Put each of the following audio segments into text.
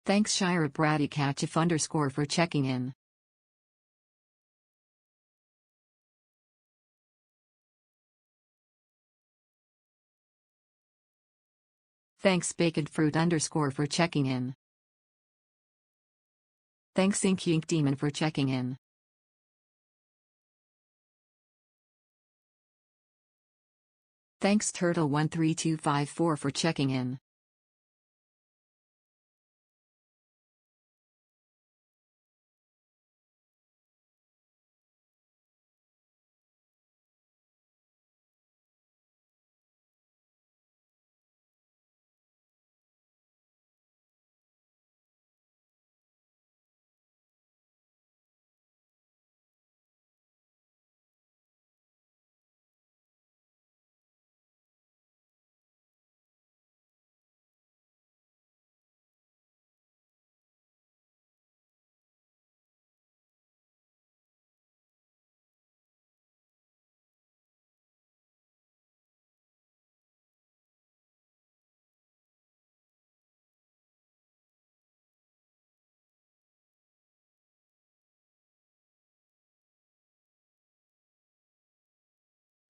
Thanks Shira Bratty Catchif _ for checking in. Thanks Bacon Fruit _ for checking in. Thanks Ink Yink Demon for checking in. Thanks Turtle13254 for checking in.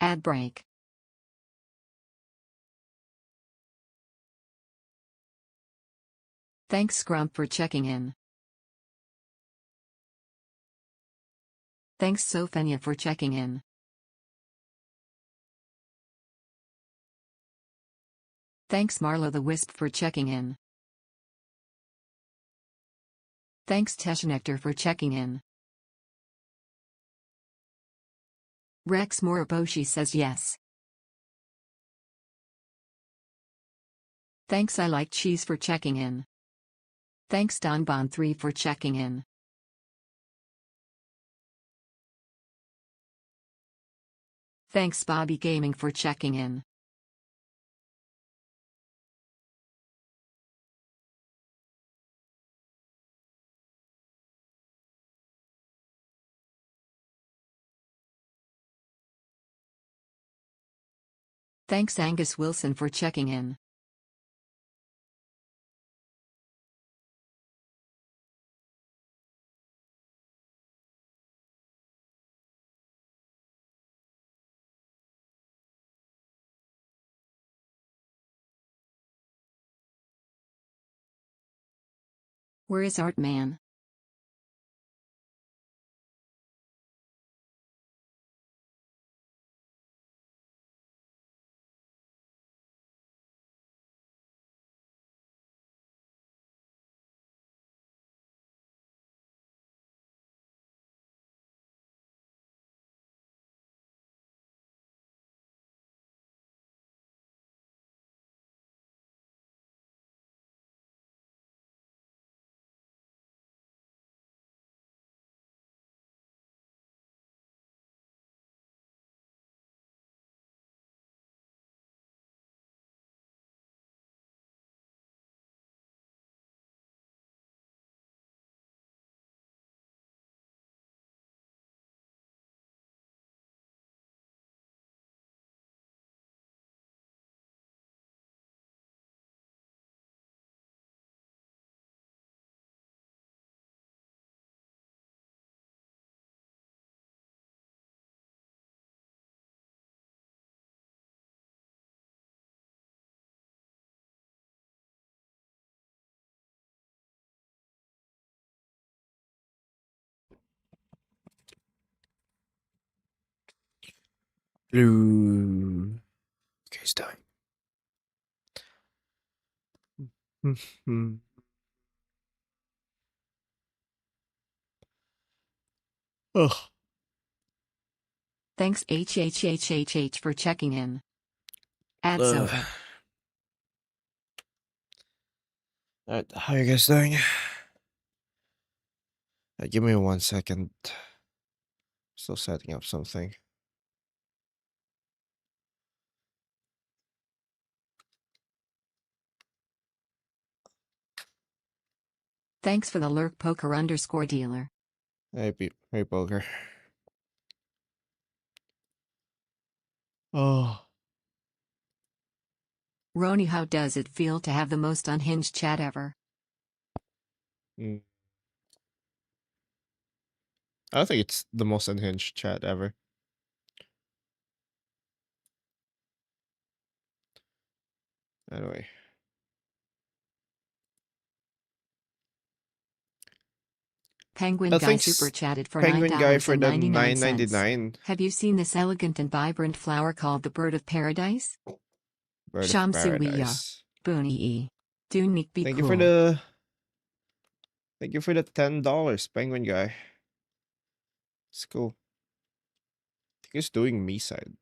Ad break. Thanks Scrump for checking in. Thanks Sophenia for checking in. Thanks Marlo the Wisp for checking in. Thanks Teshnectar for checking in. Rex Moriboshi says yes. Thanks I Like Cheese for checking in. Thanks Donbon3 for checking in. Thanks Bobby Gaming for checking in. Thanks Angus Wilson for checking in. Where is Art Man? Blue. Okay, he's dying. Ugh. Thanks HHHHH for checking in. Ads over. Alright, how you guys doing? Give me 1 second. Still setting up something. Thanks for the lurk poker _ dealer. Hey, poker. Oh. Roni, how does it feel to have the most unhinged chat ever? Mm. I don't think it's the most unhinged chat ever. Anyway. Penguin Guy super Thanks, chatted for Penguin Guy, for the $9.99. $9.99. Have you seen this elegant and vibrant flower called the bird of paradise? Bird of Shamsuwiya. Paradise. Bunii. Dunik be Thank you cool. for the $10, Penguin Guy. It's cool. I think it's doing me side.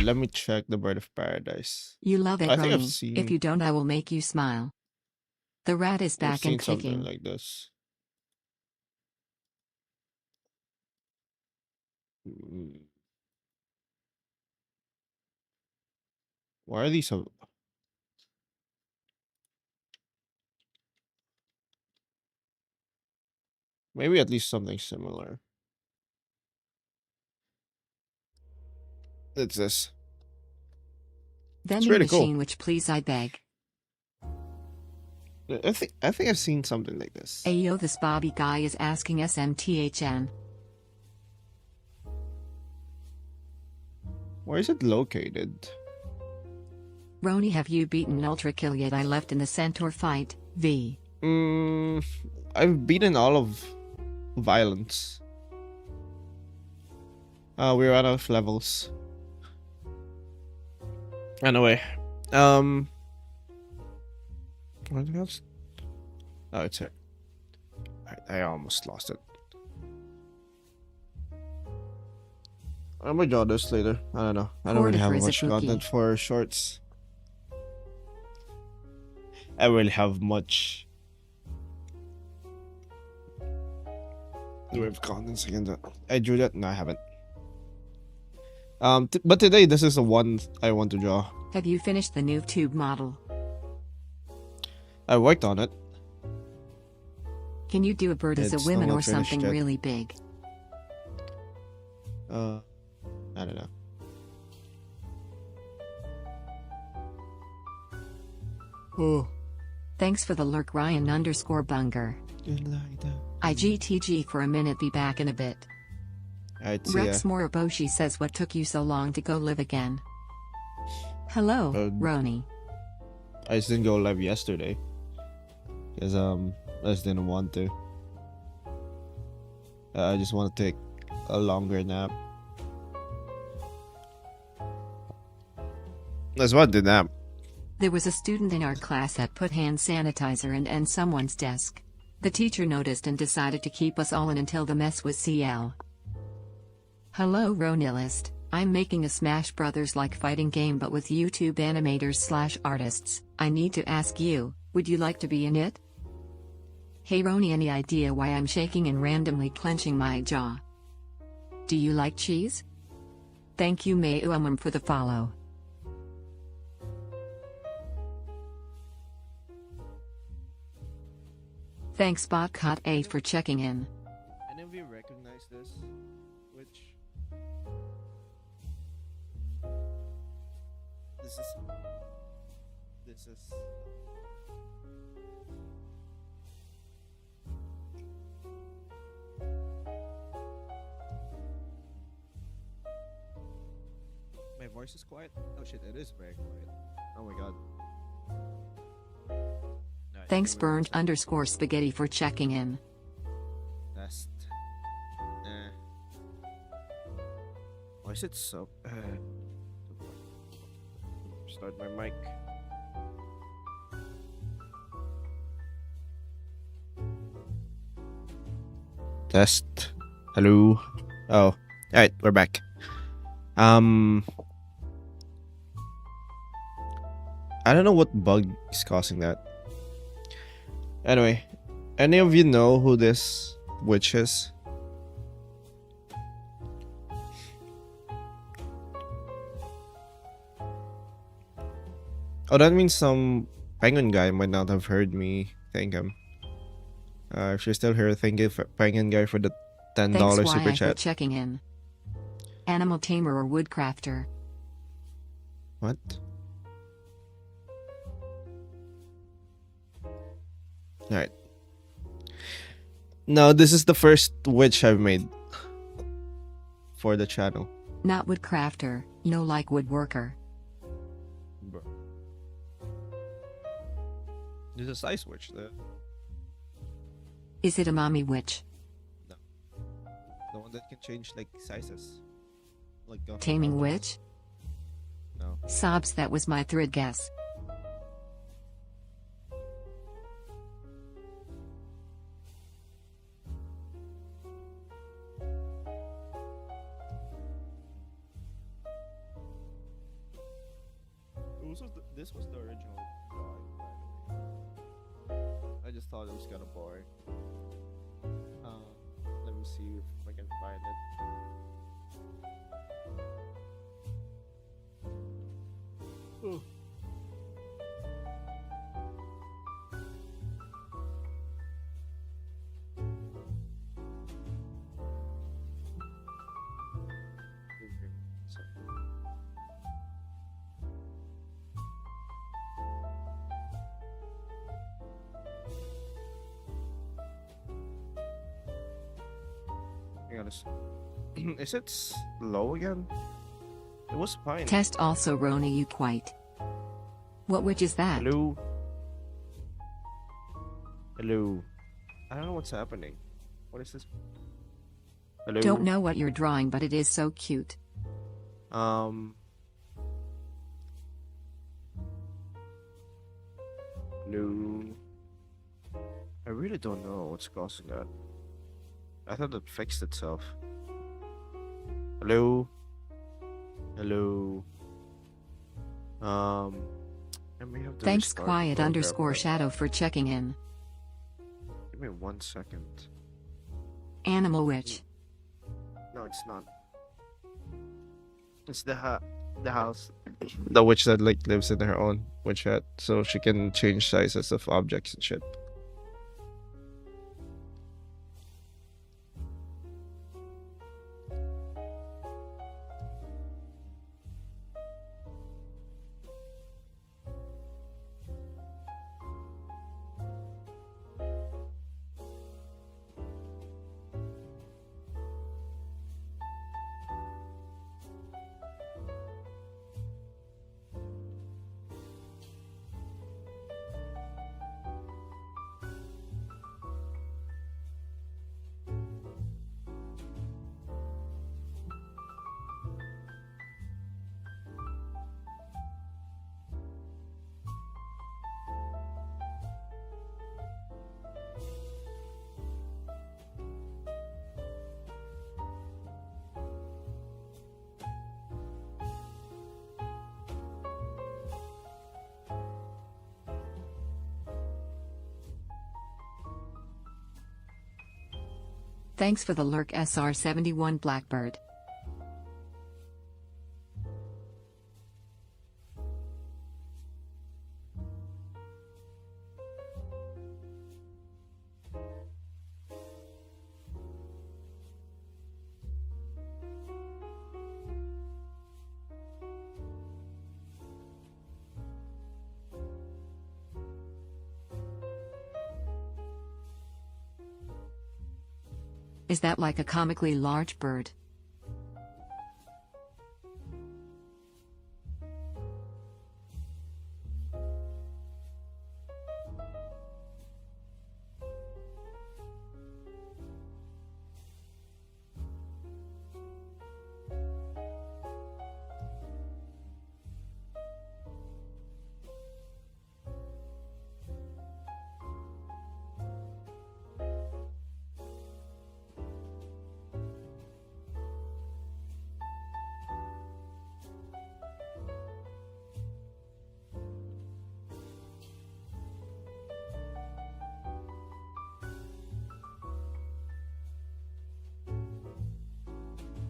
Let me check the Bird of Paradise. You love it, I think I've Roni. If seen you don't, I will make you smile. The rat is back and something kicking. like this. Mm. Why are these so? Maybe at least something similar. It's this. Vending really machine, cool. which please I beg. I think I've seen something like this. Ayo, this Bobby guy is asking SMTHN. Where is it located? Roni, have you beaten Ultra Kill yet? I left in the Centaur fight, V. I've beaten all of violence. We're out of levels. Anyway, what else? Oh, it's it. I almost lost it. I might draw this later. I don't know. I don't really have much content for shorts. I don't really have much. Do I have contents again? I drew that? No, I haven't. But today this is the one I want to draw. Have you finished the new tube model? I worked on it. Can you do a bird as a woman or something really big? I don't know. Oh. Thanks for the lurk, Ryan_Bunger. IGTG for a minute, be back in a bit. Rex Moriboshi says, what took you so long to go live again? Hello, Roni. I just didn't go live yesterday. Because I just didn't want to. I just want to take a longer nap. That's what I did nap. There was a student in our class that put hand sanitizer in someone's desk. The teacher noticed and decided to keep us all in until the mess was CL. Hello, Ronilist. I'm making a Smash Brothers like fighting game but with YouTube animators/artists. I need to ask you, would you like to be in it? Hey Roni, any idea why I'm shaking and randomly clenching my jaw? Do you like cheese? Thank you Mayuamum for the follow. Thanks Botcot8 for checking in. Any of you recognize this? Which? This is... My voice is quiet? Oh shit, it is very quiet. Oh my god. Thanks Burned_spaghetti for checking in. Test. Why is it so... Start my mic. Test. Hello. Oh. Alright, we're back. I don't know what bug is causing that. Anyway, any of you know who this witch is? Oh, that means some penguin guy might not have heard me thank him. If you're still here, thank you, penguin guy, for the $10 super chat. For checking in. Animal tamer or woodcrafter? What? Alright. Now, this is the first witch I've made for the channel. Not woodcrafter, no like woodworker. This is a size witch. Is it a mommy witch? No. The one that can change like sizes. Like Taming witch? No. Sobs, that was my third guess. This was the original drawing, by the way. I just thought it was kind of boring. Let me see if I can find it. Oh. Is it low again? It was fine. Test also Rona you quite. What witch is that? Hello? Hello? I don't know what's happening. What is this? Hello? Don't know what you're drawing, but it is so cute. Hello? I really don't know what's causing that. I thought it fixed itself. Hello? Hello? I may have to Thanks restart the quiet program, underscore but shadow for checking in. Give me 1 second. Animal witch. No, it's not. It's the house. The witch that like lives in her own witch hut, so she can change sizes of objects and shit. Thanks for the lurk SR71 Blackbird. Is that like a comically large bird?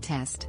Test.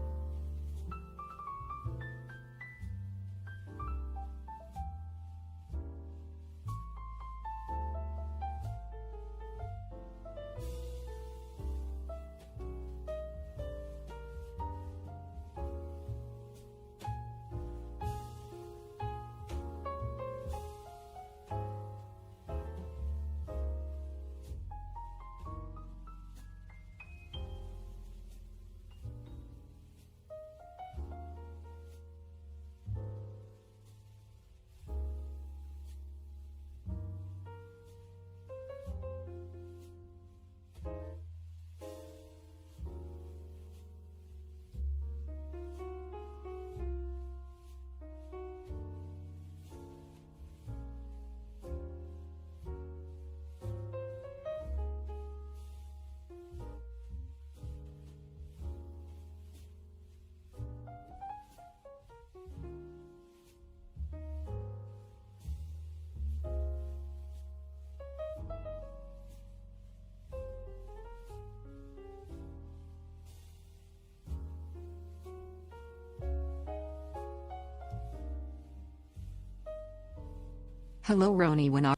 Hello Roni, when are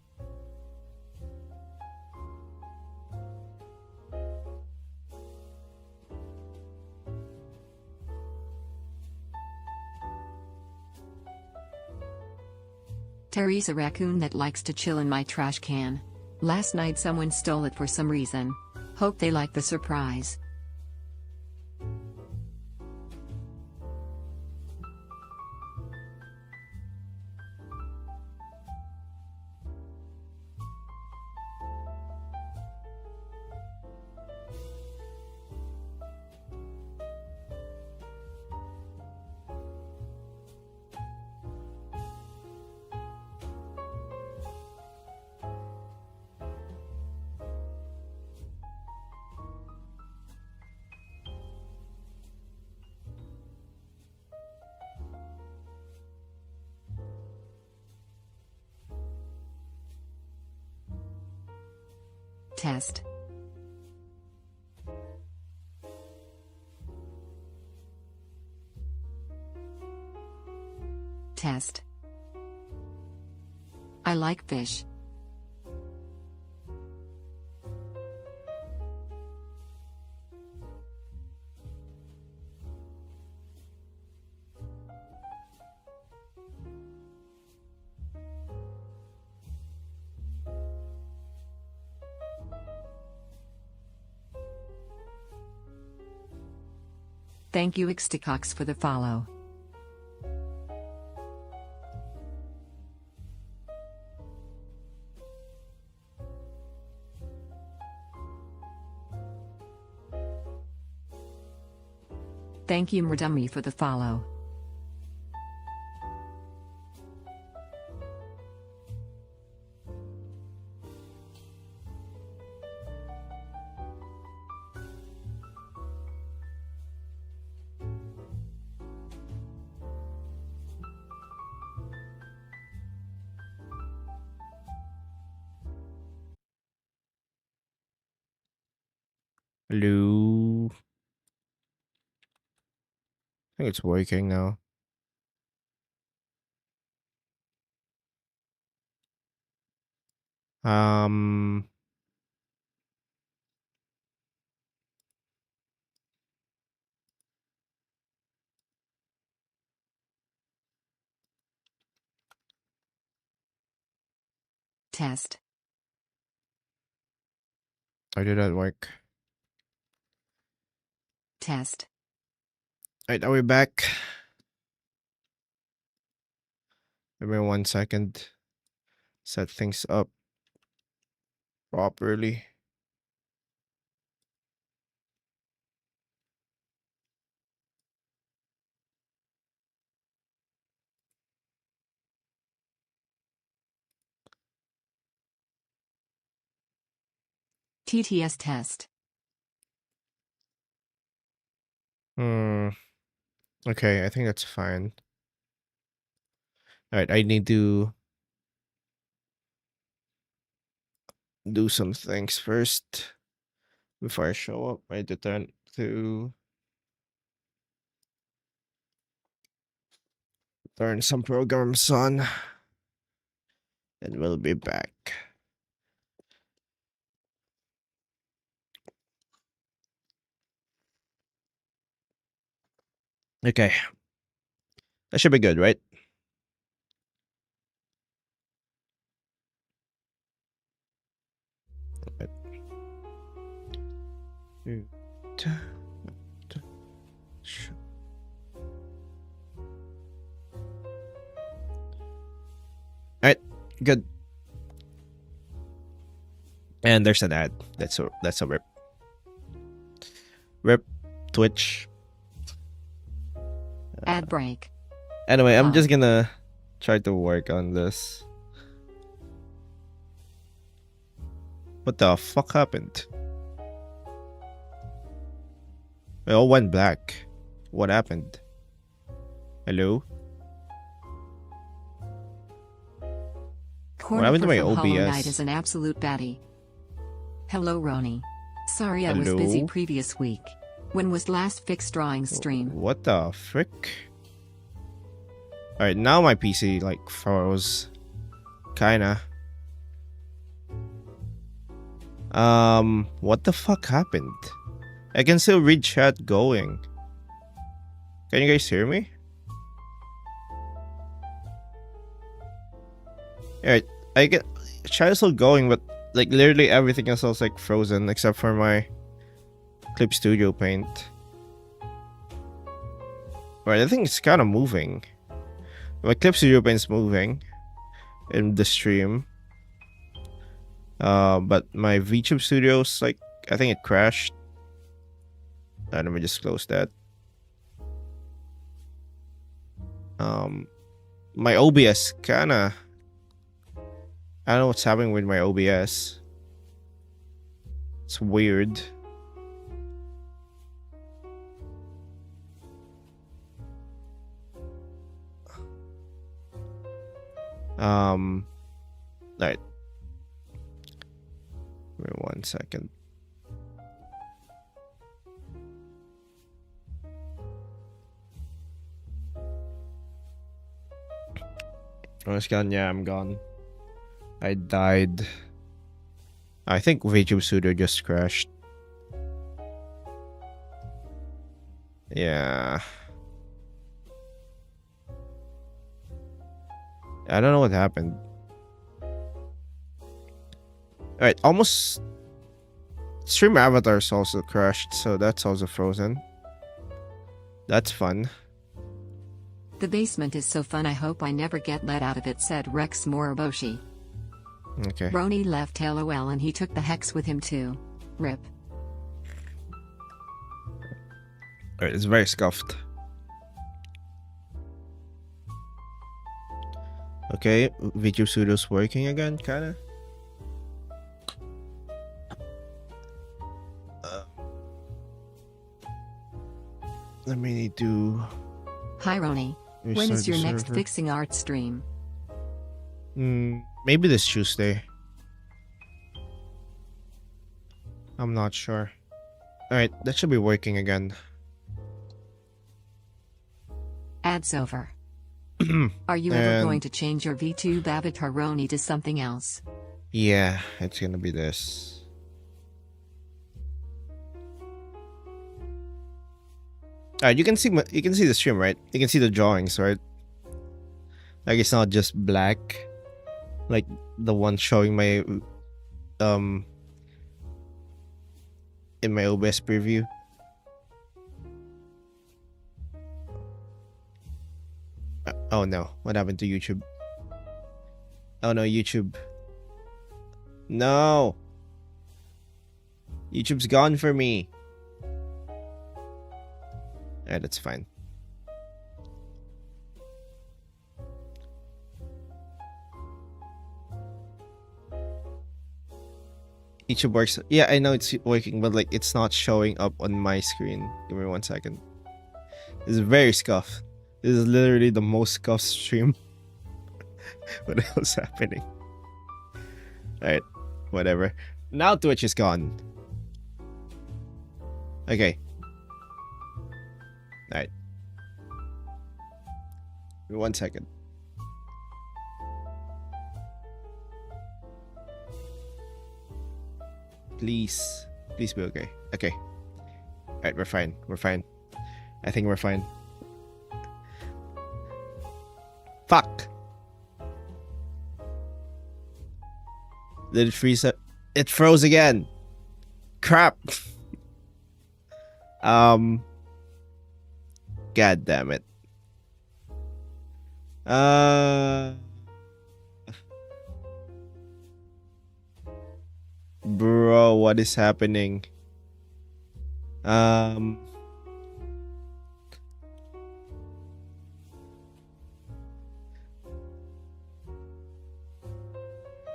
Terry's a raccoon that likes to chill in my trash can. Last night someone stole it for some reason. Hope they like the surprise. Test. Test. I like fish. Thank you Xtcox for the follow. Thank you Murdummy for the follow. Hello. I think it's working now. Um. Test. How did that work? Test. Alright, are we back? Give me 1 second. Set things up properly. TTS test. Okay, I think that's fine. Alright, I need to do some things first before I show up. I need to turn some programs on, and we'll be back. Okay, that should be good, right? Alright, good. And there's an ad. That's a rip. Rip Twitch. Ad break. Anyway, I'm just gonna try to work on this. What the fuck happened? It all went black. What happened? Hello? Corner happened to my from Hollow OBS? Knight is an absolute baddie. Hello Roni. Sorry I was busy Hello? previous week. When was last fixed drawing stream? What the frick? Alright, now my PC like froze. Kinda. What the fuck happened? I can still read chat going. Can you guys hear me? Alright, I get chat is still going, but like literally everything else is like frozen except for my Clip Studio Paint. Right, I think it's kind of moving. My Clip Studio Paint's moving in the stream. But my Vtube Studio's like, I think it crashed. Let me just close that. My OBS kinda, I don't know what's happening with my OBS. It's weird. Alright. Wait 1 second. Oh, it's gone. Yeah, I'm gone. I died. I think Vtuber Studio just crashed. Yeah. I don't know what happened. Alright, almost... Stream avatars also crashed, so that's also frozen. That's fun. The basement is so fun, I hope I never get let out of it, said Rex Moriboshi. Okay. Roni left LOL and he took the hex with him too. RIP. Alright, it's very scuffed. Okay, Vtuber Studio's working again, kinda. Let me need to... Hi Roni. When is your next fixing art stream? Maybe this Tuesday. I'm not sure. Alright, that should be working again. Ads over. Are you ever going to change your VTube avatar Roni to something else? Yeah, it's gonna be this. Alright, you can see the stream, right? You can see the drawings, right? Like it's not just black, like the one showing my in my OBS preview. Oh no, what happened to YouTube? Oh no, YouTube. No! YouTube's gone for me. Alright, that's fine. YouTube works. Yeah, I know it's working, but like it's not showing up on my screen. Give me 1 second. This is very scuffed. This is literally the most scuffed stream. What the hell's happening? Alright, whatever. Now Twitch is gone. Okay. Alright. 1 second. Please. Please be okay. Okay. Alright, we're fine. We're fine. I think we're fine. Fuck! Did it freeze up? It froze again! Crap! God damn it. Bro, what is happening?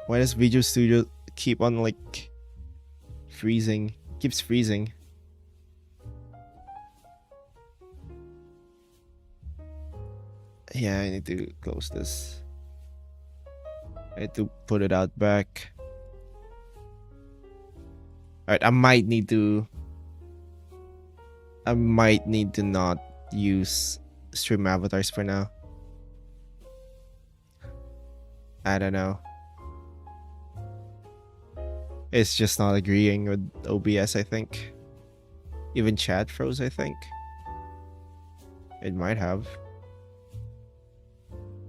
Why does Visual Studio keep on like freezing? Keeps freezing. Yeah, I need to close this. I need to put it out back. Alright, I might need to not use stream avatars for now. I don't know. It's just not agreeing with OBS, I think. Even chat froze, I think. It might have.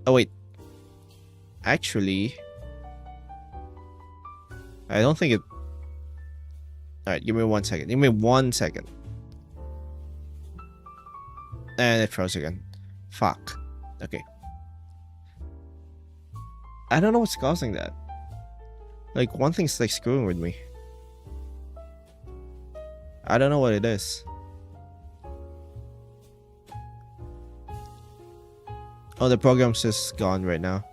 Oh, wait. Actually, I don't think it... Alright, give me 1 second. Give me 1 second. And it froze again. Fuck. Okay. I don't know what's causing that. Like, one thing's like screwing with me. I don't know what it is. Oh, the program's just gone right now.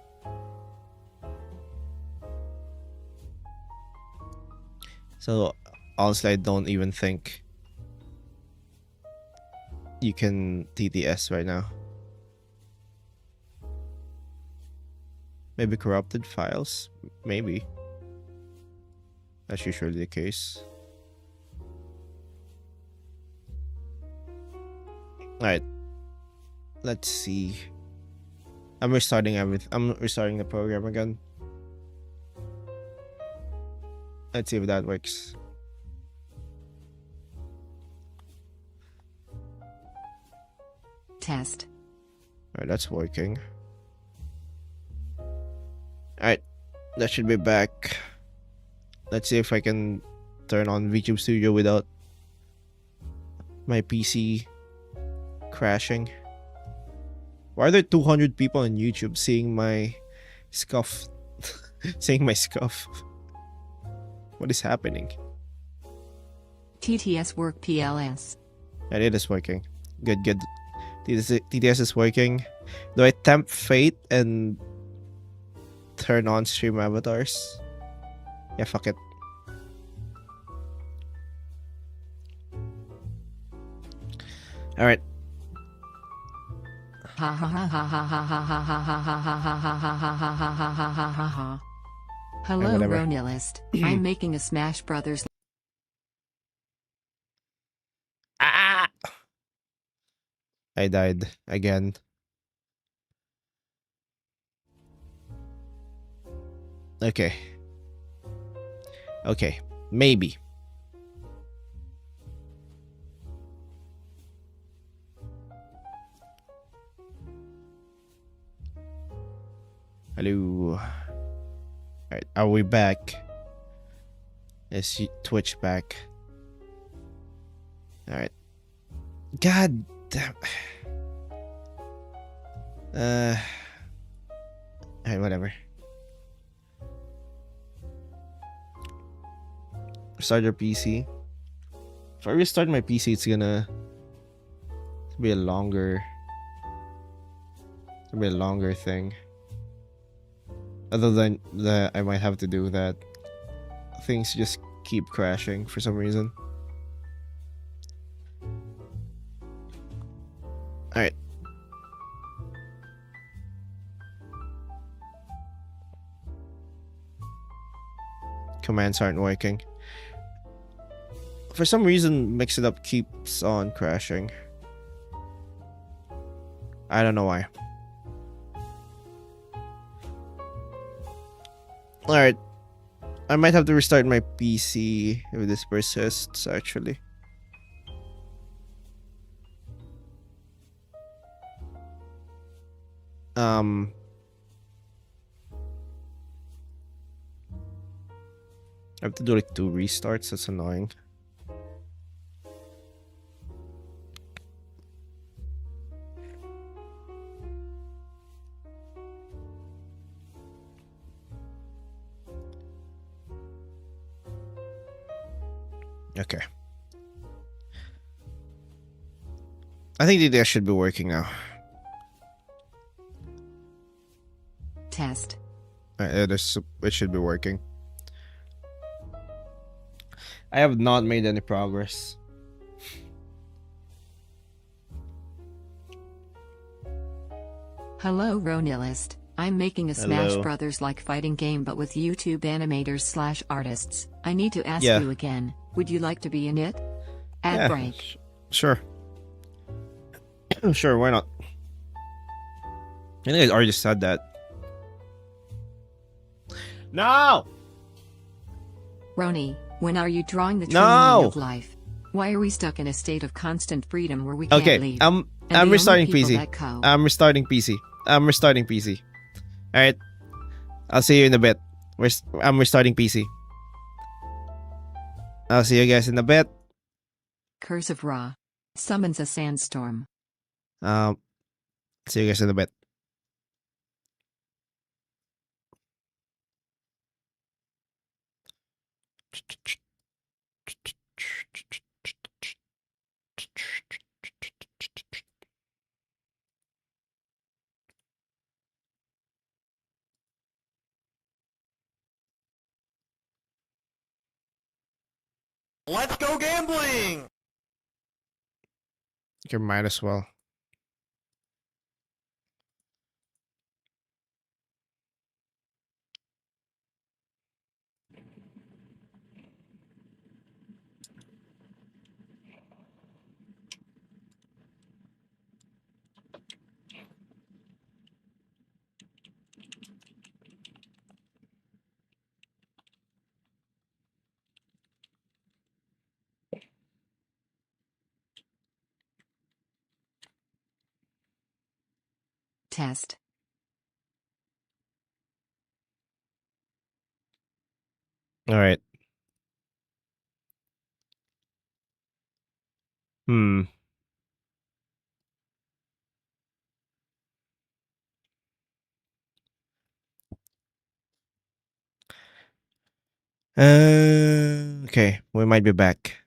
So, honestly, I don't even think you can TTS right now. Maybe corrupted files? Maybe. That's usually the case. Alright. Let's see. I'm restarting everything. I'm restarting the program again. Let's see if that works. Test. Alright, that's working. Alright, that should be back. Let's see if I can turn on VTube Studio without my PC crashing. Why are there 200 people on YouTube seeing my scuff? Seeing my scuff? What is happening? TTS work PLS. And it is working. Good, good. TTS is working. Do I tempt fate and turn on stream avatars? Yeah, fuck it. Alright. Ha ha ha ha ha ha ha ha ha ha ha ha ha ha ha ha ha ha ha ha. Hello, whatever. Ronilist. I'm making a Smash Brothers. Ah! I died again. Okay. Okay. Maybe. Hello. Alright, are we back? Is Twitch back? Alright. God damn. Alright, whatever. Restart your PC. If I restart my PC, it's gonna be a longer thing. Other than that, I might have to do that. Things just keep crashing for some reason. Alright. Commands aren't working. For some reason, Mix It Up keeps on crashing. I don't know why. Alright. I might have to restart my PC if this persists, actually. I have to do like 2 restarts, that's annoying. Okay. I think that should be working now. Test. It should be working. I have not made any progress. Hello, Ronilist. I'm making a Smash Hello. Brothers like fighting game but with YouTube animators / artists. I need to ask Yeah. you again. Would you like to be in it? Ad Yeah, break. Sure. Sure, why not? I think I already said that. No! Roni, when are you drawing the true meaning No. of life? Why are we stuck in a state of constant freedom where we can't Okay. leave? I'm And the only restarting people PC. that co- I'm restarting PC. I'm restarting PC. All right. I'll see you in a bit. I'm restarting PC. I'll see you guys in a bit. Curse of Ra summons a sandstorm. Um, see you guys in a bit. Let's go gambling! You might as well. Test. All right. Hmm. Okay. We might be back.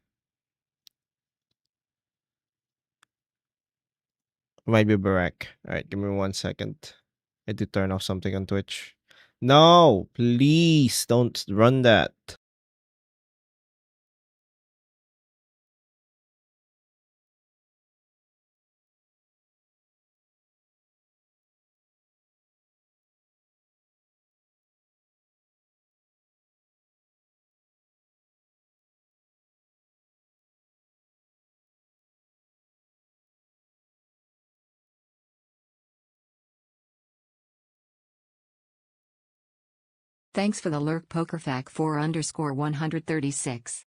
Might be back. All right. Give me 1 second. I did turn off something on Twitch. No, please don't run that. Thanks for the lurk pokerfac 4_136.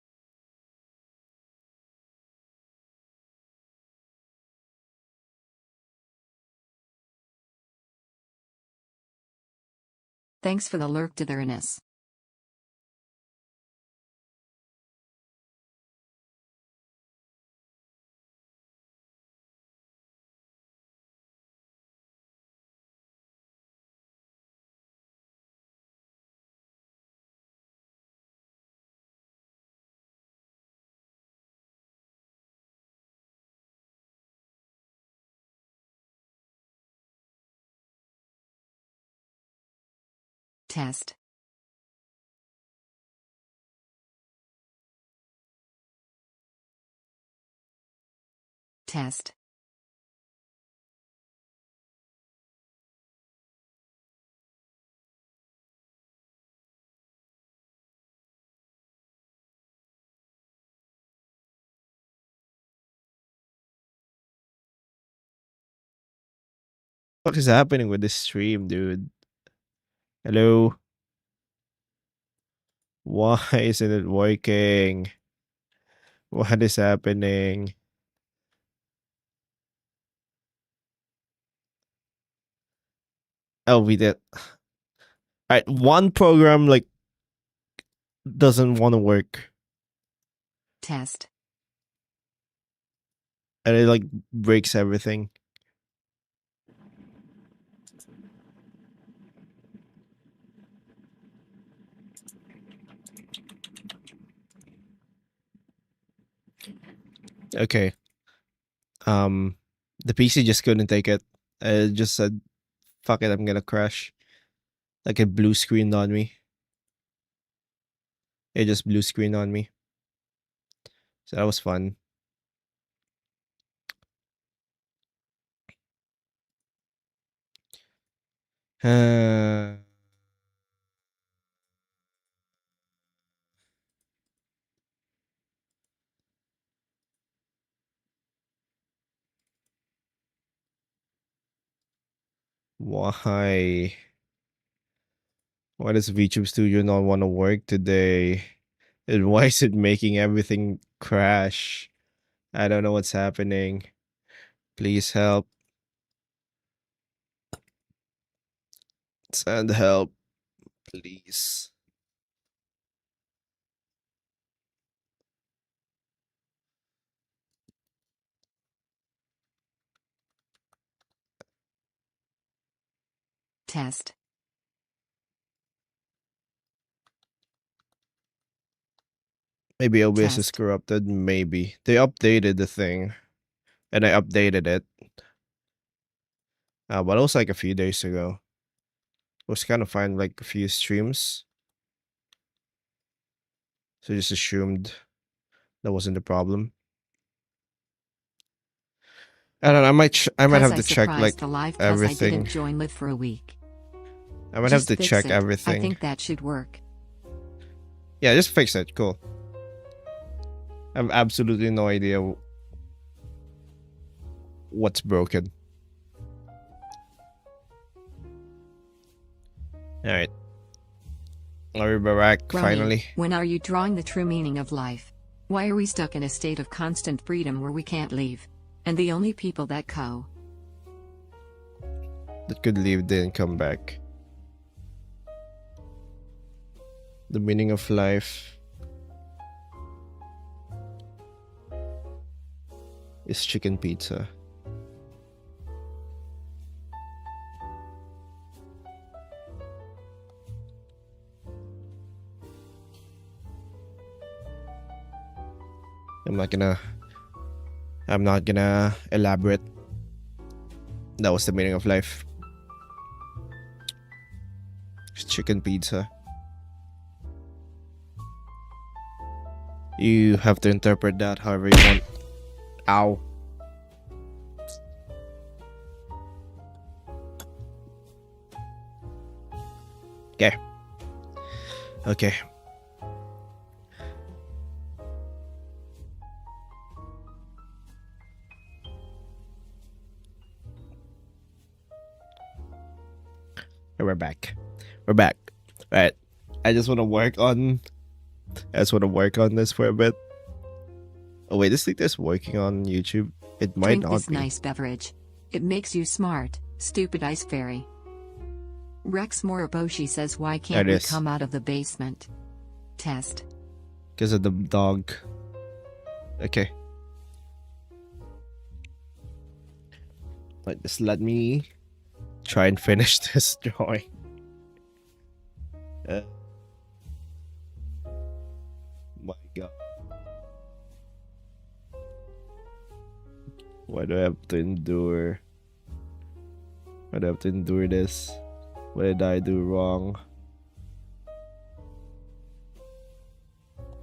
Thanks for the lurk ditherness. Test. Test. What is happening with this stream, dude? Hello? Why isn't it working? What is happening? Oh, we did. All right, one program like doesn't want to work, Test. and it like breaks everything. Okay. The PC just couldn't take it. It just said, "Fuck it, I'm gonna crash." Like it blue screened on me. It just blue screened on me. So that was fun. Uh, why? Why does VTube Studio not want to work today? And why is it making everything crash? I don't know what's happening. Please help. Send help, please. Test. Maybe OBS is Test. corrupted. Maybe. They updated the thing. And I updated it. But it was like a few days ago. It was kind of fine, like a few streams. So I just assumed that wasn't the problem. I don't know. I might have to check like the live I everything. didn't join live for a week. I might Just have to fix check it. everything. I think that should work. Yeah, just fix it. Cool. I have absolutely no idea what's broken. Alright. Are we back Ronnie, finally? when are you drawing the true meaning of life? Why are we stuck in a state of constant freedom where we can't leave? And the only people that could leave didn't come back. The meaning of life is chicken pizza. I'm not gonna elaborate. That was the meaning of life. It's chicken pizza. You have to interpret that however you want. Ow. Okay. Okay. We're back. We're back. Alright. I just want to work on this for a bit. Oh wait, this thing that's working on YouTube. It might Drink not this be. nice beverage. It makes you smart, stupid ice fairy. Rex Moriboshi says, why can't There it we is. come out of the basement? Test. Because of the dog. Okay. But just let me try and finish this drawing. My god. Why do I have to endure? Why do I have to endure this? What did I do wrong?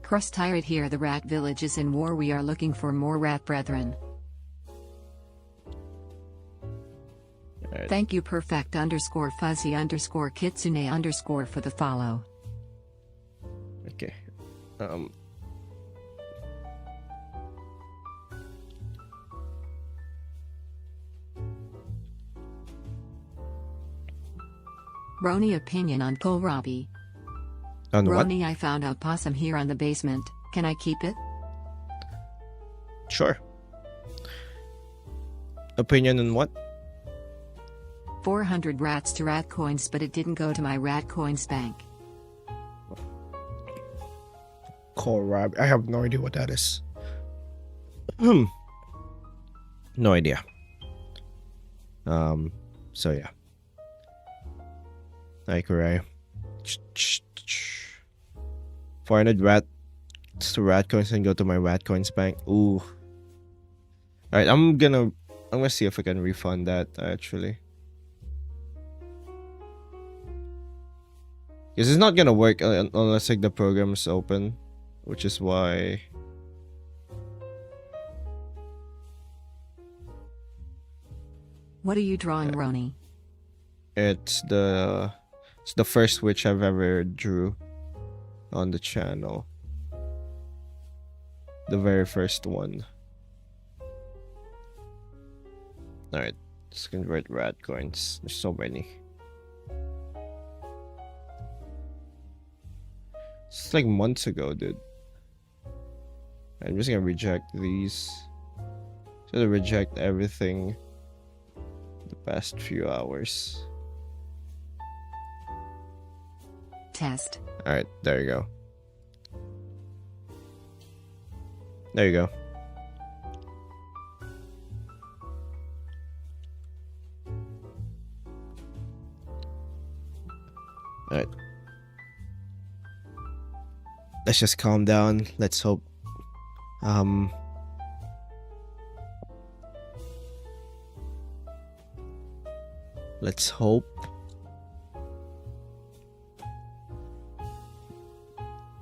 Crust tired here. The rat village is in war. We are looking for more rat brethren. Alright. Thank you perfect underscore fuzzy underscore kitsune underscore for the follow. Okay. Roni opinion on kohlrabi. On what? Roni, I found a possum here on the basement. Can I keep it? Sure. Opinion on what? 400 rats to rat coins, but it didn't go to my rat coins bank. Kohlrabi. I have no idea what that is. No idea. So yeah. Like right. 400 rat to rat coins and go to my rat coins bank. Ooh. Alright, I'm gonna see if I can refund that actually. Because it's not gonna work unless like the program is open, which is why. What are you drawing, Roni? It's the first witch I've ever drew on the channel. The very first one. Alright, let's convert rat coins. There's so many. It's like months ago, dude. I'm just gonna reject these. Just reject everything the past few hours. Test. Alright, there you go. There you go. Alright. Let's just calm down. Let's hope. Let's hope.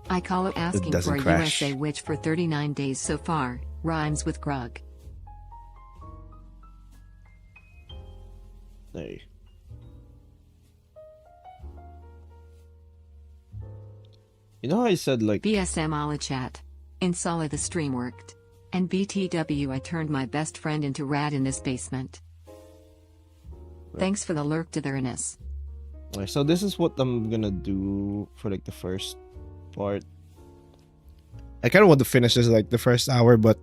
I call it asking doesn't for a crash. USA which for 39 days so far, rhymes with grug. Hey. You know how I said like BSM ala chat. In Sala the stream worked. And BTW I turned my best friend into rat in this basement. Thanks for the lurk to therness. Alright, so this is what I'm gonna do for like the first part. I kind of want to finish this like the first hour, but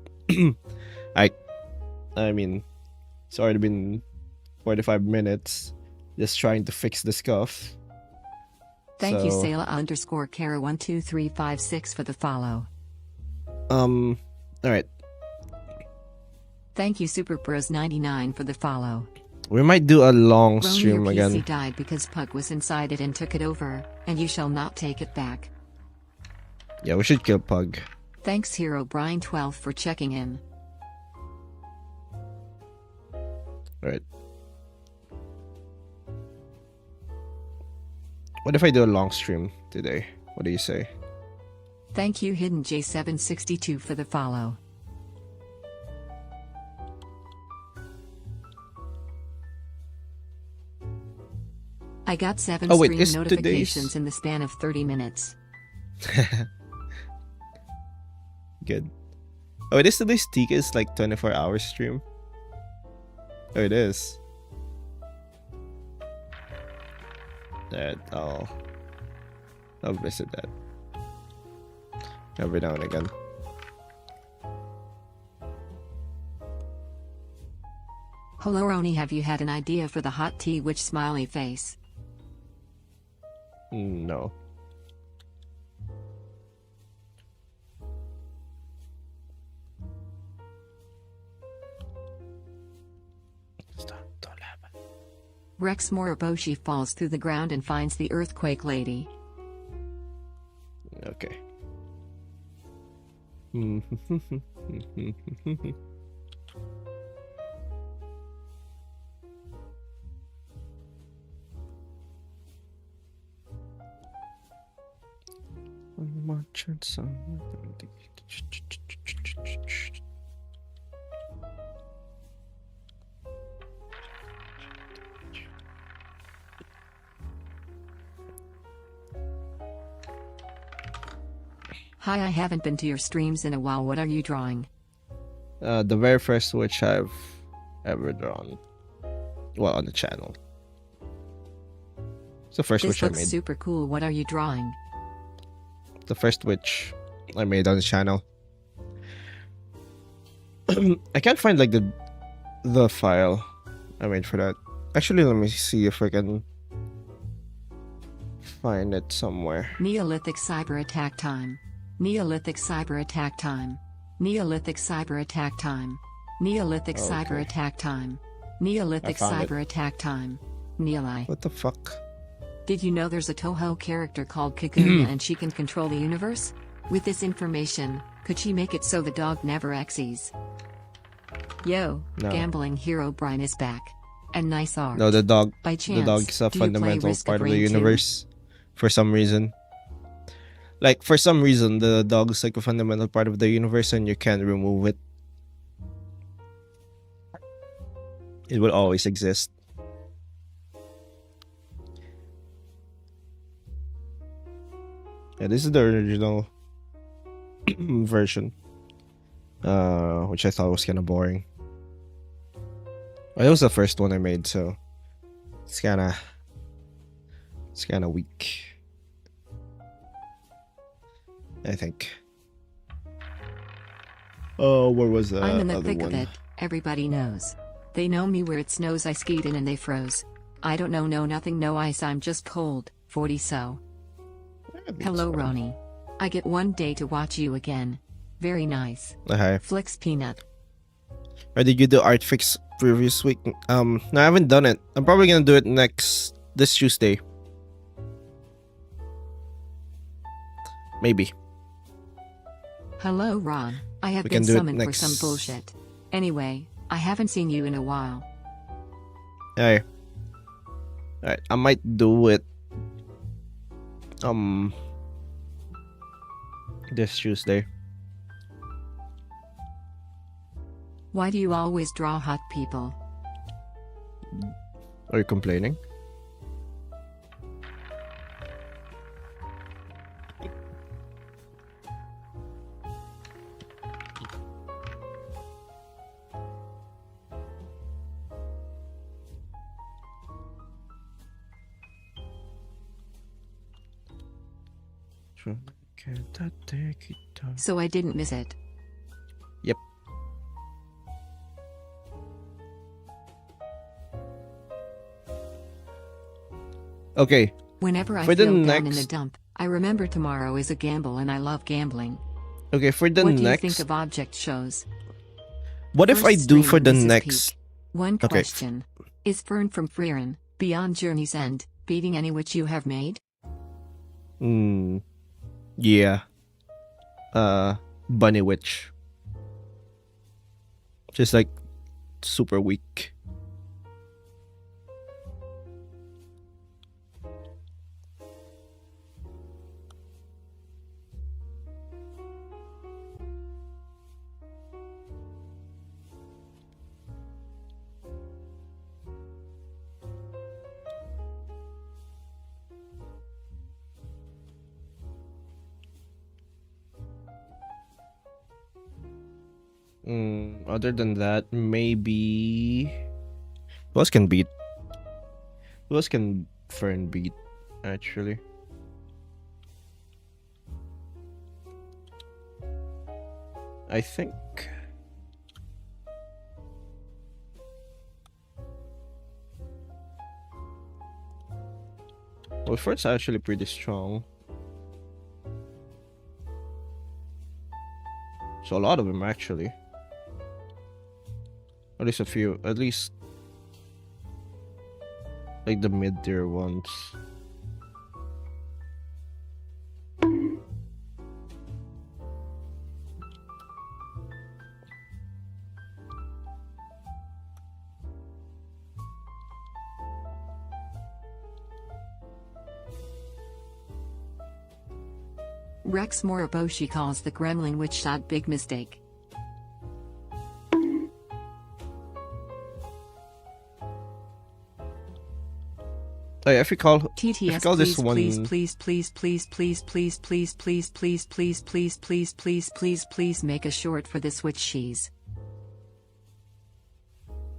I mean, it's already been 45 minutes just trying to fix the scuff. Thank you So, Sayla_Kara12356 for the follow. alright. Thank you SuperPros99 for the follow. We might do a long Rome, stream your PC again. died because Pug was inside it and took it over, and you shall not take it back. Yeah, we should kill Pug. Thanks Hero Brian 12 for checking in. Alright. What if I do a long stream today? What do you say? Thank you Hidden J762 for the follow. I got 7 Oh, wait, stream it's notifications today's- in the span of 30 minutes. Good. Oh, it is today's Tika's like 24-hour stream. Oh, it is. That I'll visit that every now and again. Hello Roni, have you had an idea for the hot tea which smiley face? No. Rex Moroboshi falls through the ground and finds the earthquake lady. Okay. Hi, I haven't been to your streams in a while. What are you drawing? The very first witch I've ever drawn. Well, on the channel. It's the first This witch I looks made. super cool. What are you drawing? The first witch I made on the channel. I can't find like the file I made for that. Actually, let me see if I can find it somewhere. Neolithic cyber attack time. Neolithic cyber attack time. Neolithic cyber attack time. Neolithic cyber Okay. attack time. Neolithic I found it. cyber attack time. Neoli. What the fuck? Did you know there's a Toho character called Kikuya and she can control the universe? With this information, could she make it so the dog never exes? Yo, No. gambling hero Brian is back. And nice art. No, the dog. By The chance, dog's a do you play fundamental Risk part of the Rain 2? universe. For some reason. Like, for some reason, the dog is like a fundamental part of the universe and you can't remove it. It will always exist. Yeah, this is the original version. Which I thought was kind of boring. Well, it was the first one I made, so it's kind of weak, I think. Oh, where was the I'm in the other thick of one? it, everybody knows. They know me where it snows, I skied in and they froze. I don't know, no nothing, no ice, I'm just cold, 40 so. Yeah, that's Hello, fine. Roni. I get one day to watch you again. Very nice. Okay. Flicks Peanut. Or did you do art fix previous week? No, I haven't done it. I'm probably gonna do it this Tuesday. Maybe. Hello, Ron. I have We been can do it summoned for some next- bullshit. Anyway, I haven't seen you in a while. Alright. Alright, I might do it. This Tuesday. Why do you always draw hot people? Are you complaining? So I didn't miss it. Yep. Okay. Whenever I For the feel down in the next- dump, I remember tomorrow is a gamble and I love gambling. Okay, for the What do you next... think of object shows? What if I First do for stream, the Mrs. next... Peak. One Okay. question. Is Fern from Freerin, Beyond Journey's End, beating any which you have made? Yeah. Bunny Witch. Just like super weak. Other than that, maybe who else can beat? Who else can Fern beat? Actually, I think. Well, Fern's actually pretty strong. So a lot of them actually. At least a few. At least like the mid-tier ones. Rex Moriboshi calls the gremlin witch shot big mistake. Like if you call TTS, call this please, one- please, please, please, please, please, please, please, please, please, please, please, please, please, please make a short for this witch she's.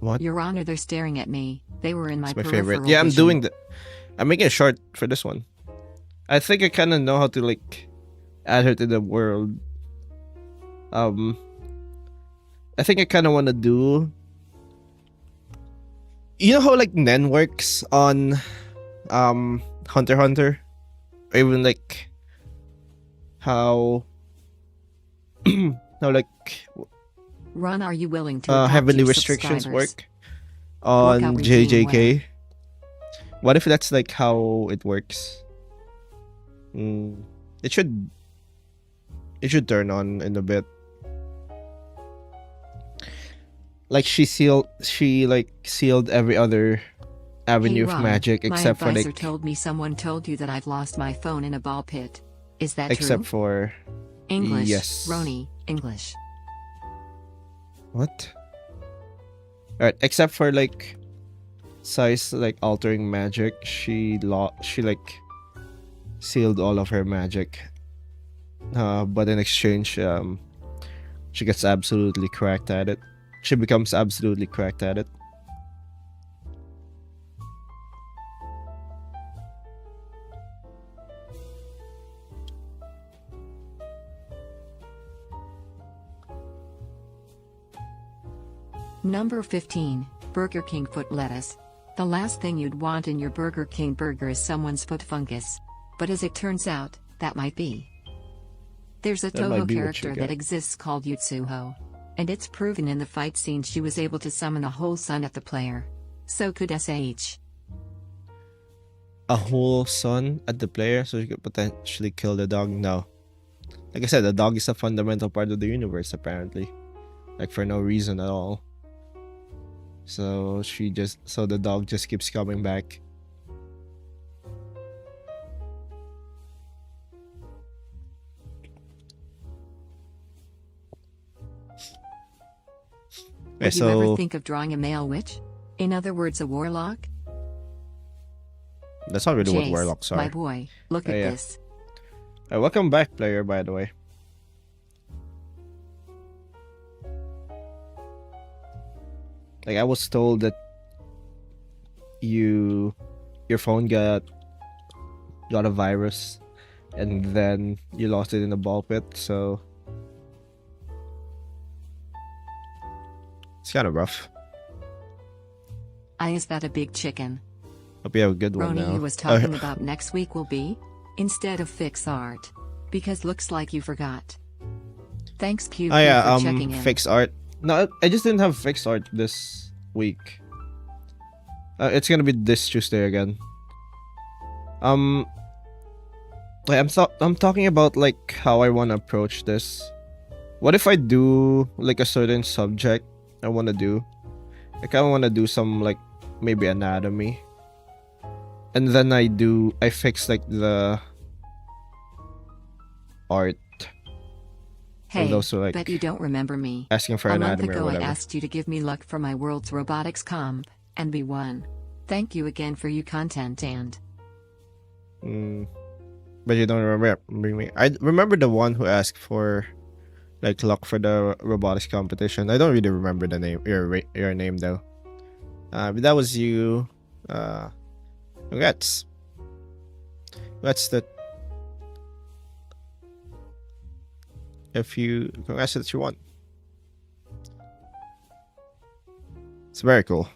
what? Your Honor, they're staring at me. They were in my It's my peripheral favorite. Yeah, I'm vision. doing the. I'm making a short for this one. I think I kind of know how to like add her to the world. I think I kind of want to do. You know how like Nen works on, Hunter x Hunter, or even like how, how like Ron, are you willing to adopt heavily your restrictions subscribers? work on Workout routine JJK. What if that's like how it works? It should turn on in a bit. Like she like sealed every other avenue Hey, of Ron, magic except my for advisor like told me someone told you that I've lost my phone in a ball pit. Is that except true? for English, yes. Roni, English. what? Alright, except for like size like altering magic, she like sealed all of her magic. But in exchange, she gets absolutely cracked at it. She becomes absolutely cracked at it. Number 15, Burger King foot lettuce. The last thing you'd want in your Burger King burger is someone's foot fungus. But as it turns out, that might be. There's a That might Toho be what you character that get. exists called Yutsuho. And it's proven in the fight scene she was able to summon a whole sun at the player. So could SH. A whole sun at the player so you could potentially kill the dog? No. Like I said, the dog is a fundamental part of the universe apparently. Like for no reason at all. So the dog just keeps coming back. Okay, Would you ever so think of drawing a male witch? In other words, a warlock? that's not really what Jace, warlocks are. my boy, look Oh, at yeah. this. Welcome back, player, by the way. Like I was told that your phone got a virus and then you lost it in the ball pit, so it's kind of rough. Is that a big chicken? Hope you have a good one Roni now. was talking about next week will be, instead of fix art. Because looks like you forgot. Thanks QQ Oh yeah, for checking in. fixed art. No, I just didn't have fixed art this week. It's gonna be this Tuesday again. Like I'm talking about like how I wanna approach this. What if I do like a certain subject I wanna do? Like I wanna do some like maybe anatomy. And then I fix like the art. Hey, those are, like, bet you don't remember me. Asking for A month anatomy or ago I whatever. asked you to give me luck for my world's robotics comp, and we won. Thank you again for your content and... But you don't remember me. I remember the one who asked for like luck for the robotics competition. I don't really remember the name, your name though. But that was you. Congrats. Congrats that congrats that you won. It's very cool.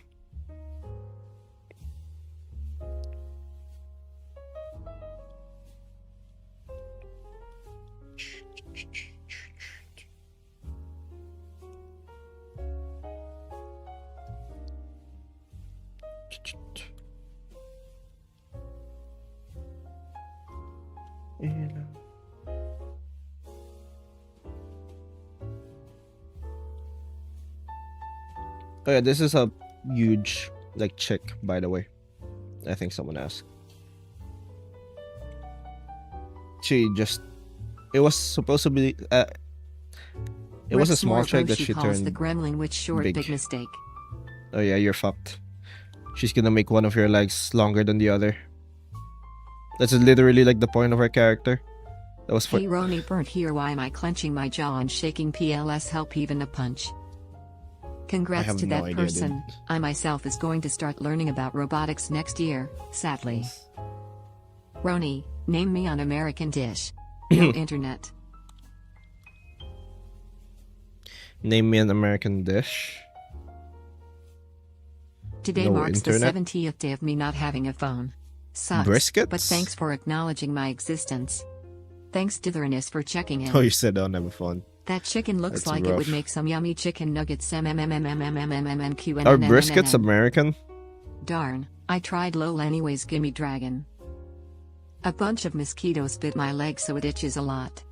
Oh yeah, this is a huge like chick, by the way. I think someone asked. It was supposed to be it was a Rips small more chick though that she calls the turned. gremlin witch short big. big mistake. Oh yeah, you're fucked. She's gonna make one of your legs longer than the other. That's literally like the point of her character. That was for Hey Roni burnt here, why am I clenching my jaw and shaking PLS help even a punch? Congrats have to no that idea, person. dude. I myself is going to start learning about robotics next year, sadly. Roni, name me an American dish. No internet. Name me an American dish. Today No marks internet? the 70th day of me not having a phone. Sucks, Briskets? but thanks for acknowledging my existence. Thanks to Theranis for checking in. Oh, you said I don't have a phone. That chicken looks That's like it would rough. make some yummy chicken nuggets. Are briskets American? Darn, I tried lol anyways, gimme dragon. A bunch of mosquitoes bit my leg so it itches a lot.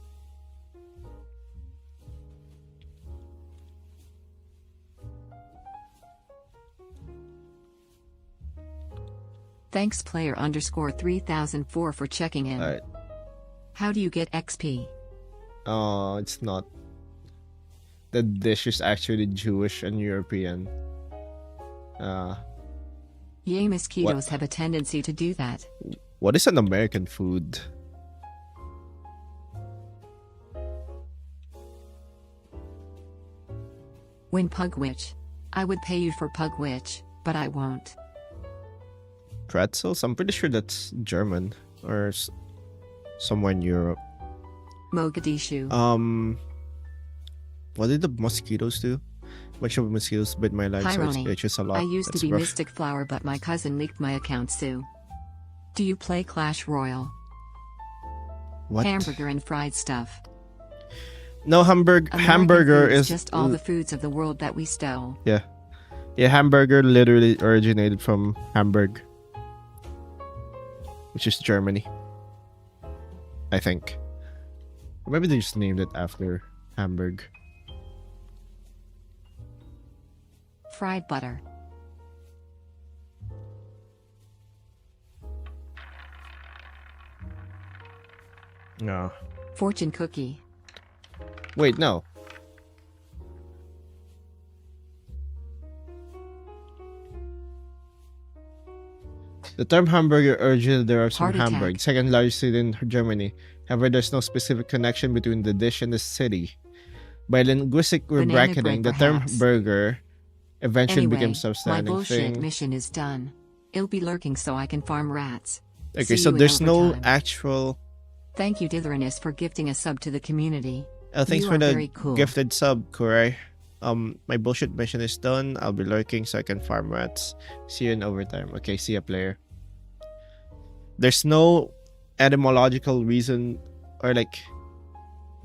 Thanks player underscore 3004 for checking in. Alright. How do you get XP? Oh, it's not. The dish is actually Jewish and European. Yay, mosquitoes have a tendency to do that. What is an American food? Win Pugwitch. I would pay you for Pugwitch, but I won't. Pretzels? I'm pretty sure that's German or somewhere in Europe. Mogadishu. What did the mosquitoes do? Much of mosquitoes bit my life, Hi, so Ronnie. it's just a lot. I used to That's be rough. Mystic Flower, but my cousin leaked my account, Sue. Do you play Clash Royale? What? Hamburger and fried stuff. No, American hamburger food is just all the foods of the world that we stole. yeah. Hamburger literally originated from Hamburg, which is Germany, I think. Or maybe they just named it after Hamburg. Fried butter. No. Fortune cookie. Wait, no. The term hamburger originally derives from Heart attack. Hamburg, second largest city in Germany. However, there's no specific connection between the dish and the city. By linguistic Banana bracketing, bread, the term perhaps. burger eventually Anyway, became my substanding bullshit thing. mission is done. It'll be lurking so I can farm rats. Okay, See so you in there's no overtime. actual. Thank you, Ditheranus, for gifting a sub to the community. Thanks You for are the very cool. gifted sub, Kurai. My bullshit mission is done. I'll be lurking so I can farm rats. See you in overtime. Okay, see ya, player. There's no etymological reason, or like,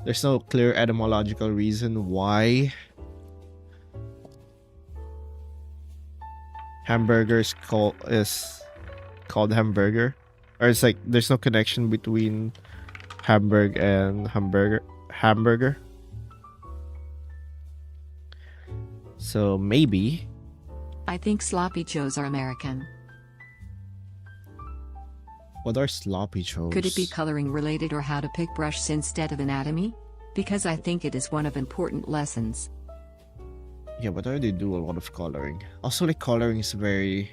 there's no clear etymological reason why hamburger is called hamburger, or it's like there's no connection between Hamburg and hamburger. So maybe I think sloppy joes are American. what are sloppy joes? Could it be coloring related or how to pick brushes instead of anatomy? Because I think it is one of important lessons. Yeah, but I already do a lot of coloring. Also, like coloring is very.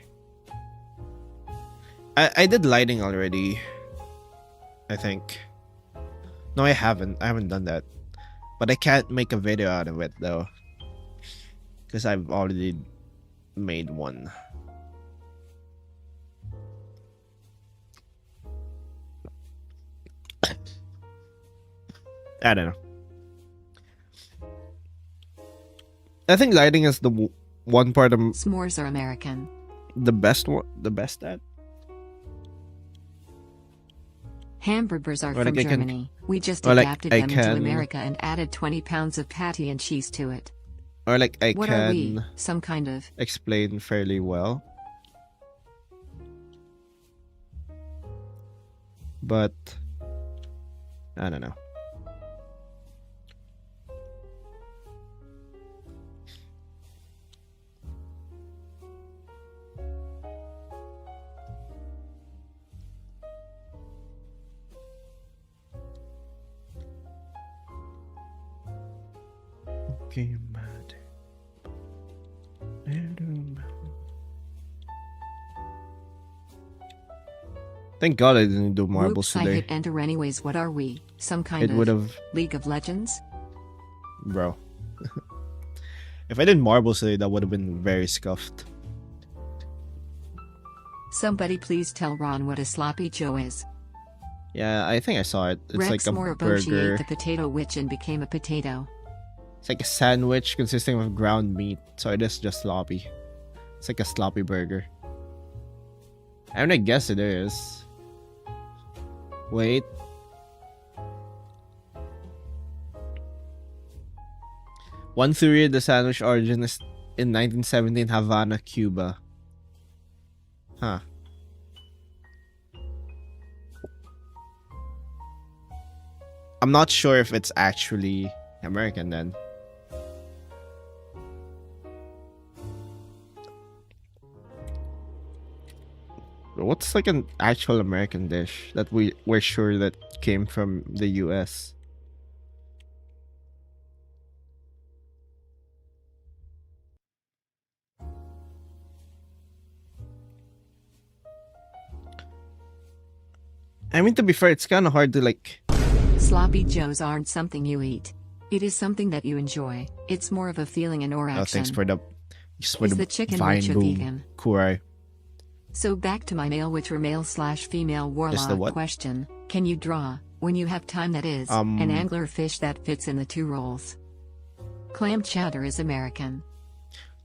I did lighting already. I think. No, I haven't. I haven't done that. But I can't make a video out of it though, because I've already made one. I don't know. I think lighting is the one part I'm S'mores are American. the best at. Hamburgers are Or from like I can- Germany. We just or like adapted I them into can- America and added 20 pounds of patty and cheese to it. Or like I What are we? can Some kind of... explain fairly well. But I don't know. Okay, mad. Thank God I didn't do marbles Whoops, I today. hit enter anyways. What are we? Some kind It of... would have, League of Legends? bro. If I did marbles today, that would have been very scuffed. Somebody please tell Ron what a sloppy joe is. Yeah, I think I saw it. It's Rex like a Moriboshi burger. ate the potato witch and became a potato. It's like a sandwich consisting of ground meat, so it is just sloppy. It's like a sloppy burger. I mean, I guess it is. Wait. One theory, the sandwich origin is in 1917 Havana, Cuba. Huh. I'm not sure if it's actually American then. What's like an actual American dish that we're sure that came from the US? I mean, to be fair, it's kind of hard to like. Sloppy joes aren't something you eat. It is something that you enjoy. It's more of a feeling and or Oh, action. thanks for the. Just for Is the the chicken vine witch a boom. vegan? Kurai. So back to my male witch or male/female warlock what? question. Can you draw, when you have time that is, an angler fish that fits in the two roles? Clam chowder is American.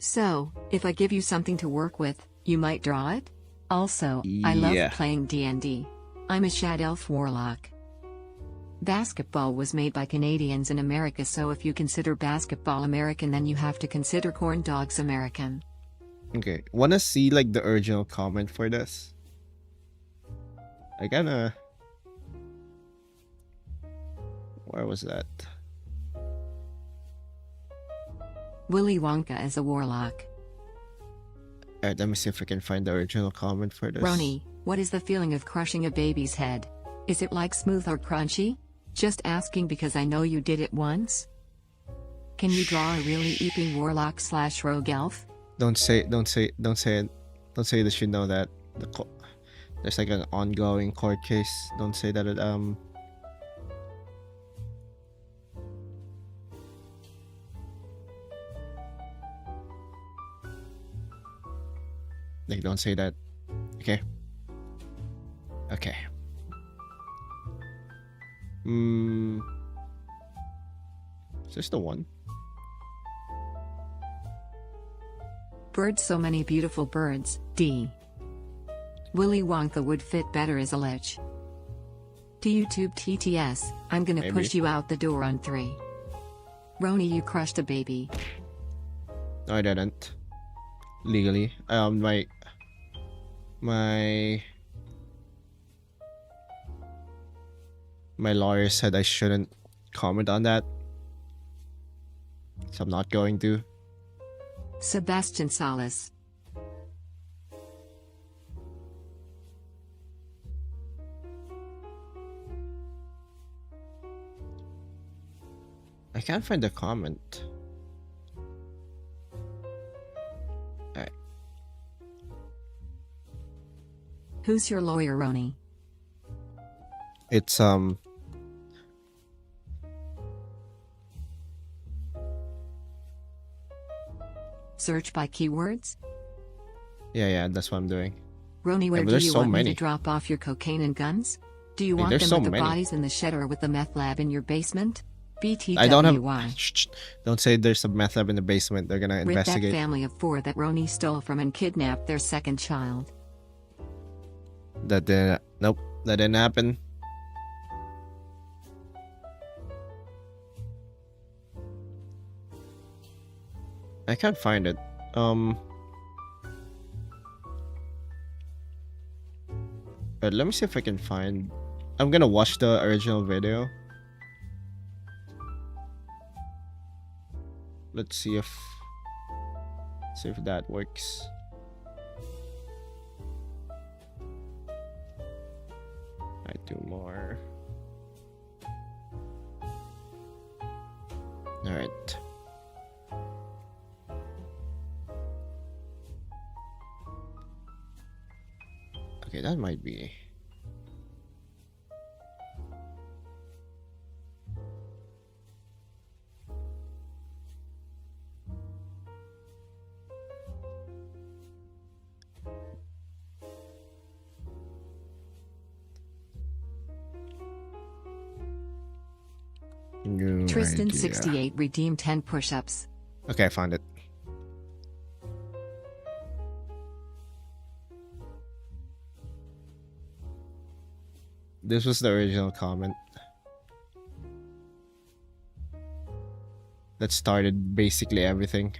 So, if I give you something to work with, you might draw it? Also, I love Yeah. playing D&D. I'm a Shad Elf Warlock. Basketball was made by Canadians in America, so if you consider basketball American, then you have to consider corn dogs American. Okay. Wanna see like the original comment for this? I kinda. Where was that? Willy Wonka is a warlock. Alright, let me see if I can find the original comment for this. Roni, what is the feeling of crushing a baby's head? Is it like smooth or crunchy? Just asking because I know you did it once. Can you draw a really eeping warlock / rogue elf? Don't say it. Don't say that you know that. There's like an ongoing court case. Don't say that like, don't say that. Okay. Okay. Is this the one? Birds, so many beautiful birds, D. Willy Wonka would fit better as a lich. To YouTube TTS, I'm gonna Maybe. push you out the door on 3. Roni, you crushed a baby. No, I didn't. Legally. My lawyer said I shouldn't comment on that. So I'm not going to. Sebastian Salas. I can't find the comment. Alright. Who's your lawyer, Roni? It's Search by keywords? yeah, that's what I'm doing. Roni, where but do there's you so want me many. to drop off your cocaine and guns? Do you Hey, want there's them so with the many. bodies in the shed or with the meth lab in your basement? BTWY. I don't have. Shh. Don't say there's a meth lab in the basement. They're gonna Rip that investigate. family of 4 that Roni stole from and kidnapped their second child. That didn't. Nope. That didn't happen. I can't find it. But let me see if I can find. I'm gonna watch the original video. Let's see if that works. I do more. All right. Okay, that might be. No Tristan idea. 68 redeemed 10 push-ups. Okay, I found it. This was the original comment that started basically everything.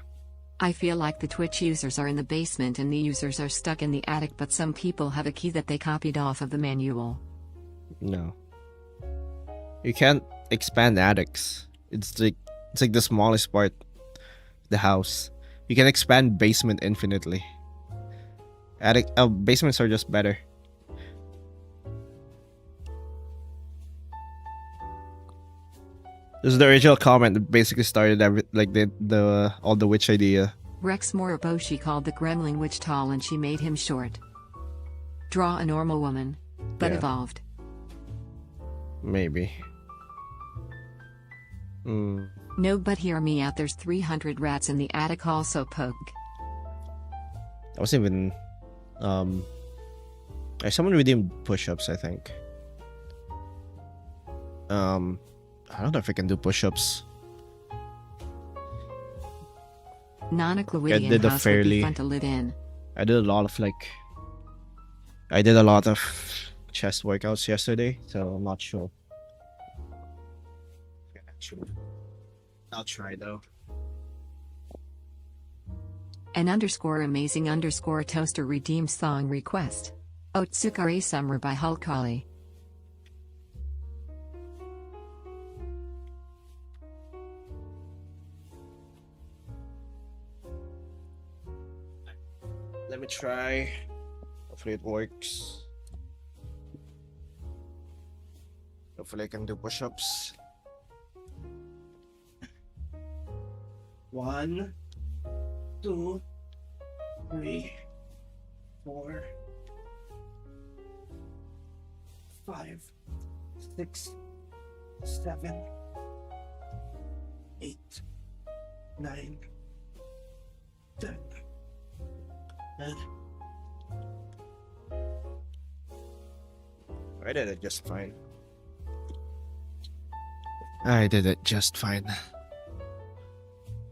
I feel like the Twitch users are in the basement and the users are stuck in the attic, but some people have a key that they copied off of the manual. No. You can't expand attics. It's like the smallest part of the house. You can expand basement infinitely. Basements are just better. This is the original comment that basically started the all the witch idea. Rex Moriboshi called the gremlin witch tall and she made him short. Draw a normal woman, but Yeah. evolved. Maybe. No, but hear me out, there's 300 rats in the attic also, poke. I wasn't even someone redeemed push-ups, I think. I don't know if I can do push-ups. Non-Euclidean did a house would be fairly- fun to live in. I did a lot of I did a lot of chest workouts yesterday, so I'm not sure. Actually, I'll try though. An _amazing_ toaster redeemed song request. Otsukare Summer by Hulk Holly. Let me try. Hopefully it works. Hopefully I can do push-ups. 1, 2, 3, 4, 5, 6, 7, 8, 9, 10. I did it just fine. I did it just fine.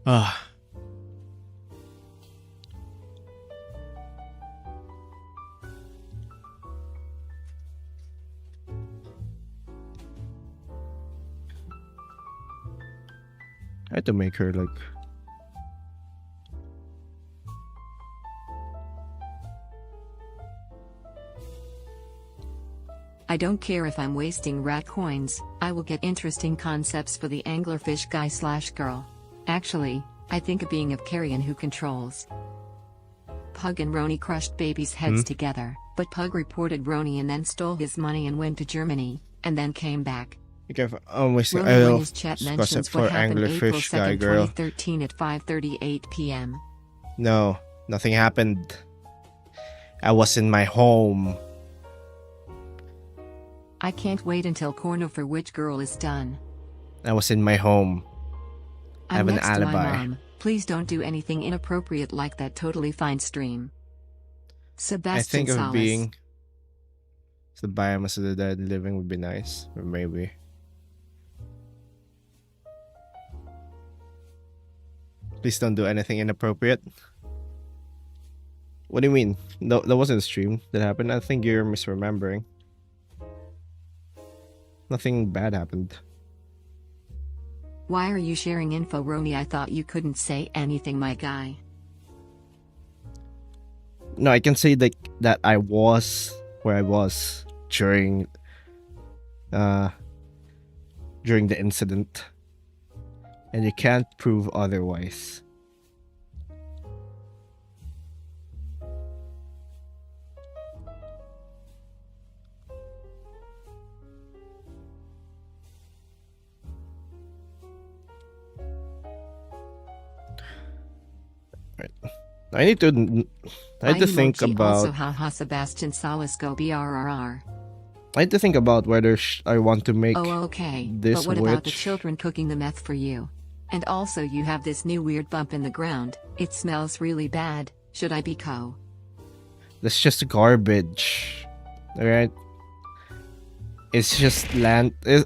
Ah. I had to make her like. I don't care if I'm wasting rat coins, I will get interesting concepts for the anglerfish guy/girl. Actually, I think of being of carrion who controls. Pug and Roni crushed babies' heads together, but Pug reported Roni and then stole his money and went to Germany, and then came back. Okay, almost Roni in his chat discuss it mentions for what happened April anglerfish guy 2nd, girl. 2013 at 5:38 p.m. No, nothing happened. I was in my home. I can't wait until Corner for Which Girl is done. I was in my home. I have I'm an next to my alibi. mom. Please don't do anything inappropriate like that. Totally fine stream. I Sebastian think of Salas. being the biomass of the dead living would be nice, or maybe. Please don't do anything inappropriate. What do you mean? No, that wasn't a stream that happened. I think you're misremembering. Nothing bad happened. Why are you sharing info, Roni? I thought you couldn't say anything, my guy. No, I can say that I was where I was during the incident, and you can't prove otherwise. Right. I need to think Emoji about. Also, haha, Sebastian Salas go brrr. I had to think about whether I want to make Oh, okay. this But what about the witch. children cooking the meth for you? And also, you have this new weird bump in the ground. It smells really bad. Should I be co? That's just garbage. Alright? It's just land. It's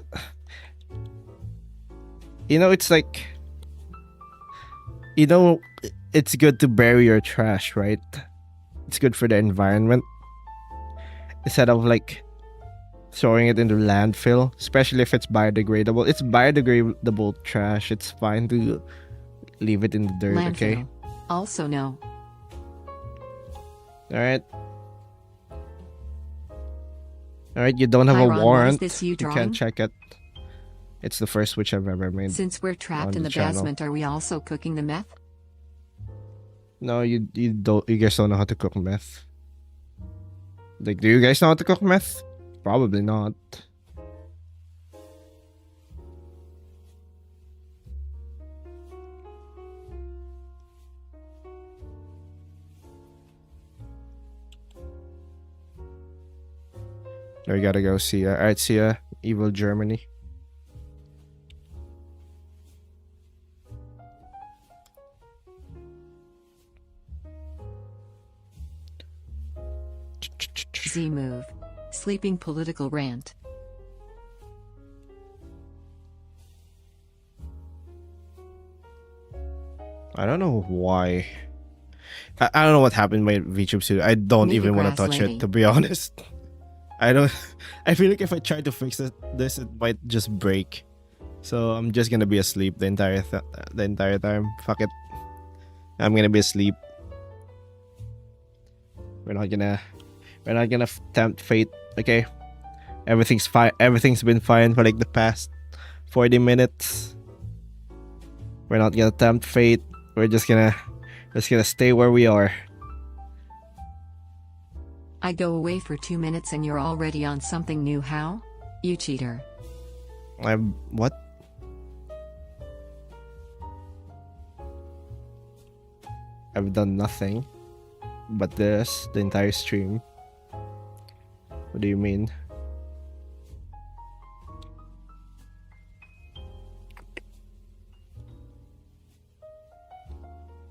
like. It's good to bury your trash, right? It's good for the environment. Instead of like throwing it into landfill, especially if it's biodegradable. It's biodegradable trash. It's fine to leave it in the dirt, okay? Landfill. Also, no. Alright. Alright, you don't have Chiron, a what is warrant. this you You drawing? can't check it. It's the first witch I've ever made. Since we're trapped on in the the channel. basement, are we also cooking the meth? No, you guys don't know how to cook meth. Like, do you guys know how to cook meth? Probably not. We gotta go see ya. Alright, see ya. Evil Germany. Z move. Sleeping political rant. I don't know why. I don't know what happened with VTube Studio. I don't Make a even want to grass touch lady. it, to be honest. I don't. I feel like if I try to fix this, it might just break. So I'm just gonna be asleep the entire time. Fuck it. I'm gonna be asleep. We're not gonna tempt fate. Okay. Everything's fine. Everything's been fine for like the past 40 minutes. We're not gonna tempt fate. We're just gonna stay where we are. I go away for 2 minutes and you're already on something new. How? You cheater. I'm what? I've done nothing but this the entire stream. What do you mean?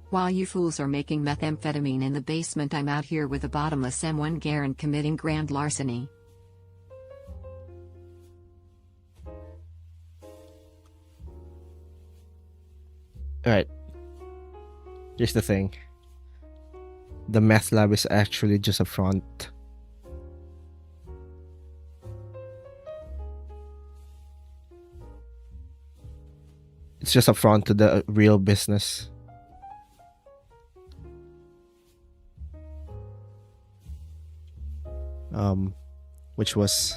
While you fools are making methamphetamine in the basement, I'm out here with a bottomless M1 Garen committing grand larceny. Alright. Here's the thing. The meth lab is actually just a front. It's just a front to the real business. Which was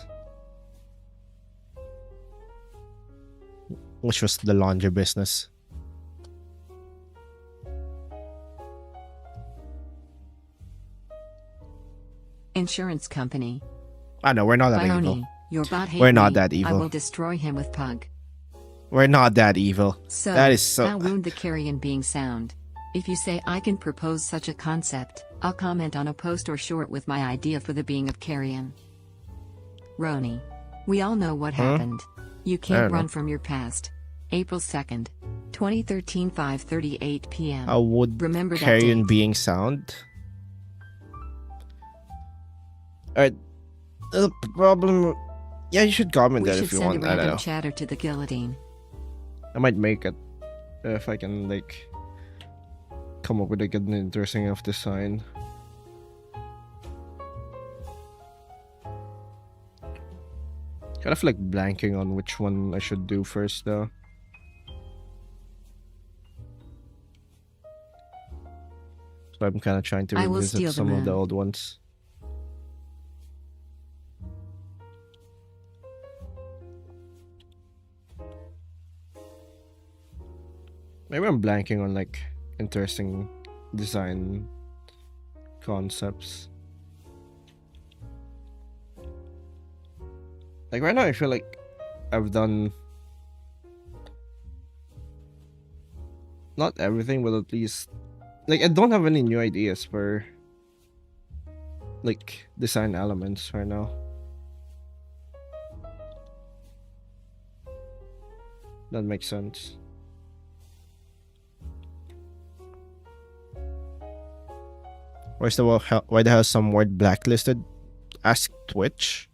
the laundry business. Insurance company. I know we're not that evil. Bioni, your bot hate We're not me. that evil. I will destroy him with pug. We're not that evil. So, That is so. how wound the carrion being sound? If you say I can propose such a concept, I'll comment on a post or short with my idea for the being of carrion. Roni. We all know what happened. You I can't don't run know. from your past. April 2nd, 2013, 5:38 p.m. How would Remember that carrion date. being sound? Alright. The problem. Yeah, you should comment We that should if you send want. a I don't random know. chatter to the guillotine. I might make it if I can like come up with like an interesting enough design. Kind of like blanking on which one I should do first though. So I'm kind of trying to I will revisit steal the some of the moon. old ones. Maybe I'm blanking on like interesting design concepts. Like right now I feel like I've done not everything, but at least like I don't have any new ideas for like design elements right now. That makes sense. Why the hell is some word blacklisted? Ask Twitch.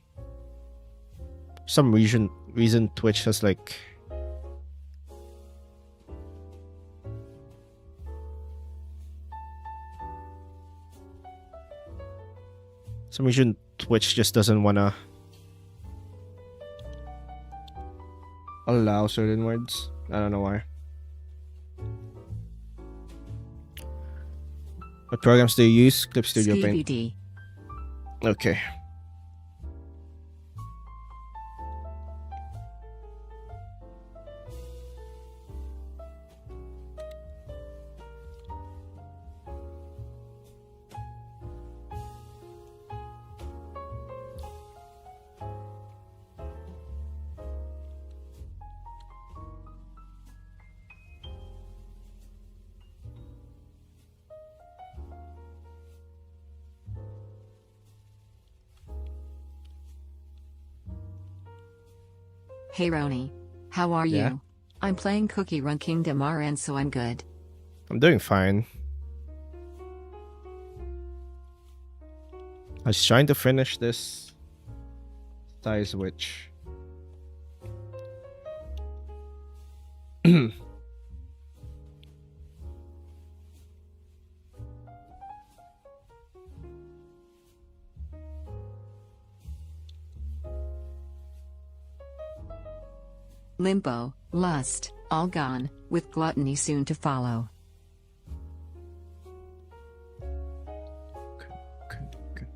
Some reason Twitch has like some reason Twitch just doesn't wanna allow certain words. I don't know why. What programs do you use? Clip Studio Paint. SkeeVD. Okay. Hey Roni. How are Yeah? you? I'm playing Cookie Run Kingdom RN, so I'm good. I'm doing fine. I was trying to finish this tie switch. Limbo, lust, all gone, with gluttony soon to follow. Okay.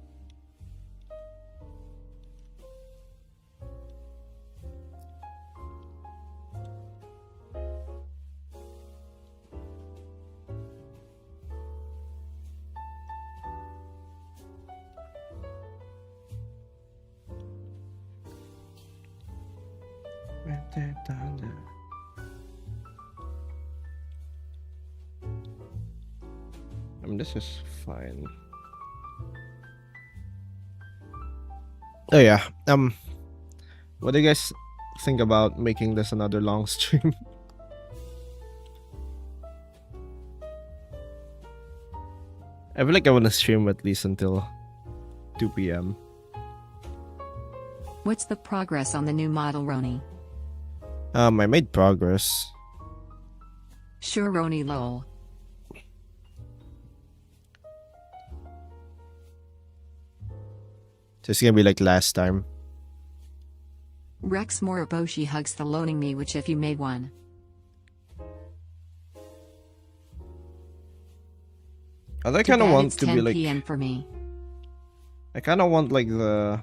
This is fine. Oh yeah. What do you guys think about making this another long stream? I feel like I want to stream at least until 2 p.m. What's the progress on the new model, Roni? I made progress. Sure, Roni lol. So it's gonna be like last time. Rex Moriboshi hugs the loaning me, which if you made one. I kind of want it's to 10 be like. p.m. for me. I kind of want like the.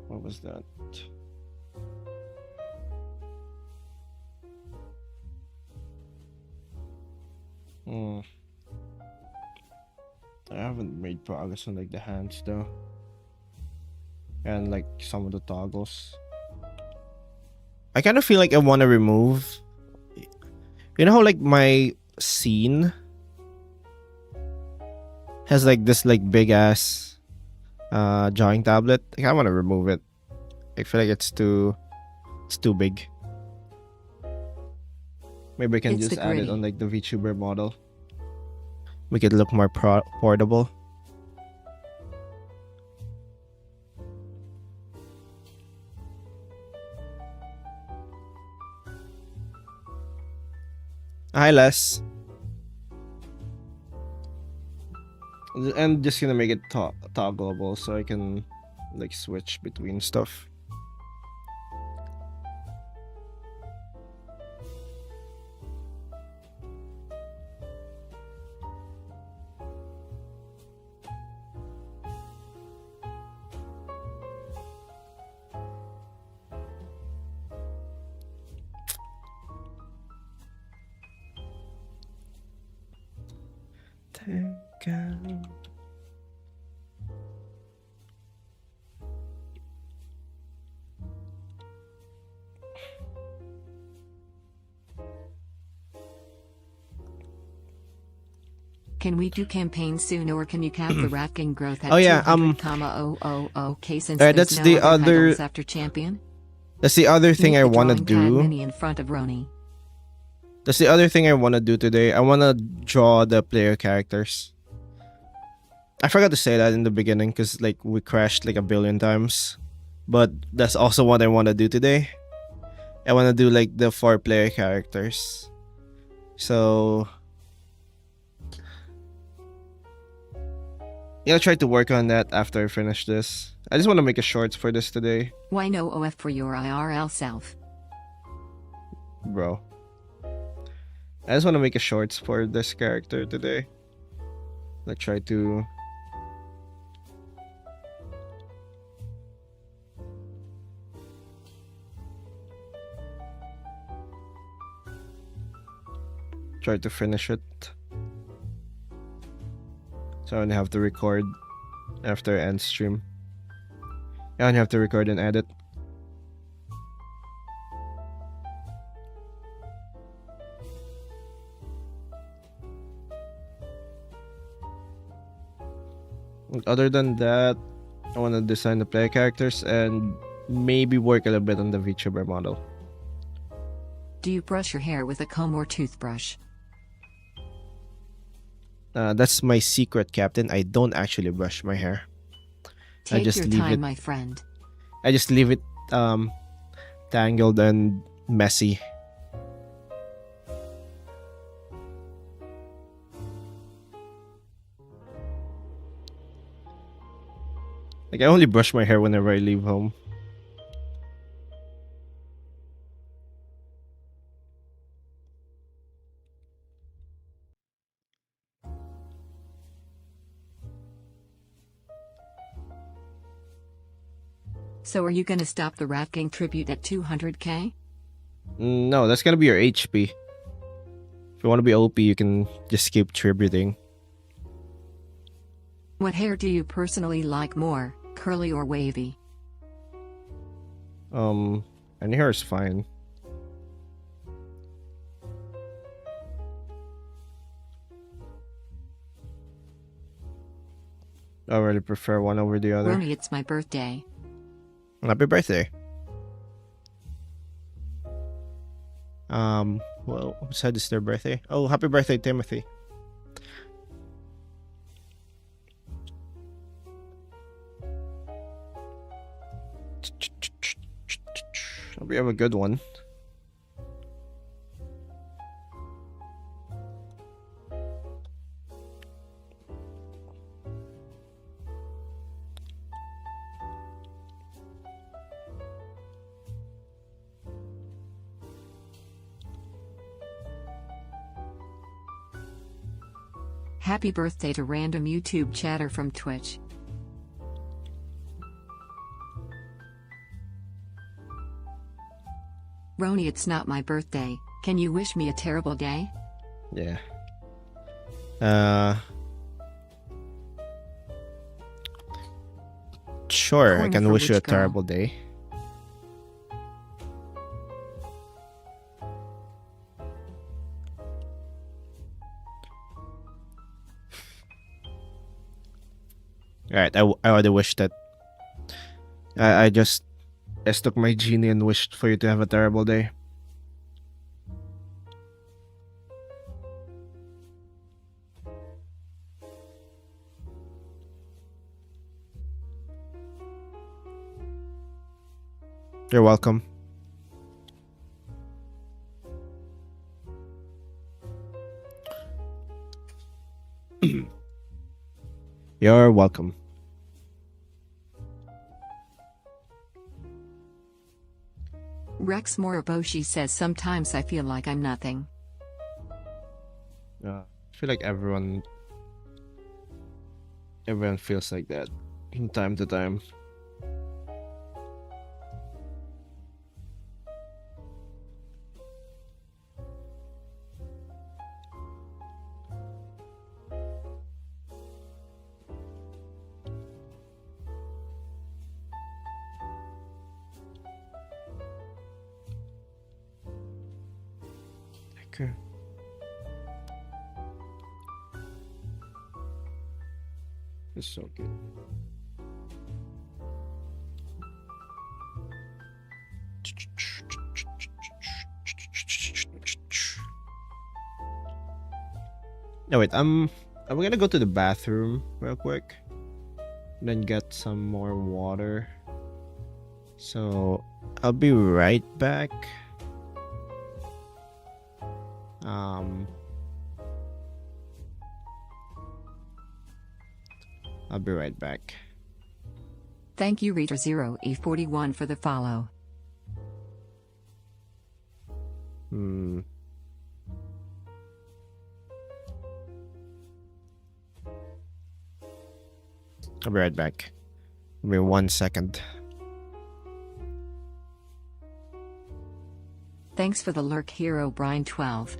What was that? I haven't made progress on like the hands though. And like some of the toggles. I kind of feel like I want to remove. You know how like my scene has like this like big ass drawing tablet? I kind of want to remove it. I feel like it's too big. Maybe I can It's just the add it gritty. on like the Vtuber model. Make it look more portable. Hi, Les. I'm just gonna make it toggleable so I can like switch between stuff. Can we do campaign soon, or can you cap the ranking growth at Oh, yeah, 200,000K since alright, there's that's no the other other- titles after champion? That's the other thing Make I the want to drawing pad do. mini in front of Roni. That's the other thing I want to do today. I want to draw the player characters. I forgot to say that in the beginning because like we crashed like a billion times. But that's also what I want to do today. I want to do like the 4 player characters. So yeah, I'll try to work on that after I finish this. I just want to make a shorts for this today, Why no OF for your IRL self? bro. I just want to make a shorts for this character today. Like try to finish it. So I only have to record after I end stream. I only have to record and edit. Other than that, I want to design the player characters and maybe work a little bit on the VTuber model. Do you brush your hair with a comb or toothbrush? That's my secret, Captain. I don't actually brush my hair. Take just your leave time, it- my friend. I just leave it tangled and messy. Like I only brush my hair whenever I leave home. So are you gonna stop the Rat King tribute at 200k? No, that's gonna be your HP. If you want to be OP, you can just keep tributing. What hair do you personally like more, curly or wavy? Any hair is fine. I really prefer one over the other. Roni, it's my birthday. Happy birthday. Well, who said it's their birthday? Oh, happy birthday, Timothy. Hope you have a good one. Happy birthday to random YouTube chatter from Twitch. Roni, it's not my birthday. Can you wish me a terrible day? Yeah. Sure, I Corner can for wish you a which girl? terrible day. Alright, I already wished that. I just took my genie and wished for you to have a terrible day. You're welcome. You're welcome. Rex Moriboshi says sometimes I feel like I'm nothing. I feel like everyone feels like that from time to time. Okay. It's so good. No, wait, I'm gonna go to the bathroom real quick. And then get some more water. So I'll be right back. I'll be right back. Thank you Reader 0E41 for the follow. I'll be right back. Give me 1 second. Thanks for the lurk, Hero Brian 12.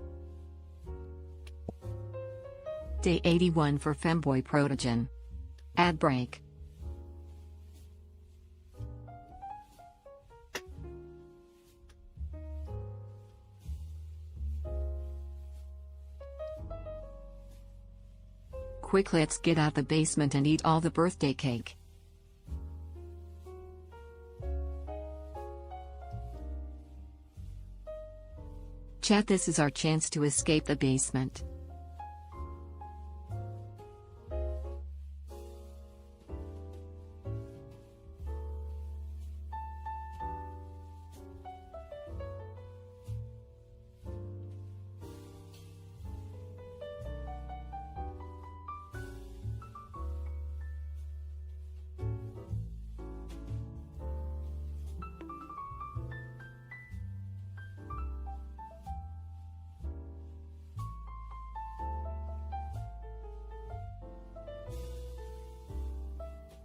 Day 81 for Femboy Protogen. Ad break. Quick, let's get out the basement and eat all the birthday cake. Chat, this is our chance to escape the basement.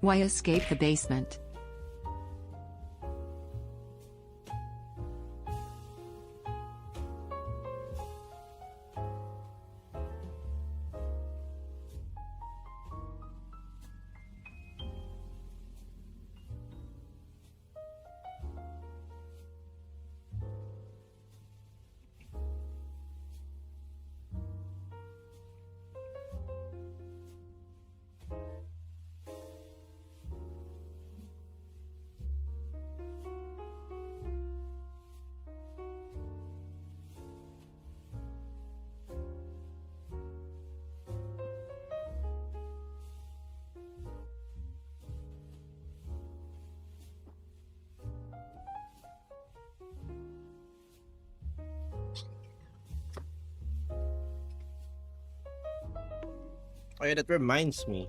Why escape the basement? Oh yeah, that reminds me.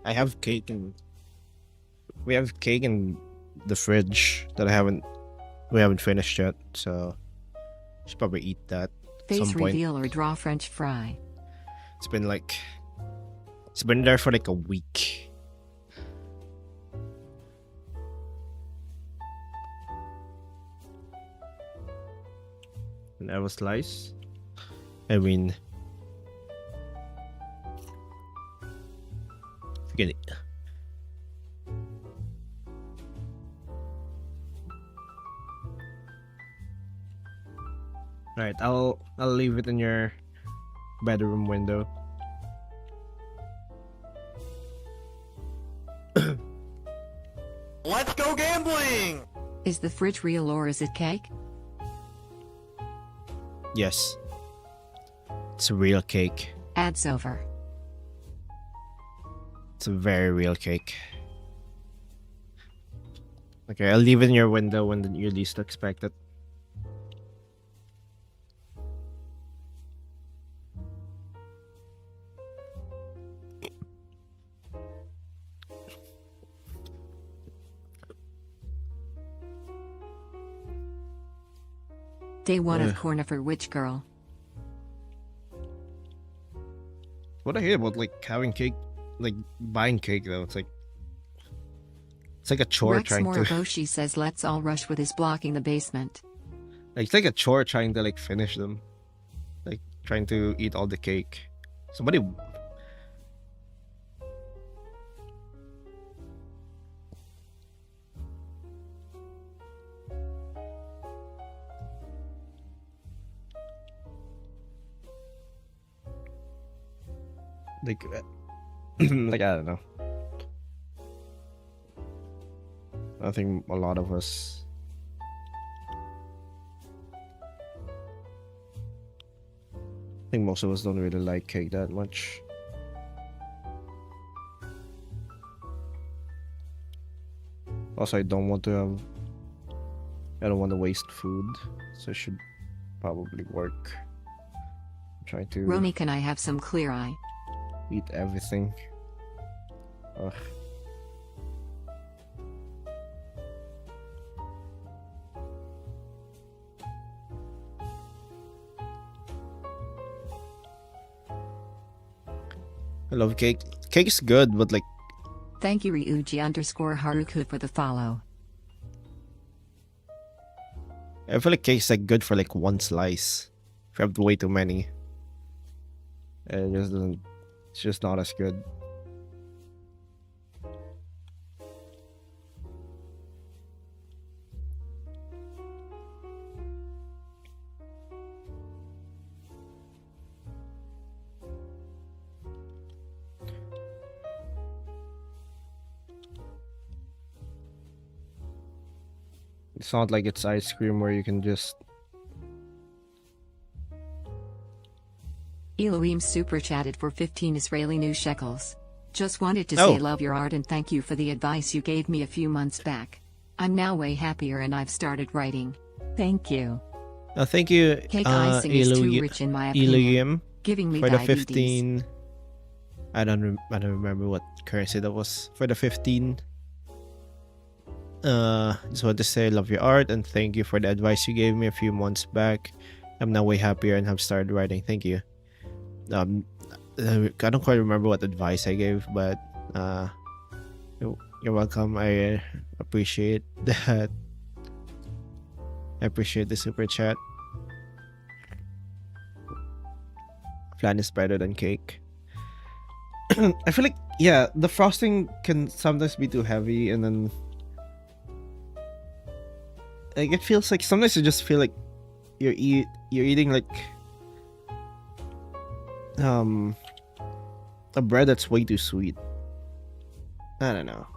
I have cake and we have cake in the fridge that we haven't finished yet, so should probably eat that at Face some point. reveal or draw French fry. It's been there for like a week. And I was slice. I mean, forget it. All right, I'll leave it in your bedroom window. Let's go gambling! Is the fridge real or is it cake? Yes, it's a real cake. Ads over. It's a very real cake. Okay, I'll leave it in your window when you least expect it. Day 1 Yeah. of Corner for Witch Girl. What I hate about like having cake, like buying cake though, it's like a chore Rex trying to Moriboshi says let's all rush with his blocking the basement. like it's like a chore trying to like finish them, like trying to eat all the cake. Somebody like like I don't know. I think a lot of us I think most of us don't really like cake that much. Also, I don't want to waste food, so I should probably work. Try to Roni, can I have some clear eye? eat everything. Ugh. I love cake. Cake's good, but like Thank you Ryuji_Haruku for the follow. I feel like cake's like good for like one slice. If you have way too many, it just doesn't. It's just not as good. It's not like it's ice cream where you can just. Elohim super chatted for 15 Israeli new shekels. Just wanted to Oh. say love your art and thank you for the advice you gave me a few months back. I'm now way happier and I've started writing. Thank you. Thank you, Cake icing is too rich in my opinion, Elohim, giving me for the diabetes. 15. I don't remember what currency that was for the 15. Just want to say love your art and thank you for the advice you gave me a few months back. I'm now way happier and have started writing. Thank you. I don't quite remember what advice I gave, but you're welcome. I appreciate that. I appreciate the super chat. Flan is better than cake. I feel like, yeah, the frosting can sometimes be too heavy, and then like it feels like sometimes you just feel like you're eating like a bread that's way too sweet. I don't know.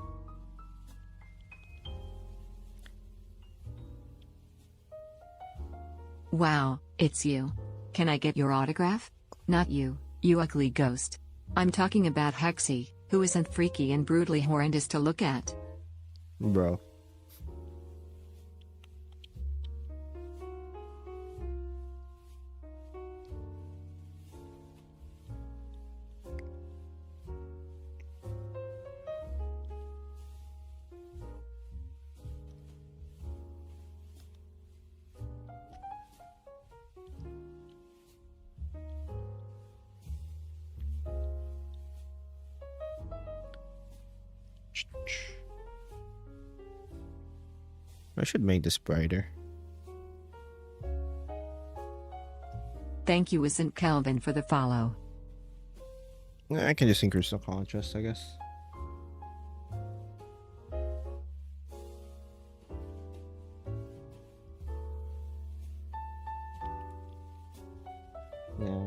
Wow, it's you. Can I get your autograph? Not you, you ugly ghost. I'm talking about Hexy, who isn't freaky and brutally horrendous to look at. Bro. I should make this brighter. Thank you, Isn't Kelvin, for the follow. I can just increase the contrast, I guess. Yeah.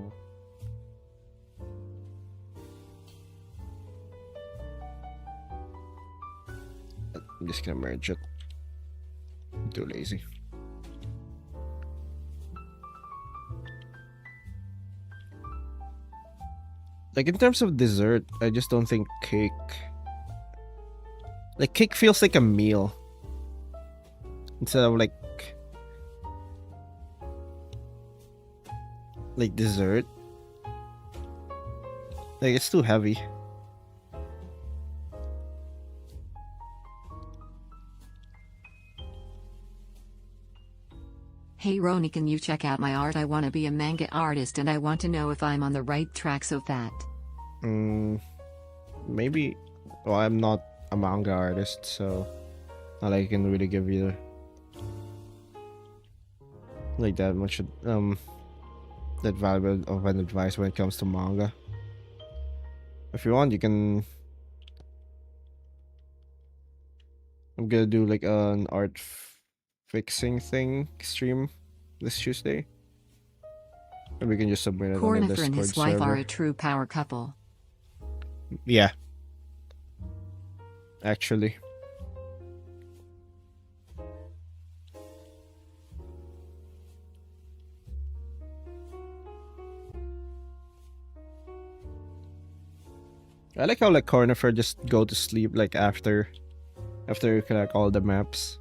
I'm just gonna merge it. I'm too lazy. Like in terms of dessert, I just don't think cake. Like cake feels like a meal instead of like dessert. Like it's too heavy. Hey Roni, can you check out my art? I want to be a manga artist and I want to know if I'm on the right track so that. Maybe. Well, I'm not a manga artist, so not like I can really give you like that much that valuable of an advice when it comes to manga. If you want, you can. I'm gonna do like an art fixing thing stream this Tuesday. And we can just submit it on the Cornifer Discord and his wife server. are a true power couple. Yeah. Actually. I like how like Cornifer just go to sleep like after you collect all the maps.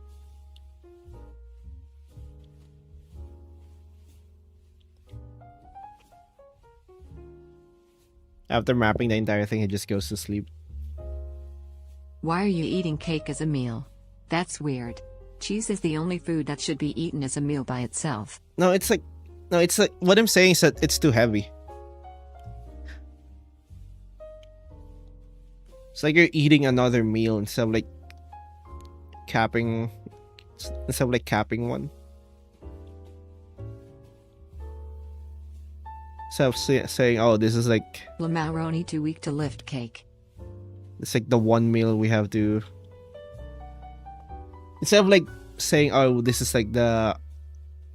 After mapping the entire thing, he just goes to sleep. Why are you eating cake as a meal? That's weird. Cheese is the only food that should be eaten as a meal by itself. No, it's like what I'm saying is that it's too heavy. It's like you're eating another meal instead of like capping one. Instead of saying, oh, this is like Lamau Roni too weak to lift cake. it's like the one meal we have to. Instead of like saying, oh, this is like the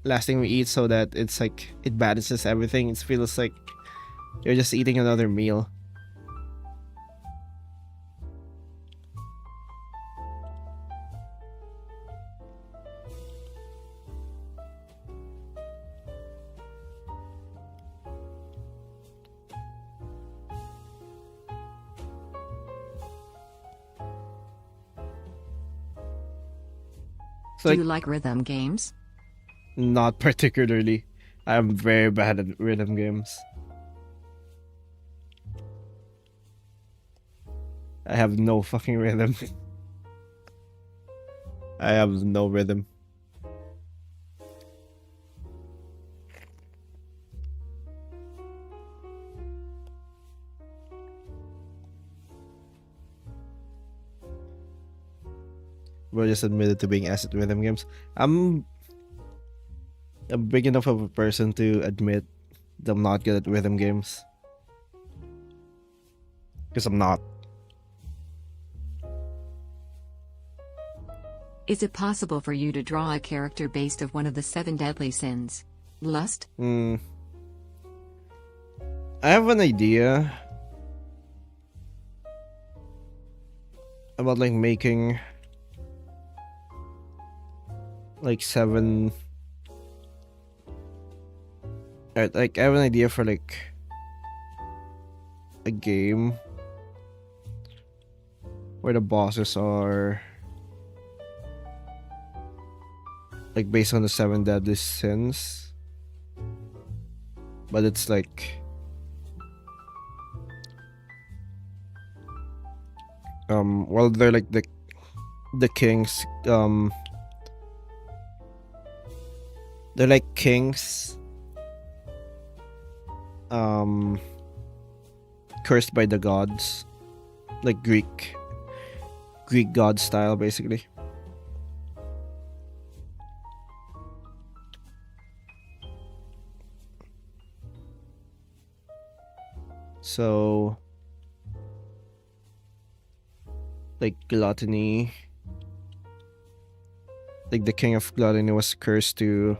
last thing we eat, so that it's like it balances everything. It feels like you're just eating another meal. Do Like, you like rhythm games? not particularly. I'm very bad at rhythm games. I have no fucking rhythm. I have no rhythm. We're just admitted to being ass at rhythm games. I'm a big enough of a person to admit that I'm not good at rhythm games. Because I'm not. Is it possible for you to draw a character based of one of the 7 deadly sins? Lust? I have an idea about like making like 7. Like I have an idea for like a game where the bosses are like based on the 7 deadly sins, but it's like well, they're like the kings, they're like kings cursed by the gods, like Greek god style basically. So, like gluttony, like the king of gluttony was cursed to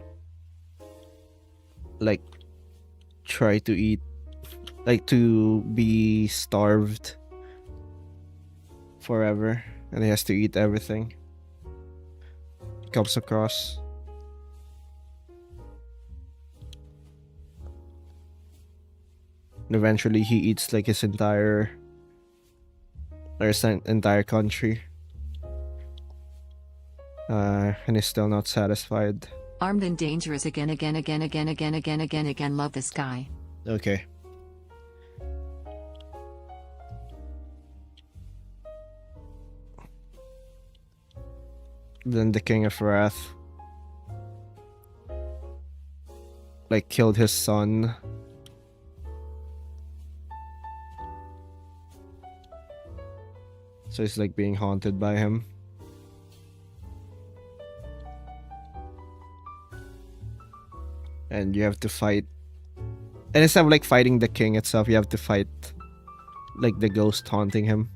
like try to eat, like to be starved forever, and he has to eat everything he comes across. And eventually he eats like his entire country. And he's still not satisfied. Armed and dangerous again. Love this guy. Okay. Then the King of Wrath like killed his son. So he's like being haunted by him. And you have to fight. And instead of like fighting the king itself, you have to fight like the ghost haunting him.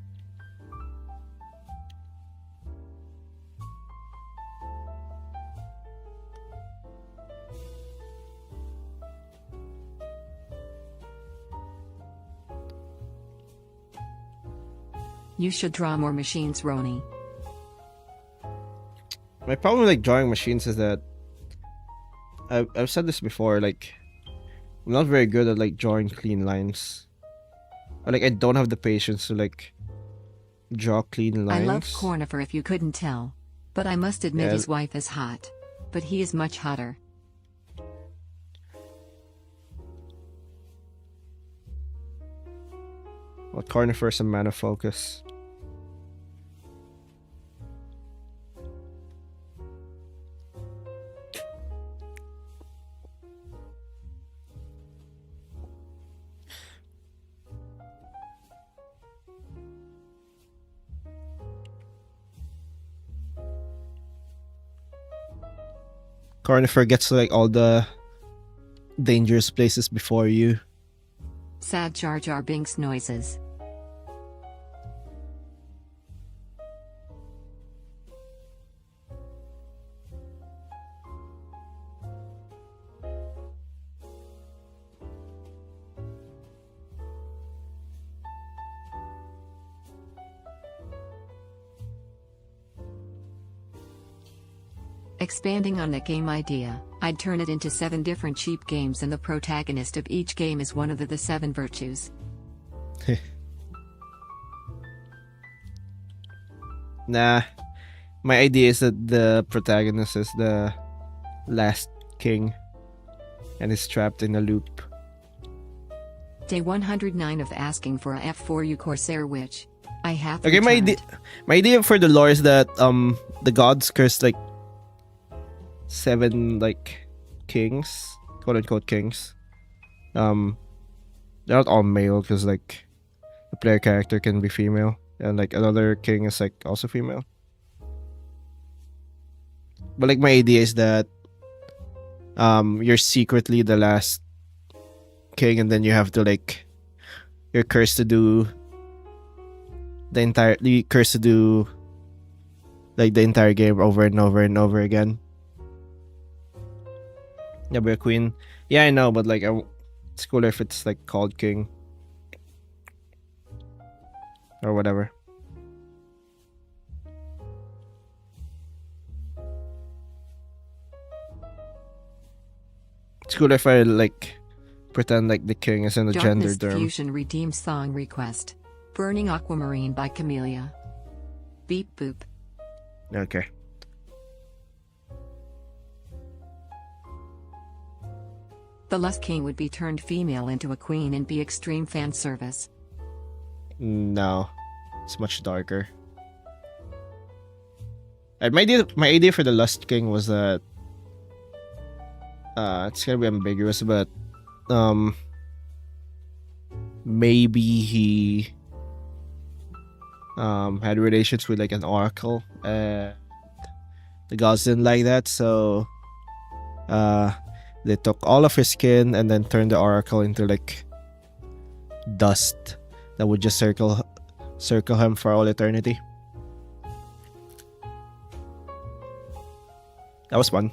You should draw more machines, Roni. My problem with like drawing machines is that I've said this before, like I'm not very good at like drawing clean lines. Or, like I don't have the patience to like draw clean lines. I love Cornifer if you couldn't tell. But I must admit Yeah. his wife is hot. But he is much hotter. Well, Cornifer is a man of focus. Cornifer gets to like all the dangerous places before you. Sad Jar Jar Binks noises. Expanding on the game idea, I'd turn it into 7 different cheap games and the protagonist of each game is one of the 7 virtues. Nah. My idea is that the protagonist is the last king and is trapped in a loop. Day 109 of asking for a F4U Corsair Witch. I have Okay, returned. my idea for the lore is that the gods curse like 7 like kings, quote unquote kings. They're not all male because like the player character can be female, and like another king is like also female. But like my idea is that you're secretly the last king, and then you have to like you're cursed to do the entire game over and over and over again. Yeah, be a queen. Yeah, I know, but like it's cooler if it's like called king or whatever. It's cooler if I like pretend like the king is in a gender Darkness term. Fusion redeems song request. Burning Aquamarine by Camellia. Beep boop. Okay. The Lust King would be turned female into a queen and be extreme fan service. No, it's much darker. And my idea for the Lust King was that it's gonna be ambiguous, but maybe he had relations with like an oracle, and the gods didn't like that, so they took all of his skin and then turned the oracle into like dust that would just circle him for all eternity. That was fun.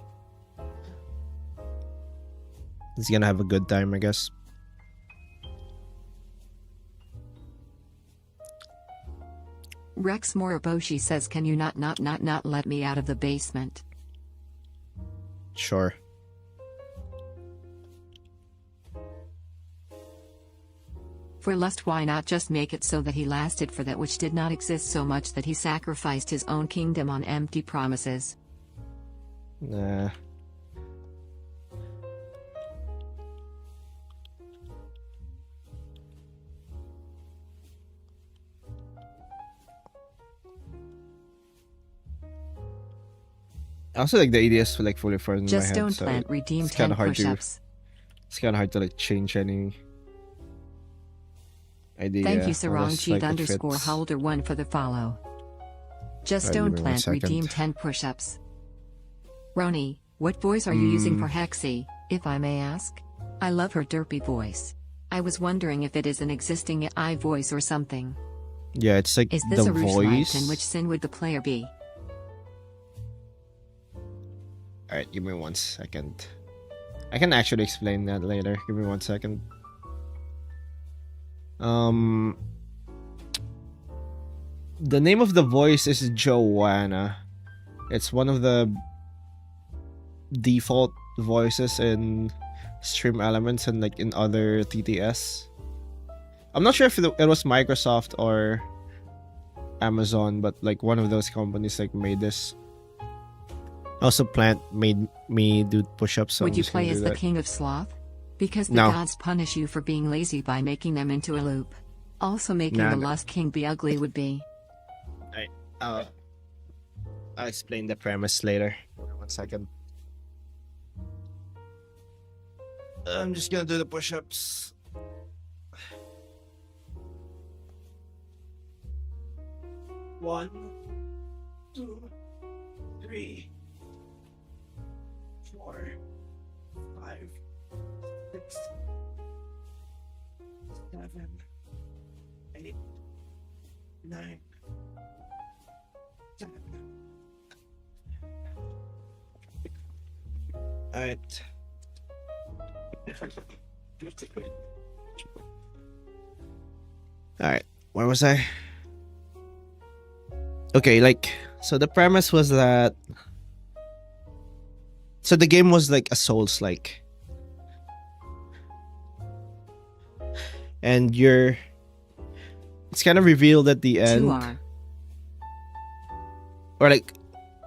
He's gonna have a good time, I guess. Rex Moriboshi says, can you not let me out of the basement? Sure. For lust, why not just make it so that he lasted for that which did not exist so much that he sacrificed his own kingdom on empty promises? Nah. I also like the ideas like fully formed in my Just head. don't So plant, redeem it's 10 kinda hard to- push-ups. it's kind of hard to like change any idea. Thank you, unless, Sarong like, it underscore fits. Holder 1 for the follow. Just Alright, don't give me 1 plant, redeem second. 10 push-ups. Roni, what voice are you using Hmm. for Hexy, if I may ask? I love her derpy voice. I was wondering if it is an existing AI voice or something. Yeah, it's like Is this the a Rouge voice. light, and which sin would the player be? Alright, give me 1 second. I can actually explain that later. Give me 1 second. The name of the voice is Joanna. It's one of the default voices in Stream Elements and like in other TTS. I'm not sure if it was Microsoft or Amazon, but like one of those companies like made this. Also, Plant made me do push-ups. So Would I'm you just gonna play do as the that. king of sloth? Because the No. gods punish you for being lazy by making them into a loop. Also, making Nah, the no. lust king be ugly would be. I'll explain the premise later. 1 second. I'm just gonna do the push-ups. One, 2, 3, 4, 5, 6, 7, 8, 9, 10. Alright. Alright, where was I? Okay, like, so the premise was that. So the game was like a Souls-like. And it's kind of revealed at the end. You are. Or like,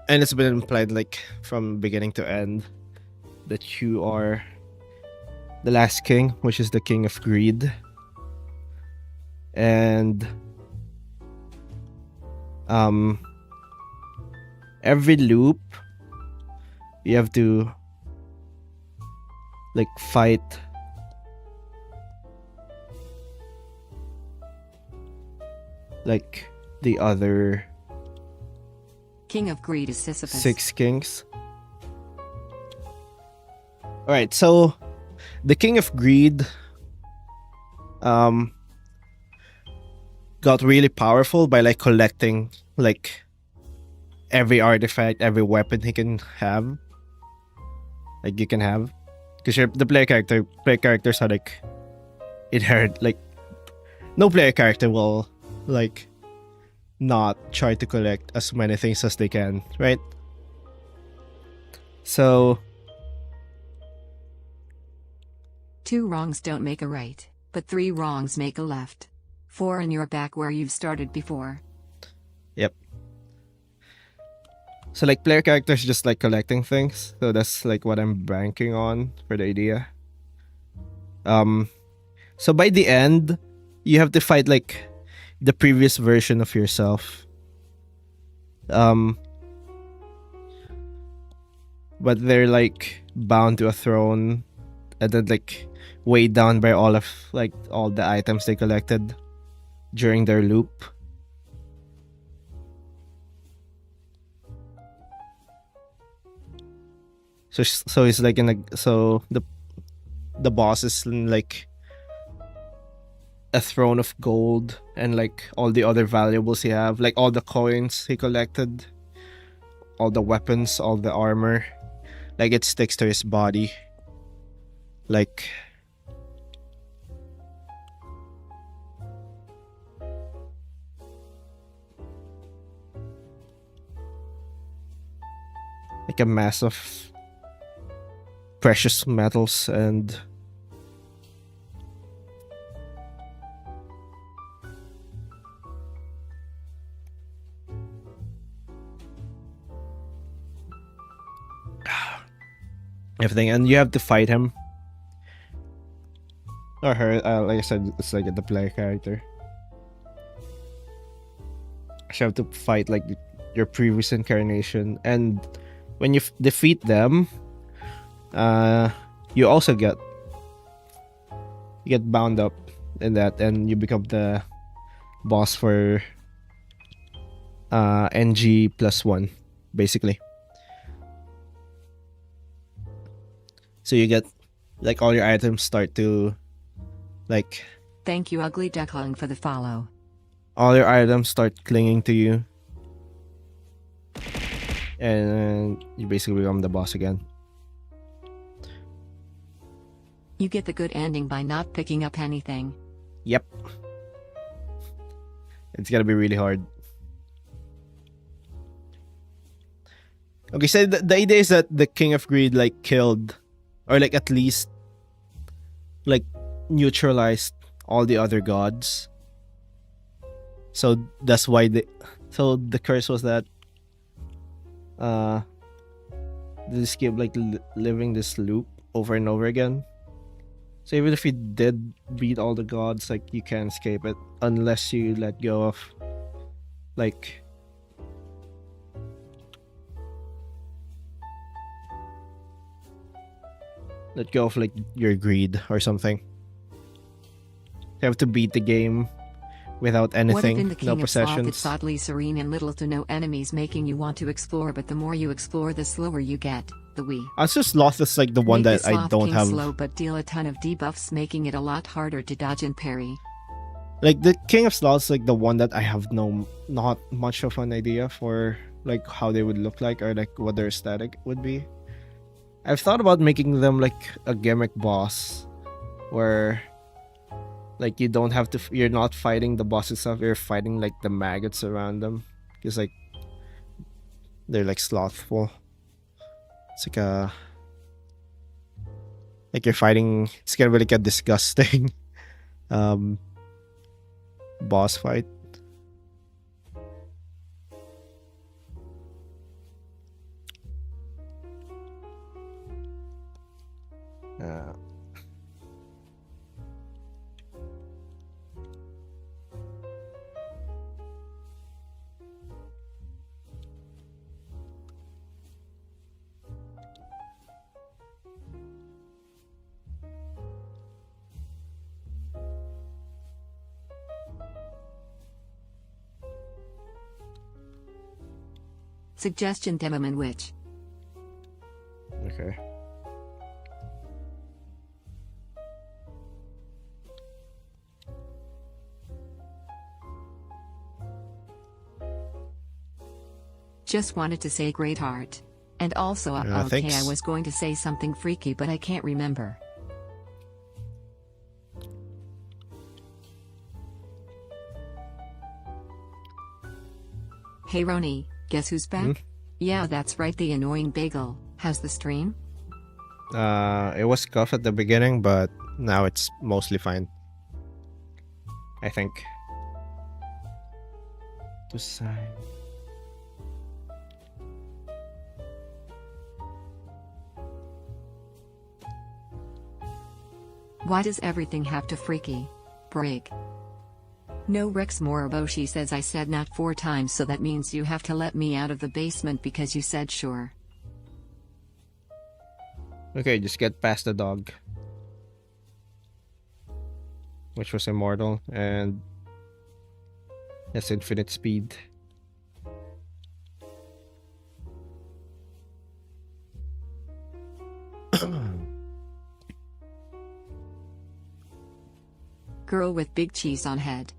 and it's been implied like from beginning to end that you are the last king, which is the king of greed. And every loop you have to like fight like the other King of greed is Sisyphus. 6 kings. Alright, so the king of greed got really powerful by like collecting like every artifact, every weapon he can have. Like you can have. Because the player characters are like inherent, like no player character will like not try to collect as many things as they can, right? So 2 wrongs don't make a right, but 3 wrongs make a left. 4 and you're back where you've started before. yep. So like player characters just like collecting things. So that's like what I'm banking on for the idea. So by the end, you have to fight like the previous version of yourself. But they're like bound to a throne and then like weighed down by all the items they collected during their loop. So it's like the boss is in like a throne of gold and like all the other valuables he have, like all the coins he collected, all the weapons, all the armor, like it sticks to his body. Like a mass of precious metals and everything, and you have to fight him or her. Like I said, it's like the player character. So you have to fight like your previous incarnation, and when you defeat them, you also get bound up in that, and you become the boss for NG +1, basically. So you get like all your items start to like Thank you, Ugly Duckling, for the follow. all your items start clinging to you, and you basically become the boss again. You get the good ending by not picking up anything. Yep. It's gonna be really hard. Okay, so the idea is that the King of Greed like killed, or like at least like neutralized all the other gods. So that's why the curse was that they just keep like living this loop over and over again. So even if you did beat all the gods, like you can't escape it unless you let go of like your greed or something. You have to beat the game without What if in anything, the no King of Sloth possessions. it's oddly serene and little to no enemies making you want to explore, but the more you explore the slower you get? The Wii. Also, Sloth is like the one Make that the I Sloth don't King have. slow but deal a ton of debuffs, making it a lot harder to dodge and parry. Like the King of Sloth is like the one that I have not much of an idea for like how they would look like or like what their aesthetic would be. I've thought about making them like a gimmick boss where like you don't have to you're not fighting the boss itself, you're fighting like the maggots around them, because like they're like slothful. It's like you're fighting, it's gonna be like a disgusting boss fight. Suggestion: Demoman Witch. Okay. Just wanted to say great heart. And also, okay, thanks. I was going to say something freaky, but I can't remember. Hey Roni, guess who's back? Yeah, that's right, the annoying bagel. How's the stream? It was scuffed at the beginning, but now it's mostly fine, I think. To sign. Why does everything have to freaky break? No, Rex Moriboshi says I said not 4 times, so that means you have to let me out of the basement because you said sure. Okay, just get past the dog, which was immortal and has infinite speed. Girl with big cheese on head.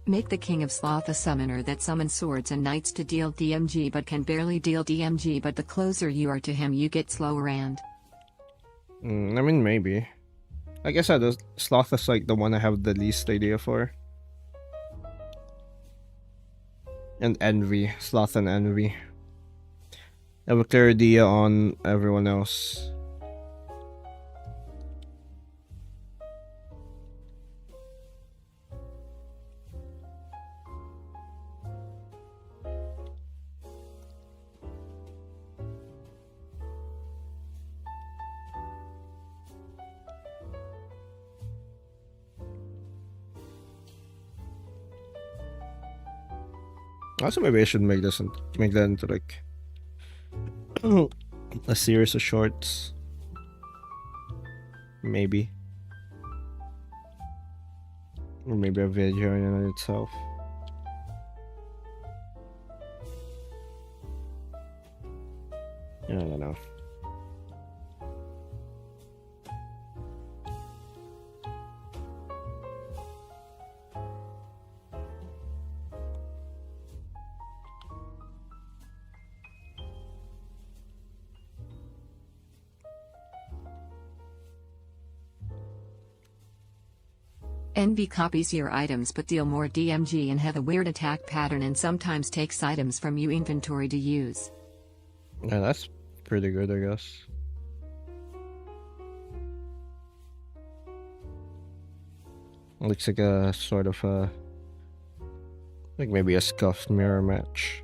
Make the king of sloth a summoner that summons swords and knights to deal DMG but can barely deal DMG, but the closer you are to him you get slower and... I mean, maybe. Like I said, the sloth is like the one I have the least idea for. And envy. Sloth and envy. I have a clear idea on everyone else. Also, maybe I should make that into like a series of shorts. Maybe. Or maybe a video in and of itself. I don't know. Envy copies your items but deal more DMG and have a weird attack pattern and sometimes takes items from your inventory to use. Yeah, that's pretty good, I guess. Looks like a sort of a... like maybe a scuffed mirror match.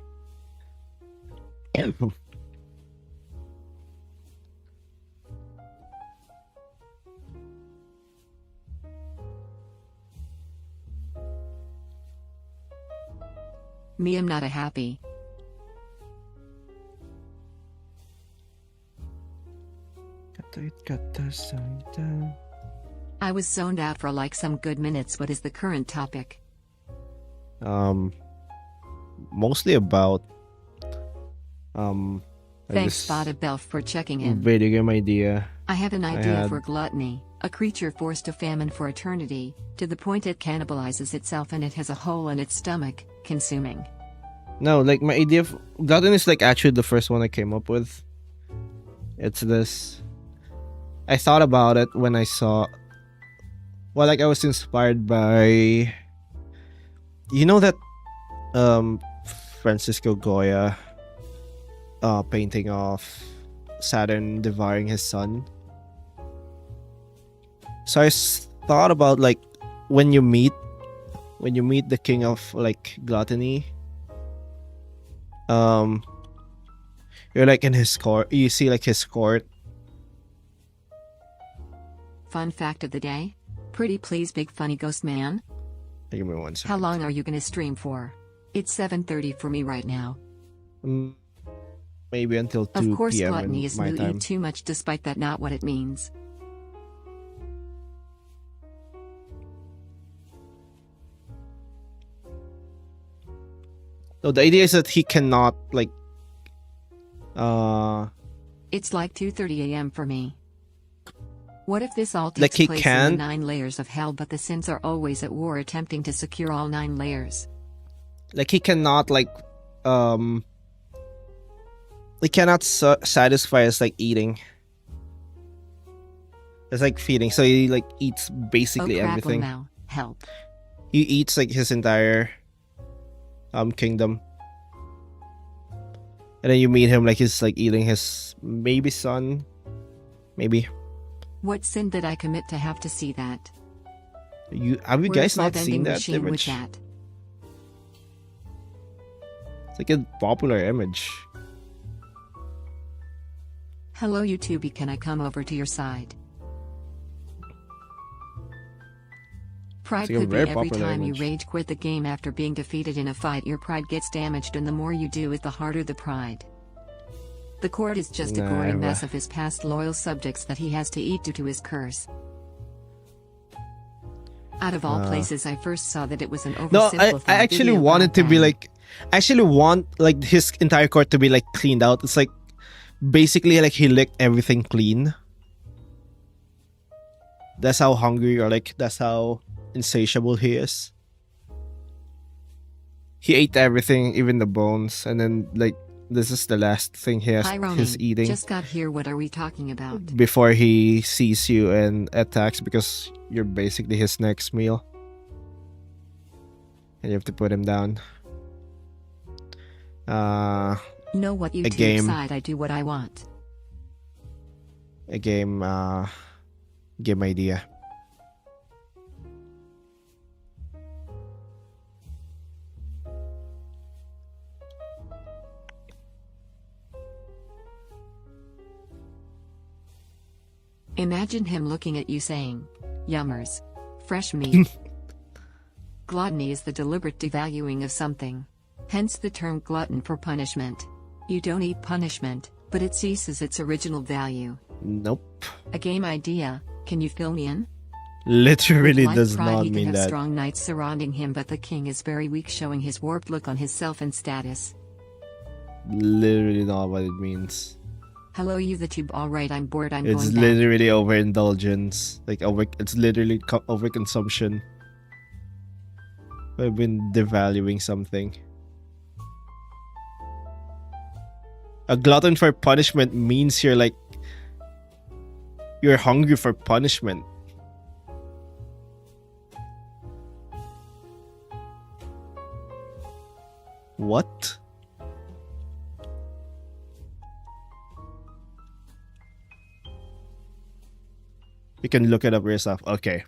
Me am not a happy. I was zoned out for like some good minutes. What is the current topic? Mostly about Thanks Spotted Belf for checking in. Video game idea. I have an idea for gluttony, a creature forced to famine for eternity, to the point it cannibalizes itself and it has a hole in its stomach, consuming. No, like my idea of gluttony is like actually the first one I came up with. It's this. I thought about it when I saw... well, like I was inspired by... you know that Francisco Goya painting of Saturn devouring his son? So I thought about like when you meet the king of like gluttony, you're like in his court, you see like his court. Fun fact of the day? Pretty please big funny ghost man? Give me 1 second. How long are you gonna stream for? It's 7:30 for me right now. Maybe until 2 Of course p.m. gluttony in is my no time. eat too much, despite that not what it means. No, the idea is that he cannot like It's like 2:30 a.m. for me. What if this all like takes he place in can't the 9 layers of hell, but the sins are always at war attempting to secure all 9 layers? like he cannot like he cannot satisfy us like eating. It's like feeding, so he like eats basically oh crap, everything. now. Help. He eats like his entire kingdom. And then you meet him like he's like eating his maybe son. Maybe. What sin did I commit to have to see that? Have you Where's guys my not vending seen that machine with image? that? It's like a popular image. Hello YouTube, can I come over to your side? Pride It's like a could be very every popular time image. you rage quit the game after being defeated in a fight, your pride gets damaged, and the more you do it, the harder the pride. The court is just a gory Nah, mess of his past loyal subjects that he has to eat due to his curse. Out of all places, I first saw that it was an No, oversimplified I actually video wanted to be breakdown. like, I actually want like his entire court to be like cleaned out. It's like basically like he licked everything clean. That's how hungry, or like that's how insatiable he is. He ate everything, even the bones, and then like this is the last thing he's eating. Just got here. What are we talking about? Before he sees you and attacks, because you're basically his next meal. And you have to put him down. You know what, you a two game. decide, I do what I want. A game idea. Imagine him looking at you saying, "Yummers. Fresh meat." Gluttony is the deliberate devaluing of something. Hence the term glutton for punishment. You don't eat punishment, but it ceases its original value. Nope. A game idea, can you fill me in? Literally With does pride, not he can mean have that. strong knights surrounding him, but the king is very weak, showing his warped look on his self and status. Literally not what it means. Hello, you the tube. Alright, I'm bored, I'm It's going back. literally overindulgence. Like it's literally overconsumption. I've been devaluing something. A glutton for punishment means you're hungry for punishment. What? You can look it up yourself. Okay.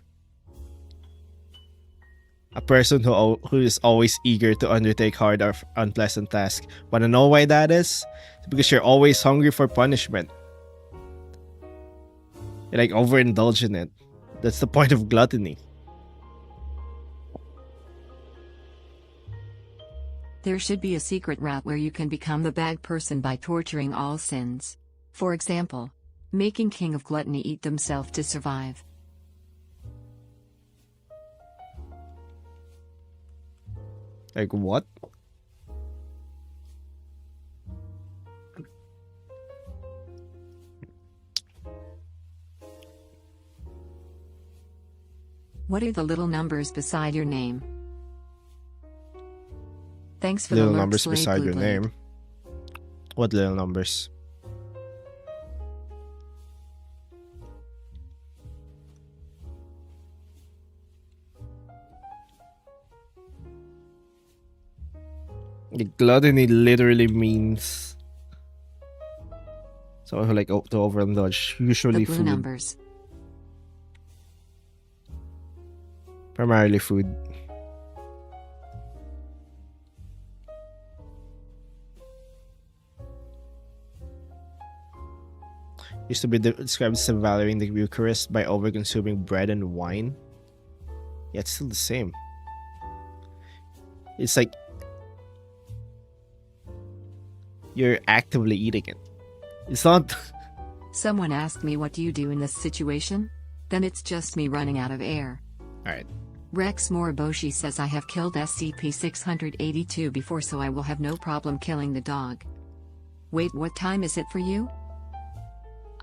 A person who is always eager to undertake hard or unpleasant tasks. Wanna know why that is? It's because you're always hungry for punishment. You're like overindulging it. That's the point of gluttony. There should be a secret route where you can become the bad person by torturing all sins. For example, making king of gluttony eat themselves to survive. Like what? What are the little numbers beside your name? Thanks for Little the numbers Slay beside your Blue Blade. name. What little numbers? Gluttony literally means someone who to overindulge. Usually The blue food. numbers. Primarily food. Used to be described as valuing the Eucharist by overconsuming bread and wine. Yeah, it's still the same. It's like you're actively eating it. It's not. Someone asked me, what do you do in this situation? Then it's just me running out of air. Alright. Rex Moriboshi says, I have killed SCP-682 before, so I will have no problem killing the dog. Wait, what time is it for you?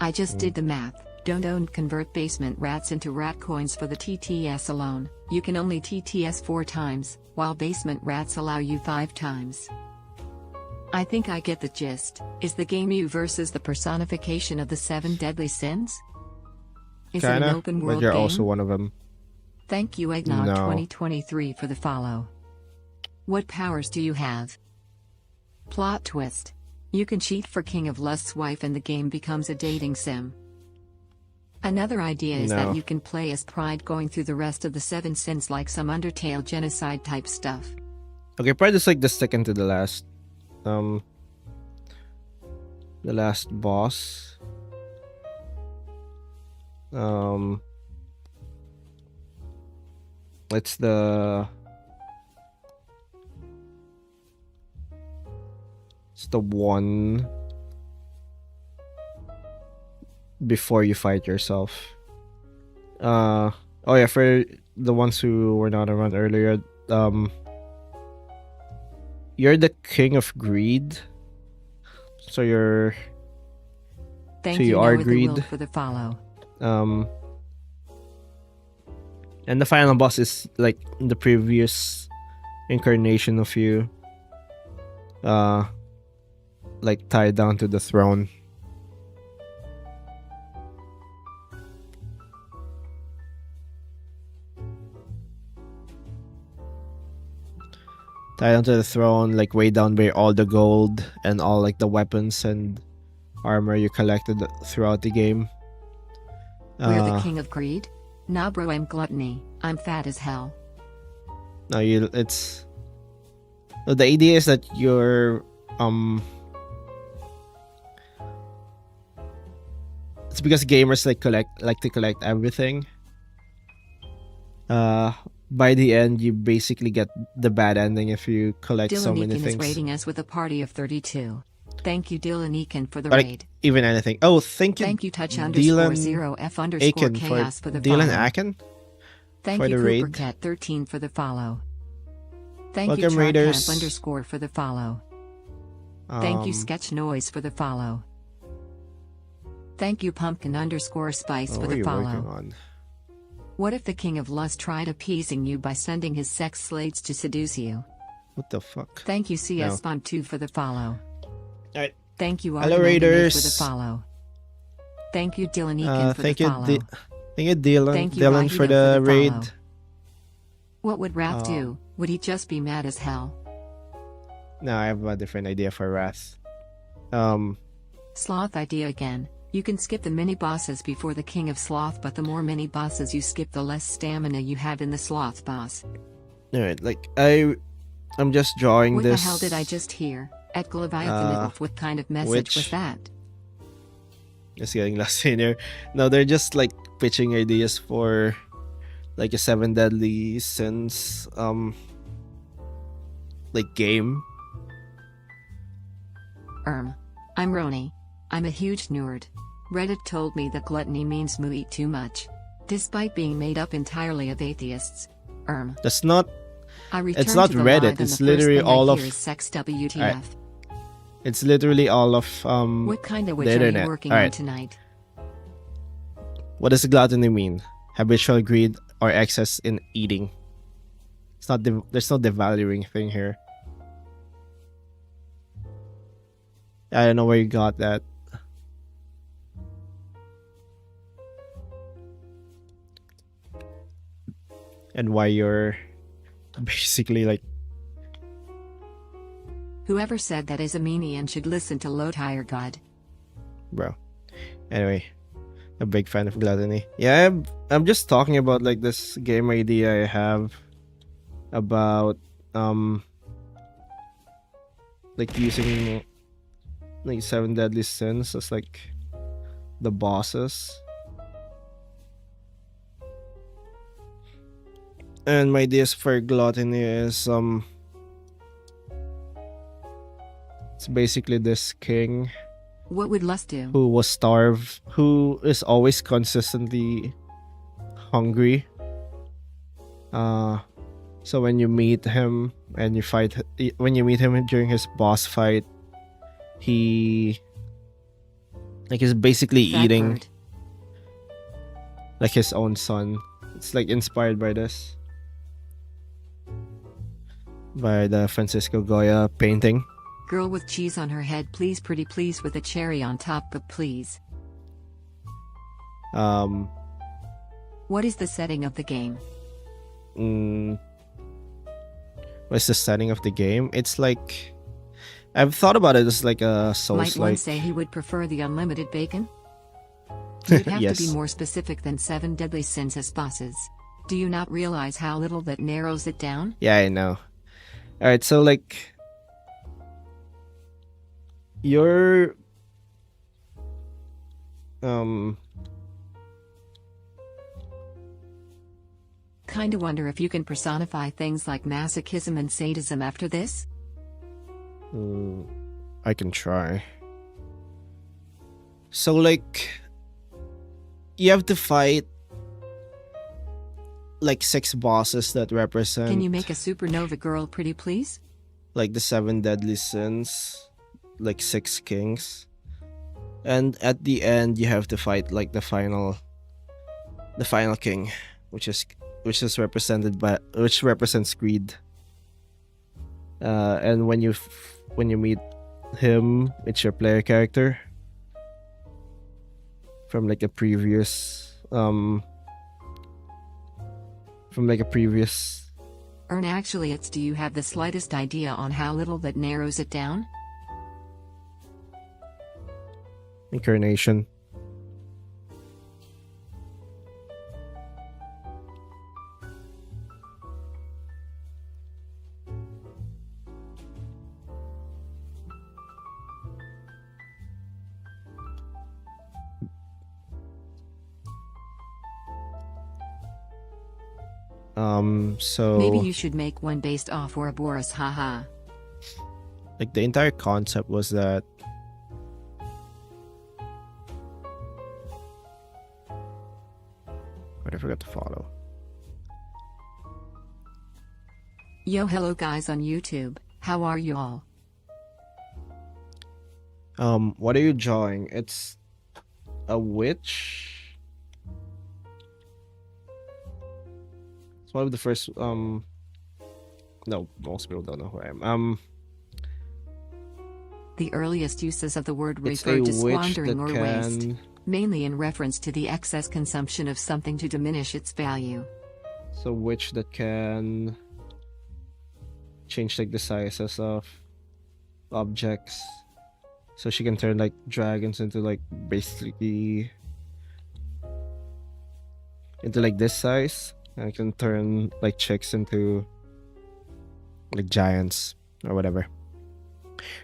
I just did the math. Don't convert basement rats into rat coins for the TTS alone. You can only TTS 4 times, while basement rats allow you 5 times. I think I get the gist. Is the game you versus the personification of the 7 deadly sins? Is it an open world but you're game? also one of them. Thank you, Eggnog No. 2023, for the follow. What powers do you have? Plot twist. You can cheat for King of Lust's wife and the game becomes a dating sim. Another idea is No. that you can play as Pride, going through the rest of the 7 sins like some Undertale genocide type stuff. Okay, probably just the second to the last. The last boss. It's the one before you fight yourself. Oh yeah, for the ones who were not around earlier, you're the king of greed. So you're Thank So you you, are Noah the Will, greed. for the follow. And the final boss is like the previous incarnation of you. Like tied down to the throne. Tied onto the throne, like way down where all the gold and all like the weapons and armor you collected throughout the game. We're the king of greed? Nah bro, I'm gluttony. I'm fat as hell. No, it's the idea is that you're it's because gamers like to collect everything. By the end you basically get the bad ending if you collect so Dylan many Eakin things. is rating us with a party of 32. Thank you Dylan Eakin for the But raid. even anything. Oh, thank you. Thank you touch Dylan _0 F _ Aiken chaos for the Dylan follow. Akin. Thank for you the Cooper raid. Cat 13 for the follow. Thank Welcome, you Charcamp raiders. _ for the follow. Thank you Sketch Noise for the follow. Thank you Pumpkin _ Spice for What are the you working follow. on? What if the king of lust tried appeasing you by sending his sex slaves to seduce you? What the fuck? Thank you CS No. Spawn 2 for the follow. Alright. Thank you Hello, Artemanganate raiders. for the follow. Thank you Dylan Eakin for Thank the you, follow. thank you, Dylan. Thank you, Dylan for Vahida, the raid. follow. What would Wrath Oh. do? Would he just be mad as hell? No, I have a different idea for Wrath. Sloth idea again. You can skip the mini bosses before the king of sloth, but the more mini bosses you skip, the less stamina you have in the sloth boss. Alright, like I'm just drawing What this. the hell did I just hear? At Goliath, what kind of message which- was that? Just getting lost in here. No, they're just like pitching ideas for like a 7 deadly sins like game. I'm Roni. I'm a huge nerd. Reddit told me that gluttony means mu eat too much. Despite being made up entirely of atheists. That's not I returned It's not to the Reddit, live and it's the first literally thing all I of- hear is sex WTF. Alright. It's literally all of What kind of witch the are you internet. working on Alright. tonight? What does gluttony mean? Habitual greed or excess in eating. It's not there's no devaluing thing here. I don't know where you got that. And why you're basically like, Whoever said that is a meanie and should listen to Low Tire God. bro. Anyway, a big fan of gluttony. Yeah, I'm just talking about like this game idea I have about like using like 7 deadly sins as like the bosses. And my ideas for gluttony is it's basically this king What would lust do? who was starved, who is always consistently hungry. So when you meet him and you fight, when you meet him during his boss fight, he like is basically Fat eating bird. like his own son. It's like inspired by this, by the Francisco Goya painting. Girl with cheese on her head, please pretty please with a cherry on top, but please. What is the setting of the game? What's the setting of the game? It's like, I've thought about it as like a Might one Souls-like. say he would prefer the unlimited bacon? You'd have Yes. to be more specific than 7 deadly sins as bosses. Do you not realize how little that narrows it down? Yeah, I know. Alright, so like, you're Kinda wonder if you can personify things like masochism and sadism after this? I can try. So like, you have to fight like 6 bosses that represent Can you make a supernova girl pretty please? like the 7 deadly sins, like 6 kings, and at the end you have to fight like the final king, which is which represents greed. And when you meet him, it's your player character from like a previous Actually, it's do you have the slightest idea on how little that narrows it down? incarnation. So Maybe you should make one based off Ouroboros, haha. like the entire concept was that but I forgot to follow. Yo, hello guys on YouTube, how are you all? What are you drawing? It's a witch. It's one of the first no, most people don't know who I am. The earliest uses of the word It's refer a to witch squandering that or waste, can mainly in reference to the excess consumption of something to diminish its value. it's a witch that can change like the sizes of objects. So she can turn like dragons into like basically into like this size. And I can turn like chicks into like giants or whatever.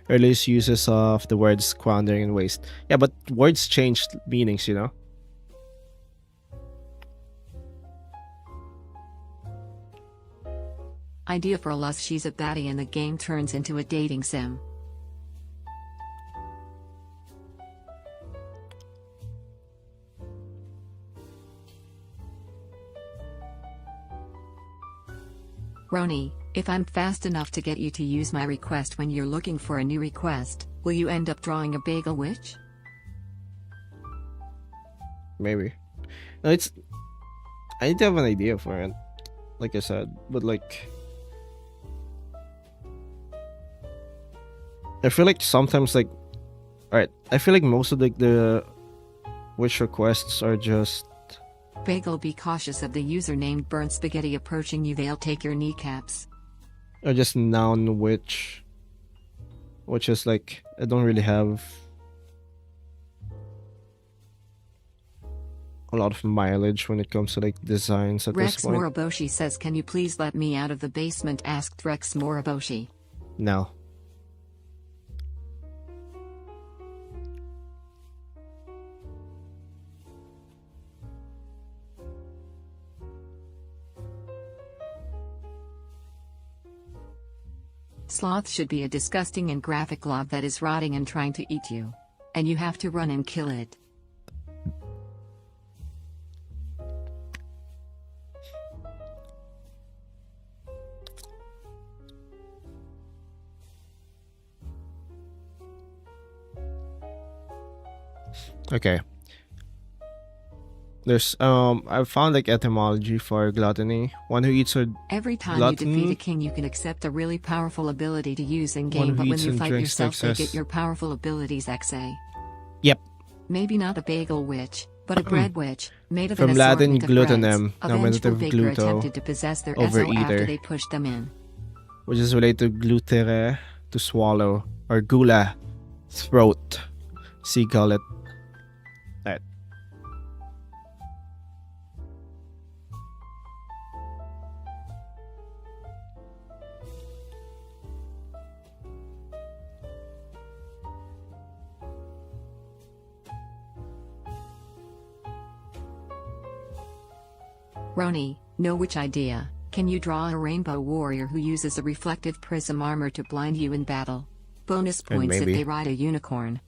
Earliest uses of the words squandering and waste. Yeah, but words changed meanings, you know? Idea for a lust, she's a baddie and the game turns into a dating sim. Roni, if I'm fast enough to get you to use my request when you're looking for a new request, will you end up drawing a bagel witch? Maybe. No, it's I need to have an idea for it. Like I said, but like I feel like sometimes like alright, I feel like most of the witch requests are just Bagel, be cautious of the user named Burnt Spaghetti approaching you, they'll take your kneecaps. noun witch, which is like I don't really have a lot of mileage when it comes to like designs at Rex this point. Moriboshi says, can you please let me out of the basement, asked Rex Moriboshi. No. Sloth should be a disgusting and graphic glob that is rotting and trying to eat you. And you have to run and kill it. Okay. There's I've found like etymology for gluttony. One who eats or Every time Glutton. you defeat a king, you can accept a really powerful ability to use in One game, who but when eats you and fight drinks yourself, they excess. get your powerful abilities XA. Yep. Maybe not a bagel witch, but a bread witch, made of From an Latin assortment of breads. glutenem, A nominative vengeful baker gluto, attempted to possess their overeater. SO after they pushed them in. which is related to glutere, to swallow, or gula, throat. See gullet. Alright. Roni, know which idea? Can you draw a rainbow warrior who uses a reflective prism armor to blind you in battle? Bonus points if maybe. they ride a unicorn.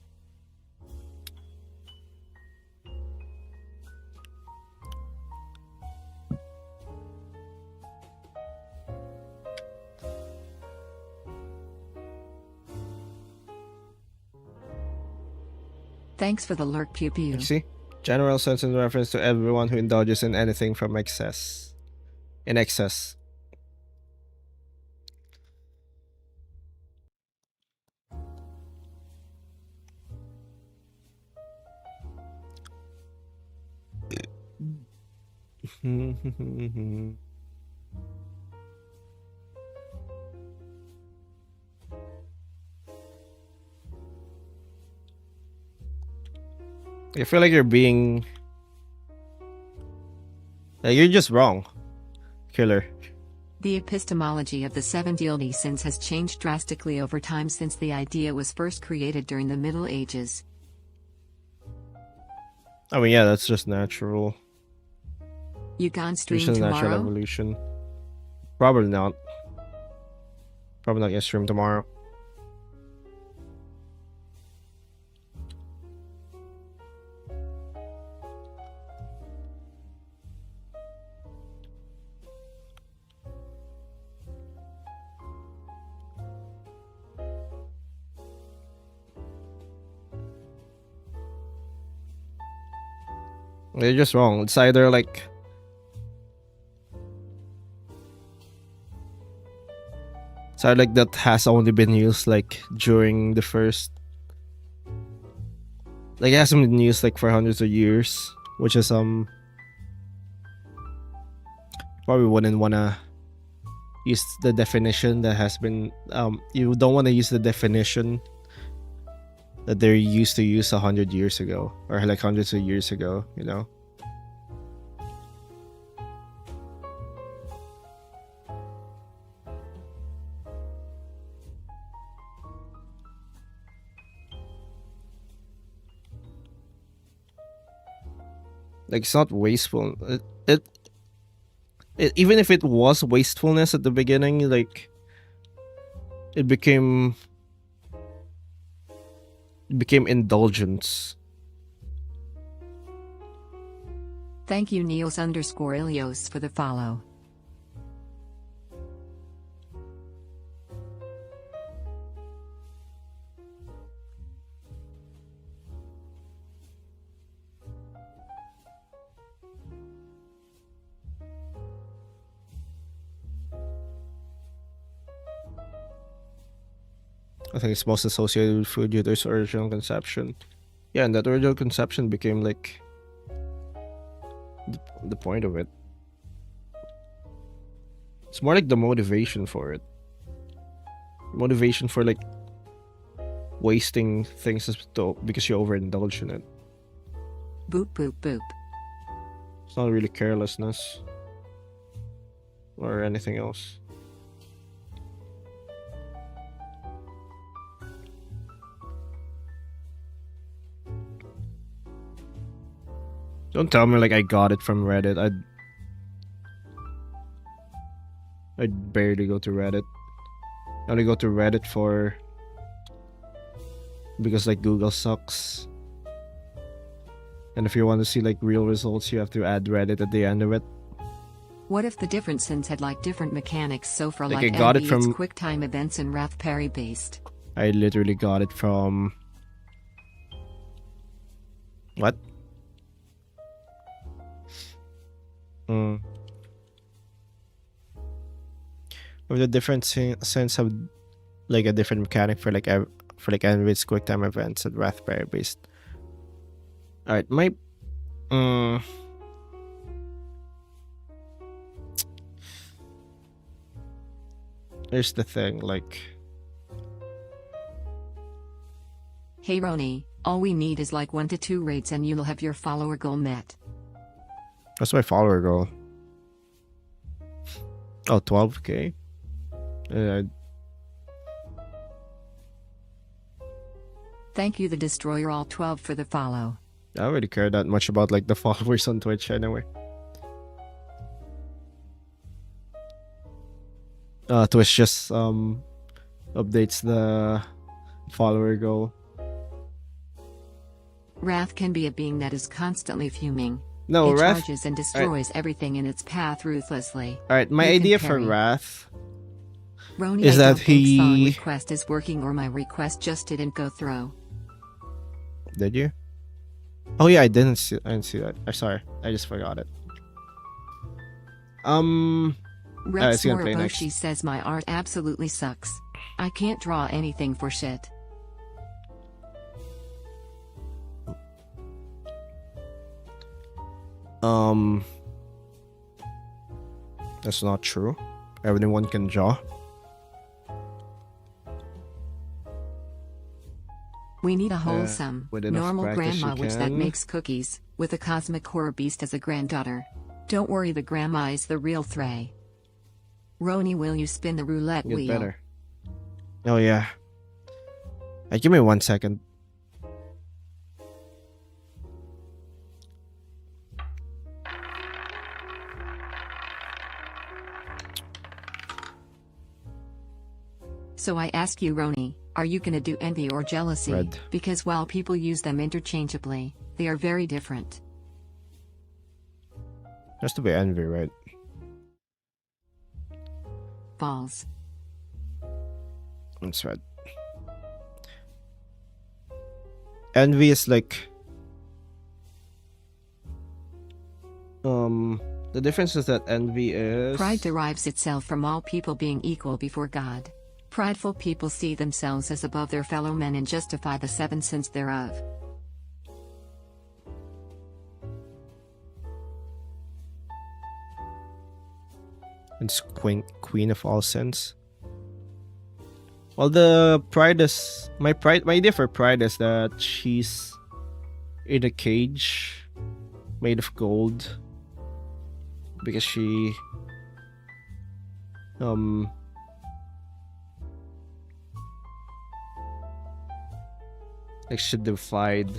Thanks for the lurk, pew pew. You see? General sense in reference to everyone who indulges in anything from excess. in excess. I feel like you're being... you're just wrong, killer. The epistemology of the seven deadly sins has changed drastically over time since the idea was first created during the Middle Ages. I mean, yeah, that's just natural. You gone It's stream just natural tomorrow? evolution. Probably not. Probably not gonna stream tomorrow. You're just wrong. It's either like... It's either like that has only been used like during the first... Like it hasn't been used like for hundreds of years. Which is probably wouldn't wanna use the definition that has been you don't want to use the definition that they're used to use 100 years ago or like hundreds of years ago, you know. Like it's not wasteful. It even if it was wastefulness at the beginning, like it became indulgence. Thank you Neos_Ilios for the follow. I think it's most associated with food due to its original conception. Yeah, and that original conception became like the point of it. It's more like the motivation for it. Motivation for like wasting things because you overindulge in it. Boop boop boop. It's not really carelessness or anything else. Don't tell me like I got it from Reddit. I'd barely go to Reddit. I only go to Reddit because like Google sucks. And if you want to see like real results, you have to add Reddit at the end of it. What if the different sins had like different mechanics? So for Like, like I got it envy, from- it's quick time events and Raspberry based. I literally got it from... What? With the different sense have like a different mechanic for like Envid's quick time events and Raspberry based. Alright, my here's the thing, like Hey Roni, all we need is like 1 to 2 raids and you'll have your follower goal met. what's my follower goal? Oh, 12k. Thank you the Destroyer all 12 for the follow. I don't really care that much about like the followers on Twitch anyway. Twitch just updates the follower goal. Wrath can be a being that is constantly fuming. No, it Wrath. charges and destroys everything in its path ruthlessly. Alright, my You can idea for parry. Wrath Roni, is I that don't think song he- request is working or my request just didn't go through. Did you? Oh yeah, I didn't see that. I'm sorry. I just forgot it. It's Rex gonna play next. Moroboshi says my art absolutely sucks. I can't draw anything for shit. That's not true. Everyone can draw. We need a wholesome, with enough normal practice, grandma you witch that can. makes cookies, with a cosmic horror beast as a granddaughter. Don't worry, the grandma is the real Threy. Roni, will you spin the roulette Get wheel? better. Oh yeah. Give me 1 second. So I ask you, Roni, are you gonna do envy or jealousy? Red. Because while people use them interchangeably, they are very different. Has to be envy, right? Balls. That's right. Envy is like the difference is that envy is Pride derives itself from all people being equal before God. Prideful people see themselves as above their fellow men and justify the 7 sins thereof. It's queen of all sins. Well, the pride is my idea for pride is that she's in a cage made of gold because she like she defied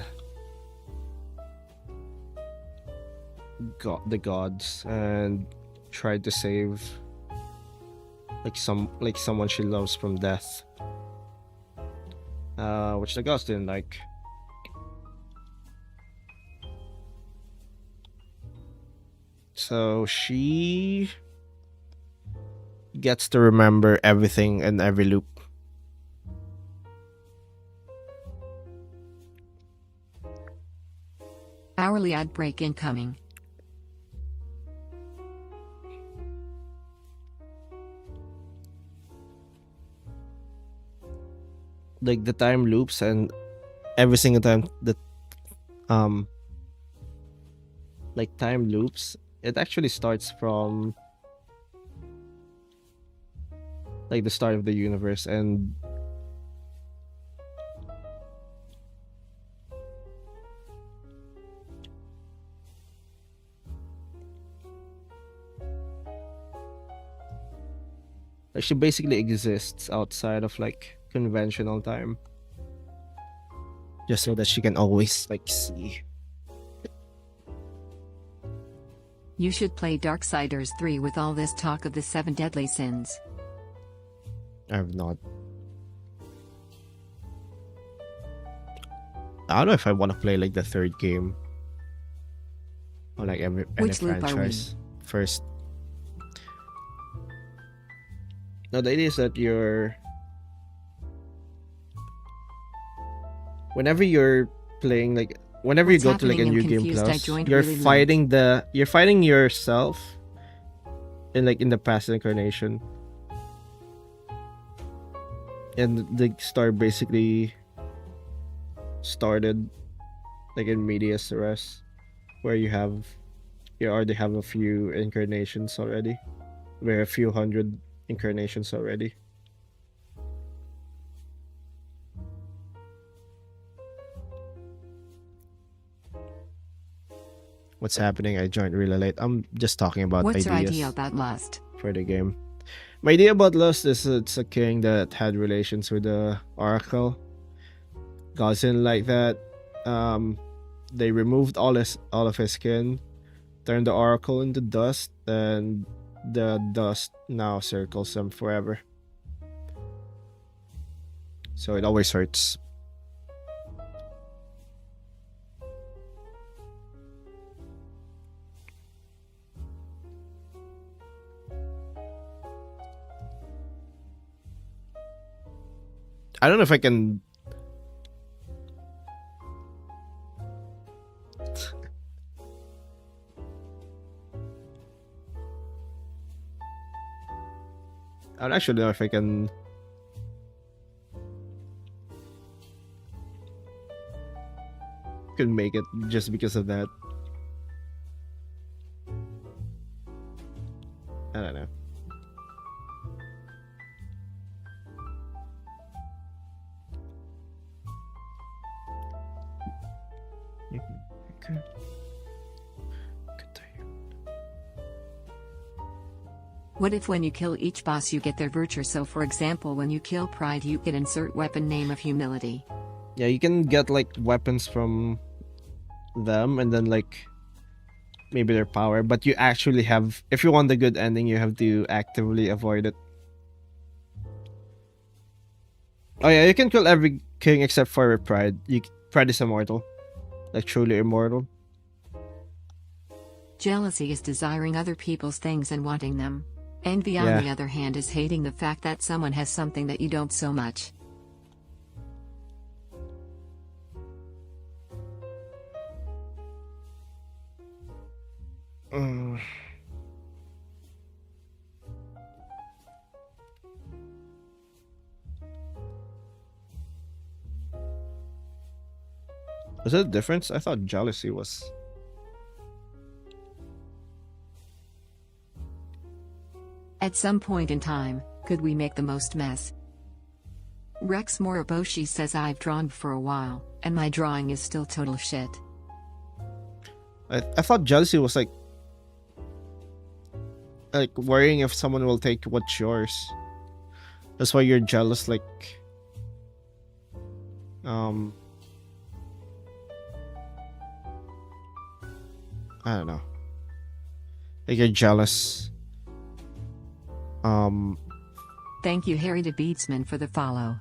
the gods and tried to save someone she loves from death, which the gods didn't like. So she gets to remember everything in every loop. Hourly ad break incoming. Like the time loops, and every single time that like time loops, it actually starts from like the start of the universe, and like she basically exists outside of like conventional time, just so that she can always like see. You should play Darksiders 3 with all this talk of the 7 deadly sins. I have not. I don't know if I want to play like the third game or like any Which loop are we? franchise first. Now the idea is that whenever you're playing, like whenever What's you go to like a happening? new I'm game confused. I plus, joined you're really late. fighting yourself in like in the past incarnation, and the story basically started like in medias res, where you already have a few incarnations already, where a few hundred incarnations already. What's happening? I joined really late. I'm just talking about What's your ideas idea about lust? for the game. My idea about lust is it's a king that had relations with the oracle. Gods didn't like that. They removed all of his skin, turned the oracle into dust, and the dust now circles him forever. So it always hurts. I don't know if I can. I don't actually know if I can. Could make it just because of that. I don't know. Okay. What if when you kill each boss you get their virtue? So for example, when you kill Pride you can insert weapon name of humility. Yeah, you can get like weapons from them and then like maybe their power, but you actually have, if you want the good ending, you have to actively avoid it. Oh yeah, you can kill every king except for Pride. Pride is immortal, like truly immortal. Jealousy is desiring other people's things and wanting them. Envy, on Yeah. the other hand, is hating the fact that someone has something that you don't so much. Was that a difference? I thought jealousy was. At some point in time, could we make the most mess? Rex Moriboshi says I've drawn for a while, and my drawing is still total shit. I thought jealousy was like worrying if someone will take what's yours. That's why you're jealous. Like, I don't know. Like you're jealous. Thank you, Harry the Beatsman, for the follow.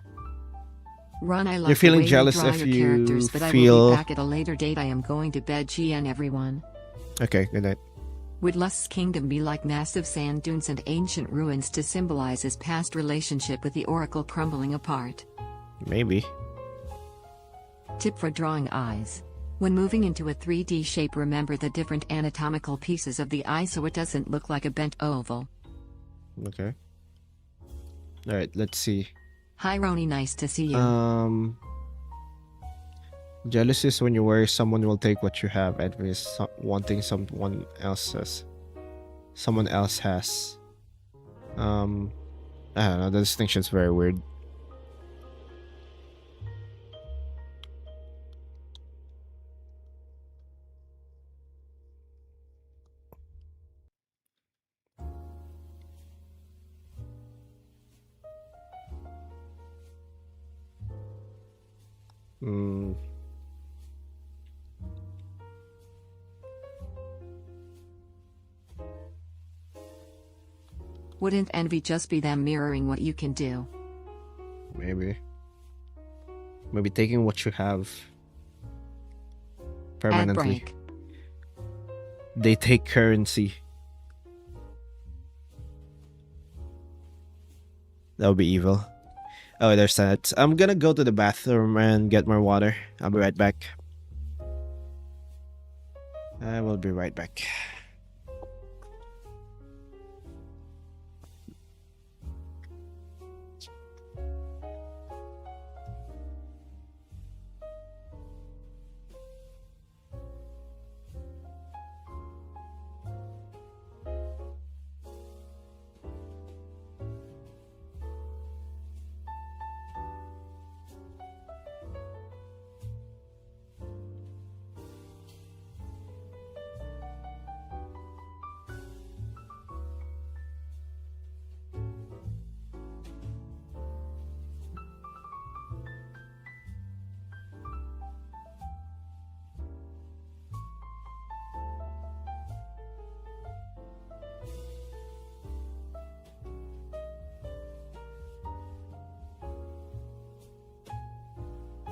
Ron, I love You're feeling the way jealous you draw if your you characters, but I will feel- be back at a later date. I am going to bed. GN, everyone. Okay, good night. Would Lust's kingdom be like massive sand dunes and ancient ruins to symbolize his past relationship with the oracle crumbling apart? Maybe. Tip for drawing eyes. When moving into a 3D shape, remember the different anatomical pieces of the eye so it doesn't look like a bent oval. Okay. Alright, let's see. Hi Roni, nice to see you. Jealousy is when you worry someone will take what you have. Envy is wanting someone else's. Someone else has. I don't know. The distinction is very weird. Hmm. Wouldn't envy just be them mirroring what you can do? Maybe. Maybe taking what you have Ad permanently. break. They take currency. That would be evil. Oh, there's that. I'm gonna go to the bathroom and get more water. I'll be right back. I will be right back.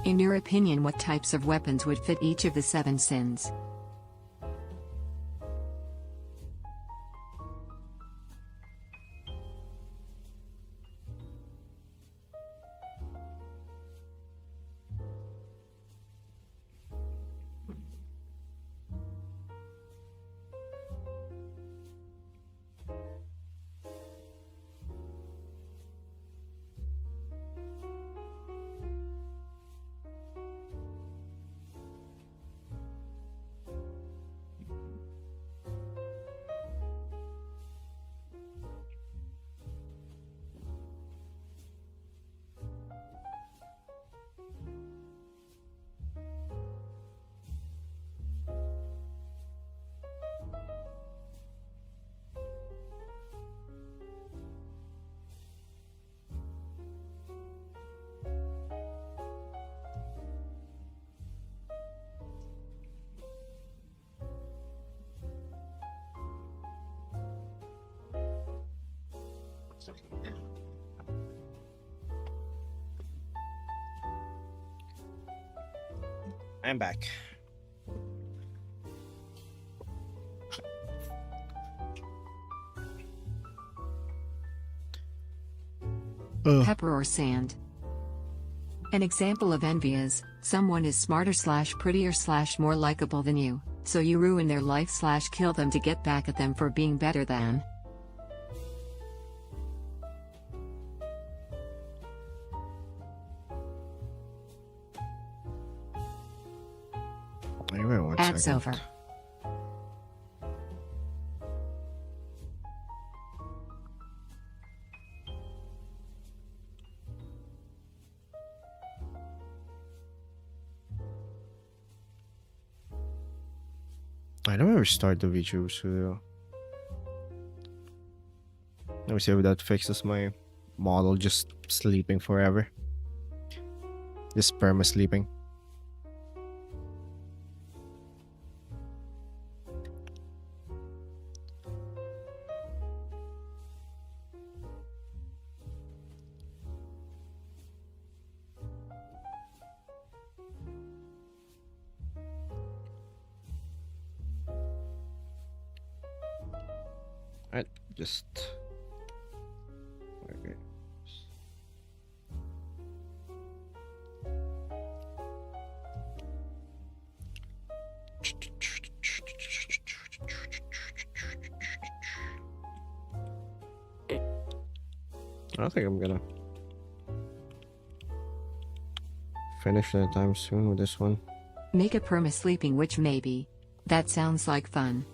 In your opinion, what types of weapons would fit each of the 7 sins? I'm back. Pepper or sand. An example of envy is, someone is smarter / prettier / more likable than you, so you ruin their life / kill them to get back at them for being better than. Anyway, one Ads second. over. I don't ever start the Vtuber studio. Let me see if that fixes my model just sleeping forever. Just perma sleeping. Alright, just okay. I think I'm gonna finish that time soon with this one. Make a perma sleeping witch maybe. That sounds like fun.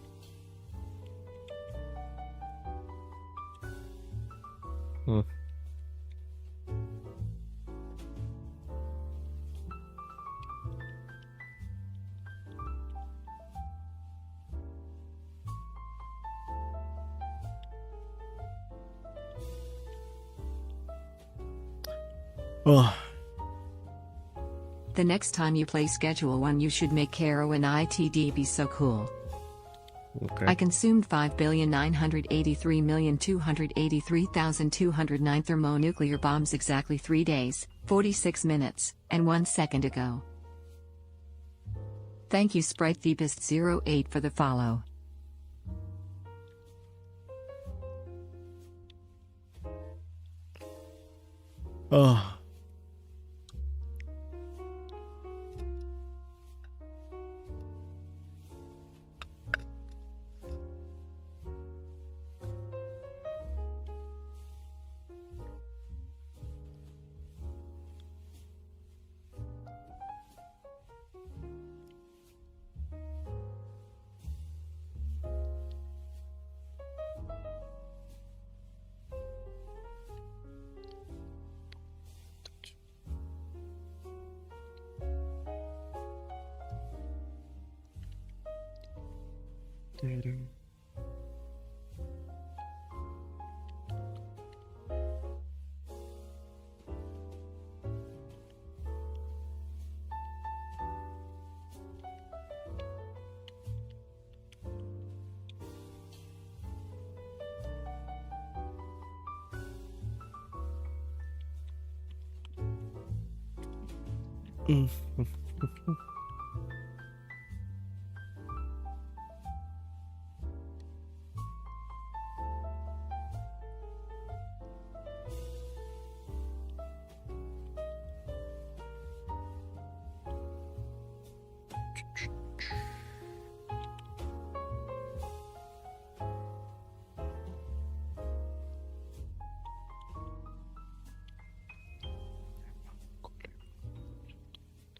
Oh, The next time you play Schedule 1 you should make Caro and ITD be so cool. okay. I consumed 5,983,283,209 thermonuclear bombs exactly 3 days, 46 minutes, and 1 second ago. Thank you SpriteTheBest08 for the follow. Oh.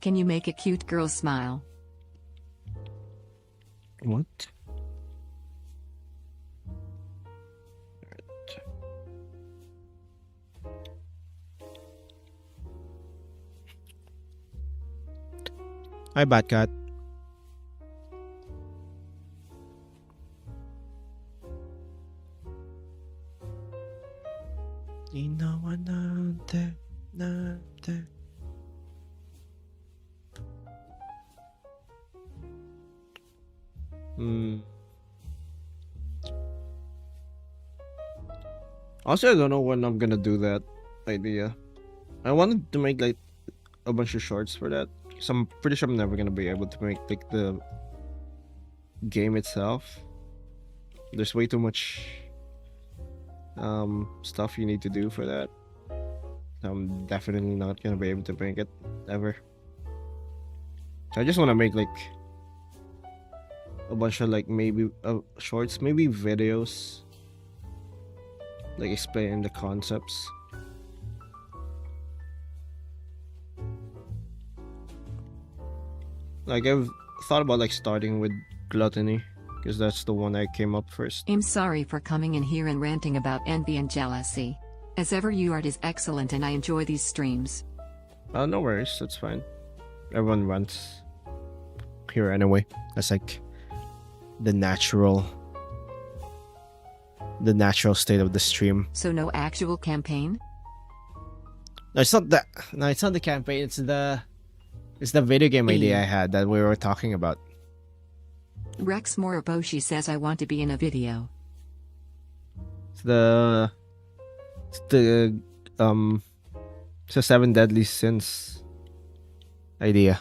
Can you make a cute girl smile? What? Hi, Batcat. Also, I don't know when I'm gonna do that idea. I wanted to make like a bunch of shorts for that. So I'm pretty sure I'm never gonna be able to make like the game itself. There's way too much stuff you need to do for that. I'm definitely not gonna be able to make it ever. So I just want to make like a bunch of like maybe shorts, maybe videos, like explaining the concepts. Like I've thought about like starting with gluttony, because that's the one I came up first. I'm sorry for coming in here and ranting about envy and jealousy. As ever, your art is excellent and I enjoy these streams. No worries, that's fine. Everyone runs here anyway. That's like the natural state of the stream. So no actual campaign? No, it's not that. No, it's not the campaign. It's the video game idea I had that we were talking about. Rex Moriboshi says I want to be in a video. It's the Seven Deadly Sins idea.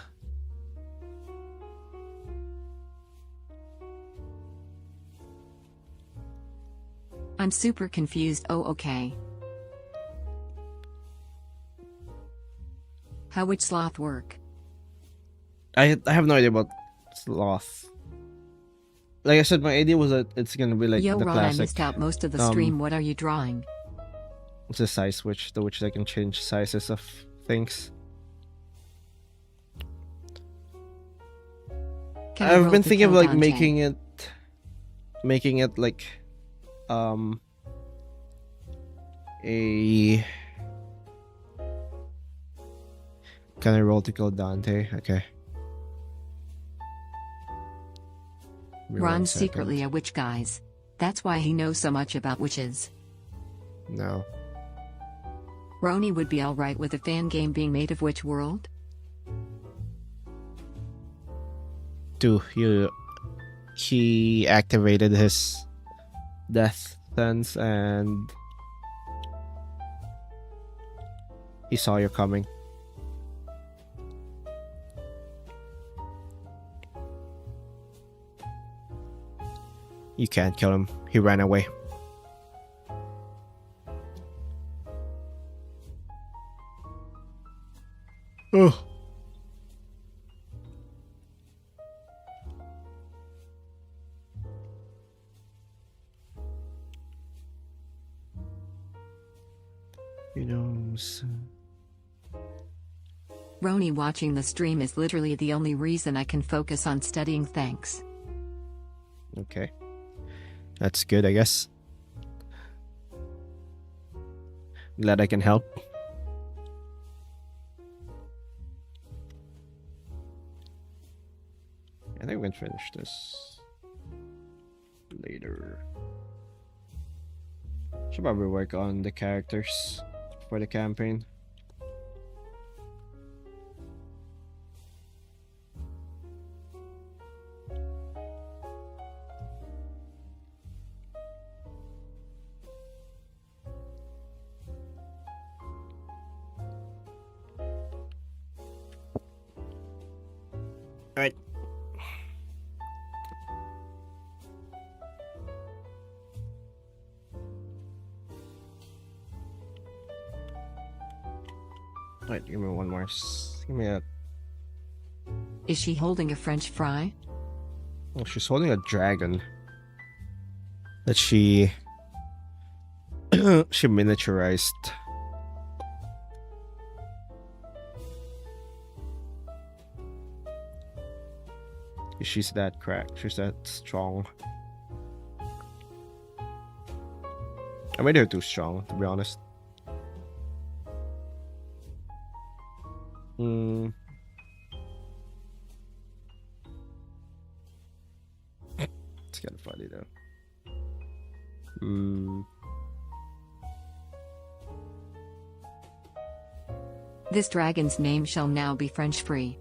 I'm super confused. Oh, okay. How would sloth work? I have no idea about sloth. Like I said, my idea was that it's gonna be like Yo, the Ron, classic. I missed out most of the stream. What are you drawing? It's a size switch, to which I can change sizes of things. Can I I've roll been to thinking of kill like Dante? making it like a can I roll to kill Dante? Okay. Give me 1 Ron's second. secretly a witch, guys. That's why he knows so much about witches. No. Roni would be alright with a fan game being made of Witch World? Dude, he activated his death sense and he saw you coming. You can't kill him. He ran away. Oh. You know, Roni watching the stream is literally the only reason I can focus on studying, thanks. okay. That's good, I guess. Glad I can help. I think we can finish this later. Should probably work on the characters for the campaign. Alright. Alright, give me one more. Give me a. Is she holding a French fry? Oh, she's holding a dragon that she she miniaturized. She's that cracked. She's that strong. I made her too strong, to be honest. It's kind of funny though. This dragon's name shall now be French free.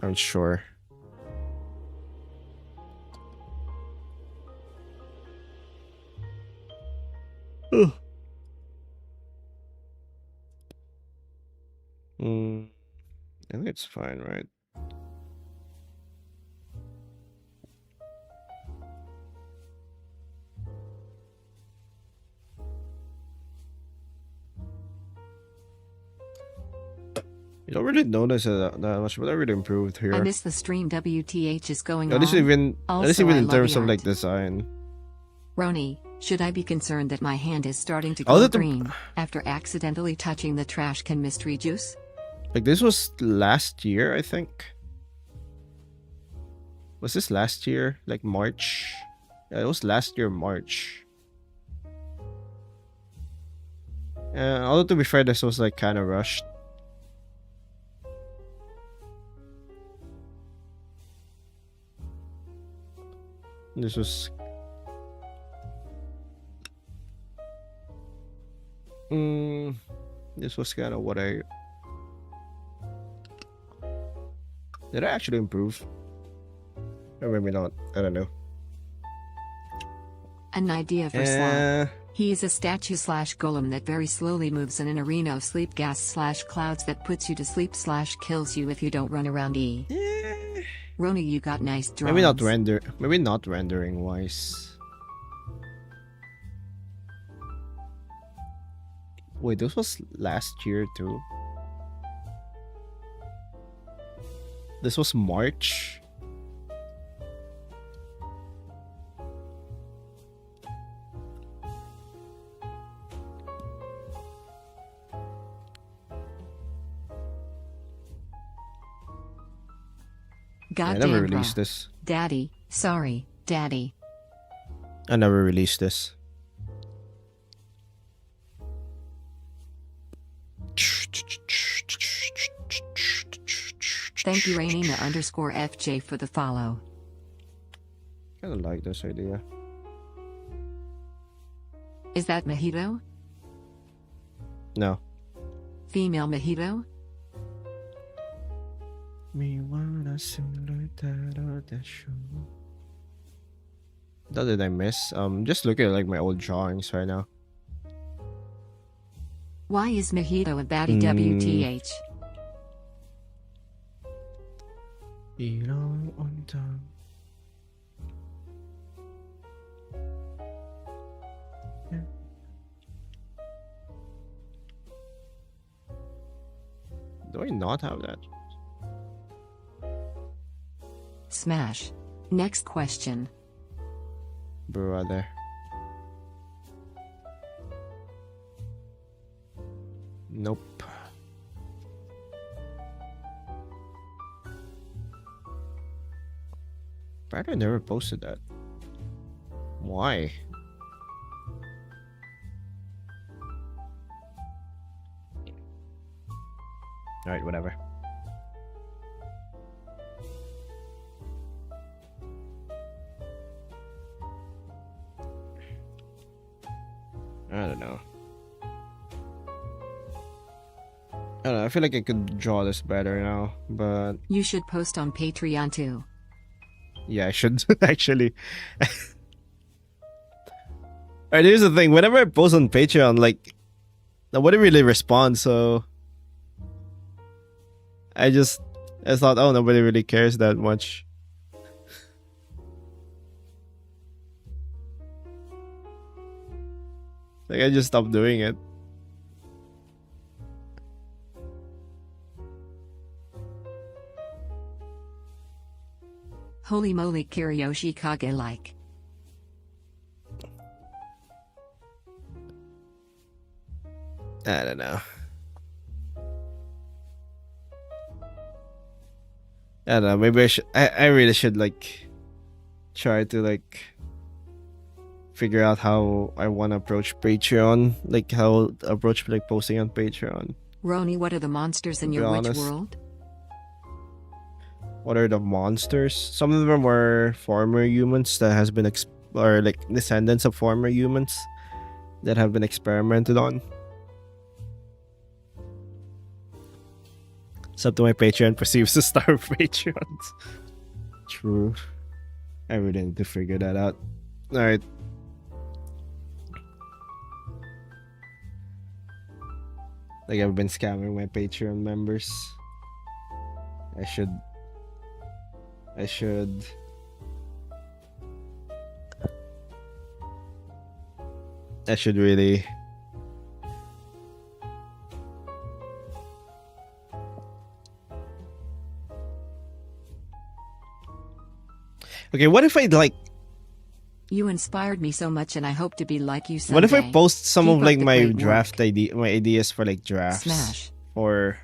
I'm sure. Ugh. I think it's fine, right? You don't really notice it that much, but I really improved here. I miss the stream. WTH is going At least on. even Also, I in love terms the of like art. design. Roni, should I be concerned that my hand is starting to Oh, glow that the- green after accidentally touching the trash can mystery juice? Like this was last year, I think. Was this last year? Like March? Yeah, it was last year, March. Although to be fair, this was like kind of rushed. This was this was kind of what I did. I actually improve, or maybe not. I don't know. An idea for Slack. He is a statue slash golem that very slowly moves in an arena of sleep gas slash clouds that puts you to sleep slash kills you if you don't run around. Roni, you got nice drawings. Maybe not rendering wise. Wait, this was last year too. This was March. I Goddamn, never bruh. released this. Daddy, sorry, Daddy. I never released this. Thank you, Rainina_FJ for the follow. Kind of like this idea. Is that mojito? No. Female mojito? What did I miss? Just looking at like my old drawings right now. Why is mojito a baddie? WTH? Do I not have that? Smash. Next question. Brother. Nope. Brother never posted that. Why? Alright, whatever. I don't know. I don't know, I feel like I could draw this better now, but You should post on Patreon too. yeah, I should actually. Alright, here's the thing. Whenever I post on Patreon, like, nobody really responds, so I thought, oh, nobody really cares that much. Like, I just stopped doing it. Holy moly, Kiriyoshi Kage like. I don't know. I don't know. Maybe I should. I really should like try to like figure out how I want to approach Patreon. Like how approach like posting on Patreon. Roni, what are the monsters in To be your witch honest. world? What are the monsters? Some of them were former humans that has been or like descendants of former humans that have been experimented on. It's up to my Patreon perceives the star of Patreons. True. I really need to figure that out. Alright. Like I've been scamming my Patreon members. I should really. Okay, what if I like? You inspired me so much, and I hope to be like you someday. What if I post some Keep of up like the my great draft work. my ideas for like drafts Smash. or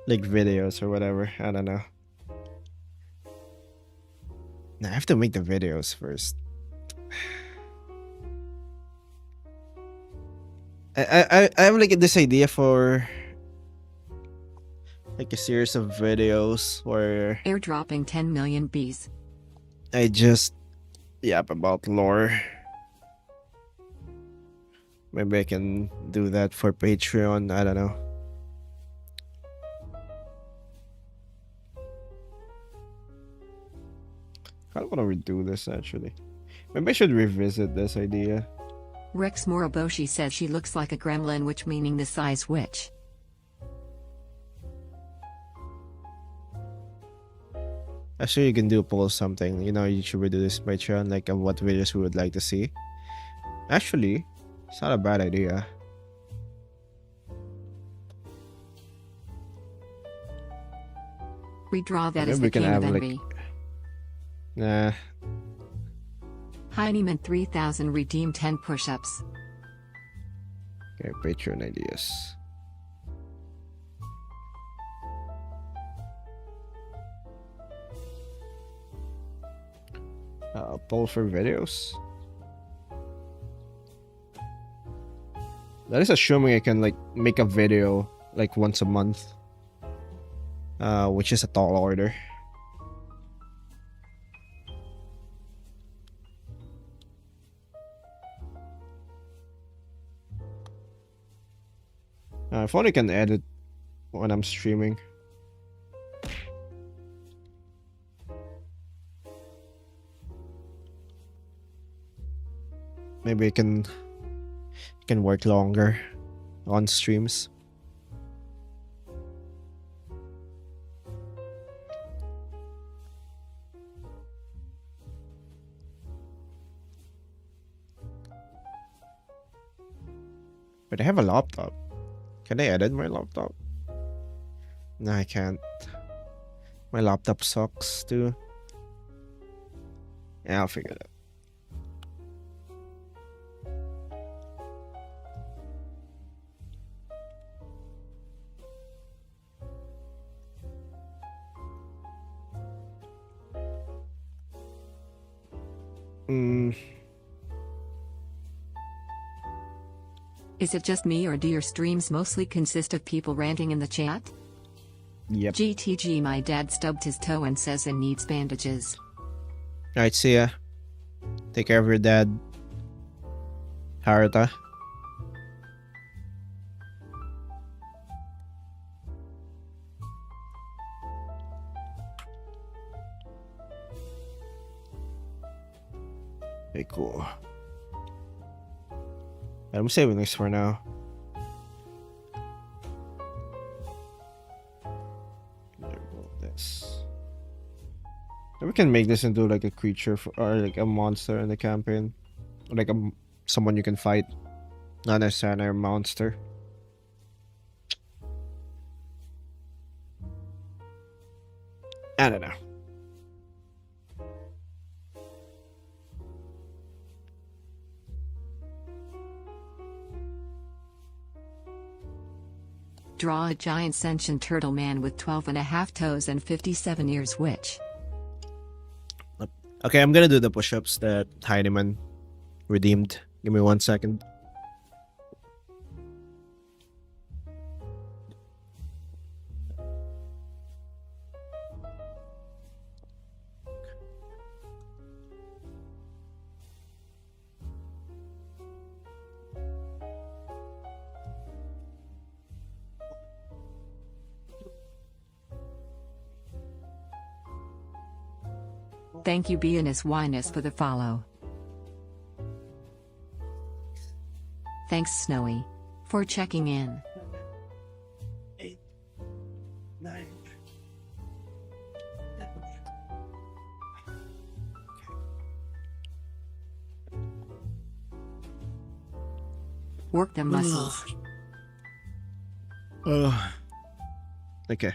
like videos or whatever? I don't know. Nah, I have to make the videos first. I have like this idea for like a series of videos where Airdropping 10 million bees. I just yap about lore. Maybe I can do that for Patreon. I don't know. I don't want to redo this actually. Maybe I should revisit this idea. Rex Moroboshi says she looks like a gremlin, which meaning the size witch. Actually, you can do a poll something. You know, YouTuber do this Patreon, like what videos we would like to see. Actually, it's not a bad idea. Redraw that Maybe as we the can king of have, like- envy. Nah. Heineman 3000 redeem 10 push-ups. Okay, Patreon ideas. Poll for videos. That is assuming I can like make a video like once a month. Which is a tall order. If only I can edit when I'm streaming. Maybe I can work longer on streams. But I have a laptop. Can I edit my laptop? No, I can't. My laptop sucks too. Yeah, I'll figure it out. Is it just me, or do your streams mostly consist of people ranting in the chat? Yep. GTG, my dad stubbed his toe and says it needs bandages. Alright, see ya. Take care of your dad. Haruta. Okay, cool. I'm saving this for now. This. Maybe we can make this into like a creature or like a monster in the campaign, or like someone you can fight, not necessarily a monster. I don't know. Draw a giant sentient turtle man with 12.5 toes and 57 ears, which. Okay, I'm gonna do the push-ups that Heineman redeemed. Give me 1 second. Thank you, Beanis Winus, for the follow. Thanks, Snowy. For checking in. 8, 9. Work the muscles. Okay.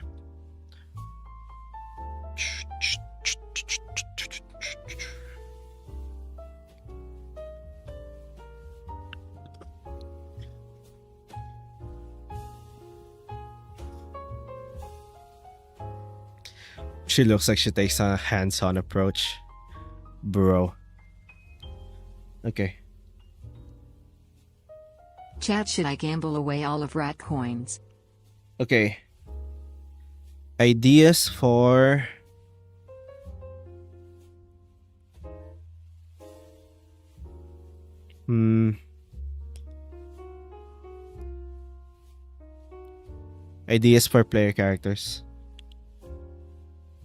She looks like she takes a hands-on approach. Bro. Okay. Chat, should I gamble away all of rat coins? Okay. Ideas for... Ideas for player characters.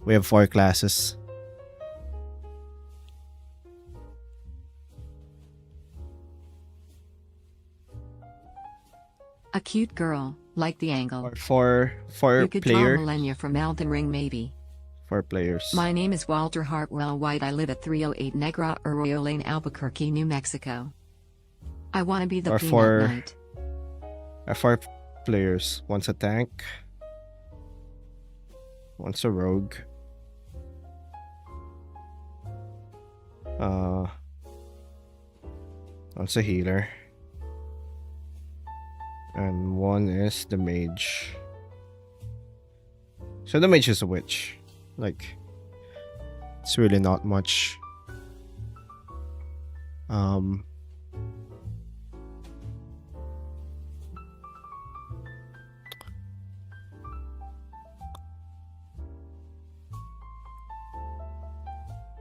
We have 4 classes. A cute girl, like the angle. Or for You could draw player. Millennia from Elden Ring maybe. 4 players. My name is Walter Hartwell White. I live at 308 Negra Arroyo Lane, Albuquerque, New Mexico. I want to be the Or Peanut for- Knight. 4 players. One's a tank. One's a rogue. One's a healer. And one is the mage. So the mage is a witch. Like, it's really not much.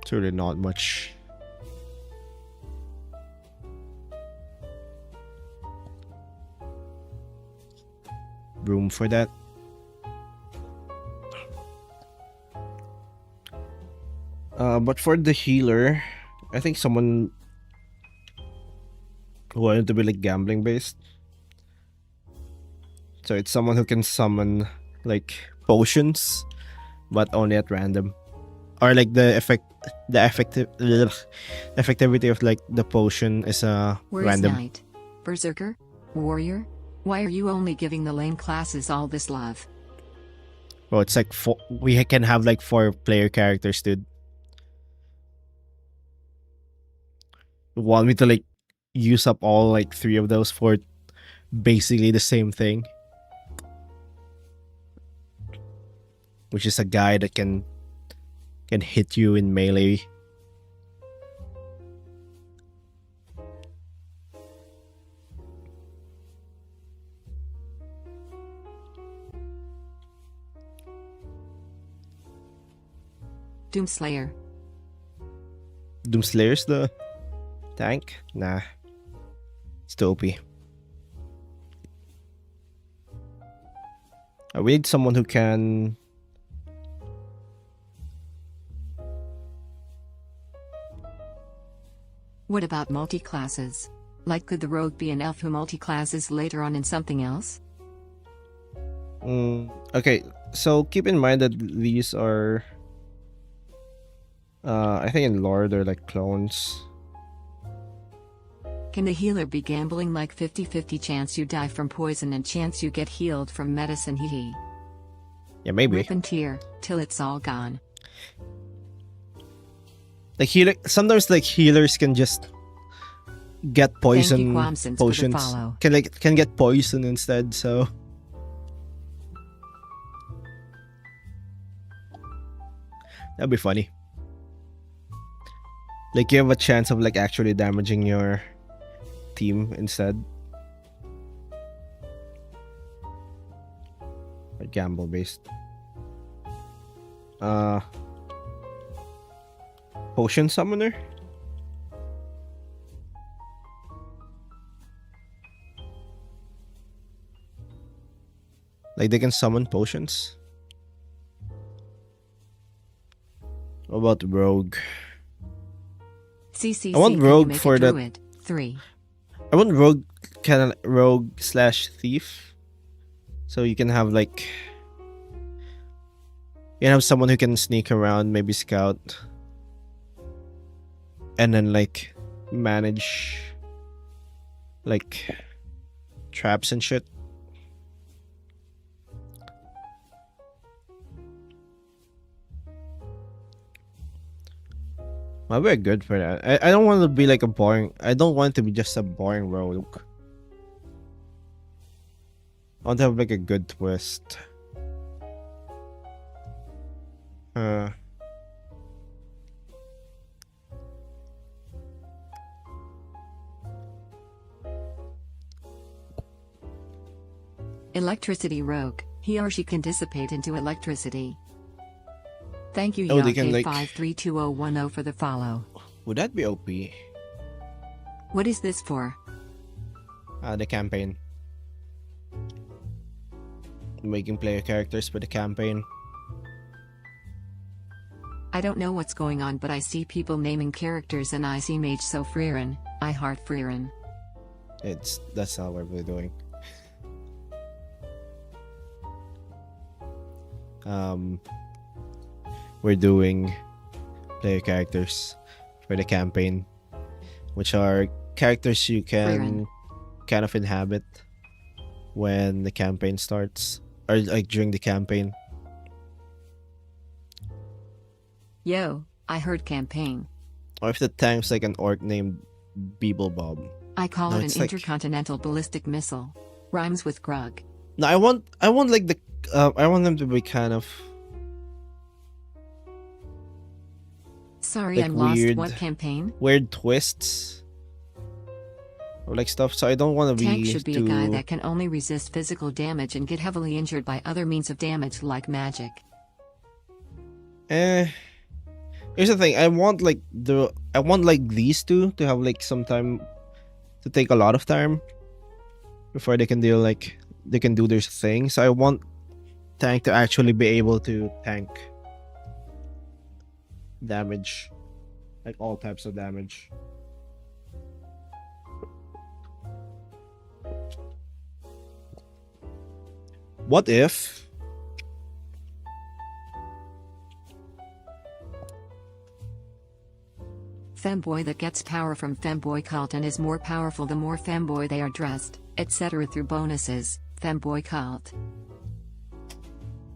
It's really not much. Room for that. But for the healer, I think someone who wanted to be like gambling based. So it's someone who can summon like potions, but only at random, or like the effectivity of like the potion is Where's random. Knight? Berserker? Warrior? Why are you only giving the lame classes all this love? Well, it's like we can have like 4 player characters, dude. You want me to like use up all like 3 of those for basically the same thing, which is a guy that can hit you in melee. Doomslayer. Doomslayer's the tank? Nah. It's too OP. We need someone who can... What about multi-classes? Like, could the rogue be an elf who multi-classes later on in something else? Okay, so keep in mind that these are... I think in lore they're like clones. Can the healer be gambling like 50-50 chance you die from poison and chance you get healed from medicine? Hee. Yeah, maybe. Rip and tear, till it's all gone. Like sometimes like healers can just get poison Quamsons, for the potions. follow. Can get poison instead, so that'd be funny. Like you have a chance of like actually damaging your team instead. Or gamble based. Potion summoner? Like they can summon potions? What about rogue? CCC, I want can you rogue make a for that. druid? 3. I want rogue, kind of rogue slash thief. So you can have like, you can have someone who can sneak around, maybe scout, and then like manage like traps and shit. Might be good for that. I don't want to be like a boring. I don't want to be just a boring rogue. I want to have like a good twist. Electricity rogue. He or she can dissipate into electricity. Thank you, Oh, they can, like- Yonke532010 for the follow. Would that be OP? What is this for? The campaign. Making player characters for the campaign. I don't know what's going on, but I see people naming characters and I see Mage so Freerin. I heart Freerin. That's not what we're doing. We're doing player characters for the campaign, which are characters you can kind of inhabit when the campaign starts, or like during the campaign. Yo, I heard campaign. Or if the tank's like an orc named Beeblebob. I call No, it it's an like- intercontinental ballistic missile. Rhymes with grug. No, I want like the I want them to be kind of Sorry, like I'm lost. weird- What campaign? weird twists or like stuff. So I don't want to Tank be should be too. a guy that can only resist physical damage and get heavily injured by other means of damage like magic. Here's the thing. I want like these two to have like some time to take a lot of time before they can do their thing. So I want tank to actually be able to tank damage, like all types of damage. What if Femboy that gets power from femboy cult and is more powerful the more femboy they are dressed, etc. through bonuses, femboy cult.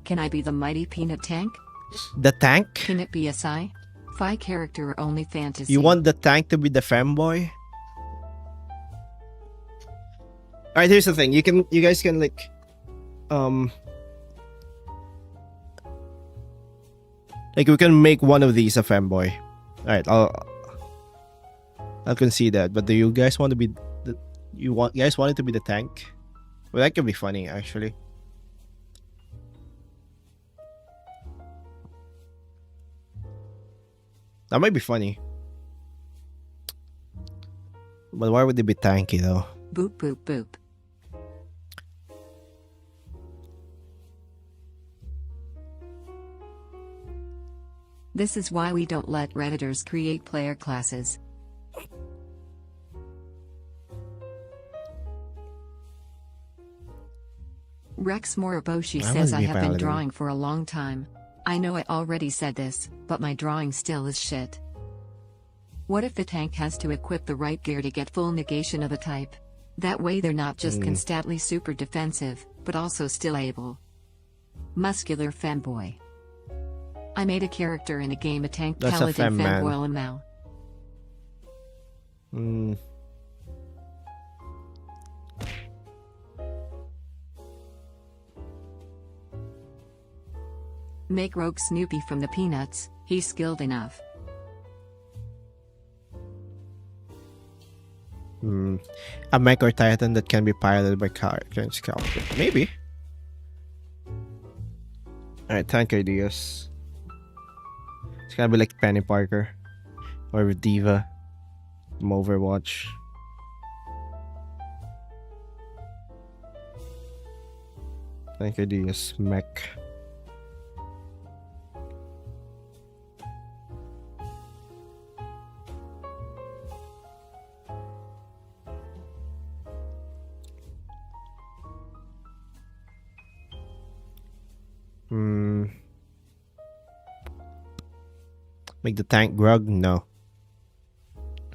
Can I be the mighty peanut tank? the tank? Can it be a sci-fi character or only fantasy? You want the tank to be the femboy? Alright, here's the thing. You guys can like like we can make one of these a femboy. Alright, I'll concede that. But do you guys want to be guys want it to be the tank? Well, that could be funny actually. That might be funny. But why would they be tanky though? Boop boop boop. This is why we don't let Redditors create player classes. Rex Moriboshi I says wanna I be have been paladin. drawing for a long time. I know I already said this, but my drawing still is shit. What if the tank has to equip the right gear to get full negation of the type? That way they're not just constantly super defensive, but also still able. Muscular femboy. I made a character in a game, a tank That's a paladin femman. femboy and Mal. Make Rogue Snoopy from the Peanuts, he's skilled enough. A mech or titan that can be piloted by character and scout. Maybe. Alright, tank ideas. It's gonna be like Penny Parker or Diva from Overwatch. Tank ideas, mech. Hmm. Make the tank grog? No.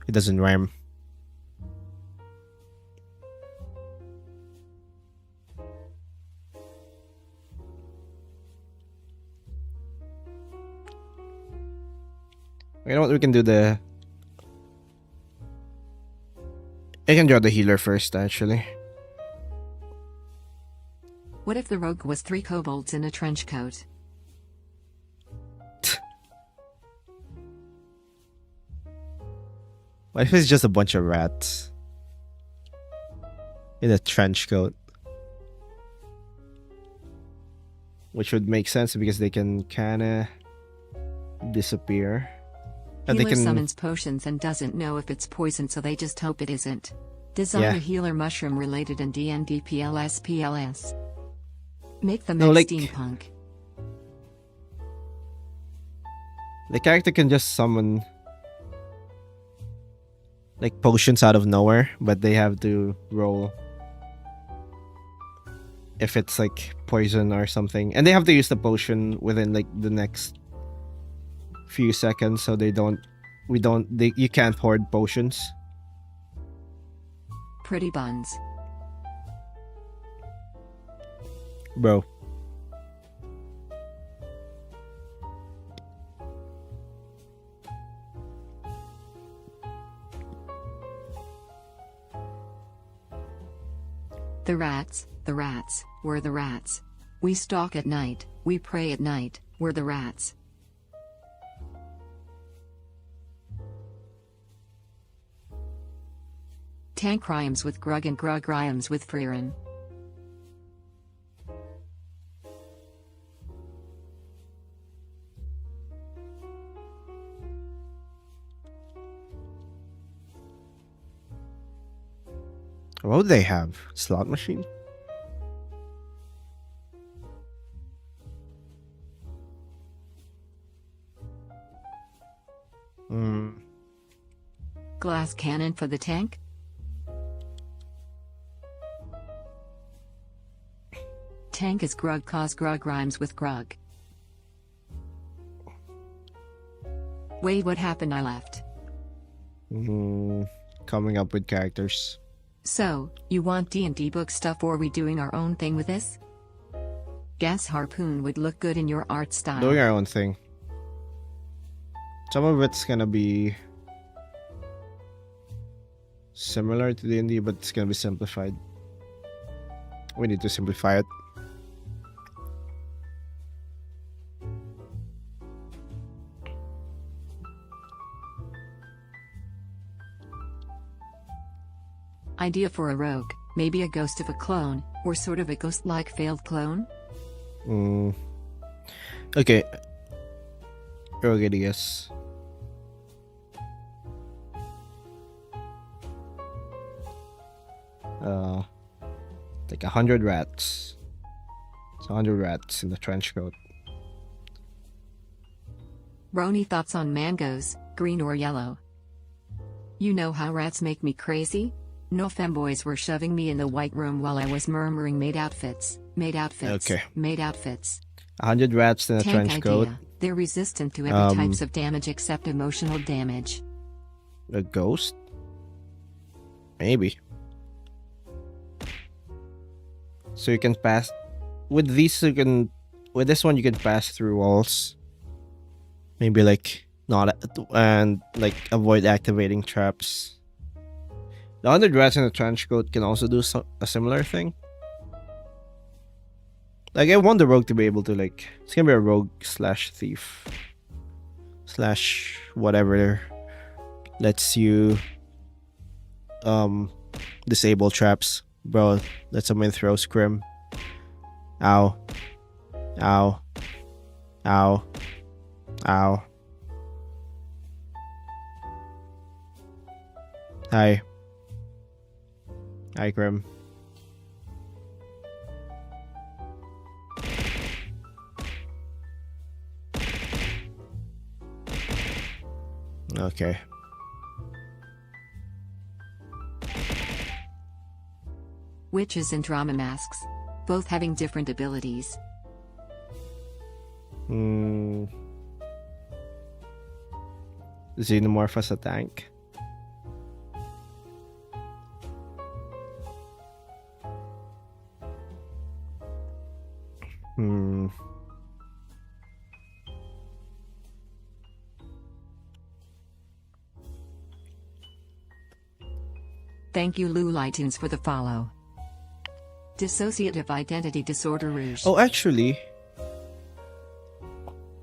It doesn't rhyme. You know what? We can do the. I can draw the healer first, actually. What if the rogue was 3 kobolds in a trench coat? What if it's just a bunch of rats in a trench coat? Which would make sense because they can kinda disappear. And Healer summons potions and doesn't know if it's poison, so they just hope it isn't. Design Yeah. a healer mushroom related in D&D PLS. Make them No, like- steampunk. the character can just summon like potions out of nowhere, but they have to roll if it's like poison or something, and they have to use the potion within like the next few seconds, so you can't hoard potions. Pretty buns. Bro. The rats, we're the rats. We stalk at night, we pray at night, we're the rats. Tank rhymes with grug and grug rhymes with freerin. What would they have? Slot machine? Glass cannon for the tank? Tank is grug cause grug rhymes with grug. Wait, what happened? I left. Coming up with characters. So, you want D&D book stuff, or are we doing our own thing with this? Gas harpoon would look good in your art style. Doing our own thing. Some of it's gonna be similar to D&D, but it's gonna be simplified. We need to simplify it. Idea for a rogue, maybe a ghost of a clone, or sort of a ghost-like failed clone? Okay. Rogue ideas. Like 100 rats. It's 100 rats in the trench coat. Roni thoughts on mangoes, green or yellow? You know how rats make me crazy? No femboys were shoving me in the white room while I was murmuring made outfits, Okay. made outfits. 100 rats in a Tank trench idea. coat. They're resistant to every types of damage except emotional damage. A ghost? Maybe. So you can pass with these. With this one you can pass through walls. Maybe like not and like avoid activating traps. The 100 rats in a trench coat can also do a similar thing. Like I want the rogue to be able to like, it's gonna be a rogue slash thief slash whatever lets you disable traps. Bro, let someone throw scrim. Ow. Ow. Ow. Ow. Hi. Hi, Grim. Okay. Witches and drama masks. Both having different abilities. Hmm. Xenomorph as a tank. Hmm. Thank you Lulitunes for the follow. Dissociative identity disorder rouge. Oh, actually,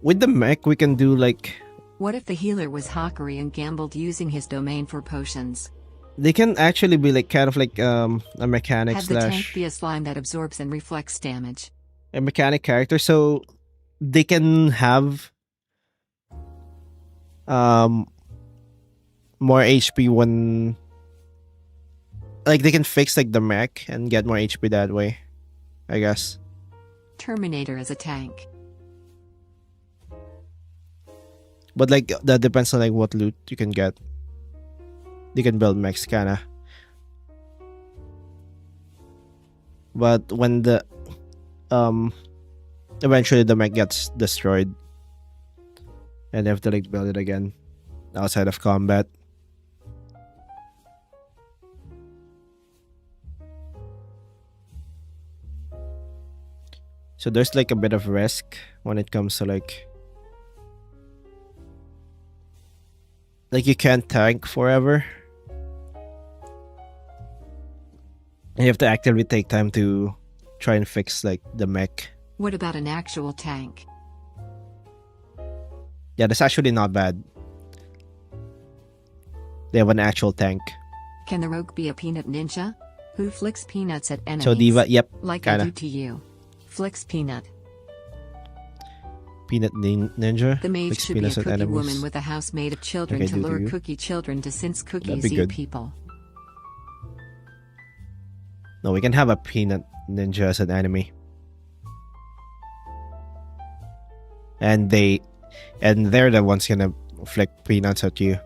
with the mech, we can do like What if the healer was hawkery and gambled using his domain for potions? they can actually be like kind of like a mechanic Have the tank slash be a slime that absorbs and reflects damage. a mechanic character, so they can have more HP when like they can fix like the mech and get more HP that way, I guess. Terminator as a tank. But like that depends on like what loot you can get. You can build mechs kinda. But when the eventually the mech gets destroyed and they have to like build it again outside of combat. So there's like a bit of risk when it comes to like you can't tank forever. You have to actively take time to try and fix like the mech. What about an actual tank? Yeah, that's actually not bad. They have an actual tank. Can the rogue be a peanut ninja? Who flicks peanuts at enemies? So Diva, yep, Like I kinda. do to you. Flicks peanut. Peanut ninja. The mage flicks should be a peanuts at cookie enemies. woman with a house made of children Okay, to do lure you? cookie children to since cookies be eat good. people. No, we can have a peanut ninja as an enemy. And they're the ones gonna flick peanuts at you.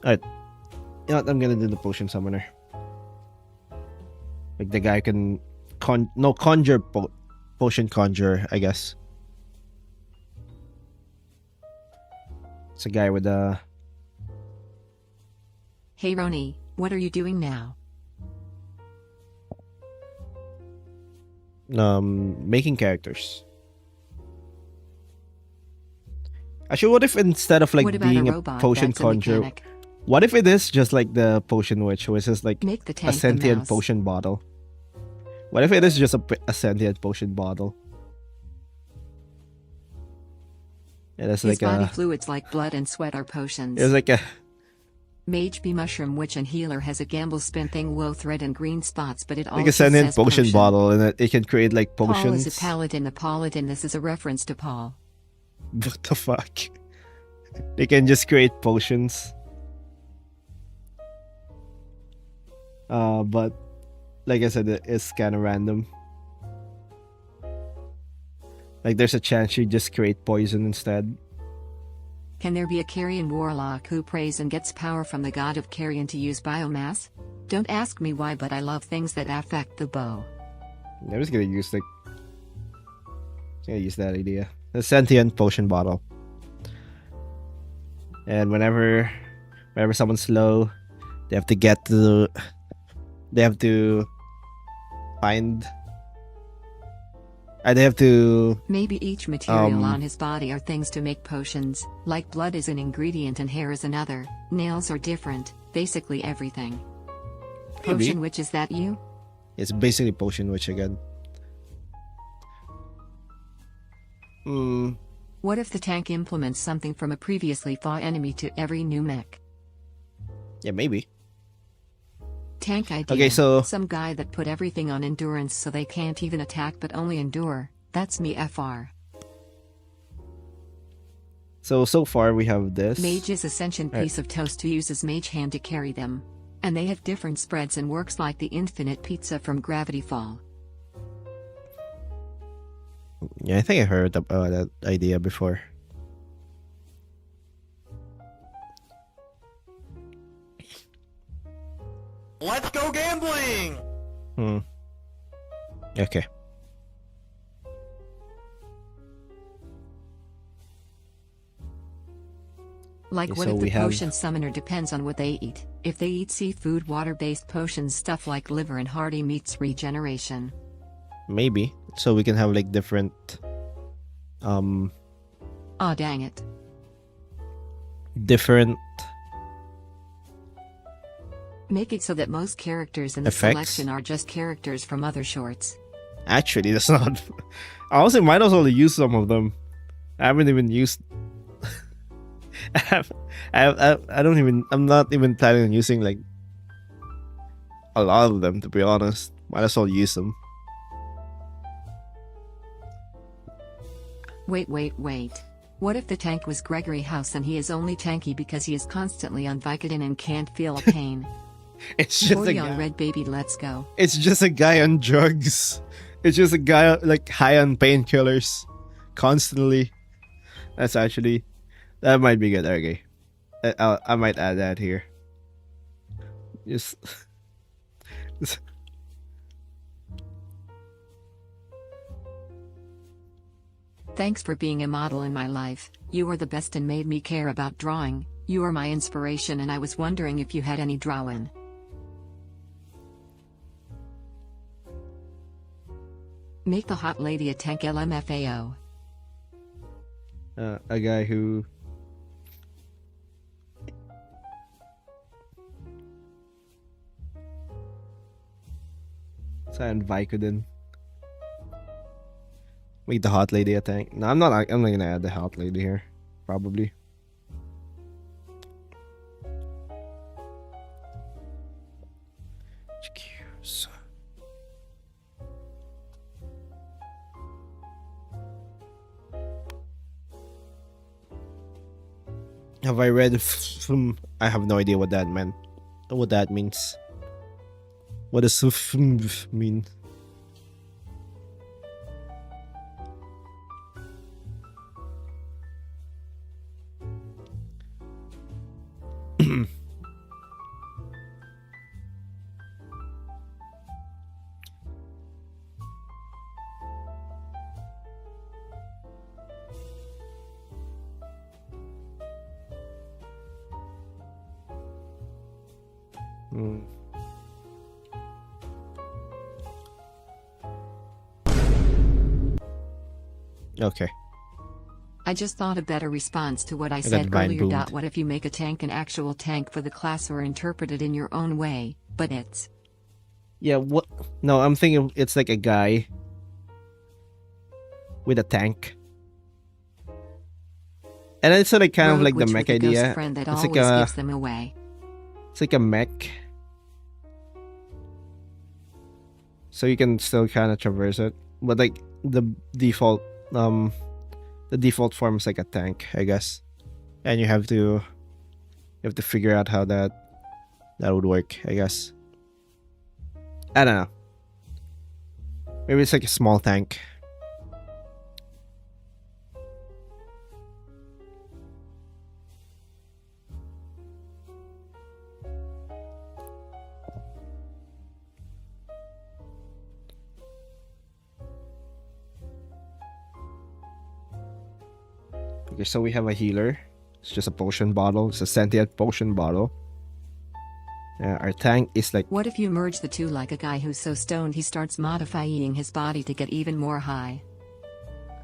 Alright. You know what? I'm gonna do the potion summoner. Like the guy can conjure potion conjure, I guess. It's a guy with a Hey Roni, what are you doing now? making characters. Actually, what if instead of like What about being a a robot potion that's a conjurer, mechanic? what if it is just like the potion witch, which is like Make the a tank the sentient mouse. potion bottle? What if it is just a sentient potion bottle? And it's His like body a fluids like blood and sweat are potions. it's like a Mage be mushroom witch and healer has a gamble spin thing woe thread and green spots but it also like a sentient says potion bottle, and it can create like Paul potions. is a paladin. A paladin. This is a reference to Paul. What the fuck? They can just create potions. But like I said, it's kind of random. Like there's a chance you just create poison instead. Can there be a Carrion warlock who prays and gets power from the god of Carrion to use biomass? Don't ask me why, but I love things that affect the bow. I'm just gonna use that idea. The sentient potion bottle. And whenever someone's low, they have to find. They have to. Maybe each material Um, on his body are things to make potions, like blood is an ingredient and hair is another, nails are different, basically everything. Maybe. Potion witch, is that you? It's basically potion witch again. What if the tank implements something from a previously fought enemy to every new mech? Yeah, maybe. Tank idea. Okay, so- some guy that put everything on endurance so they can't even attack but only endure. That's me FR. So far we have this. Mage is a sentient Right. piece of toast who uses mage hand to carry them. And they have different spreads and works like the infinite pizza from Gravity Fall. Yeah, I think I heard about that idea before. Let's go gambling! Okay. Like, Okay, what so if we the have- potion summoner depends on what they eat? If they eat seafood, water-based potions, stuff like liver and hearty meats, regeneration. Maybe. So we can have like different Aw, dang it. different Make it so that most characters in the Effects? selection are just characters from other shorts. Actually, that's not. I also might as well use some of them. I haven't even used. I don't even. I'm not even planning on using like a lot of them. To be honest, might as well use them. Wait. What if the tank was Gregory House and he is only tanky because he is constantly on Vicodin and can't feel a pain? It's just a 40 on guy. red, baby, let's go. It's just a guy on drugs. It's just a guy like high on painkillers, constantly. That's actually that might be good. Okay, I might add that here. Just. Thanks for being a model in my life. You were the best and made me care about drawing. You are my inspiration, and I was wondering if you had any drawing. Make the hot lady a tank LMFAO. A guy who and Vicodin. Make the hot lady a tank. No, I'm not gonna add the hot lady here. Probably. Excuse. Have I read I have no idea what that meant. What that means. What does mean? Okay. I just thought a better response to what I got said divine earlier. boomed. What if you make a tank an actual tank for the class or interpret it in your own way, but it's... Yeah, what? No, I'm thinking it's like a guy with a tank. And it's sort of kind of Rogue like the Witch mech with a ghost idea. friend that It's always like a gives them away. it's like a mech. So you can still kind of traverse it, but like the default form is like a tank, I guess. And you have to figure out how that would work, I guess. I don't know. Maybe it's like a small tank. Okay, so we have a healer. It's just a potion bottle. It's a sentient potion bottle. Our tank is like... What if you merge the two, like a guy who's so stoned he starts modifying his body to get even more high?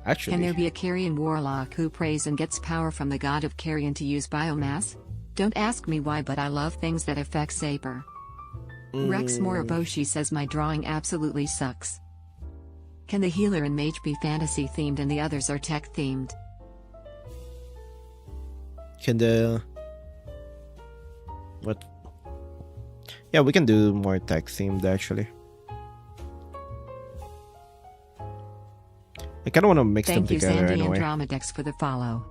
Actually... Can there be a Carrion warlock who prays and gets power from the god of Carrion to use biomass? Don't ask me why, but I love things that affect Saber. Rex Moriboshi says my drawing absolutely sucks. Can the healer and mage be fantasy themed and the others are tech themed? Can the... What? Yeah, we can do more tech themed actually. I kind of want to mix Thank them you, together Sandy anyway. Andromedex, for the follow.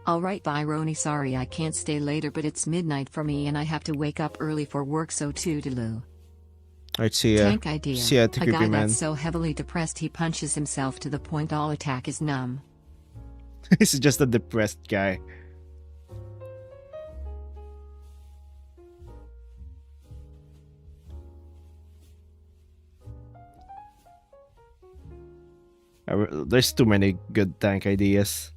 Alright, bye Roni, sorry I can't stay later, but it's midnight for me and I have to wake up early for work, so toodaloo. Alright, see ya. Tank idea. See ya, A creepy guy man. that's so heavily depressed he punches himself to the point all attack is numb. He's just a depressed guy. There's too many good tank ideas.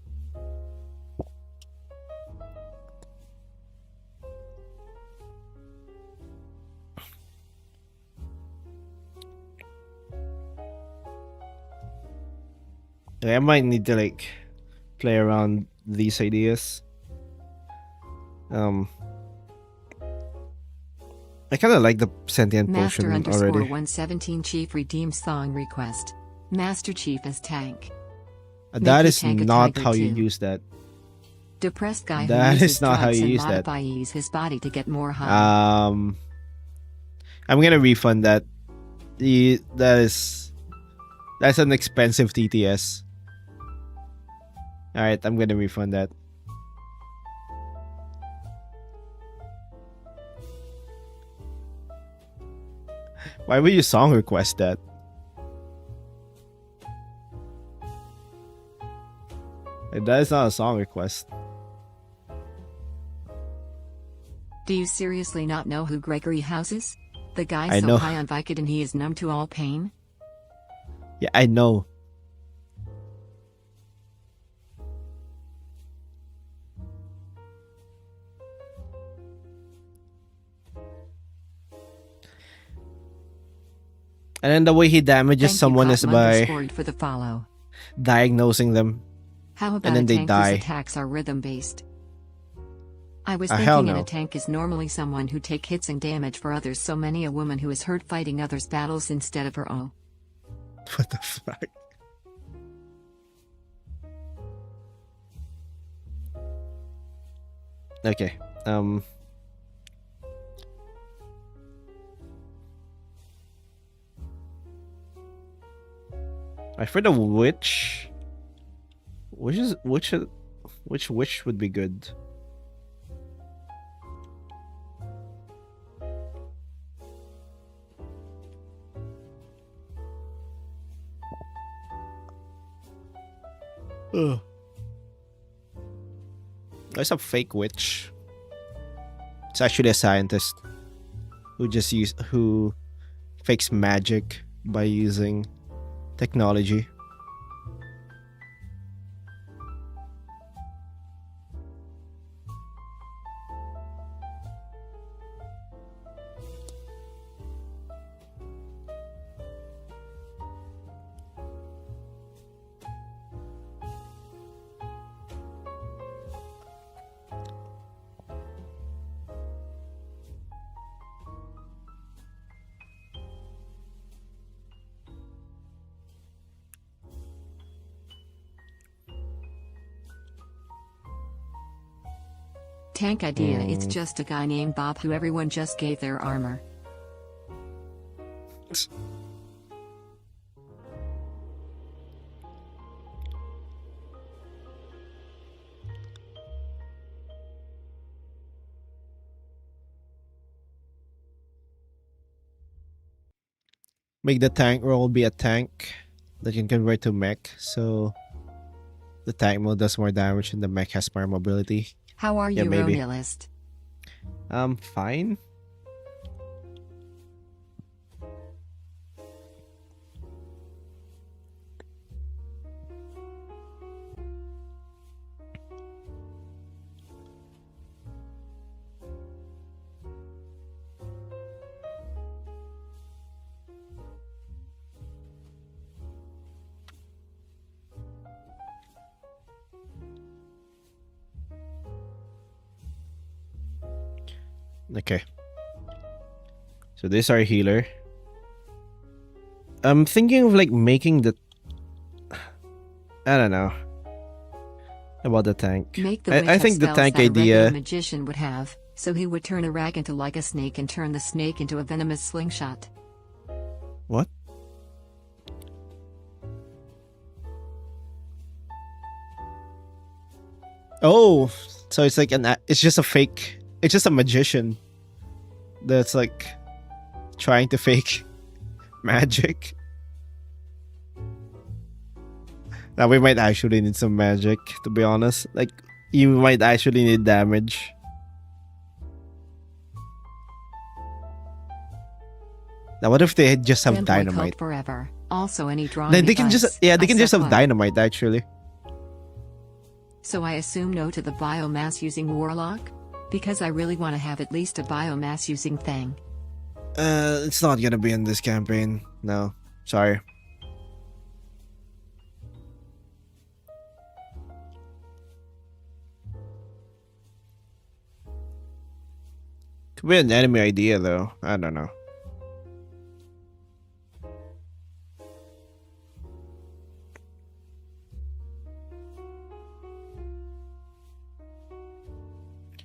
I might need to like play around these ideas. I kind of like the sentient Master potion _ already. 117 Chief redeems song request. Master Chief as tank. That Make is your tank a not tiger how you too. use that. Depressed guy who That uses is not how drugs you and use that. modifies his body to get more high. I'm gonna refund that. That's an expensive TTS. Alright, I'm gonna refund that. Why would you song request that? That is not a song request. Do you seriously not know who Gregory House is? The guy I so know. high on Vicodin he is numb to all pain? Yeah, I know. And then the way he damages Thank someone you, is Cotton by _ for the follow. diagnosing them. How about then a they tank die. whose attacks are rhythm based? I was Hell thinking no. a tank is normally someone who take hits and damage for others, so many a woman who is hurt fighting others' battles instead of her own. What the fuck? Okay. I for the witch. Which witch would be good? Ugh. There's a fake witch. It's actually a scientist who fakes magic by using technology. Tank idea, it's just a guy named Bob who everyone just gave their armor. Make the tank role be a tank that can convert to mech, so the tank mode does more damage and the mech has more mobility. How are Yeah, you, maybe. Ronilist? Fine. Okay. So this is our healer. I'm thinking of like making the... I don't know about the tank. Make the witch I have think the spells tank that a regular idea... magician would have, so he would turn a rag into like a snake and turn the snake into a venomous slingshot. What? Oh, so it's like it's just a fake... It's just a magician that's like trying to fake magic. Now we might actually need some magic, to be honest. Like, you might actually need damage. Now, what if they just have Fanboy dynamite? cult forever. Also, any drawing Then they can advice? just, yeah, they I can just suck have what? dynamite, actually. So I assume no to the biomass using warlock? Because I really want to have at least a biomass using thing. It's not gonna be in this campaign. No, sorry. Could be an enemy idea, though. I don't know.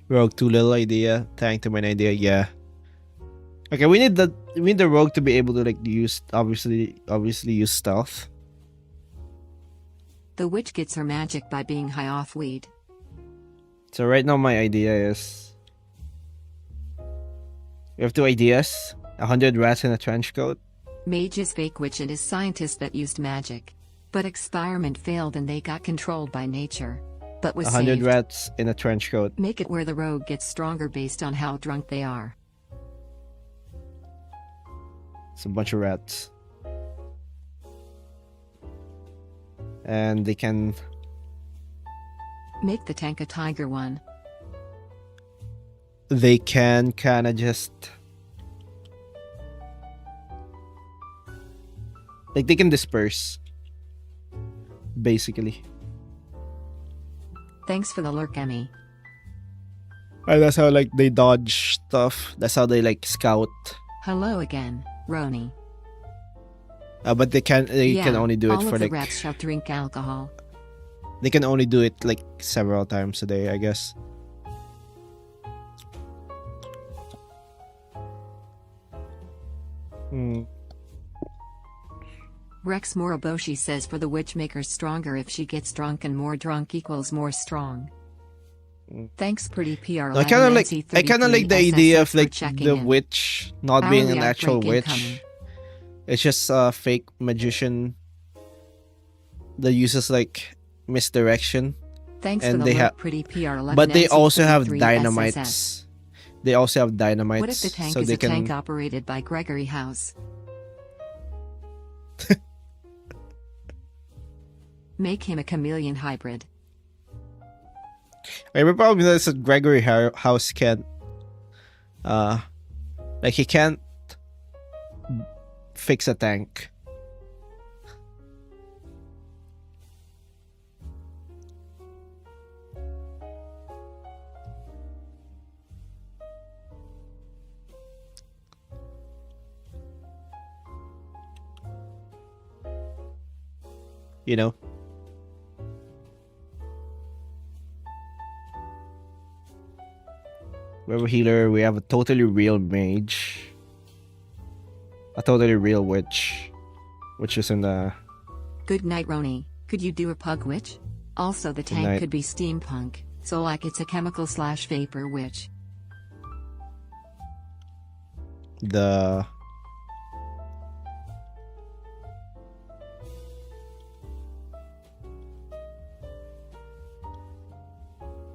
Rogue too little idea. Tank to main idea. Yeah. Okay, we need the rogue to be able to like use obviously use stealth. The witch gets her magic by being high off weed. So right now my idea is we have 2 ideas: 100 rats in a trench coat. Mage is fake witch and is scientist that used magic. But experiment failed and they got controlled by nature. But was 100 saved. rats in a trench coat. Make it where the rogue gets stronger based on how drunk they are. It's a bunch of rats. And they can Make the tank a tiger one. kind of just like they can disperse basically. Thanks for the lurk, Emmy. And that's how like they dodge stuff. That's how they like scout. Hello again, Roni. But they can only do it all for of the like rats shall drink alcohol. they can only do it like several times a day, I guess. Rex Moroboshi says for the witchmaker's stronger if she gets drunk, and more drunk equals more strong. Thanks, pretty PR. I kind of like the idea of like the witch not being an actual witch. It's just a fake magician that uses like misdirection. Thanks and for they the have, pretty PR. but they also have 33 dynamites. SSS. They also have dynamites. What if the tank so is they a can... tank operated by Gregory House? Make him a chameleon hybrid. The problem is that Gregory House can't, like he can't fix a tank. You know? We have a healer, we have a totally real mage. A totally real witch. Which is in the... Good night, Roni. Could you do a pug witch? Also, the tank night. could be steampunk, so like it's a chemical / vapor witch. The...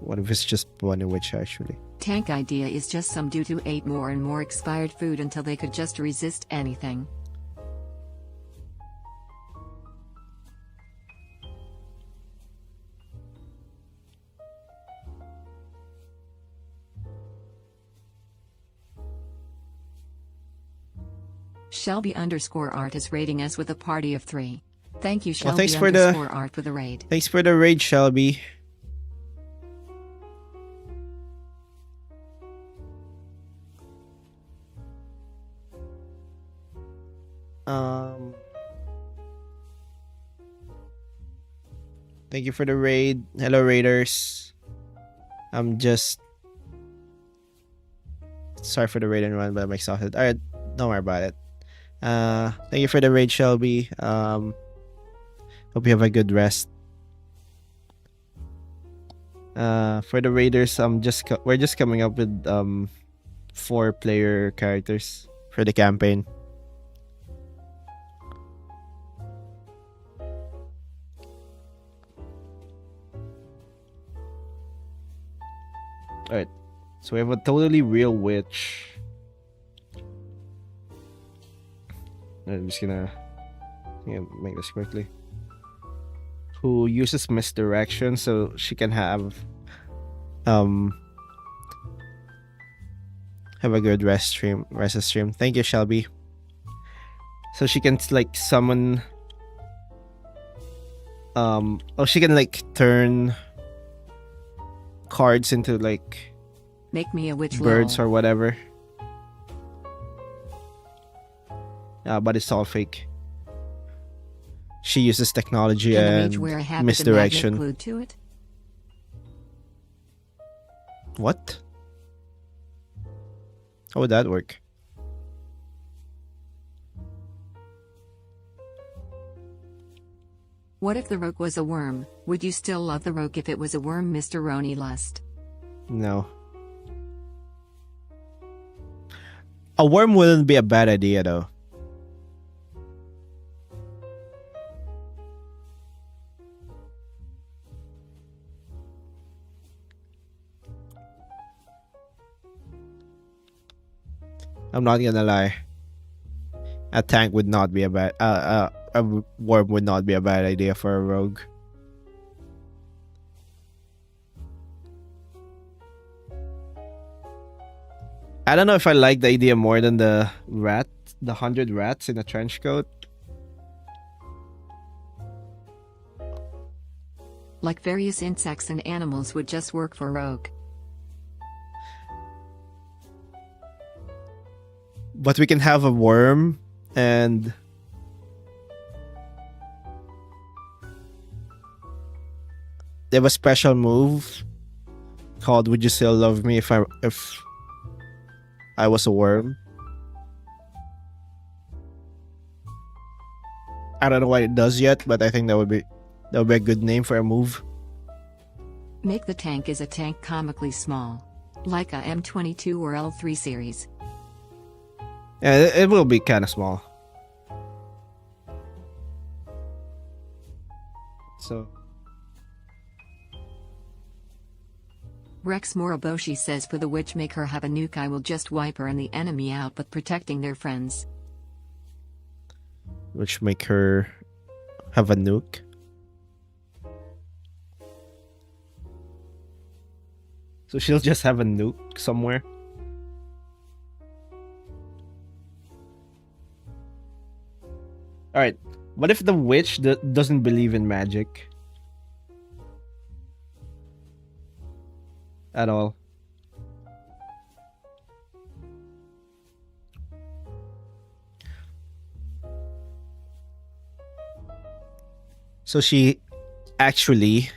What if it's just one witch actually? Tank idea is just some dude who ate more and more expired food until they could just resist anything. Shelby_art is raiding us with a party of 3. Thank you, Shelby thanks for the- _art for the raid. Thanks for the raid, Shelby. Thank you for the raid. Hello, raiders. I'm just sorry for the raid and run, but I'm exhausted. Alright, don't worry about it. Thank you for the raid, Shelby. Hope you have a good rest. For the raiders, we're just coming up with 4-player characters for the campaign. Alright. So we have a totally real witch. I'm just gonna make this quickly. Who uses misdirection so she can have a good rest stream. Thank you, Shelby. So she can like summon she can like turn cards into like Make me a witch. birds lol. or whatever. But it's all fake. She uses technology Can the and mage wear a hat with a misdirection. magnet glued to it? What? How would that work? What if the rogue was a worm? Would you still love the rogue if it was a worm, Mr. Roni Lust? No. A worm wouldn't be a bad idea though. I'm not gonna lie. A tank would not be a bad a worm would not be a bad idea for a rogue. I don't know if I like the idea more than the 100 rats in a trench coat. Like various insects and animals would just work for rogue. But we can have a worm and they have a special move called "Would You Still Love Me If I Was a Worm?" I don't know what it does yet, but I think that would be a good name for a move. Make the tank as a tank comically small. Like a M22 or L3 series. Yeah, it will be kind of small. So Rex Moroboshi says for the witch make her have a nuke, I will just wipe her and the enemy out but protecting their friends. which make her have a nuke. So she'll just have a nuke somewhere. Alright, what if the witch doesn't believe in magic? At all. So she actually...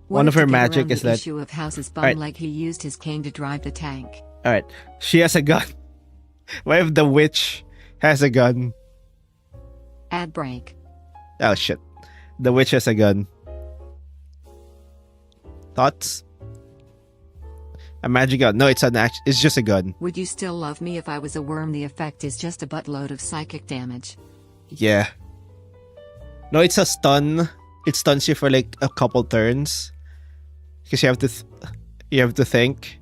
What One if of her to get magic around is the that... issue of House's bum Alright. like he used his cane to drive the tank. Alright, she has a gun. What if the witch has a gun? Ad break. Oh shit. The witch has a gun. Thoughts? A magic gun. No, it's just a gun. Would you still love me if I was a worm? The effect is just a buttload of psychic damage. Yeah. No, it's a stun. It stuns you for like a couple turns. Because you have to think.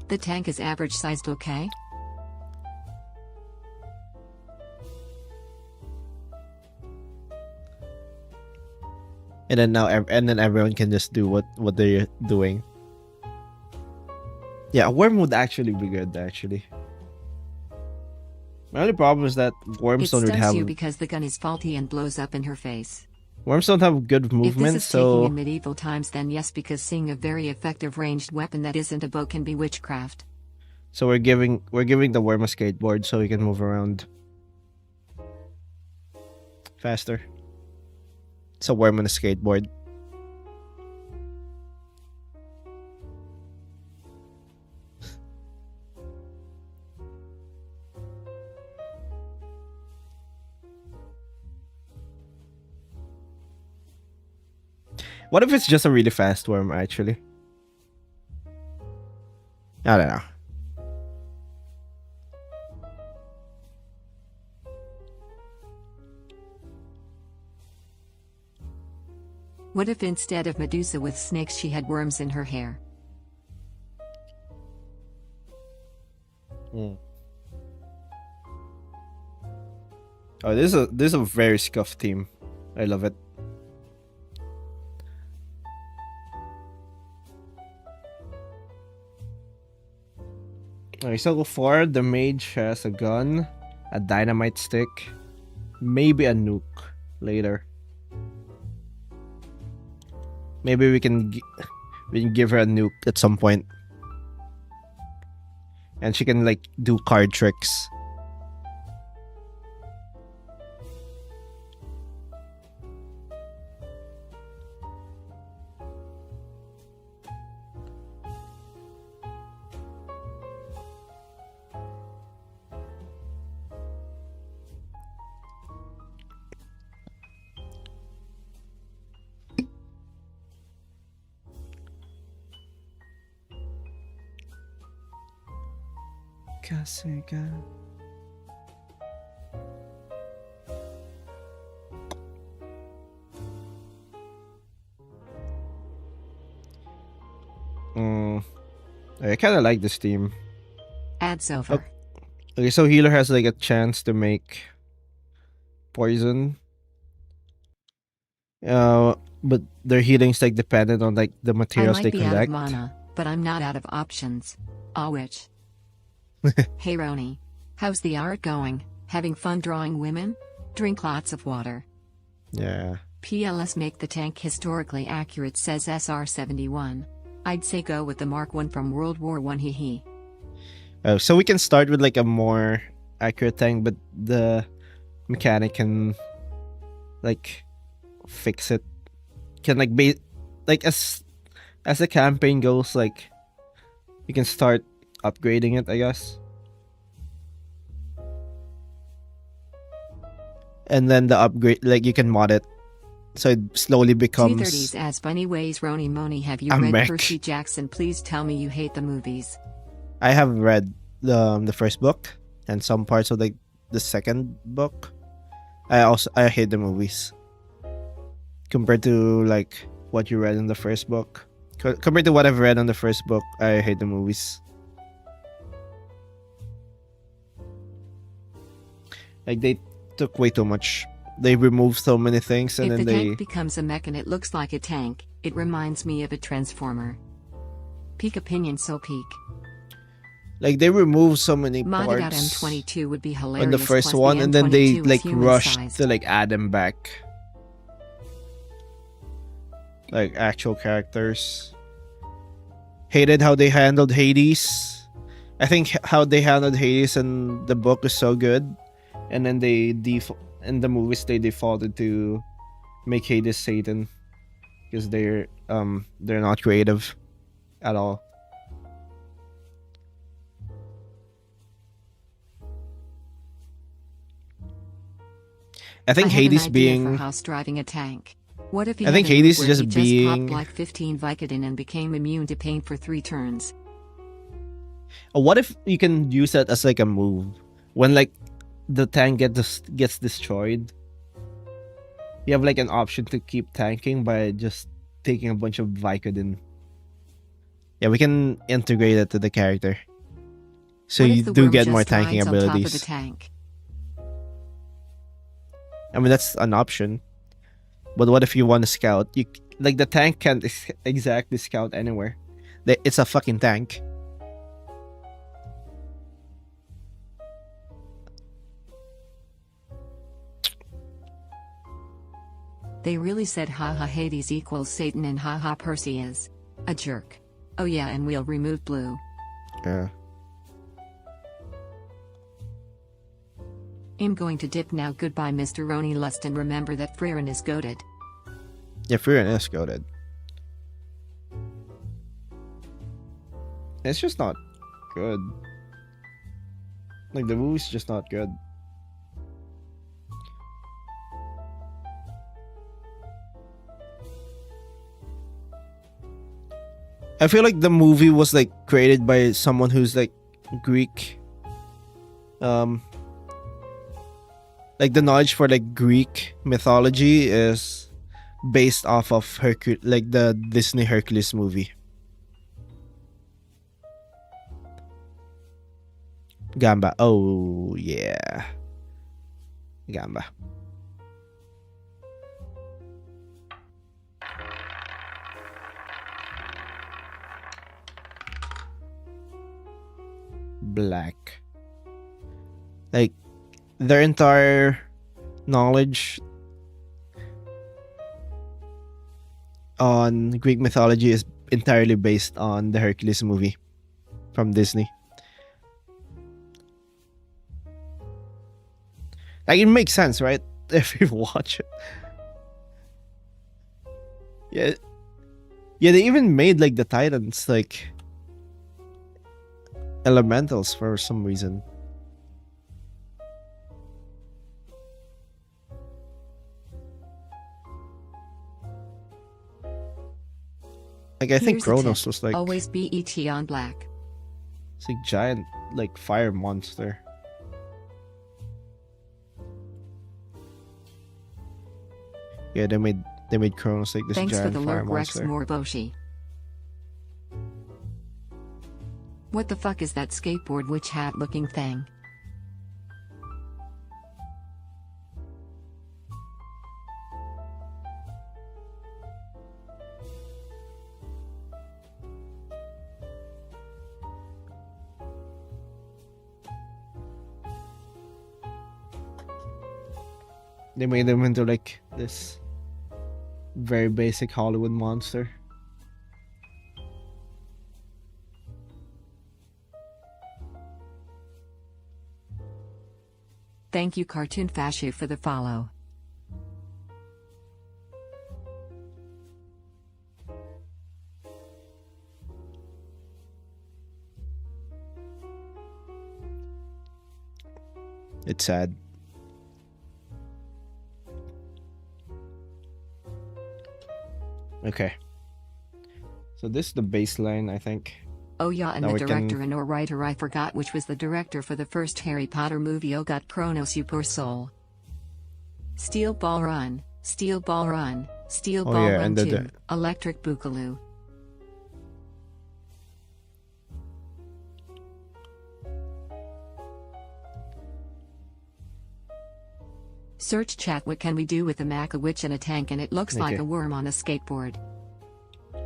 The tank is average sized, okay? And then everyone can just do what they're doing. Yeah, a worm would actually be good actually. My only problem is that worms It don't really stuns have you because the gun is faulty and blows up in her face. worms don't have good If movement, this is taking so in medieval times, then yes, because seeing a very effective ranged weapon that isn't a bow can be witchcraft. so we're giving the worm a skateboard so he can move around faster. It's a worm on a skateboard. What if it's just a really fast worm, actually? I don't know. What if instead of Medusa with snakes she had worms in her hair? Oh, this is a very scuffed theme. I love it. Okay, so far the mage has a gun, a dynamite stick, maybe a nuke later. Maybe we can give her a nuke at some point, and she can like do card tricks. Kasega. I kind of like this theme. Ads over. Okay, so healer has like a chance to make poison. But their healing's like dependent on like the I materials might they be out of collect. mana, but I'm not out of options. Which? Hey Roni. How's the art going? Having fun drawing women? Drink lots of water. Yeah. PLS make the tank historically accurate, says SR71. I'd say go with the Mark I from World War I, hee hee. So we can start with like a more accurate tank, but the mechanic can like fix it. Can like be like as the campaign goes, like you can start upgrading it, I guess. And then the upgrade, like you can mod it, so it slowly becomes. G30s as funny ways. Roni Moni, have you a read mech. Percy Jackson? Please tell me you hate the movies. I have read the first book and some parts of like the second book. I hate the movies compared to like what you read in the first book. Compared to what I've read in the first book, I hate the movies. Like they took way too much. They removed so many things, and If then the they tank becomes a mech and it looks like a tank, it reminds me of a transformer. Peak opinion, so peak. like they removed so many Modded out parts M22 would be hilarious. on the first plus one, the and then they M22 is like human rushed sized. to like add them back, like actual characters. Hated how they handled Hades. I think how they handled Hades in the book is so good, and then they in the movies they defaulted to make Hades Satan because they're not creative at all. I think I have Hades an idea being for House driving a tank. What if he I think had a Hades move is where just he being- popped like 15 Vicodin and became immune to pain for 3 turns? what if you can use that as like a move when like the tank gets destroyed? You have like an option to keep tanking by just taking a bunch of Vicodin. Yeah, we can integrate it to the character, so What if you the do worm get just more tanking rides on top of the abilities. tank? I mean, that's an option. But what if you want to scout? You like the tank can't exactly scout anywhere. It's a fucking tank. They really said haha Hades equals Satan and haha Percy is a jerk. Oh yeah, and we'll remove blue. Yeah. I'm going to dip now. Goodbye, Mr. Roni Lust, and remember that Frieren is goated. Yeah, Frieren is goated. It's just not good. Like the movie's just not good. I feel like the movie was like created by someone who's like Greek. Like the knowledge for like Greek mythology is based off of like the Disney Hercules movie. Gamba. Oh yeah. Gamba. Black. Like their entire knowledge on Greek mythology is entirely based on the Hercules movie from Disney. Like it makes sense, right? If you watch it. Yeah. Yeah, they even made like the Titans like elementals for some reason. Like I think Here's a Kronos tip. was like Always be ET on black. it's like giant like fire monster. Yeah, they made Kronos like this Thanks for giant the fire lurk, Rex monster. Morboshi. What the fuck is that skateboard witch hat looking thing? They made him into like this very basic Hollywood monster. Thank you, Cartoon Fashu, for the follow. It's sad. Okay. So this is the baseline, I think. Oh yeah, and Now the we can- director and or writer I forgot which was the director for the first Harry Potter movie. Oh got Kronos, you poor soul. Steel Ball Run, Steel Ball Run, Steel Oh, Ball yeah, Run and 2, Electric Boogaloo. Search chat, what can we do with a Maca witch and a tank, and it looks like Okay. a worm on a skateboard.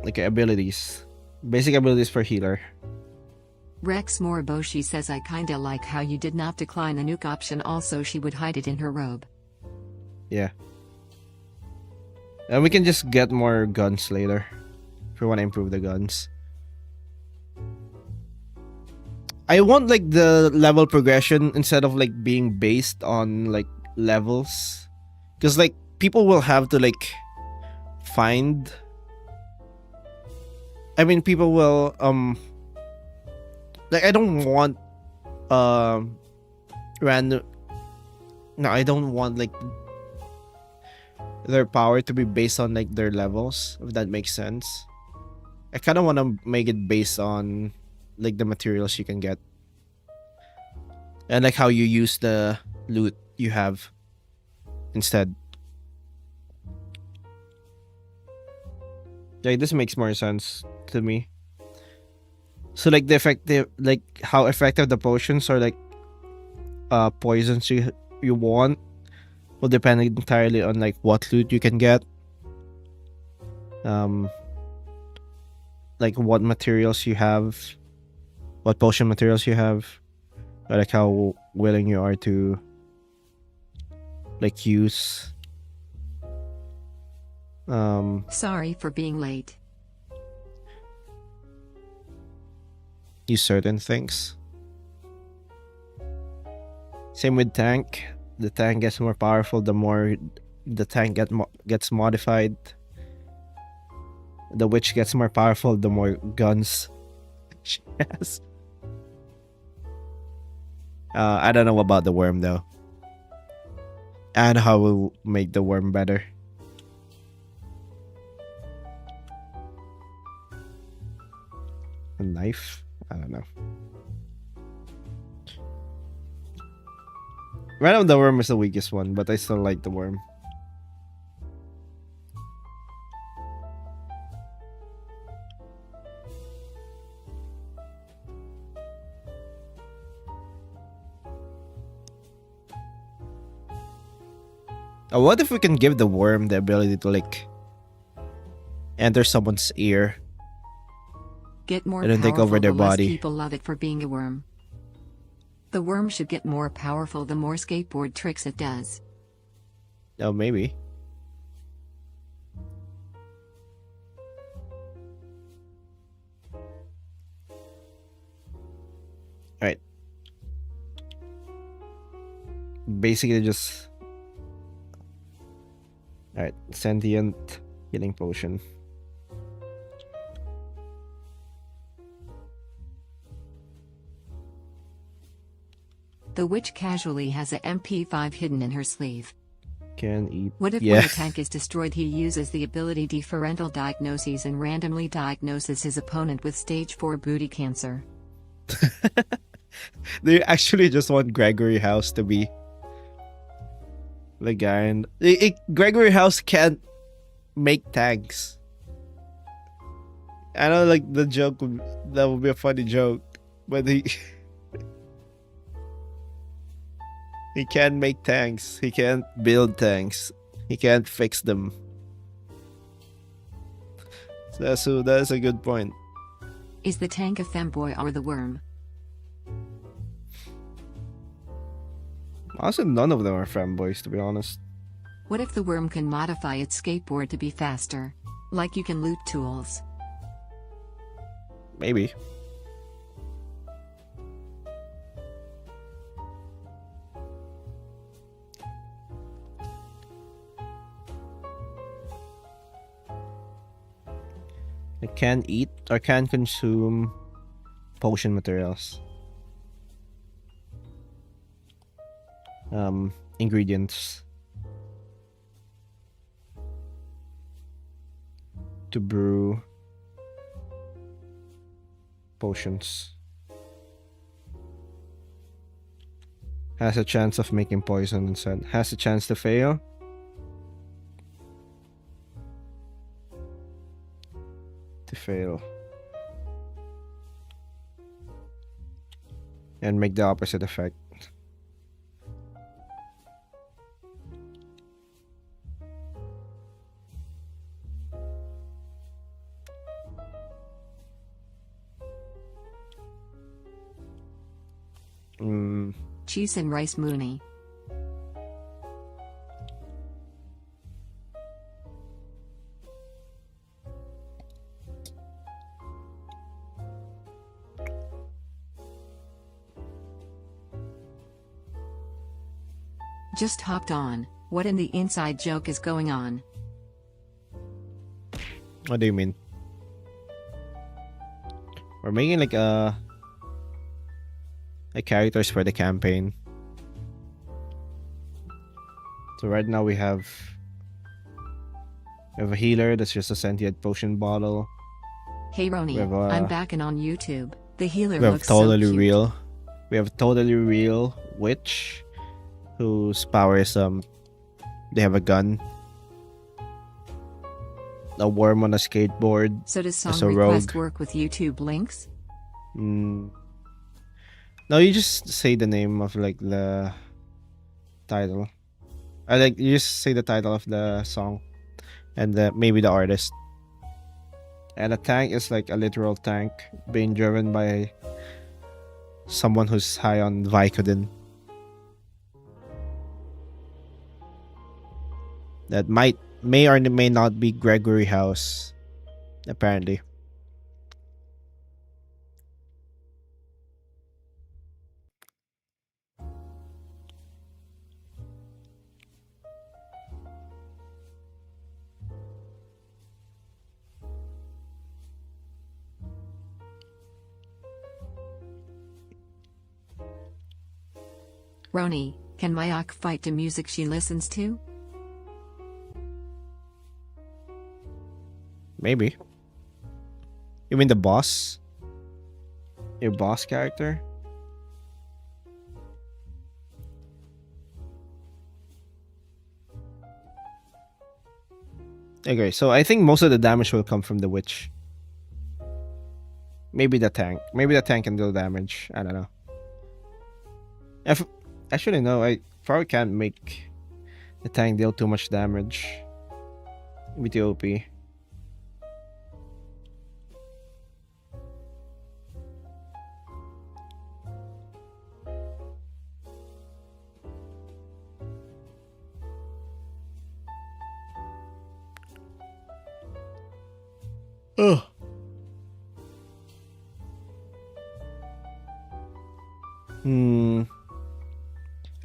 Like abilities. Basic abilities for healer. Rex Moriboshi says I kinda like how you did not decline the nuke option, also she would hide it in her robe. Yeah. And we can just get more guns later. If we want to improve the guns. I want like the level progression instead of like being based on like levels. Because like people will have to like find, I mean people will like I don't want random, no, I don't want like their power to be based on like their levels, if that makes sense. I kind of want to make it based on like the materials you can get and like how you use the loot you have instead. Like this makes more sense to me. So like the effective, like how effective the potions or like poisons you want will depend entirely on like what loot you can get, like what materials you have, what potion materials you have, or like how willing you are to like use Sorry for being late. use certain things. Same with tank. The tank gets more powerful the more the tank gets modified. The witch gets more powerful the more guns she has. I don't know about the worm though. And how we'll make the worm better. A knife? I don't know. Right now the worm is the weakest one, but I still like the worm. What if we can give the worm the ability to like enter someone's ear Get more and then take over powerful their the less body? people love it for being a worm. The worm should get more powerful the more skateboard tricks it does. Oh, maybe. Alright. Basically just... Alright, sentient healing potion. The witch casually has a MP5 hidden in her sleeve. Can eat. What if Yeah. when the tank is destroyed he uses the ability differential diagnoses and randomly diagnoses his opponent with stage 4 booty cancer? They actually just want Gregory House to be the guy, and Gregory House can't make tanks. I know, like the joke that would be a funny joke, but he he can't make tanks. He can't build tanks. He can't fix them. So that's a good point. Is the tank a femboy or the worm? Also, none of them are femboys, to be honest. What if the worm can modify its skateboard to be faster? Like you can loot tools. Maybe. It can eat or can consume potion materials. Ingredients to brew potions. Has a chance of making poison instead. Has a chance to fail. To fail. And make the opposite effect. Cheese and rice Mooney. Just hopped on. What in the inside joke is going on? What do you mean? We're making like characters for the campaign. So right now we have a healer that's just a sentient potion bottle. Hey Roni, We have, I'm back and on YouTube. The healer We have looks totally so cute. real. We have totally real witch whose power is they have a gun. A worm on a skateboard. So does song As a request rogue. work with YouTube links? No, you just say the name of like the title. I like you just say the title of the song and maybe the artist. And a tank is like a literal tank being driven by someone who's high on Vicodin. That may or may not be Gregory House, apparently. Roni, can Mayak fight to music she listens to? Maybe. You mean the boss? Your boss character? Okay, so I think most of the damage will come from the witch. Maybe the tank. Maybe the tank can deal damage. I don't know. Actually, no. I probably can't make The tank dealt too much damage. VTOP. Ugh.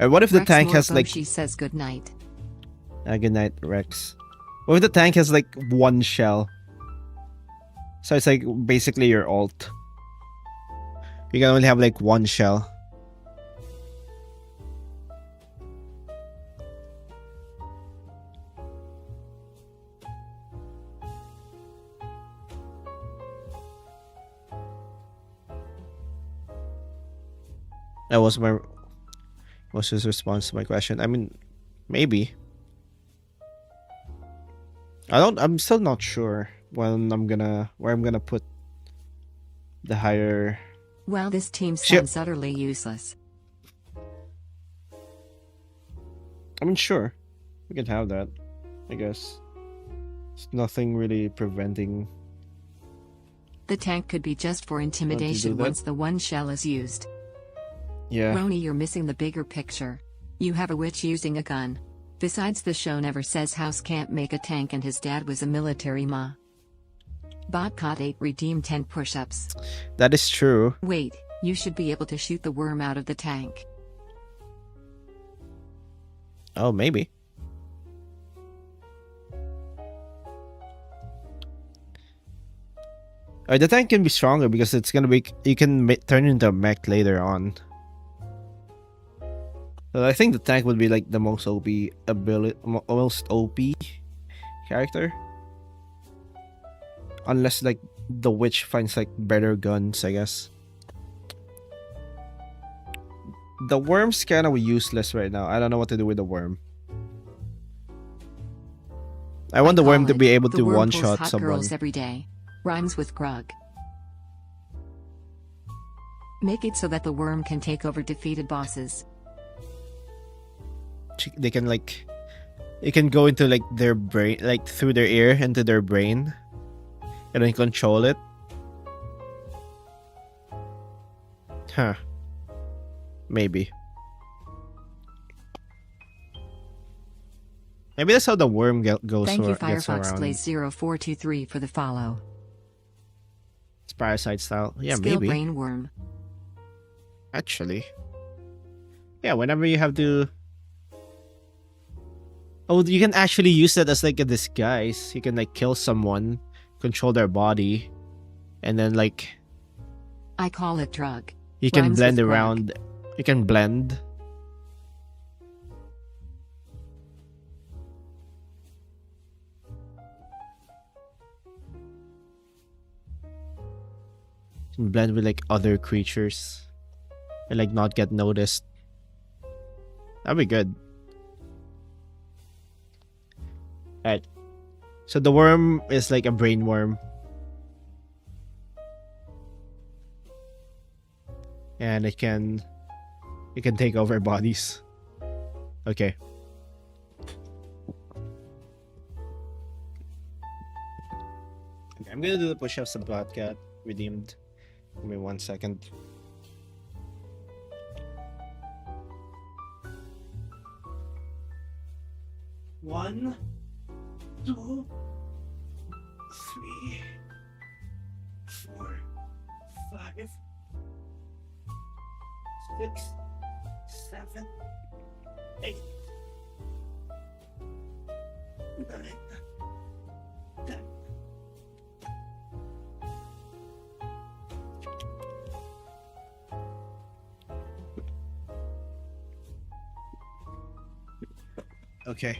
What if the Rex tank has like She says good night. good night, Rex. What if the tank has like one shell? So it's like basically your ult. You can only have like one shell. That was my what's his response to my question? I mean, maybe. I'm still not sure where I'm gonna put the higher. Well, this team sounds utterly useless. I mean, sure. We can have that, I guess. There's nothing really preventing. The tank could be just for intimidation that? once the one shell is used. Yeah. Roni, you're missing the bigger picture. You have a witch using a gun. Besides, the show never says House can't make a tank and his dad was a military ma. Bot caught 8 redeemed 10 push-ups. That is true. Wait, you should be able to shoot the worm out of the tank. Oh, maybe. The tank can be stronger because it's gonna be. You can turn into a mech later on. So I think the tank would be like the most OP ability, most OP character, unless like the witch finds like better guns, I guess. The worm's kind of useless right now. I don't know what to do with the worm. I want the worm to be able to one-shot hot someone. Girls every day. Rhymes with grug. Make it so that the worm can take over defeated bosses. They can like, it can go into like their brain, like through their ear into their brain, and then control it. Huh. Maybe. Maybe that's how the worm goes. Thank you, gets Firefox around. Blaze 0423 for the follow. It's parasite style. Yeah, Skill maybe. brain worm. Actually. Yeah, whenever you have to. Oh, you can actually use that as like a disguise. You can like kill someone, control their body, and then like I call it drug. you can Rhymes blend with grog. around. You can blend. You can blend with like other creatures and like not get noticed. That'd be good. Alright. So the worm is like a brain worm. And it can take over bodies. Okay. I'm gonna do the push-ups and got redeemed. Give me 1 second. One, 2, 3, 4, 5, 6, 7, 8, 9, 10. Okay.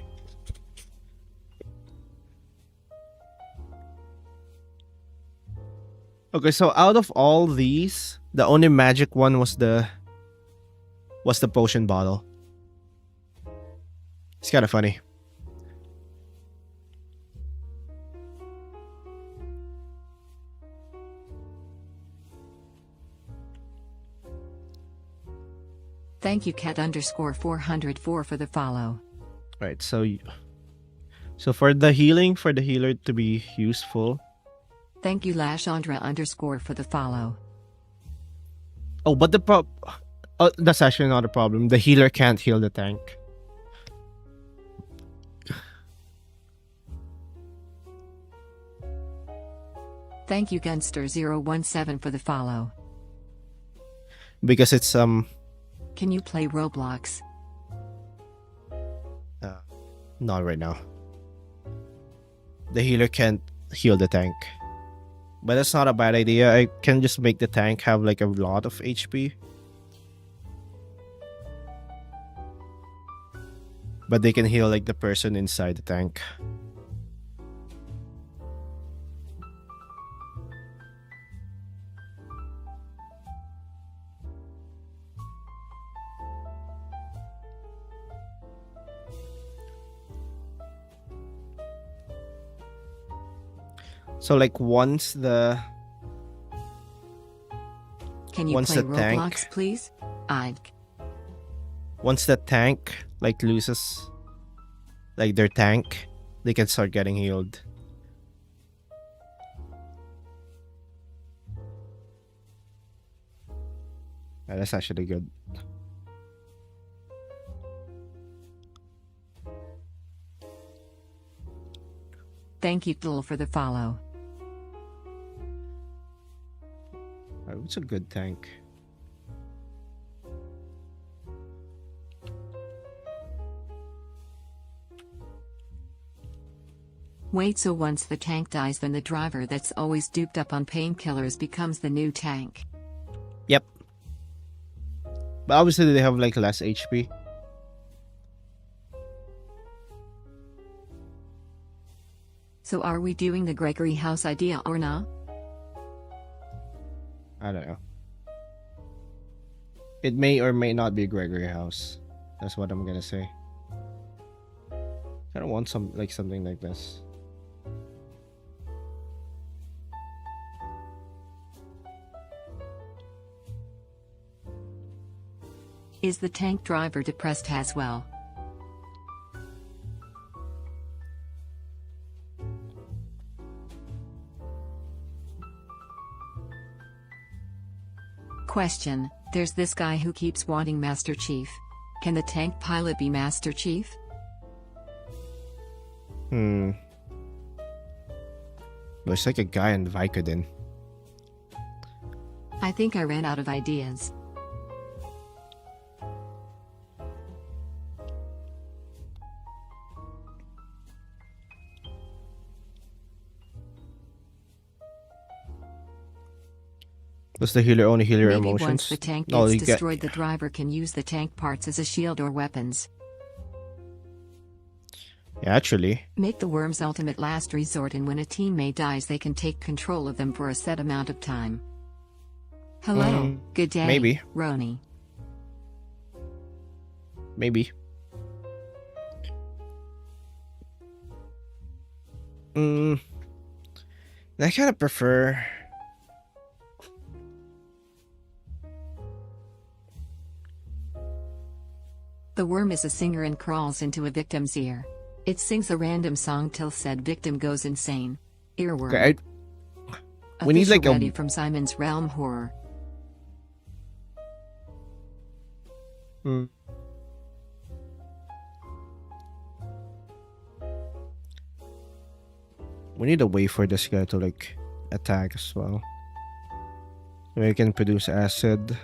Okay, so out of all these, the only magic one was the potion bottle. It's kind of funny. Thank you, cat_404 for the follow. Right. So for the healer to be useful. Thank you Lashandra_ for the follow. Oh, but that's actually not a problem. The healer can't heal the tank. Thank you Gunster017 for the follow. Because it's Can you play Roblox? not right now. The healer can't heal the tank. But that's not a bad idea. I can just make the tank have like a lot of HP. But they can heal like the person inside the tank. So like once the Can you Once play the Roblox, tank- please? once the tank like loses like their tank, they can start getting healed. That's actually good. Thank you Dul for the follow. It's a good tank. Wait, so once the tank dies, then the driver that's always duped up on painkillers becomes the new tank. Yep. But obviously they have like less HP. So are we doing the Gregory House idea or not? I don't know. It may or may not be Gregory House. That's what I'm gonna say. I don't want something like this. Is the tank driver depressed as well? Question: there's this guy who keeps wanting Master Chief. Can the tank pilot be Master Chief? Looks like a guy in Vicodin. I think I ran out of ideas. Does the healer only heal your Maybe emotions? once the tank No, gets you get- destroyed, the driver can use the tank parts as a shield or weapons. Yeah, actually. Make the worms ultimate last resort, and when a teammate dies, they can take control of them for a set amount of time. Hello, good day, maybe. Roni. Maybe. I kind of prefer... The worm is a singer and crawls into a victim's ear. It sings a random song till said victim goes insane. Earworm. Okay, we need Official like a... ready from Simon's Realm Horror. Hmm. We need a way for this guy to like attack as well. We can produce acid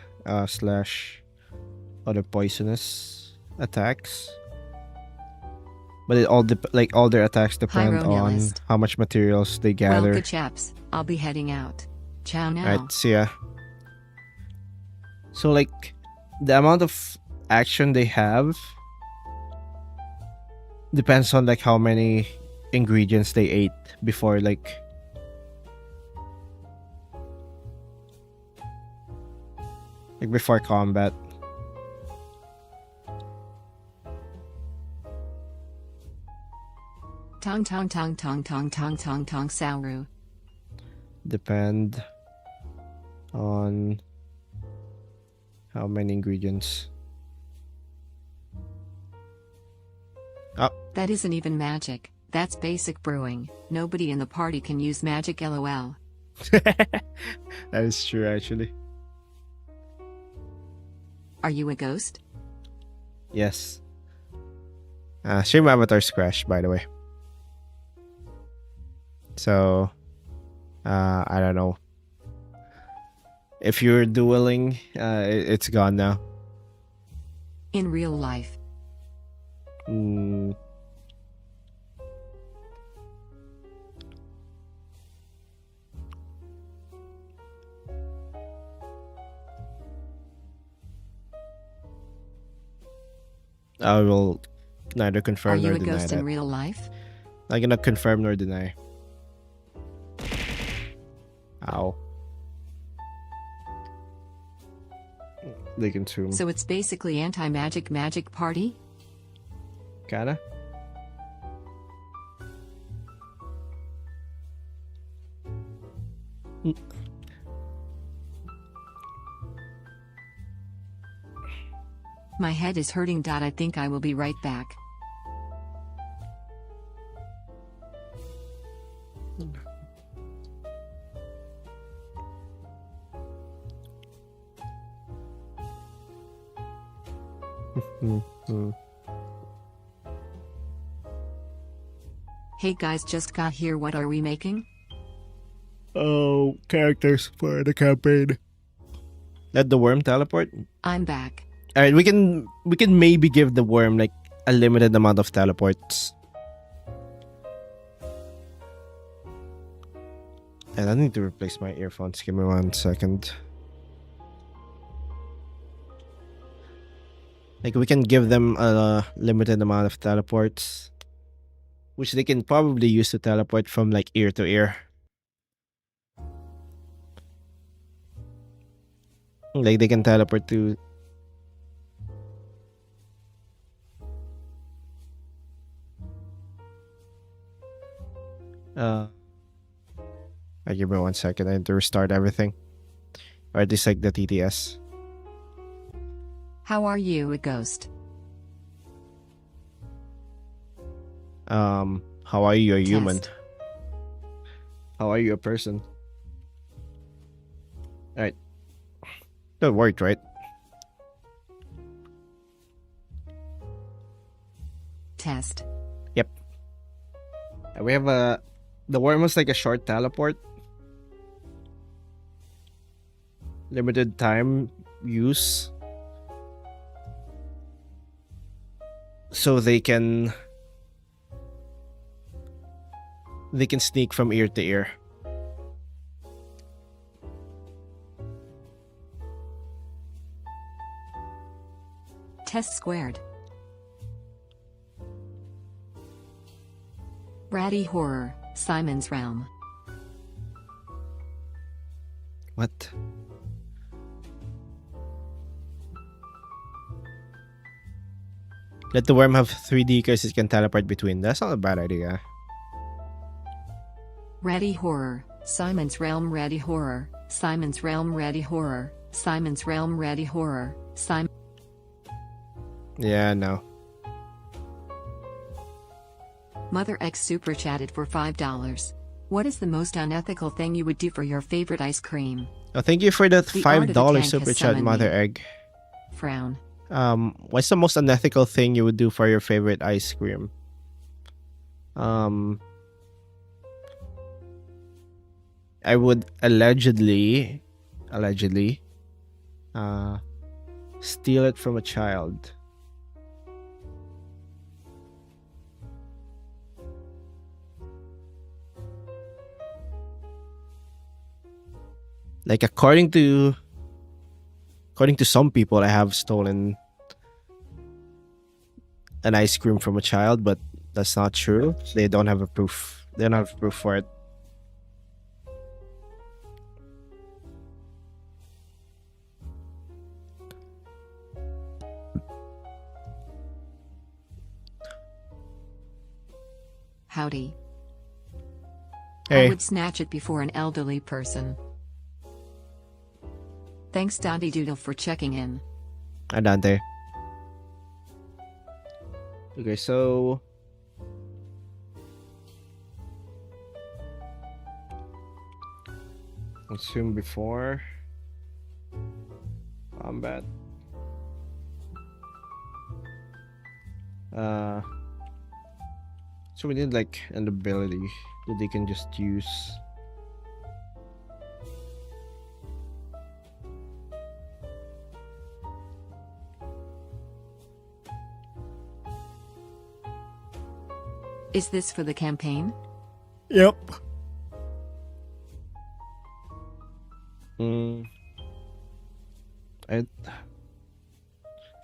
slash other poisonous attacks. But it all all their attacks depend on Ronilist. how much materials they Well, gather. good chaps. I'll be heading out. Ciao now. Right, see ya. So like the amount of action they have depends on like how many ingredients they ate before like before combat. Tong tong tong tong tong tong tong tong Sauru. Depend on how many ingredients. Oh, That isn't even magic, that's basic brewing. Nobody in the party can use magic, lol. that is true actually. Are you a ghost? Yes. Stream avatar's crashed, by the way. So, I don't know. If you're dueling, it's gone now. In real life. Mm. I will neither Are confirm you nor a deny ghost in that. real life? I cannot confirm nor deny. Ow. They consume. So it's basically anti-magic magic party? Kinda. My head is hurting. I think I will be right back. Hey guys, just got here. What are we making? Oh, characters for the campaign. Let the worm teleport. I'm back. All right, we can maybe give the worm like a limited amount of teleports. And I need to replace my earphones. Give me 1 second. Like we can give them a limited amount of teleports, which they can probably use to teleport from like ear to ear. Like they can teleport to give me 1 second. I need to restart everything. Or at least like the TTS. How are you, a ghost? How are you a human? Test. How are you a person? Alright. That worked, right? Test. Yep. We have the worm was like a short teleport. Limited time use. So they can sneak from ear to ear. Test squared. Ratty horror, Simon's realm. What? Let the worm have 3D because it can teleport between. That's not a bad idea. Ratty horror, Simon's realm. Ratty horror, Simon's realm. Ratty horror, Simon's realm. Ratty horror, Simon. Yeah, no. Mother X super chatted for $5. What is the most unethical thing you would do for your favorite ice cream? Oh, thank you for the The art of the $5 tank super has chat, summoned Mother me. Egg. Frown. What's the most unethical thing you would do for your favorite ice cream? I would allegedly, steal it from a child. Like according to some people, I have stolen an ice cream from a child, but that's not true. They don't have a proof. They don't have proof for it. Howdy. I Hey, would snatch it before an elderly person. Thanks Dottie Doodle for checking in. Dante. Okay, so Consume before combat. So we need like an ability that they can just use. Is this for the campaign? Yep. I feel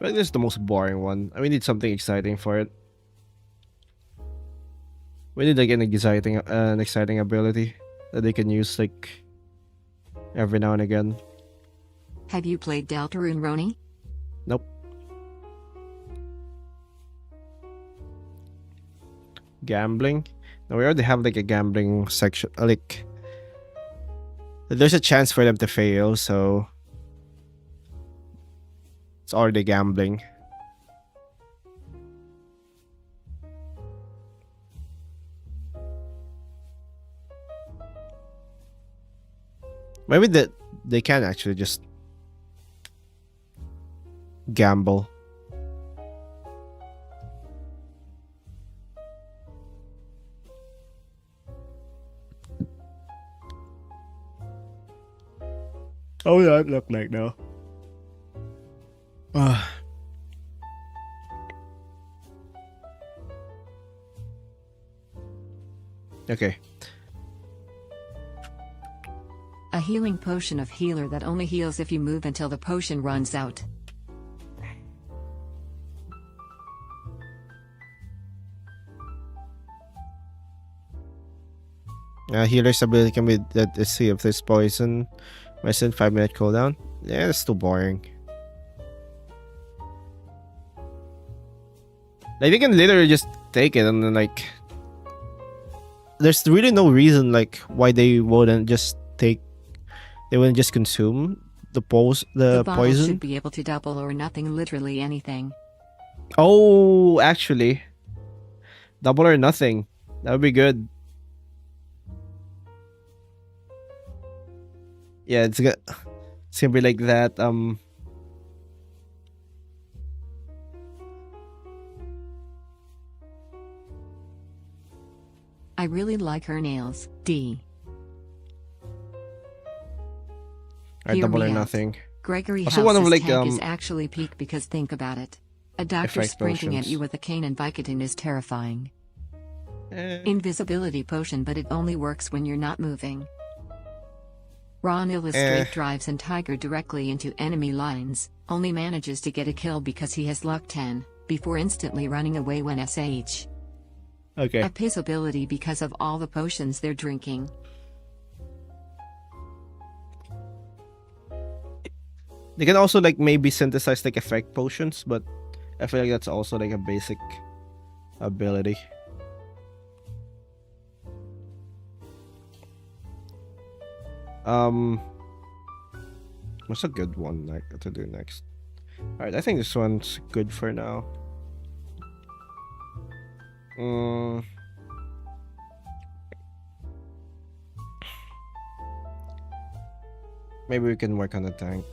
like this is the most boring one. We need something exciting for it. We need like an exciting ability that they can use like every now and again. Have you played Deltarune, Roni? Nope. Gambling? No, we already have like a gambling section. Like, there's a chance for them to fail, so it's already gambling. Maybe they can actually just gamble. Oh yeah, it look like now. Okay. A healing potion of healer that only heals if you move until the potion runs out. Healer's ability can be that to see if there's poison. Medicine 5-minute cooldown. Yeah, that's too boring. Like they can literally just take it and then like there's really no reason like why they wouldn't just consume the The bottle poison. should be able to double or nothing, literally anything. Oh, actually, double or nothing. That would be good. Yeah, it's gonna be like that. I really like her nails. D. Or Hear double me or out. nothing. Gregory Also one of, House's like, tank is actually peak because think about it. A doctor Effect sprinting at potions. you with a cane and Vicodin is terrifying. Eh. Invisibility potion, but it only works when you're not moving. Ron illustrate drives and Tiger directly into enemy lines, only manages to get a kill because he has luck 10, before instantly running away when SH. Okay. A piss ability because of all the potions they're drinking. They can also like maybe synthesize like effect potions, but I feel like that's also like a basic ability. What's a good one like to do next? Alright, I think this one's good for now. Maybe we can work on the tank.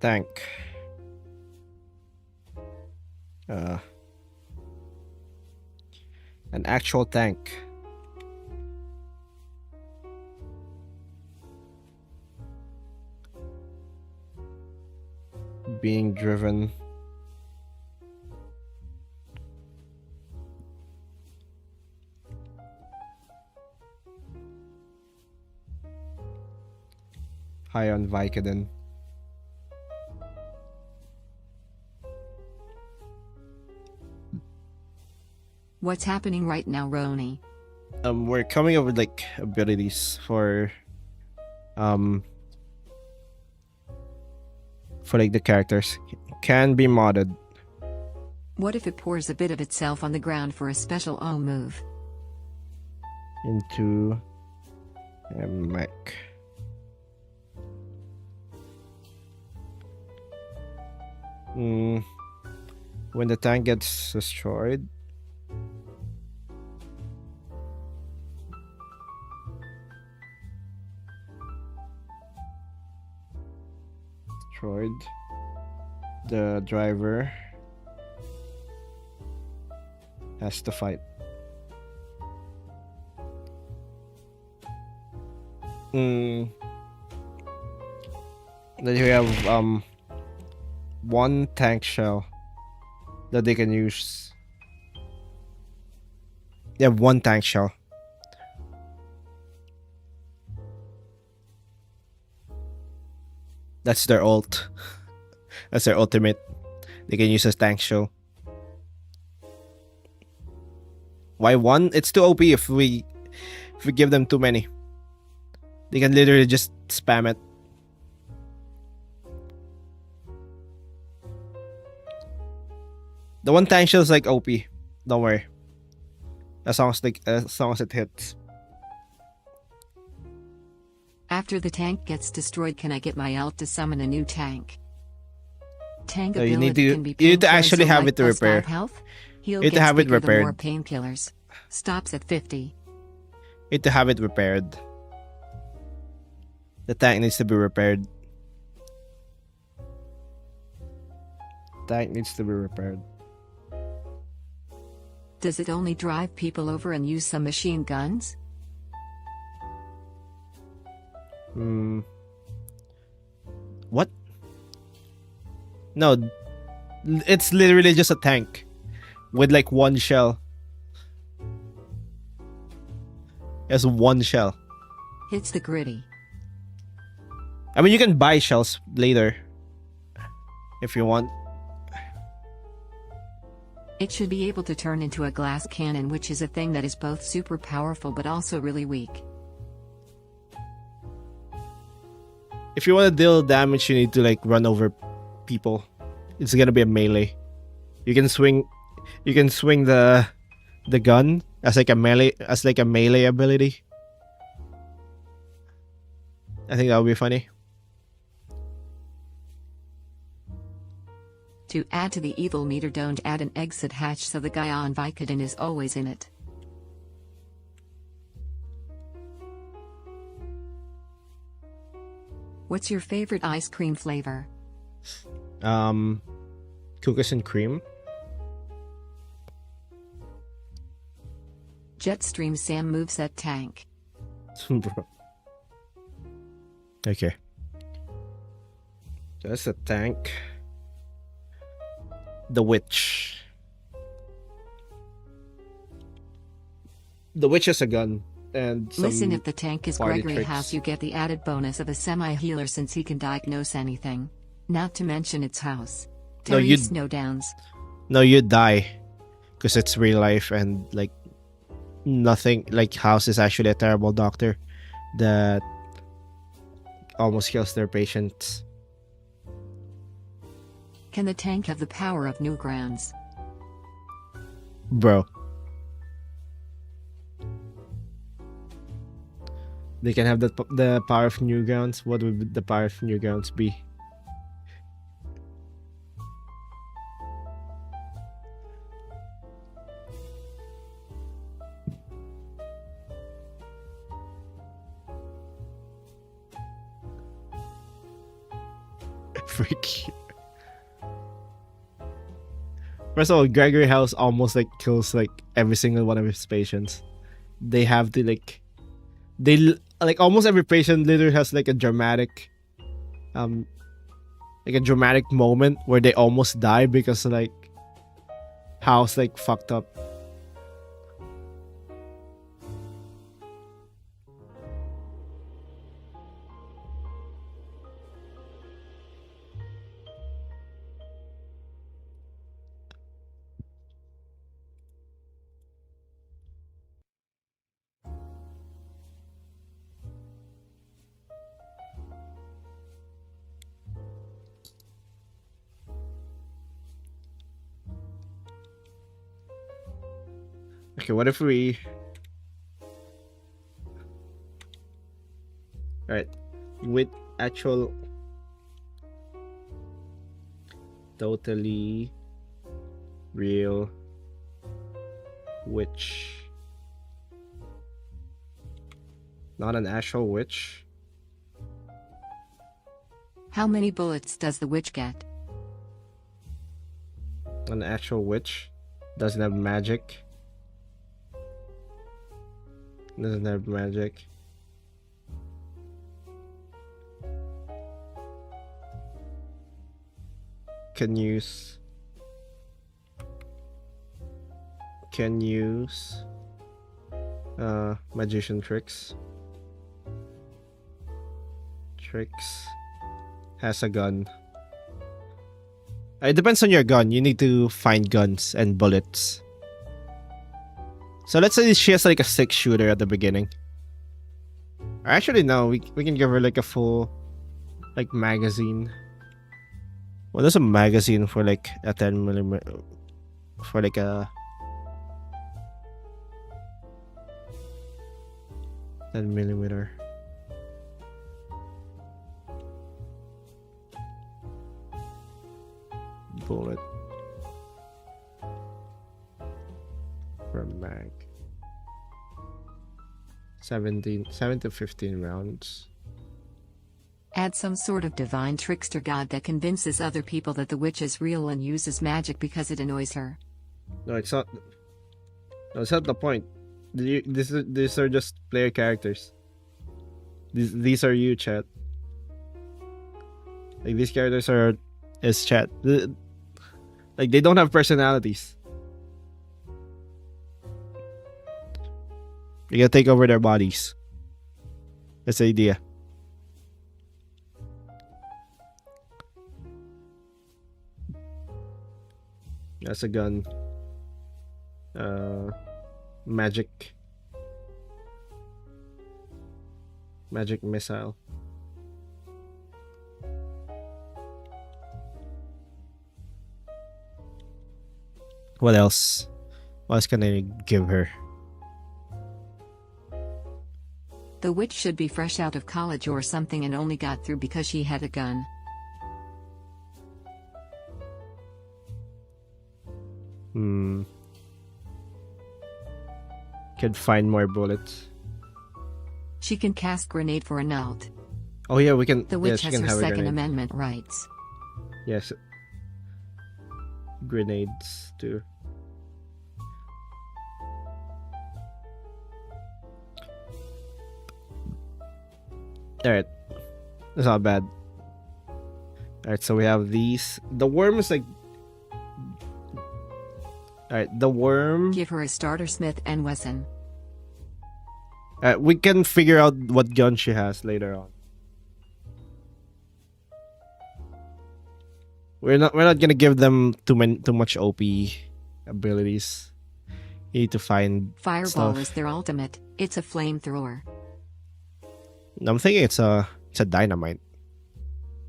Tank. An actual tank. Being driven. High on Vicodin. What's happening right now, Roni? We're coming up with like abilities for for like the characters. Can be modded. What if it pours a bit of itself on the ground for a special O move? Into a mech. When the tank gets destroyed. The driver has to fight. Then you have one tank shell that they can use. They have one tank shell. That's their ult. That's their ultimate. They can use as tank shell. Why one? It's too OP if we give them too many. They can literally just spam it. The one tank shell is like OP. Don't worry. As long as it hits. After the tank gets destroyed, can I get my ult to summon a new tank? Tank No, ability can be you need to painkillers, actually so have life it to plus repair. 5 health. Heal You need to gets have it bigger the more repaired. painkillers. Stops at 50. You need to have it repaired. The tank needs to be repaired. Tank needs to be repaired. Does it only drive people over and use some machine guns? What? No, it's literally just a tank with like one shell. It's one shell. Hits the gritty. I mean, you can buy shells later if you want. It should be able to turn into a glass cannon, which is a thing that is both super powerful but also really weak. If you want to deal damage, you need to like run over people. It's gonna be a melee. You can swing the gun as like a melee ability. I think that would be funny. To add to the evil meter, don't add an exit hatch so the guy on Vicodin is always in it. What's your favorite ice cream flavor? Cookies and cream. Jetstream Sam moveset tank. Bro. Okay. That's a tank. The witch. The witch has a gun and some Listen, if the tank is party Gregory tricks. House, you get the added bonus of a semi-healer since he can diagnose anything. Not to mention its house. No, Terry you'd- Snowdowns. No, you die because it's real life and like nothing. Like House is actually a terrible doctor that almost kills their patients. Can the tank have the power of Newgrounds? Bro. They can have the power of Newgrounds. What would the power of Newgrounds be? Freak. First of all, Gregory House almost like kills like every single one of his patients. They have to like like almost every patient literally has like a dramatic moment where they almost die because like House like fucked up. Okay, what if we... Alright, with actual... Totally real witch. Not an actual witch. How many bullets does the witch get? An actual witch. Doesn't have magic. Doesn't have magic. Can use magician tricks. Has a gun. It depends on your gun. You need to find guns and bullets. So let's say she has like a 6-shooter at the beginning. Or actually no, we can give her like a full like magazine. Well, there's a magazine for like a 10mm, for like a 10mm. Bullet from mag. 7 to 15 rounds. Add some sort of divine trickster god that convinces other people that the witch is real and uses magic because it annoys her. No, it's not. No, it's not the point. These are just player characters. These are you, chat. Like these characters is chat. Like they don't have personalities. You gotta take over their bodies. That's the idea. That's a gun. Magic missile. What else? What else can I give her? The witch should be fresh out of college or something and only got through because she had a gun. Could find more bullets. She can cast grenade for an alt. Oh yeah, we can. The witch she has can her have a Second grenade. Amendment rights. Yes. Grenades too. Alright. That's not bad. Alright, so we have these. The worm is like... Alright, the worm... Give her a starter Smith & Wesson. we can figure out what gun she has later on. We're not gonna give them too much OP abilities. You need to find Fireball stuff. is their ultimate. It's a flamethrower. I'm thinking it's a dynamite.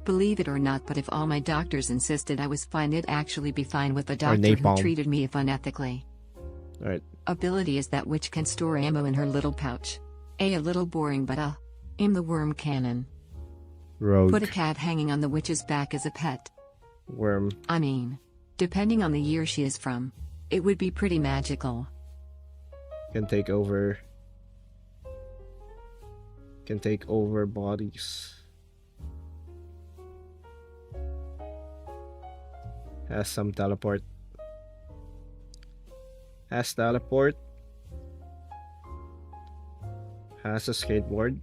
Believe it or not, but if all my doctors insisted I was fine, it'd actually be fine with a doctor who napalm. treated me if unethically. Alright. Ability is that witch can store ammo in her little pouch. A little boring, but aim the worm cannon. Rogue. Put a cat hanging on the witch's back as a pet. Worm. I mean, depending on the year she is from, it would be pretty magical. Can take over bodies. Has some teleport. Has teleport. Has a skateboard.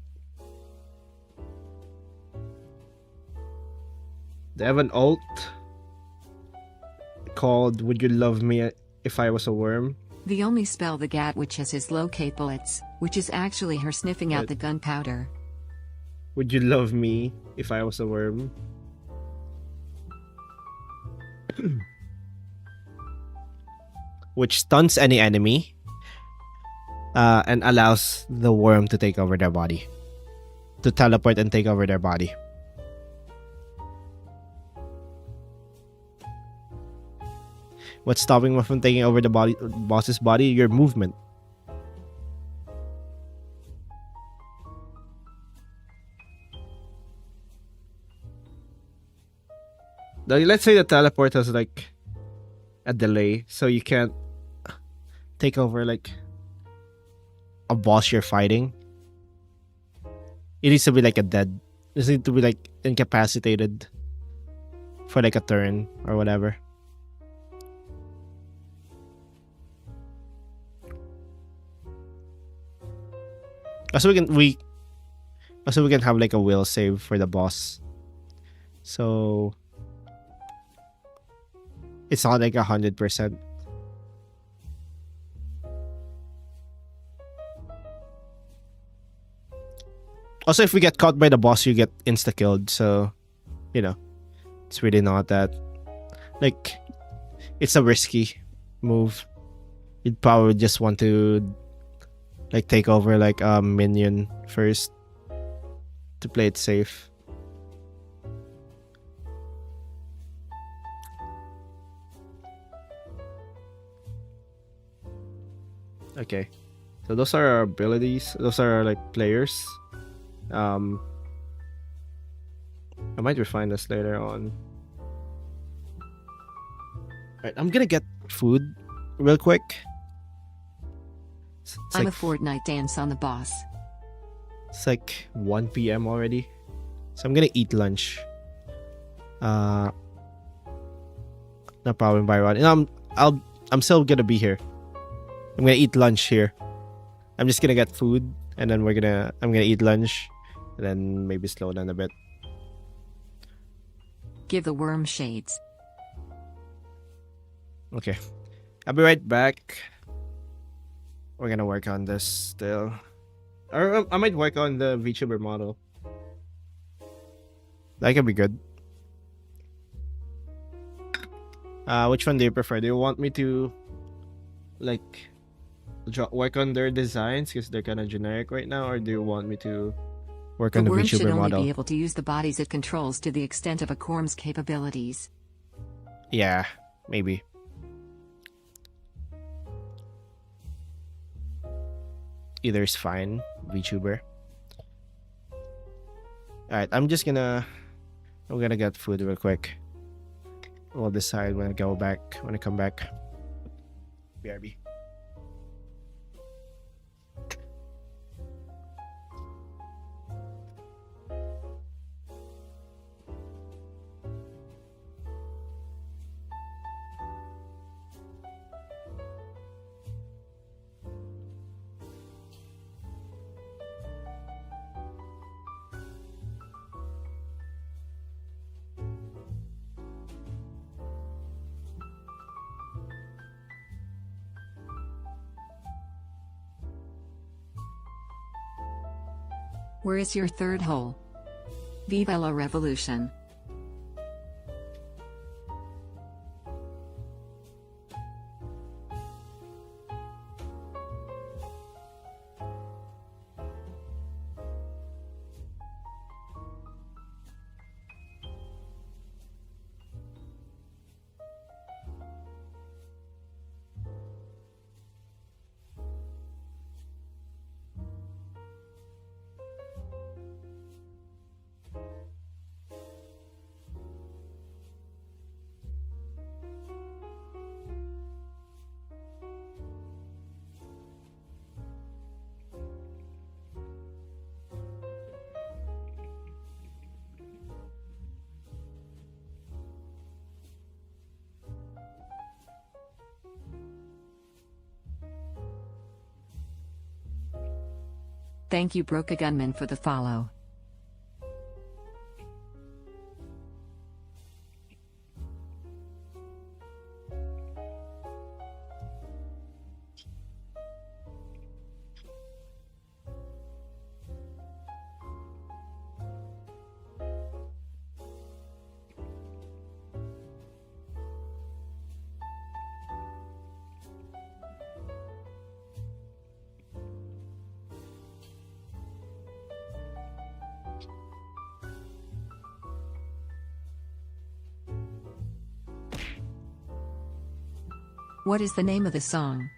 They have an ult called Would You Love Me If I Was a Worm? The only spell the Gat Witch has is locate bullets, which is actually her sniffing out Right. the gunpowder. Would you love me if I was a worm? Which stuns any enemy and allows the worm to take over their body. To teleport and take over their body. What's stopping me from taking over the boss's body? Your movement. Let's say the teleport has like a delay, so you can't take over like a boss you're fighting. It needs to be like it needs to be like incapacitated for like a turn or whatever. Also we can have like a will save for the boss. So it's not like 100%. Also, if we get caught by the boss, you get insta-killed. So, you know, it's really not that... Like, it's a risky move. You'd probably just want to, like, take over, like, a minion first to play it safe. Okay. So those are our abilities. Those are our, like, players. I might refine this later on. Alright, I'm gonna get food real quick. I'm a Fortnite dance on the boss. It's like 1 p.m. already. So I'm gonna eat lunch. No problem, Byron. I'm still gonna be here. I'm gonna eat lunch here. I'm just gonna get food and then I'm gonna eat lunch. And then maybe slow down a bit. Give the worm shades. Okay. I'll be right back. We're gonna work on this still. Or I might work on the Vtuber model. That could be good. Which one do you prefer? Do you want me to like work on their designs because they're kind of generic right now, or do you want me to work on the worm should VTuber only model? be able to use the bodies it controls to the extent of a Corm's capabilities. Yeah, maybe. Either is fine, VTuber. Alright, I'm gonna get food real quick. We'll decide when I come back. BRB. Where is your third hole? Viva la revolution. Thank you Broke a Gunman for the follow. What is the name of the song?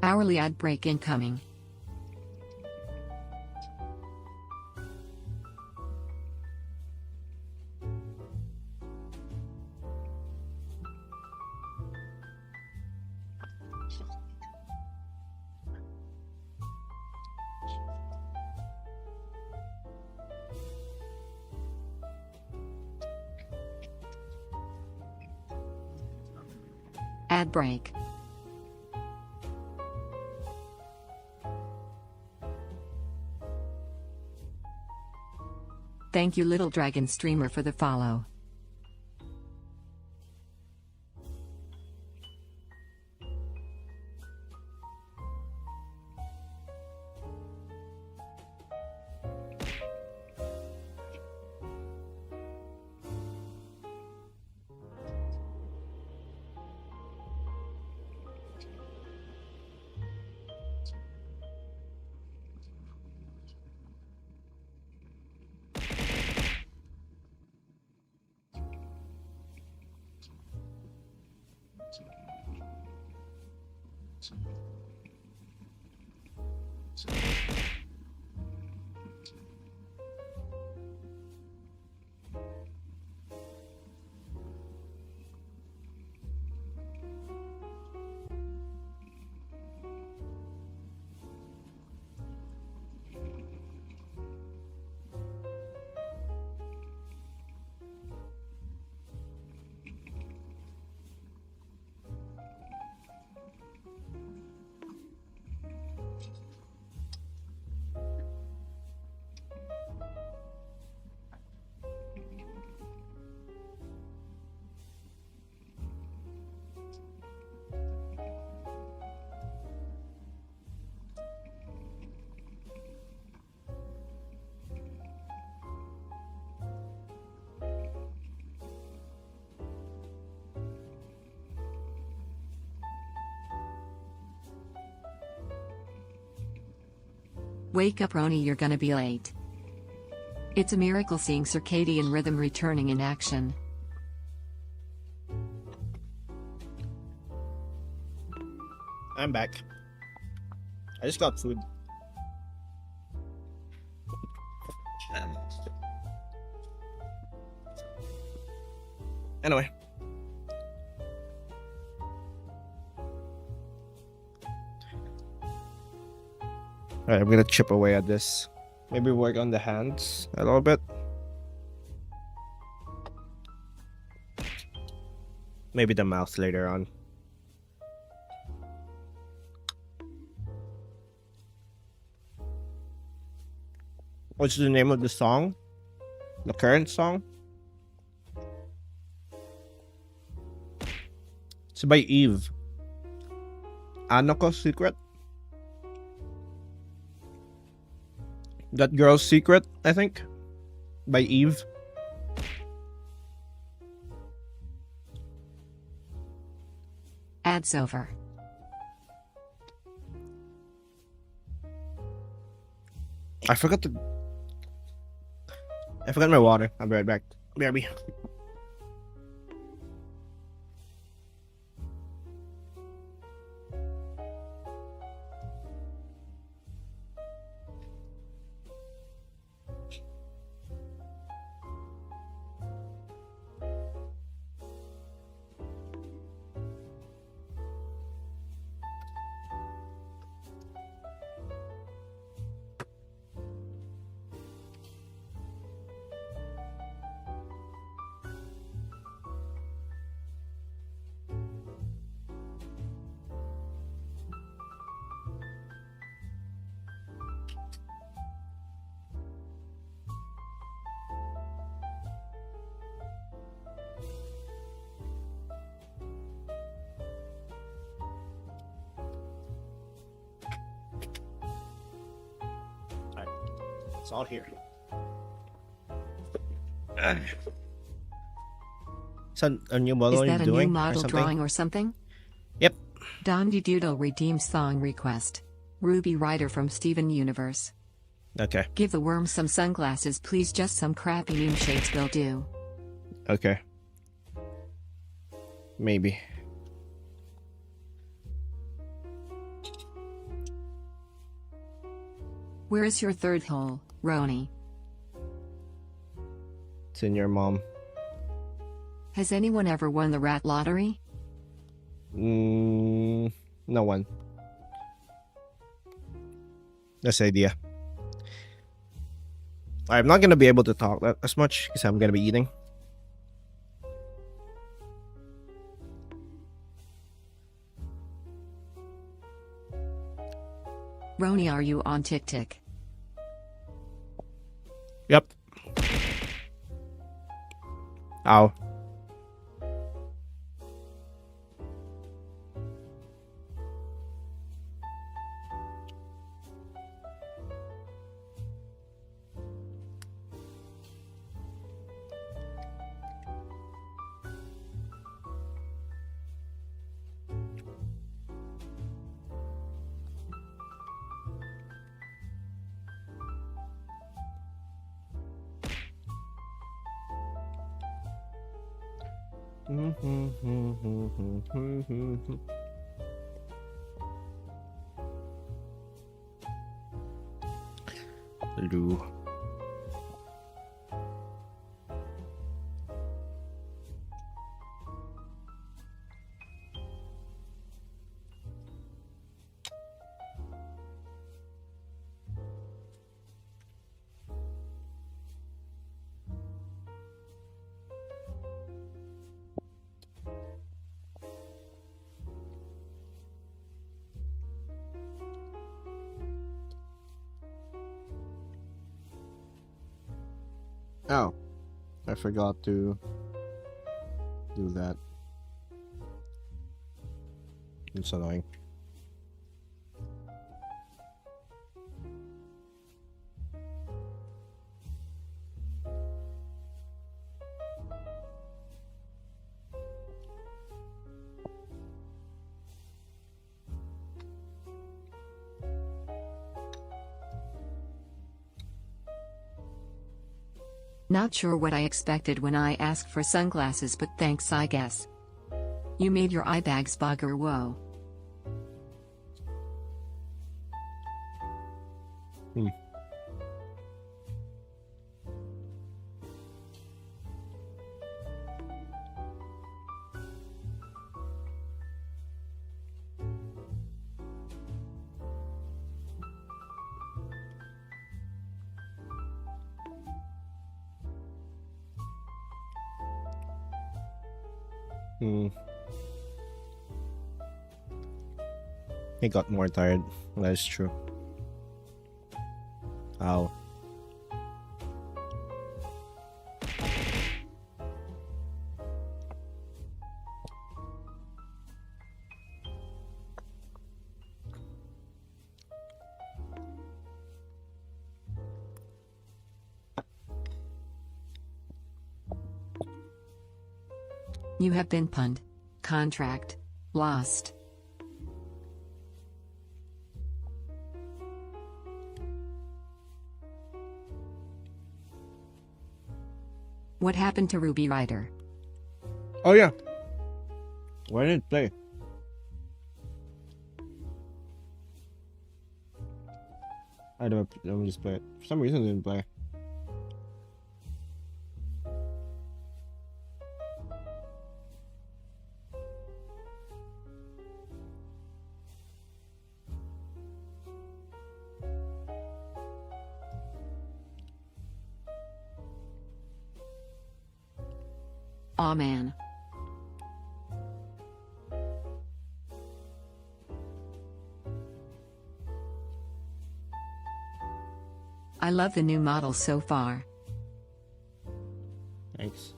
Hourly ad break incoming. Ad break. Thank you, Little Dragon Streamer, for the follow. Wake up, Roni, you're gonna be late. It's a miracle seeing circadian rhythm returning in action. I'm back. I just got food. Anyway. Alright, I'm gonna chip away at this. Maybe work on the hands a little bit. Maybe the mouth later on. What's the name of the song? The current song? It's by Eve. Anoko's Secret? That Girl's Secret, I think. By Eve. Ad's over. I forgot my water. I'll be right back. BRB. It's all here. So a new model Is that you're a doing new model or something? drawing or something? Yep. Dondi Doodle redeems song request. Ruby Ryder from Steven Universe. Okay. Give the worm some sunglasses, please. Just some crappy meme shades will do. Okay. Maybe. Where is your third hole, Roni? It's in your mom. Has anyone ever won the rat lottery? No one. That's the idea. I'm not gonna be able to talk that as much because I'm gonna be eating. Roni, are you on TikTok? Yep. Ow. Lou. Oh, I forgot to do that. It's annoying. Not sure what I expected when I asked for sunglasses, but thanks, I guess. You made your eye bags bugger, whoa. He got more tired. That is true. Ow. You have been punned. Contract. Lost. What happened to Ruby Rider? Oh yeah. Why didn't it play? I don't. Let me just play it. For some reason, it didn't play. Aw man. I love the new model so far. Thanks.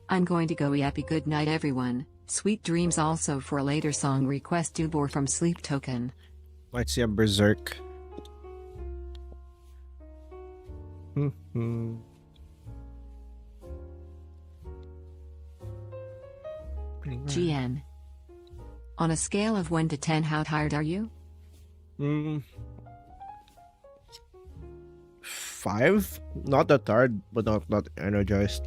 I'm going to go yappy good night everyone. Sweet dreams also for a later song request Vtuber from Sleep Token. Might see a berserk. GN. On a scale of 1 to 10 how tired are you? 5? Not that tired, but not energized.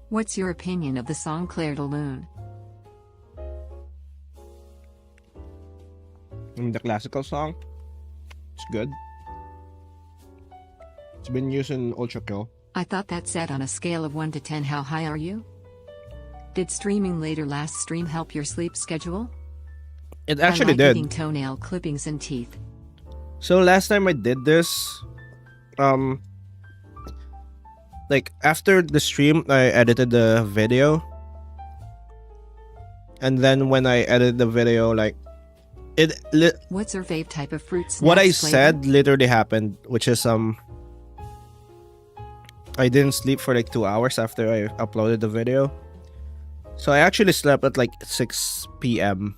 What's your opinion of the song Claire de Lune? The classical song. It's good. It's been used in Ultra Kill. I thought that said on a scale of 1 to 10 how high are you? Did streaming later last stream help your sleep schedule? It actually I like did. eating toenail clippings and teeth. So last time I did this, like after the stream, I edited the video, and then when I edited the video, like What's your fave type of fruit snacks what I flavor? said literally happened, which is I didn't sleep for like 2 hours after I uploaded the video, so I actually slept at like 6 p.m.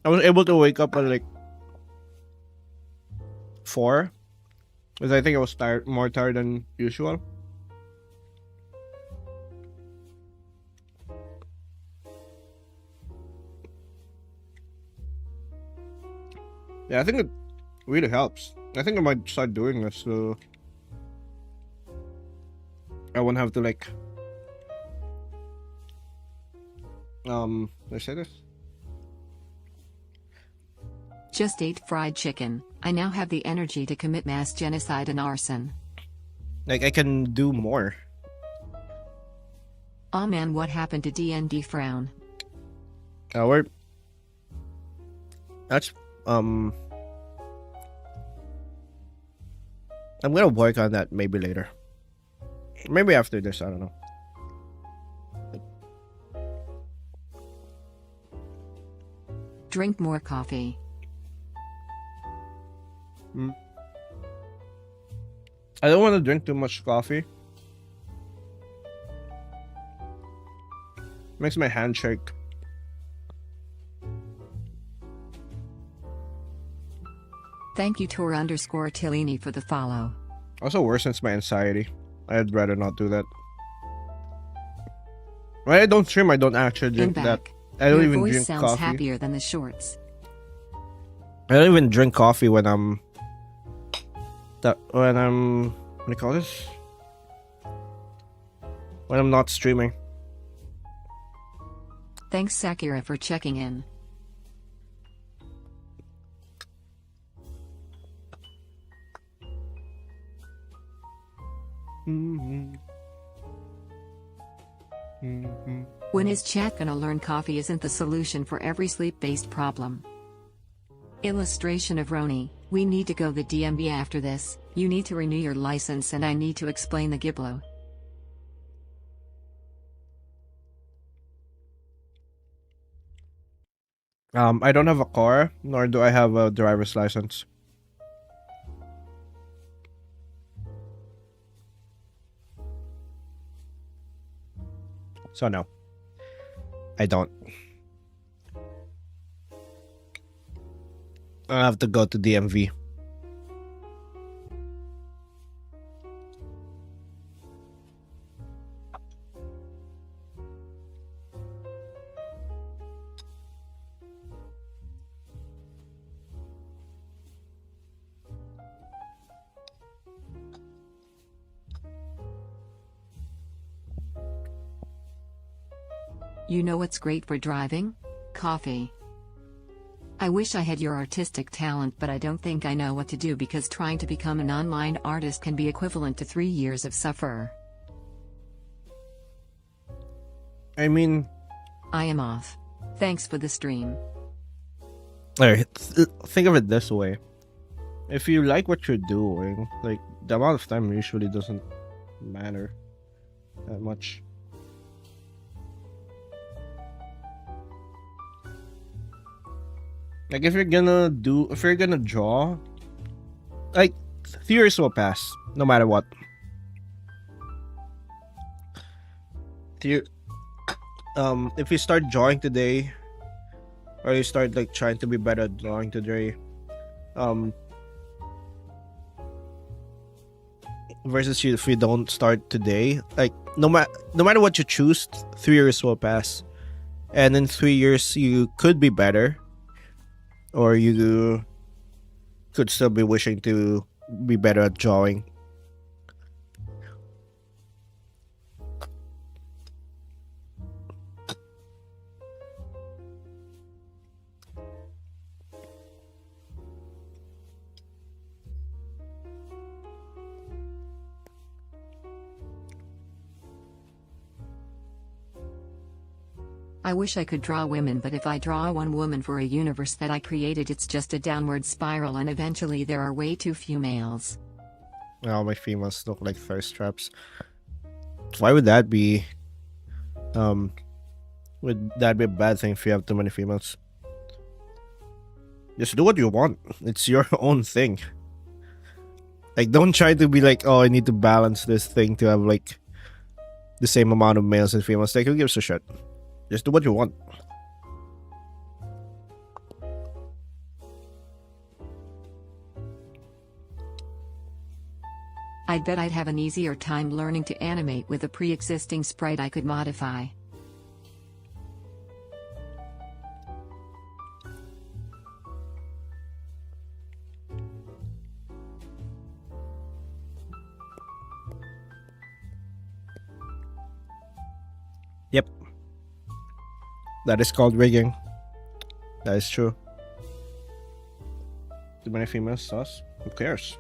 I was able to wake up at like 4. Because I think I was more tired than usual. Yeah, I think it really helps. I think I might start doing this so I won't have to like let's say this. Just ate fried chicken. I now have the energy to commit mass genocide and arson. Like I can do more. Aw man, what happened to DND Frown? That's I'm gonna work on that maybe later. Maybe after this, I don't know. Drink more coffee. I don't want to drink too much coffee. Makes my hand shake. Thank you Tor_Tellini for the follow. Also worsens my anxiety. I'd rather not do that. When I don't stream, I don't actually drink In that. back. I don't Your even voice drink sounds coffee. happier than the shorts. I don't even drink coffee when I'm what do you call this? when I'm not streaming. Thanks Sakura for checking in. When is chat gonna learn coffee isn't the solution for every sleep-based problem? Illustration of Roni, we need to go the DMV after this, you need to renew your license and I need to explain the Giblo. I don't have a car, nor do I have a driver's license. So no, I don't. I have to go to DMV. You know what's great for driving? Coffee. I wish I had your artistic talent, but I don't think I know what to do because trying to become an online artist can be equivalent to 3 years of suffer. I mean, I am off. Thanks for the stream. alright, think of it this way. If you like what you're doing, like, the amount of time usually doesn't matter that much. Like, if you're gonna draw, like, 3 years will pass, no matter what. If you start drawing today, or you start, like, trying to be better at drawing today, versus if you don't start today, like, no matter what you choose, 3 years will pass. And in 3 years, you could be better. Or you could still be wishing to be better at drawing. I wish I could draw women, but if I draw one woman for a universe that I created, it's just a downward spiral and eventually there are way too few males. Oh, my females look like thirst traps. Why would that be? Would that be a bad thing if you have too many females? Just do what you want. It's your own thing. Like, don't try to be like, oh, I need to balance this thing to have, like, the same amount of males and females. Like, who gives a shit? Just do what you want. I'd bet I'd have an easier time learning to animate with a pre-existing sprite I could modify. Yep. That is called rigging. That is true. Too many females sus? Who cares?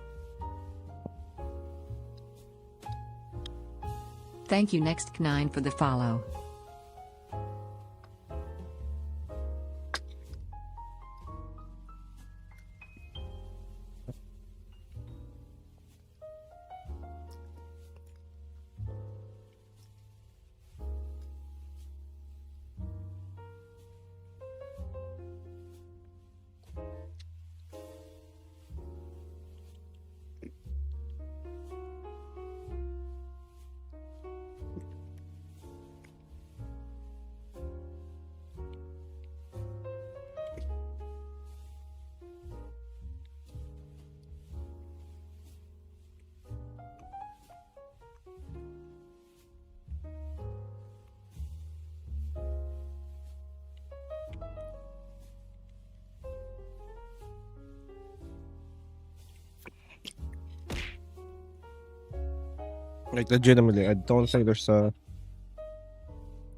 Thank you Next K9 for the follow. Like, legitimately, I don't think there's a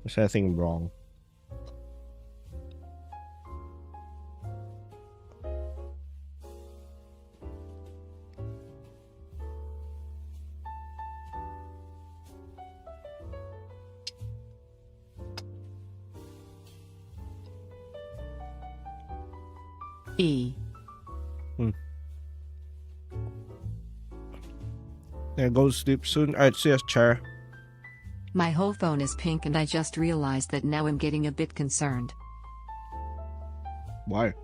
There's anything wrong. E. Yeah, go to sleep soon. Alright, see us, chair. My whole phone is pink and I just realized that now I'm getting a bit concerned. Why?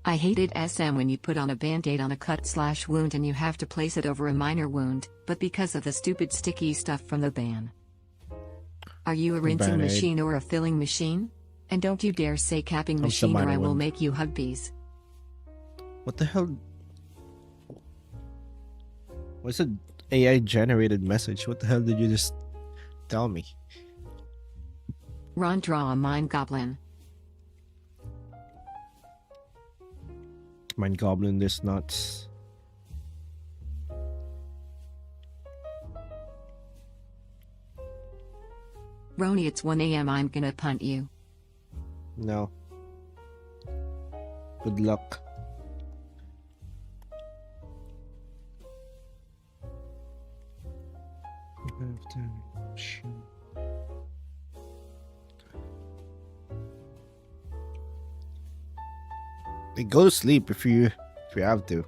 I hated SM when you put on a band-aid on a cut/wound and you have to place it over a minor wound, but because of the stupid sticky stuff from the ban. Are you a rinsing Band-Aid. machine or a filling machine? And don't you dare say capping Comes to machine or minor I will wound. make you hug bees. What the hell? What's an AI generated message? What the hell did you just tell me? Ron, draw a mind goblin. Mind Goblin this nuts. Roni, it's 1 a.m. I'm gonna punt you. No. Good luck. Hey, go to sleep if you have to.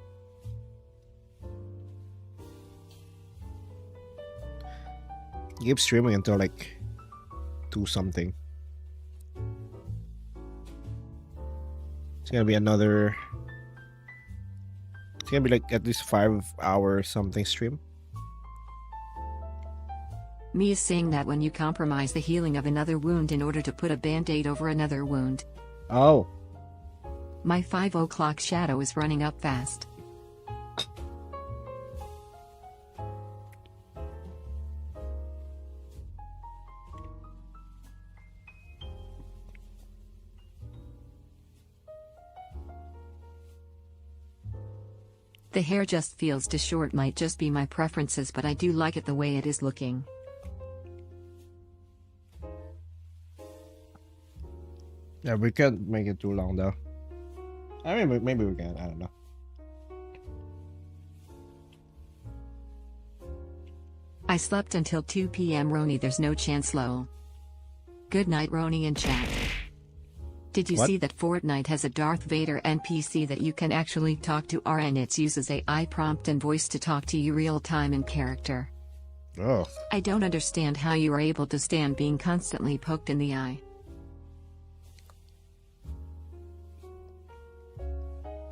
Keep streaming until like 2 something. It's gonna be another. It's gonna be like at least 5 hour something stream. Me is saying that when you compromise the healing of another wound in order to put a band-aid over another wound. Oh. My 5 o'clock shadow is running up fast. The hair just feels too short, might just be my preferences, but I do like it the way it is looking. Yeah, we can't make it too long though. I mean, maybe we can. I don't know. I slept until 2 p.m. Roni, there's no chance, lol. Good night, Roni in chat. Did you What? see that Fortnite has a Darth Vader NPC that you can actually talk to, and it uses AI prompt and voice to talk to you real time in character? Oh. I don't understand how you are able to stand being constantly poked in the eye.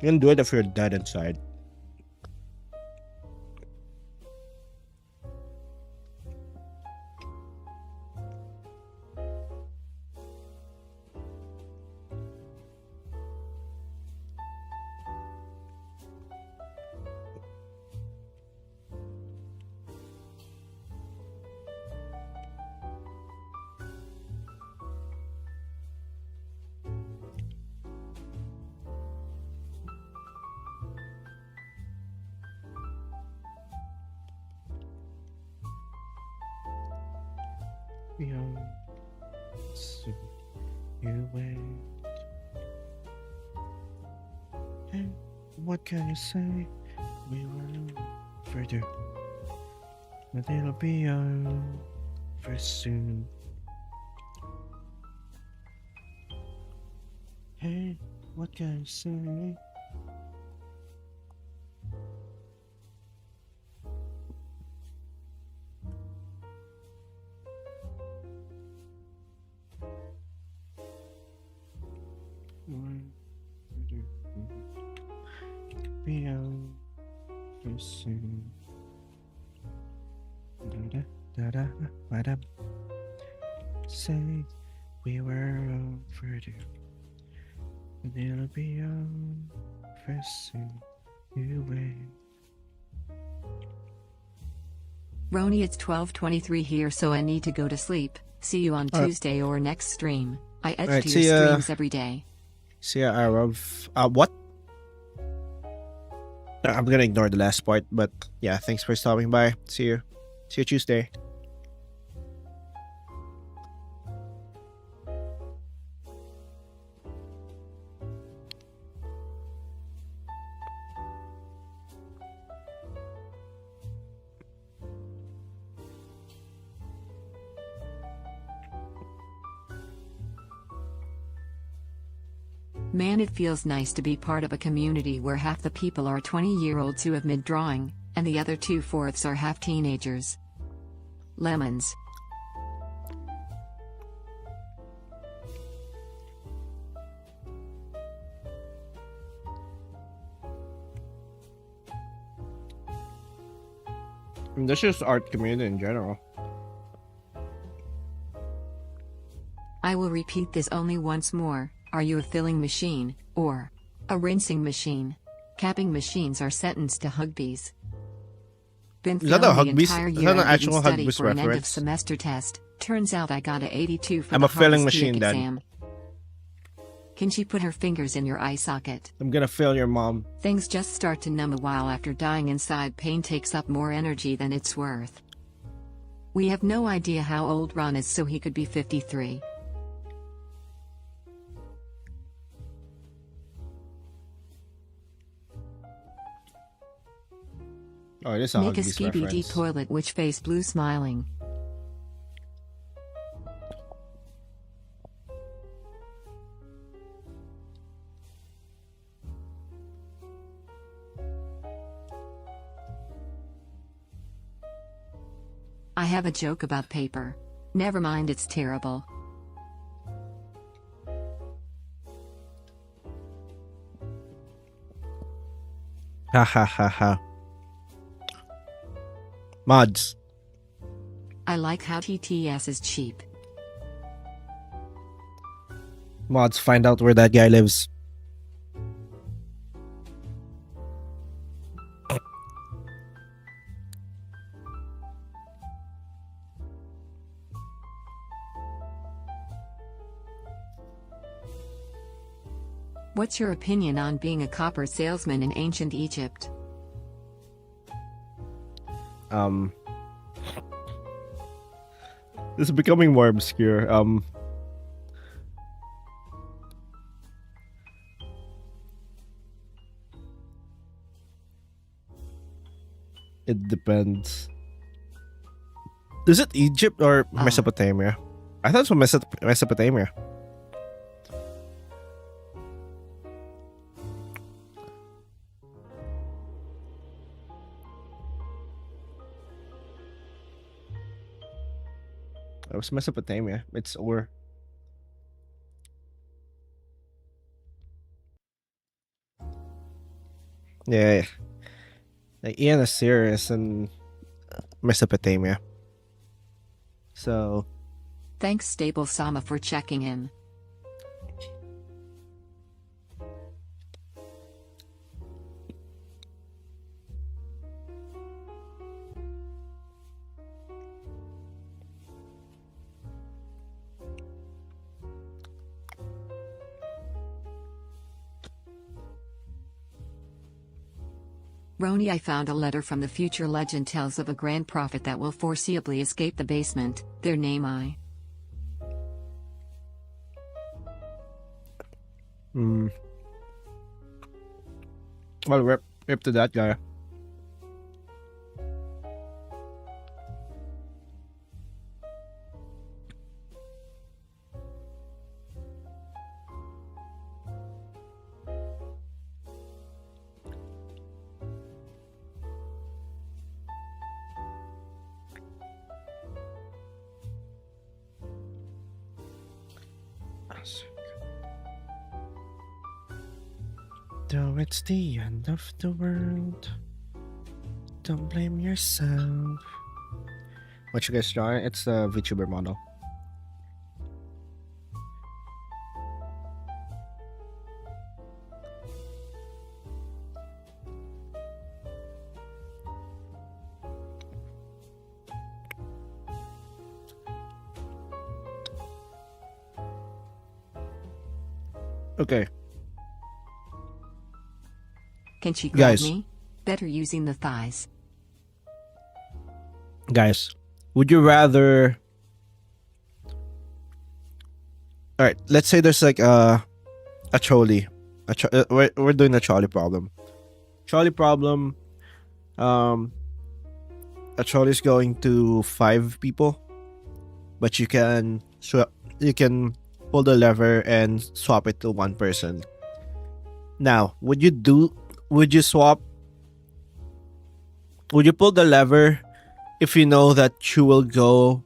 You can do it if you're dead inside. You wait. And what can you say? We were further, but it'll be over soon. Hey, what can you say? Be over soon. Da da da da da. Say we were overdue, but it'll be over soon. Roni, it's 12:23 here, so I need to go to sleep. See you on Alright. Tuesday or next stream. I edge Alright, to see your ya. streams every day. See ya, Arav. What? I'm gonna ignore the last part, but yeah, thanks for stopping by. See you. See you Tuesday. Man, it feels nice to be part of a community where half the people are 20-year-olds who have mid-drawing, and the other 2/4 are half teenagers. Lemons. This is art community in general. I will repeat this only once more. Are you a filling machine, or a rinsing machine? Capping machines are sentenced to Hugbees. Been Is that a failing the Hugbees? entire Is year that an and actual didn't study Hugbees for an end of reference? semester test. Turns out I got a 82 for I'm the a filling hardest machine, TIC Dad. exam. Can she put her fingers in your eye socket? I'm gonna fail your mom. Things just start to numb a while after dying inside. Pain takes up more energy than it's worth. We have no idea how old Ron is, so he could be 53. Oh, it is a Make a Hugbees skibidi reference. toilet, which face blue smiling. I have a joke about paper. Never mind, it's terrible. Ha ha ha ha. Mods. I like how TTS is cheap. Mods, find out where that guy lives. What's your opinion on being a copper salesman in ancient Egypt? This is becoming more obscure. It depends. Is it Egypt or Mesopotamia? I thought it was Mesopotamia. It was Mesopotamia. It's Ur. Yeah. Like Ian is serious in Mesopotamia. So Thanks, Stable Sama, for checking in. Roni, I found a letter from the future. Legend tells of a grand prophet that will foreseeably escape the basement. Their name I. well, rip to that guy. Though it's the end of the world, don't blame yourself. What you guys drawing? It's a Vtuber model. Okay, Can she grab Guys. me? Better using the thighs. guys, would you rather? All right, let's say there's like a trolley. We're doing a trolley problem. Trolley problem. A trolley is going to 5 people, but you can pull the lever and swap it to 1 person. Now, would you pull the lever if you know that you will go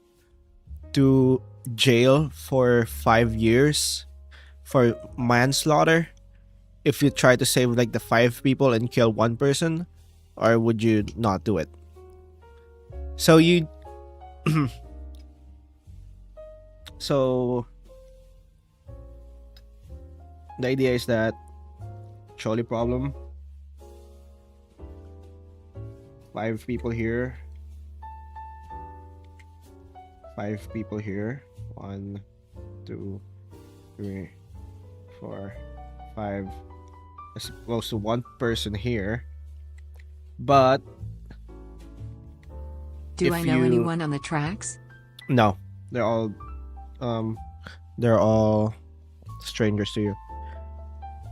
to jail for 5 years for manslaughter if you try to save like the 5 people and kill 1 person, or would you not do it? So you so the idea is that trolley problem, 5 people here, 5 people here, 1, 2, 3, 4, 5, as opposed to 1 person here. But Do if I know you- anyone on the tracks? no, they're all strangers to you.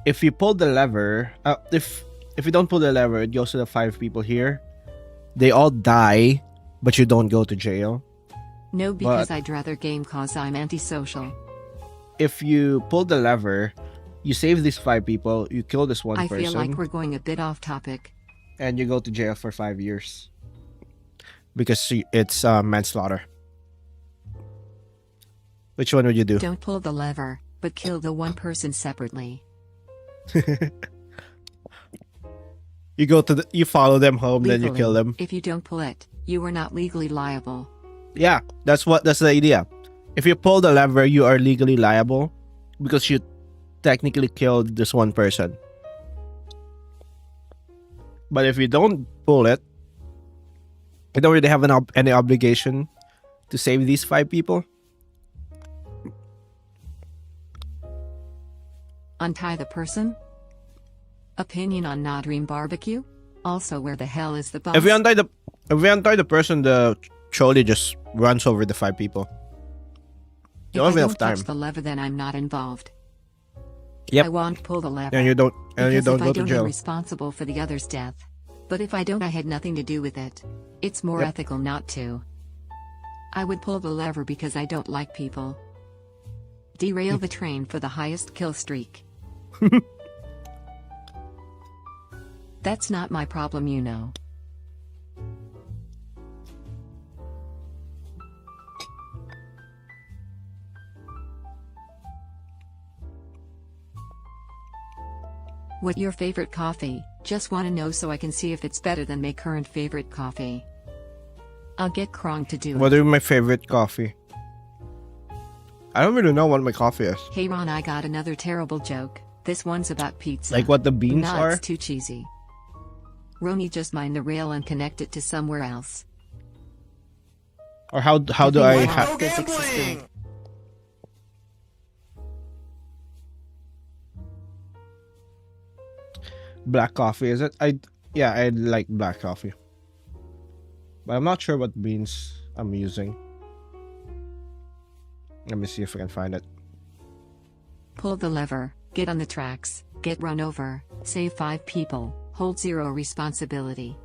If you pull the lever, if you don't pull the lever, it goes to the 5 people here. They all die, but you don't go to jail. No, because But- I'd rather game cause I'm antisocial. If you pull the lever, you save these 5 people, you kill this 1 I person, feel like we're going a bit off topic. and you go to jail for 5 years because it's manslaughter. Which one would you do? Don't pull the lever, but kill the one person separately. You follow them home, then you Legally, kill them. If you don't pull it, you are not legally liable. Yeah, that's the idea. If you pull the lever, you are legally liable because you technically killed this 1 person. But if you don't pull it, you don't really have any obligation to save these 5 people. Untie the person? Opinion on not dream barbecue? Also, where the hell is the boss? If we untie the person, the trolley just runs over the 5 people. You If don't I have enough don't time. touch the lever, then I'm not involved. Yep. I won't pull the lever. And you don't because go if I to don't, I'm jail. responsible for the other's death. But if I don't, I had nothing to do with it. It's more Yep. ethical not to. I would pull the lever because I don't like people. Derail the train for the highest kill streak. That's not my problem, you know. What your favorite coffee? Just wanna know so I can see if it's better than my current favorite coffee. I'll get Krong to do it. What is my favorite coffee? I don't really know what my coffee is. Hey Ron, I got another terrible joke. This one's about pizza. Like what the beans Nah, are? it's too cheesy. Roni, just mine the rail and connect it to somewhere else. Or how do think I Let's have Go physics is gambling! good. black coffee? Is it? I like black coffee, but I'm not sure what beans I'm using. Let me see if I can find it. Pull the lever, get on the tracks, get run over, save 5 people, hold 0 responsibility.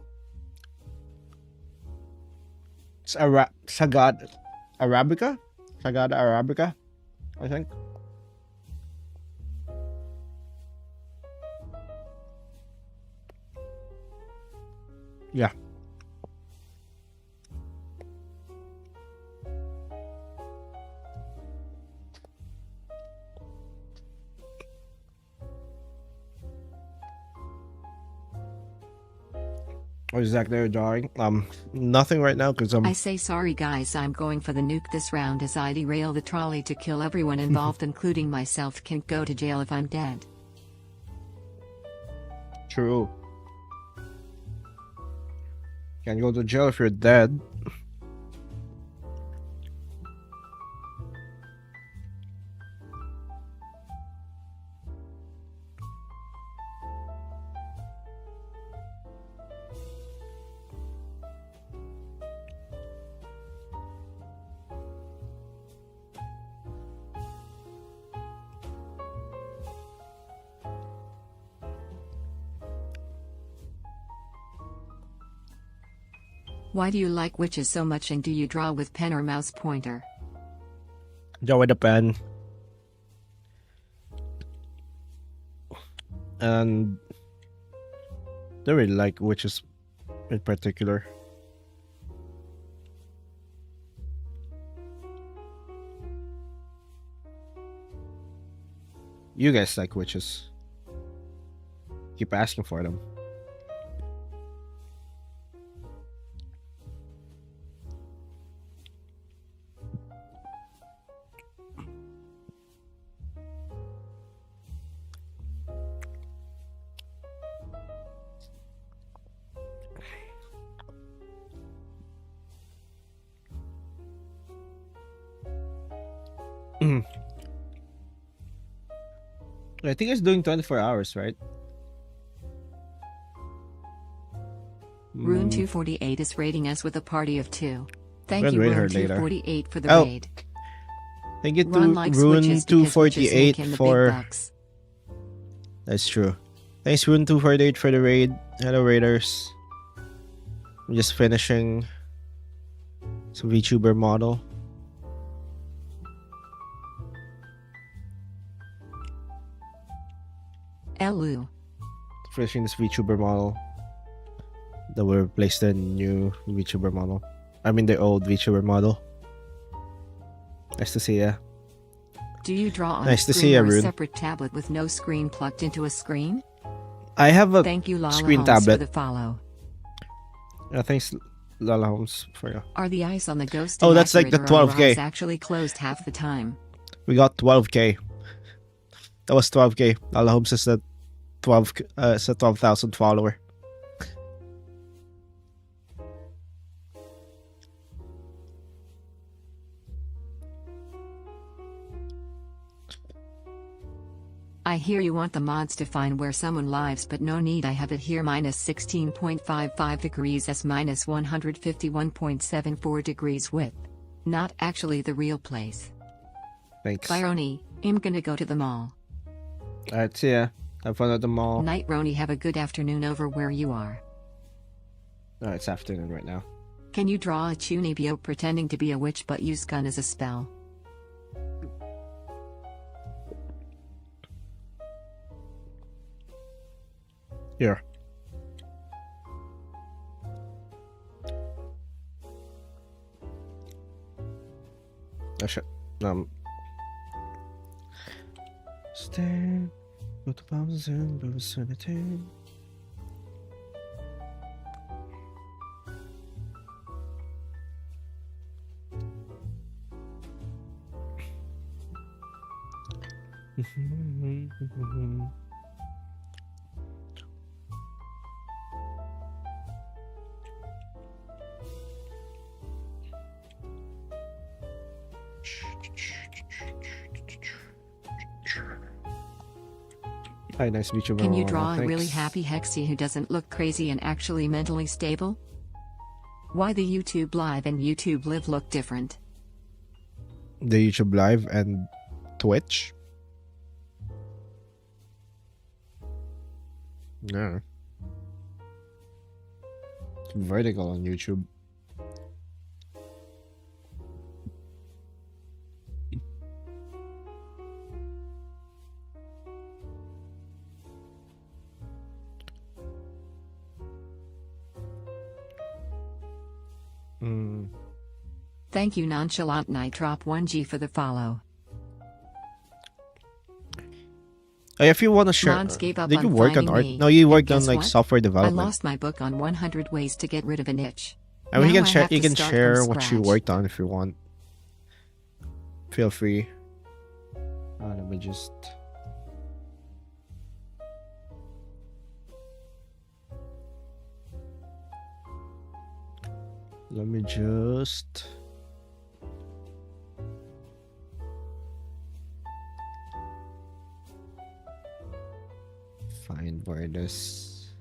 It's Sagada Arabica, I think. Yeah. What exactly are you drawing? Nothing right now because I'm I say sorry guys, I'm going for the nuke this round as I derail the trolley to kill everyone involved including myself. Can't go to jail if I'm dead. true. Can't go to jail if you're dead. Why do you like witches so much, and do you draw with pen or mouse pointer? Draw with a pen. And don't really like witches in particular. You guys like witches. Keep asking for them. I think it's doing 24 hours, right? Rune 248 is raiding us with a party of 2. Thank We'll you, raid her Rune later. 248, for the Oh. raid. Thank you to Ron likes Rune witches because witches 248 make him the big for... bucks. That's true. Thanks, Rune 248 for the raid. Hello, raiders. I'm just finishing some VTuber model. Elu. Finishing this VTuber model that will replace the new VTuber model. I mean the old VTuber model. Nice to see ya. Do you draw on Nice a to screen see ya, or a Rune. separate tablet with no screen plugged into a screen? I have a Thank you, Lala screen Holmes, tablet. for the follow. Thanks, Lala Holmes, for you. Are the eyes on the ghost Oh, that's like inaccurate, the or are 12K. eyes actually closed half the time? We got 12K. That was 12K. Lala Holmes is a 12,000 follower. I hear you want the mods to find where someone lives, but no need. I have it here, minus 16.55 degrees S, minus 151.74 degrees width. Not actually the real place. Thanks. Bye, Roni. I'm gonna go to the mall. Alright, see ya. Have fun at the mall. Night, Roni. Have a good afternoon over where you are. Alright, it's afternoon right now. Can you draw a Chunibyo pretending to be a witch but use gun as a spell? Here. I should stay with the bombs in the vicinity. Hi, nice to meet you. Can you Mama. draw a really Thanks. happy Hexie who doesn't look crazy and actually mentally stable? Why the YouTube Live and YouTube Live look different? The YouTube Live and Twitch? No. It's vertical on YouTube. Thank you, Nonchalant Night. Drop 1G for the follow. Hey, if you want to share, Mons gave up did you on work on finding art? me, No, you and worked on guess like what? software I development. lost my book on 100 ways to get rid of an itch. I mean, you Now can I share. have You to can start share from what you scratch. worked on if you want. Feel free. Let me just. Let me just. Find where this.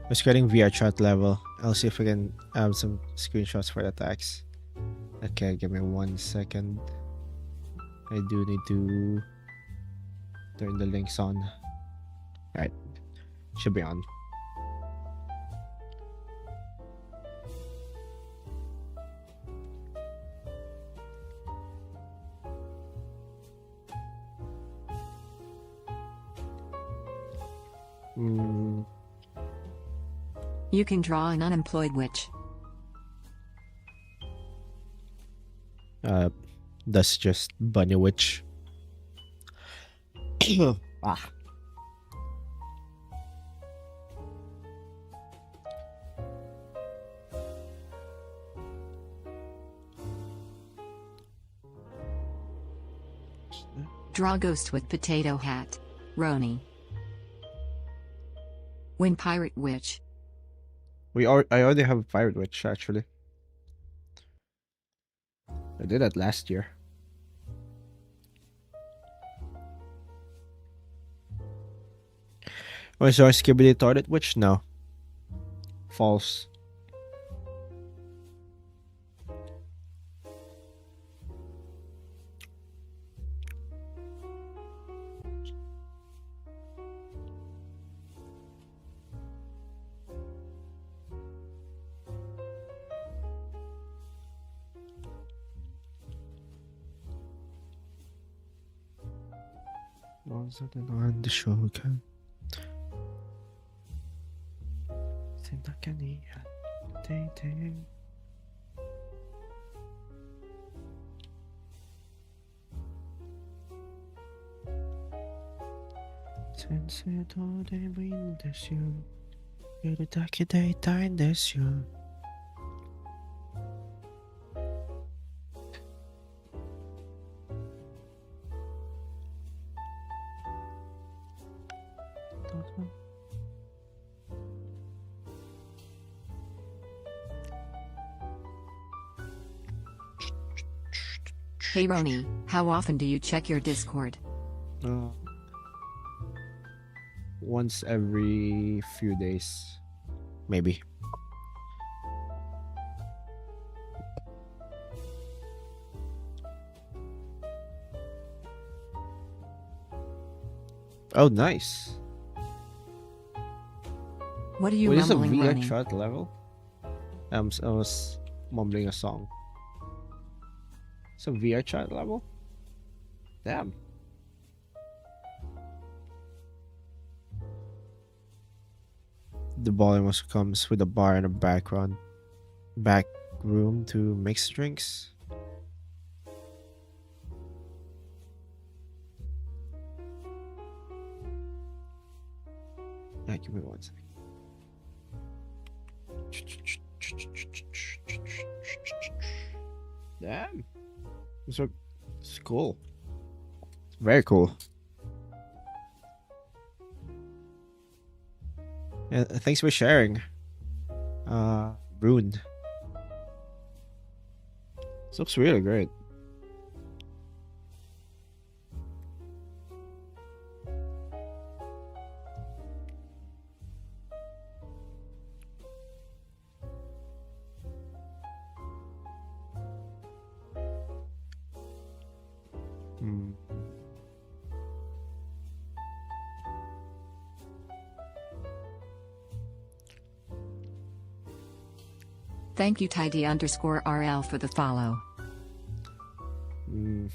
I was getting VR chat level. I'll see if I can have some screenshots for the attacks. Okay, give me 1 second. I do need to turn the links on. Alright. Should be on. Mm, You can draw an unemployed witch. that's just Bunny Witch. Ah. Draw ghost with potato hat. Roni. Win pirate witch. I already have a Pirate Witch, actually. I did that last year. Oh, so I Skibidi Toilet Witch? No. False. On the show, okay. Hey Roni, how often do you check your Discord? Once every few days, maybe. Oh, nice. What are you Wait, is a mumbling, VR Roni? chart level? I was mumbling a song. It's a VR chart level? Damn. The volume also comes with a bar and a back room to mix drinks. Yeah, give me one second. Damn. It's cool. Very cool. Yeah, thanks for sharing. Ruined. This looks really great. Hmm. Thank you tidy_RL for the follow. Hmm.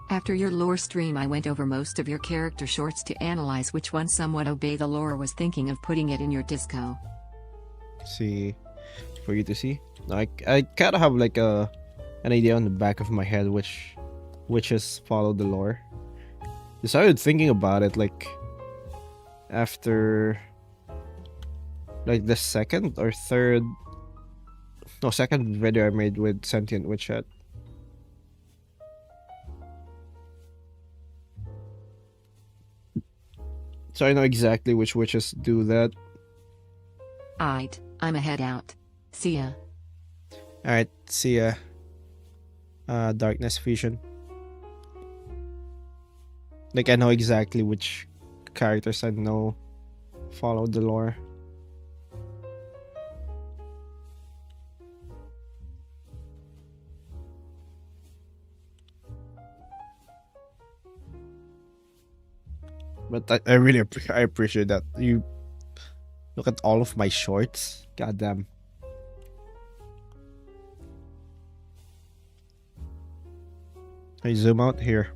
After your lore stream I went over most of your character shorts to analyze which one somewhat obey the lore. Was thinking of putting it in your disco. See, for you to see. I kind of have like an idea on the back of my head which witches follow the lore. I started thinking about it like after like the second video I made with Sentient Witch Hat. So I know exactly which witches do that. Aight, I'm a head out. See ya. Alright, see ya. Darkness Vision. Like I know exactly which characters I know follow the lore. But I really I appreciate that. You look at all of my shorts. Goddamn. I zoom out here.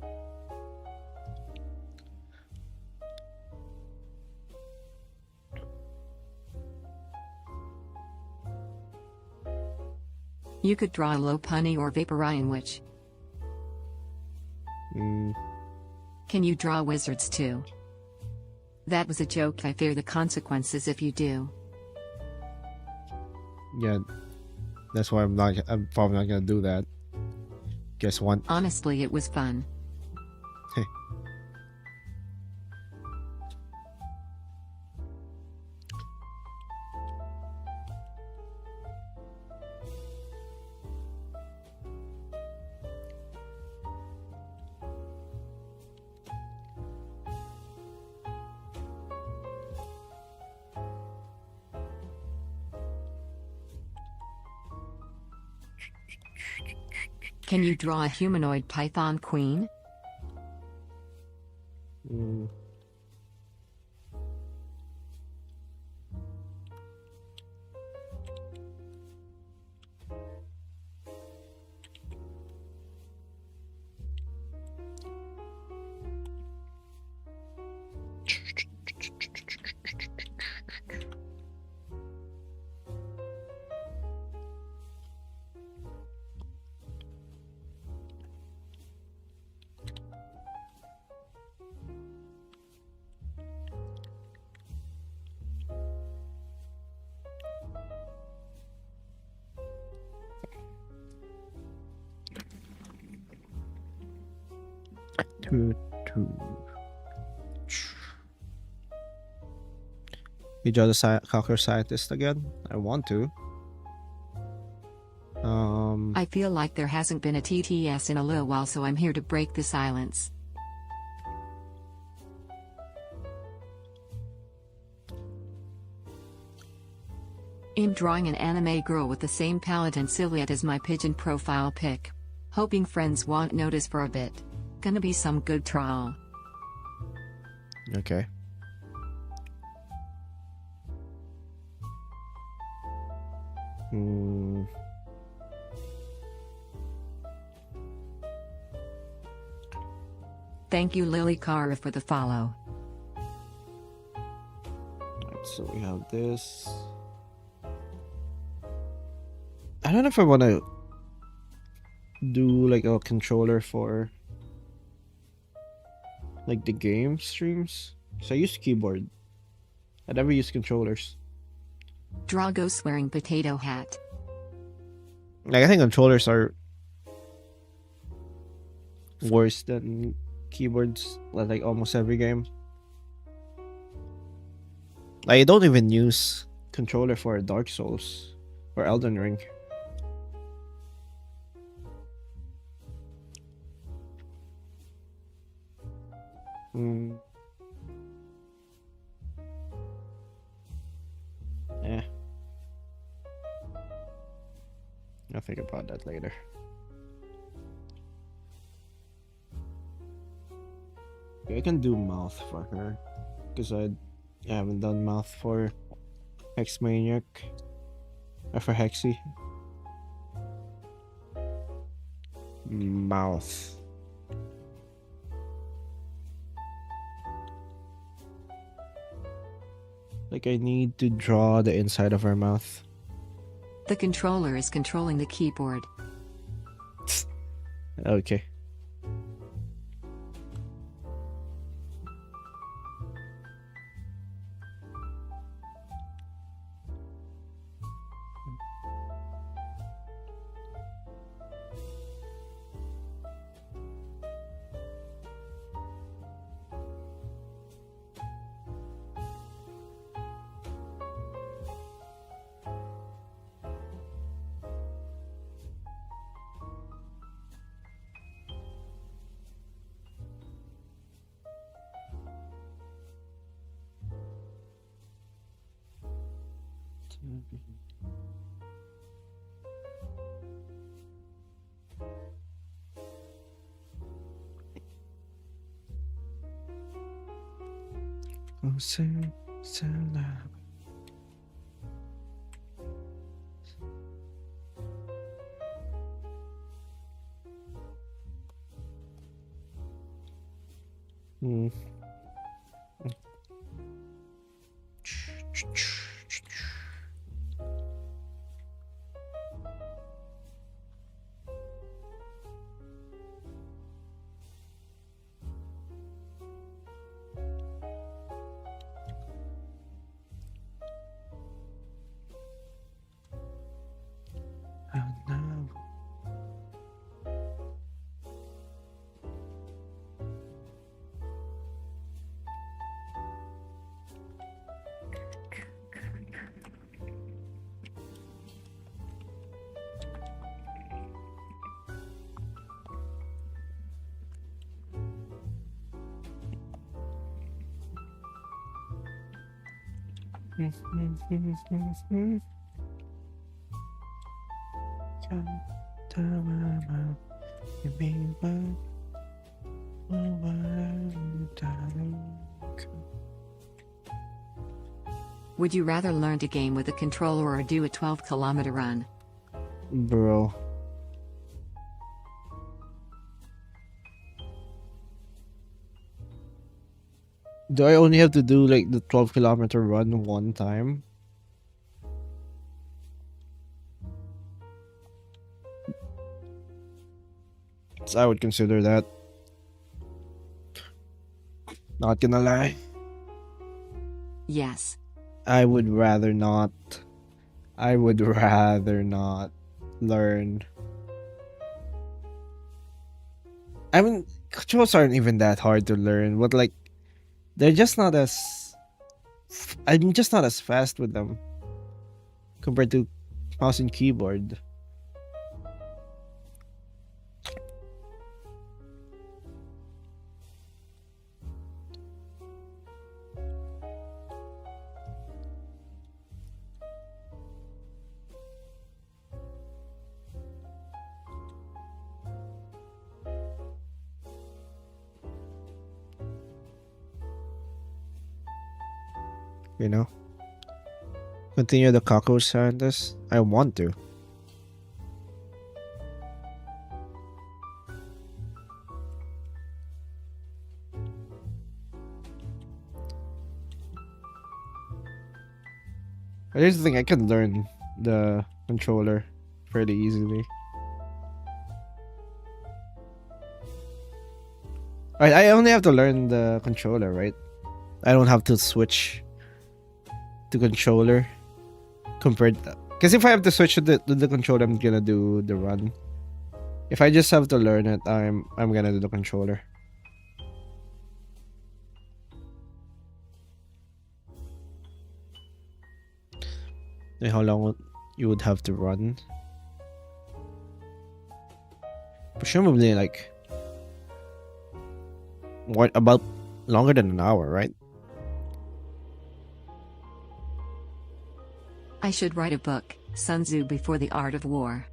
You could draw a low punny or Vaporeon witch. Can you draw wizards too? That was a joke. I fear the consequences if you do. Yeah, that's why I'm probably not gonna do that. Guess what? Honestly, it was fun. Can you draw a humanoid python queen? You draw the cocker scientist again? I want to. I feel like there hasn't been a TTS in a little while, so I'm here to break the silence. I'm drawing an anime girl with the same palette and silhouette as my pigeon profile pic. Hoping friends won't notice for a bit. Gonna be some good trial. Okay. Thank you, Lily Cara, for the follow. Alright, so we have this. I don't know if I want to do like a controller for like the game streams. So I use keyboard. I never use controllers. Draw ghost wearing potato hat. Like I think controllers are worse than keyboards, like almost every game. Like I don't even use controller for Dark Souls or Elden Ring. Yeah. I'll think about that later. I can do mouth for her because I haven't done mouth for Hex Maniac or for Hexy. Mouth. Like I need to draw the inside of her mouth. The controller is controlling the keyboard. Okay. Would you rather learn to game with a controller or do a 12-kilometer run? Bro. Do I only have to do like the 12-kilometer run one time? So I would consider that. Not gonna lie. Yes. I would rather not. I would rather not learn. I mean, controls aren't even that hard to learn, but like, they're just not as. I'm just not as fast with them compared to mouse and keyboard. You know? Continue the cockroach scientist? I want to. But here's the thing, I can learn the controller fairly easily. Alright, I only have to learn the controller, right? I don't have to switch to controller compared because if I have to switch to the controller, I'm gonna do the run. If I just have to learn it, I'm gonna do the controller. And how long you would have to run? Presumably like what about longer than an hour, right? I should write a book, Sun Tzu Before the Art of War.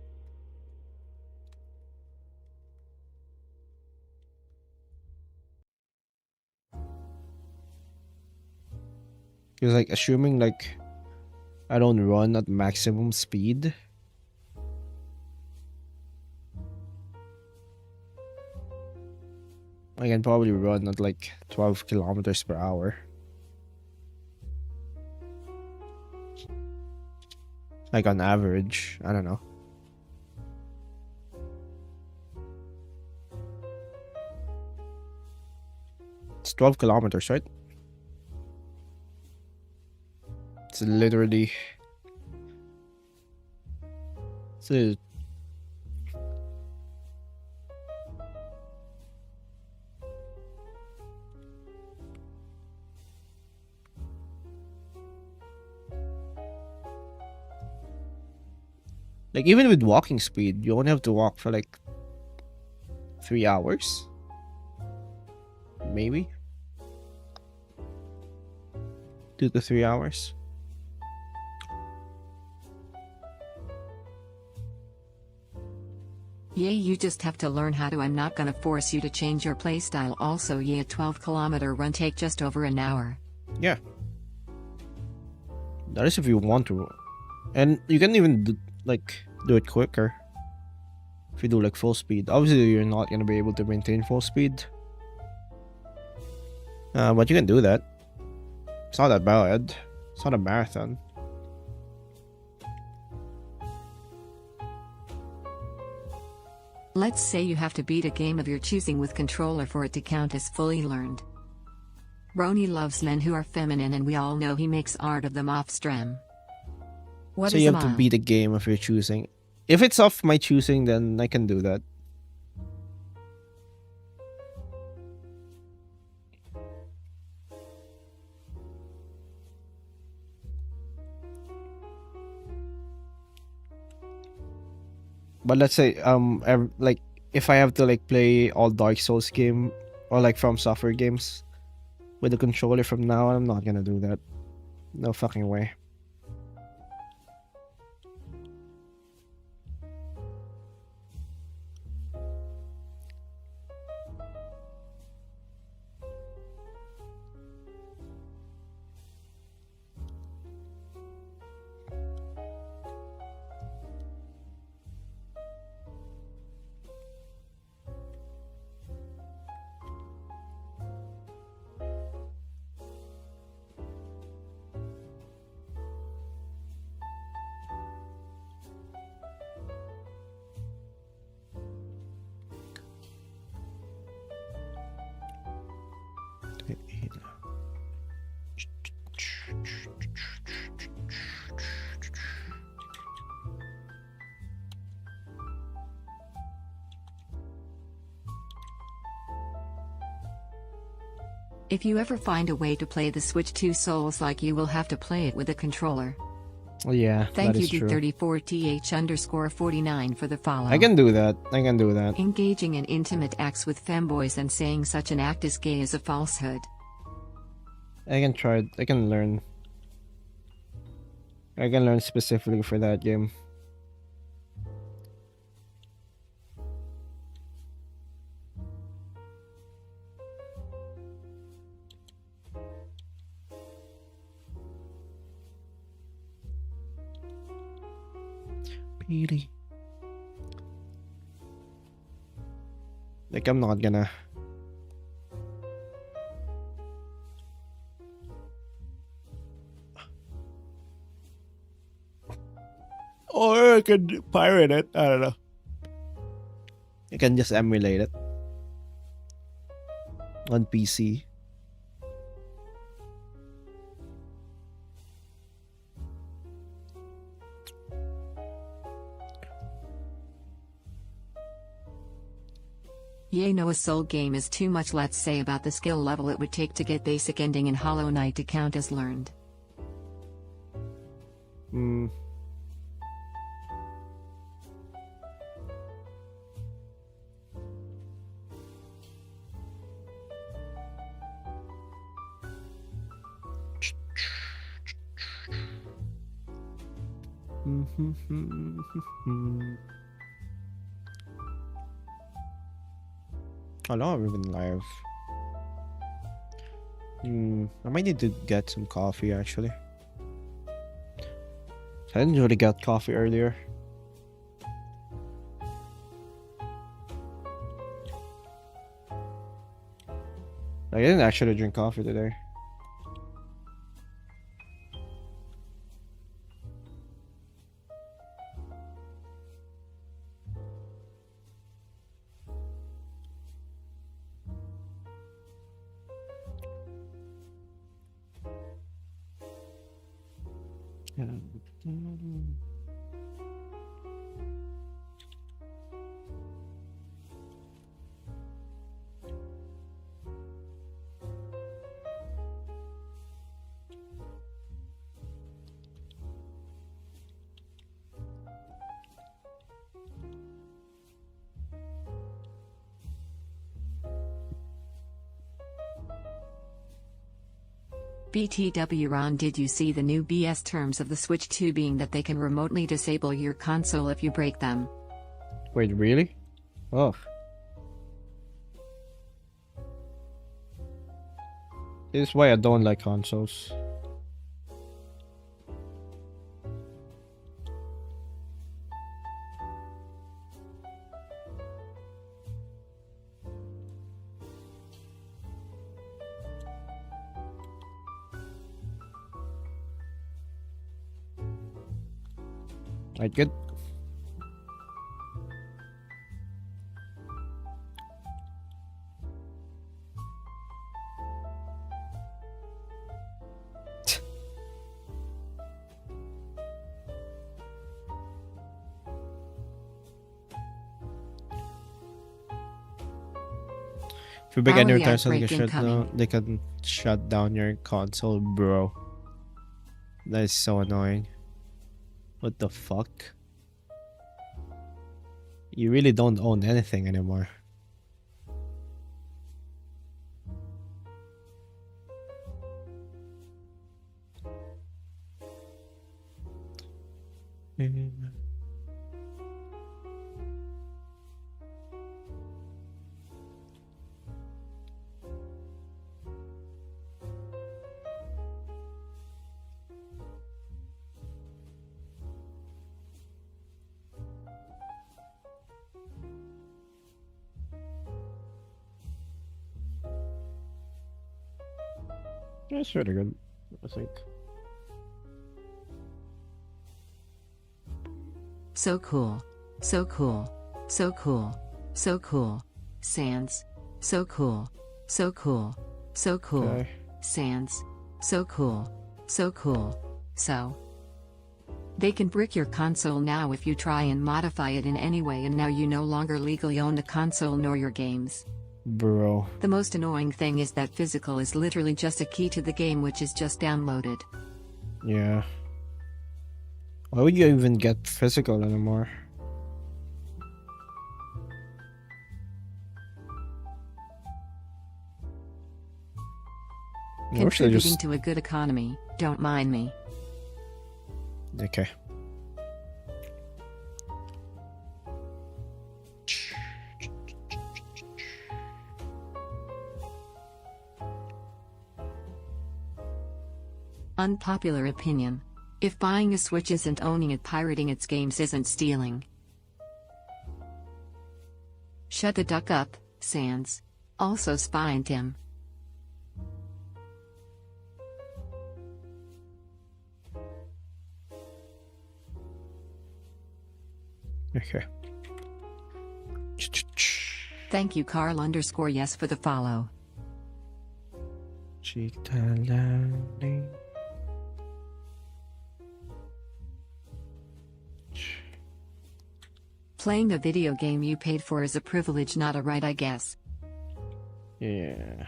Because like assuming like I don't run at maximum speed. I can probably run at like 12 kilometers per hour. Like on average, I don't know. It's 12 kilometers, right? It's literally... So... Like even with walking speed, you only have to walk for like 3 hours. Maybe 2 to 3 hours. Yeah, you just have to learn how to. I'm not gonna force you to change your playstyle. Also, yeah, a 12-kilometer run take just over an hour. Yeah. That is if you want to. And you can even do it quicker. If you do like full speed. Obviously you're not gonna be able to maintain full speed. But you can do that. It's not that bad. It's not a marathon. Let's say you have to beat a game of your choosing with controller for it to count as fully learned. Roni loves men who are feminine, and we all know he makes art of them off stream. What So is you a have to mile? beat a game of your choosing. If it's off my choosing, then I can do that. But let's say like if I have to like play all Dark Souls game or like From Software games with the controller from now on, I'm not gonna do that. No fucking way. If you ever find a way to play the Switch 2 Souls-like, you will have to play it with a controller. Yeah, Thank that you is true. D34th_49 for the follow. I can do that. I can do that. Engaging in intimate acts with femboys and saying such an act is gay is a falsehood. I can try it. I can learn. I can learn specifically for that game. Really? Like, I'm not gonna. Or I could pirate it. I don't know. I can just emulate it on PC. Yay, no, a soul game is too much. Let's say about the skill level it would take to get basic ending in Hollow Knight to count as learned. Hmm. Oh no, we've been live. I might need to get some coffee actually. I didn't really get coffee earlier. I didn't actually drink coffee today. BTW Ron, did you see the new BS terms of the Switch 2 being that they can remotely disable your console if you break them? Wait, really? Oh. This is why I don't like consoles. Right, good. If you break any Power utensils, break incoming. they can shut down your console, bro. That is so annoying. What the fuck? You really don't own anything anymore. It's really good, I think. So cool. So cool. So cool. So cool. Sans. So cool. So cool. So cool. Okay. Sans. So cool. So cool. So. They can brick your console now if you try and modify it in any way, and now you no longer legally own the console nor your games. Bro. The most annoying thing is that physical is literally just a key to the game, which is just downloaded. Yeah. Why would you even get physical anymore? Or should I Contributing just... to a good economy, don't mind me. Okay. Unpopular opinion. If buying a Switch isn't owning it, pirating its games isn't stealing. Shut the duck up, Sans. Also spined him. Okay. Thank you Carl_yes for the follow. Playing a video game you paid for is a privilege, not a right, I guess. Yeah.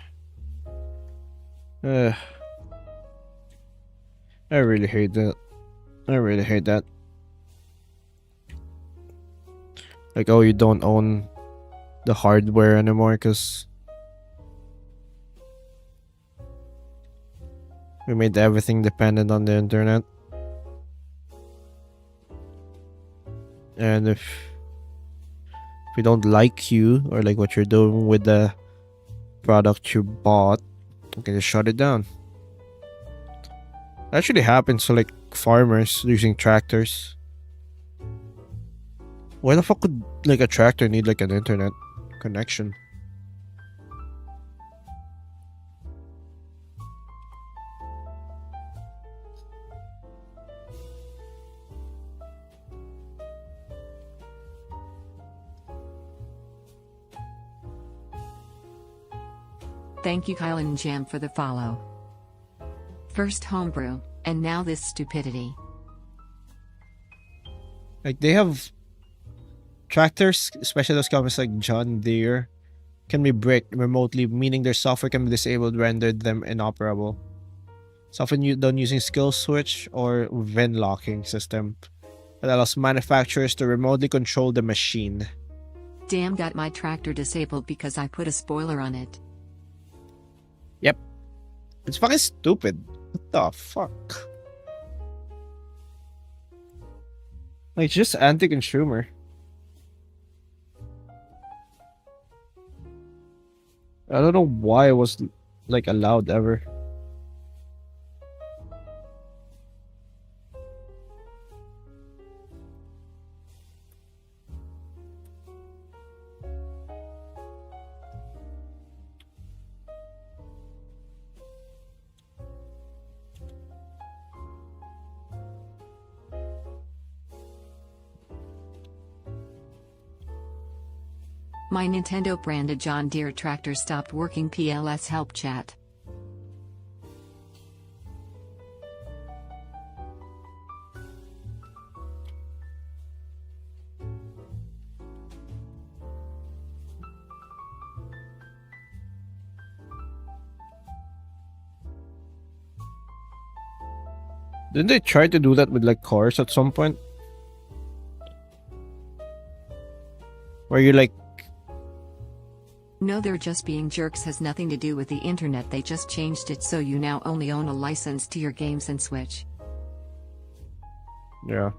I really hate that. I really hate that. Like, oh, you don't own the hardware anymore because we made everything dependent on the internet. And if we don't like you or like what you're doing with the product you bought, we can just shut it down. That actually happens to like farmers using tractors. Why the fuck would like a tractor need like an internet connection? Thank you Kyle and Jam for the follow. First homebrew, and now this stupidity. Like they have tractors, especially those companies like John Deere, can be bricked remotely, meaning their software can be disabled, rendered them inoperable. It's often done using skill switch or VIN locking system that allows manufacturers to remotely control the machine. Damn, got my tractor disabled because I put a spoiler on it. Yep. It's fucking stupid. What the fuck? Like, just anti-consumer. I don't know why it was, like, allowed ever. My Nintendo branded John Deere tractor stopped working. PLS help chat. Didn't they try to do that with like cars at some point? Where you like... No, they're just being jerks. Has nothing to do with the internet. They just changed it so you now only own a license to your games and Switch. Yeah.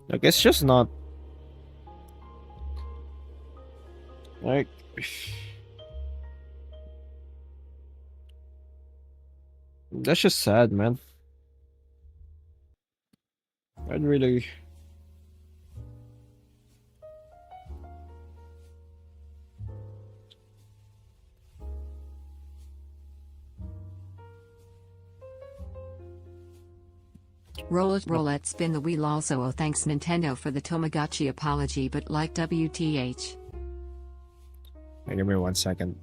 Like, it's just not like that's just sad, man. I'd really Roulette spin the wheel also. Oh, thanks Nintendo for the Tamagotchi apology, but like WTH. Hey, give me 1 second.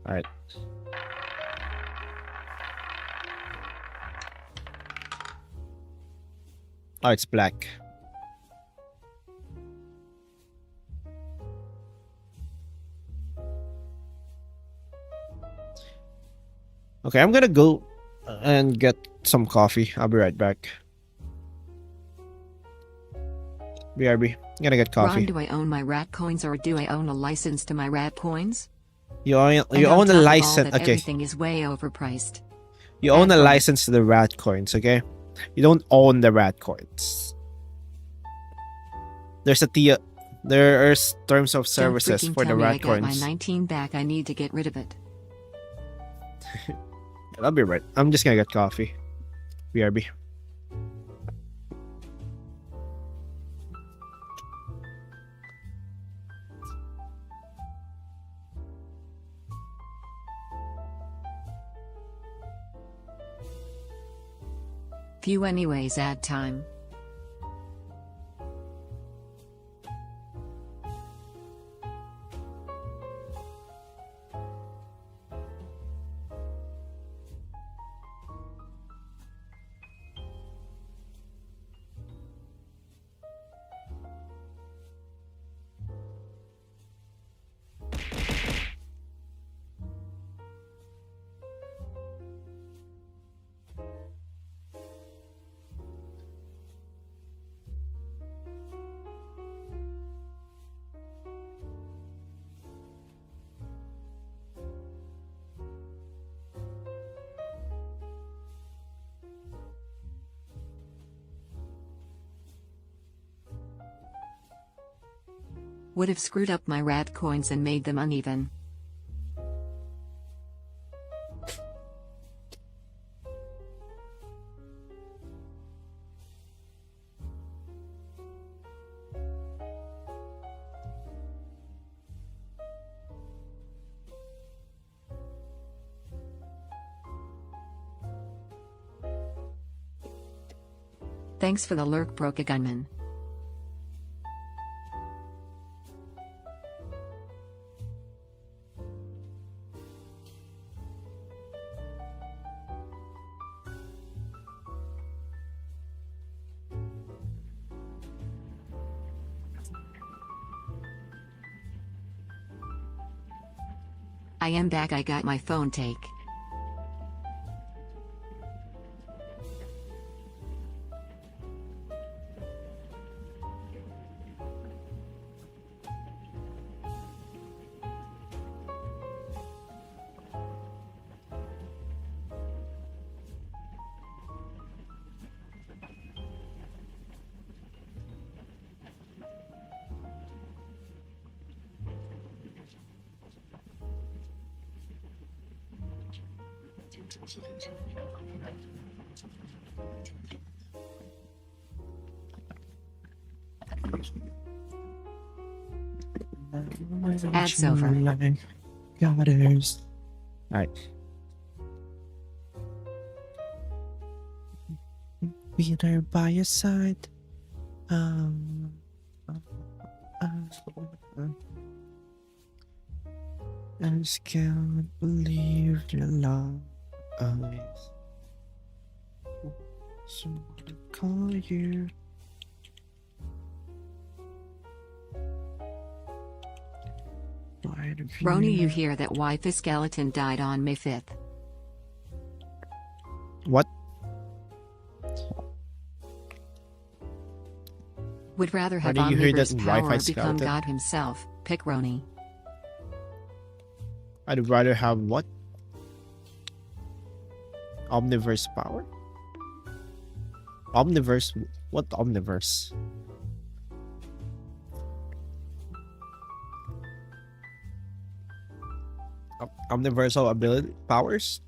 Alright. Oh, it's black. Okay, I'm gonna go and get some coffee. I'll be right back. BRB. I'm gonna get Ron, coffee. do I own my rat coins or do I own a license to my rat coins? You own And on a top of all license. that, Okay. Everything is way overpriced. You own a Rat coins. license to the rat coins, okay? You don't own the rat coins. There's there's terms of services Don't freaking for tell the me I rat got my coins. 19 back. I need to get rid of it. I'll be right. I'm just gonna get coffee. BRB. Few anyways, ad time. Would have screwed up my rat coins and made them uneven. Thanks for the lurk, broke a gunman. I am back. I got my phone take. Ad's over. Godders. Alright. Be there by your side. I just can't believe your love. Someone to call you. Roni, you hear that wife skeleton died on May 5th. What? Would rather have How do you hear omniverse that power Wi-Fi or become skeleton? God himself. Pick Roni. I'd rather have what? Omniverse power? Omniverse? What Omniverse? Omniversal ability powers?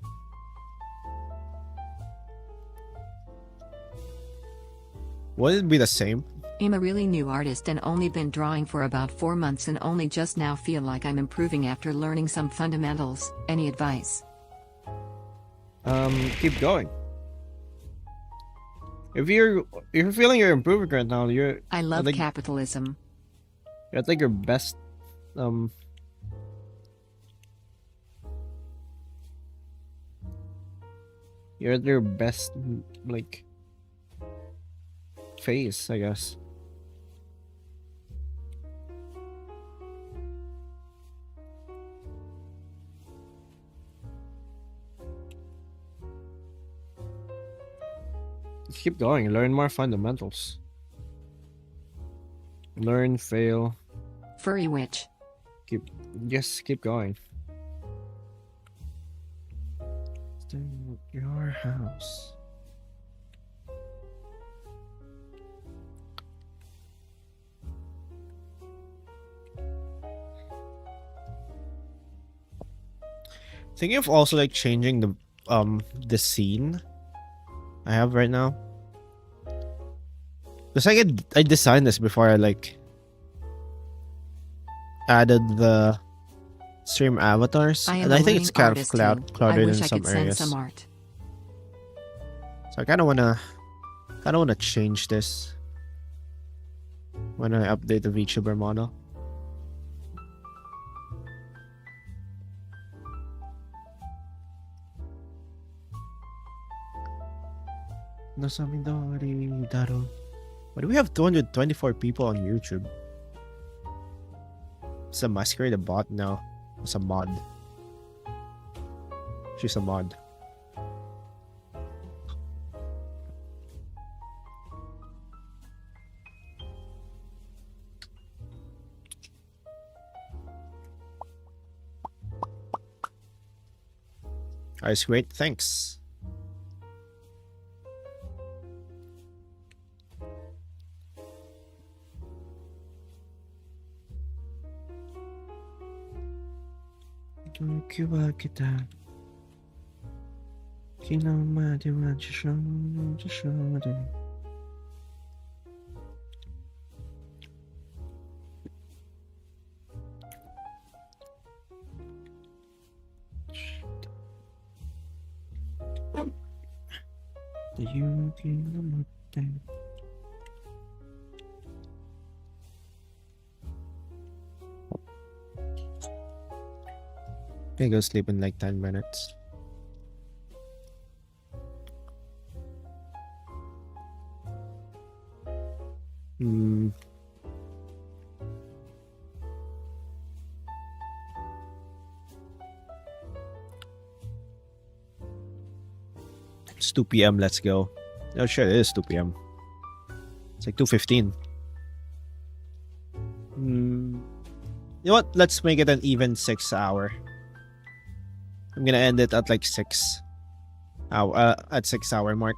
Would it be the same? I'm a really new artist and only been drawing for about 4 months and only just now feel like I'm improving after learning some fundamentals. Any advice? Keep going. If you're feeling you're improving right now, I love think capitalism. you're at like your best you're at your best like phase, I guess. Just keep going, learn more fundamentals. Learn, fail, Furry witch. keep going. Stay at your house. Thinking of also like changing the scene I have right now. Because I designed this before I like added the stream avatars, I am and a I think it's learning kind of artist too. I clouded in wish I some could send areas. some art. So I kind of wanna change this when I update the Vtuber model. No sabi daro. Why do we have 224 people on YouTube? It's a masquerade a bot now. It's a mod. She's a mod. That's great, thanks. Cuba kita kinama diwa jisho the yuki namote. I go sleep in like 10 minutes. It's 2 p.m. Let's go. Oh sure, it is 2 p.m. It's like 2:15. You know what? Let's make it an even 6 hour. I'm gonna end it at like 6 hour at 6 hour mark.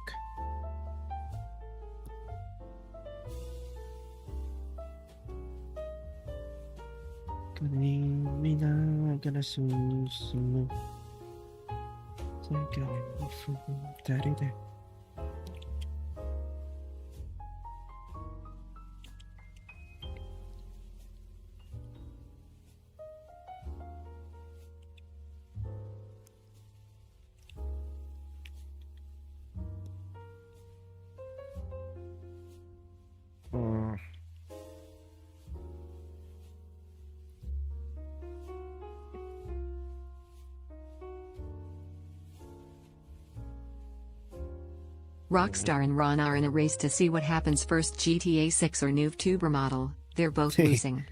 Rockstar and Ron are in a race to see what happens first, GTA 6 or new Vtuber model. They're both losing.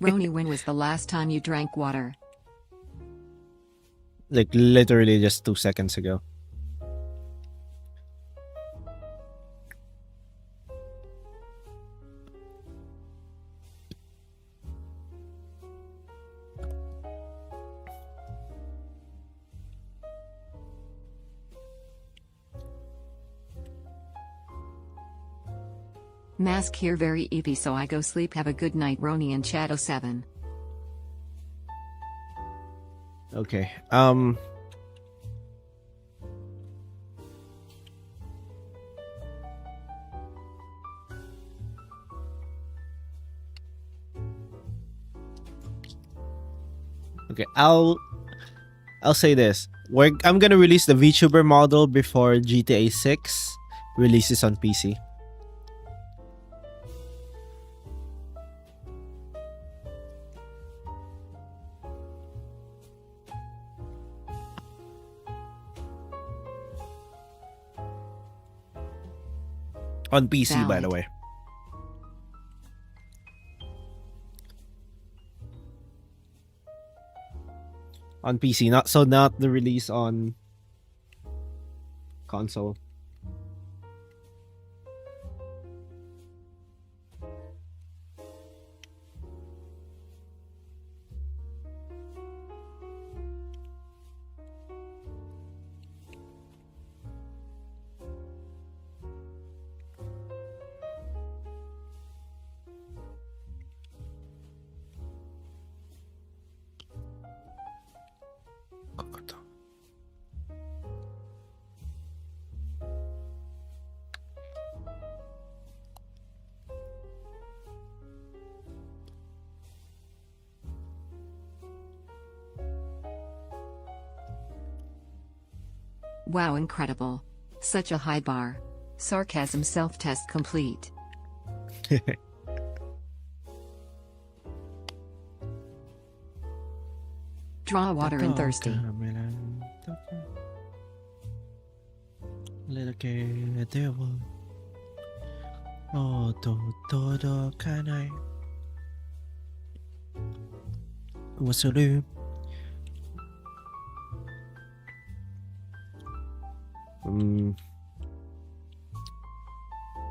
Roni, when was the last time you drank water? Like literally just 2 seconds ago. Mask here very eepy, so I go sleep. Have a good night, Roni and Shadow 7. Okay. Okay, I'll say this. I'm gonna release the Vtuber model before GTA 6 releases on PC. On PC, by the Valid. way. On PC, not the release on console. Wow, incredible. Such a high bar. Sarcasm self-test complete. Draw water and thirsty.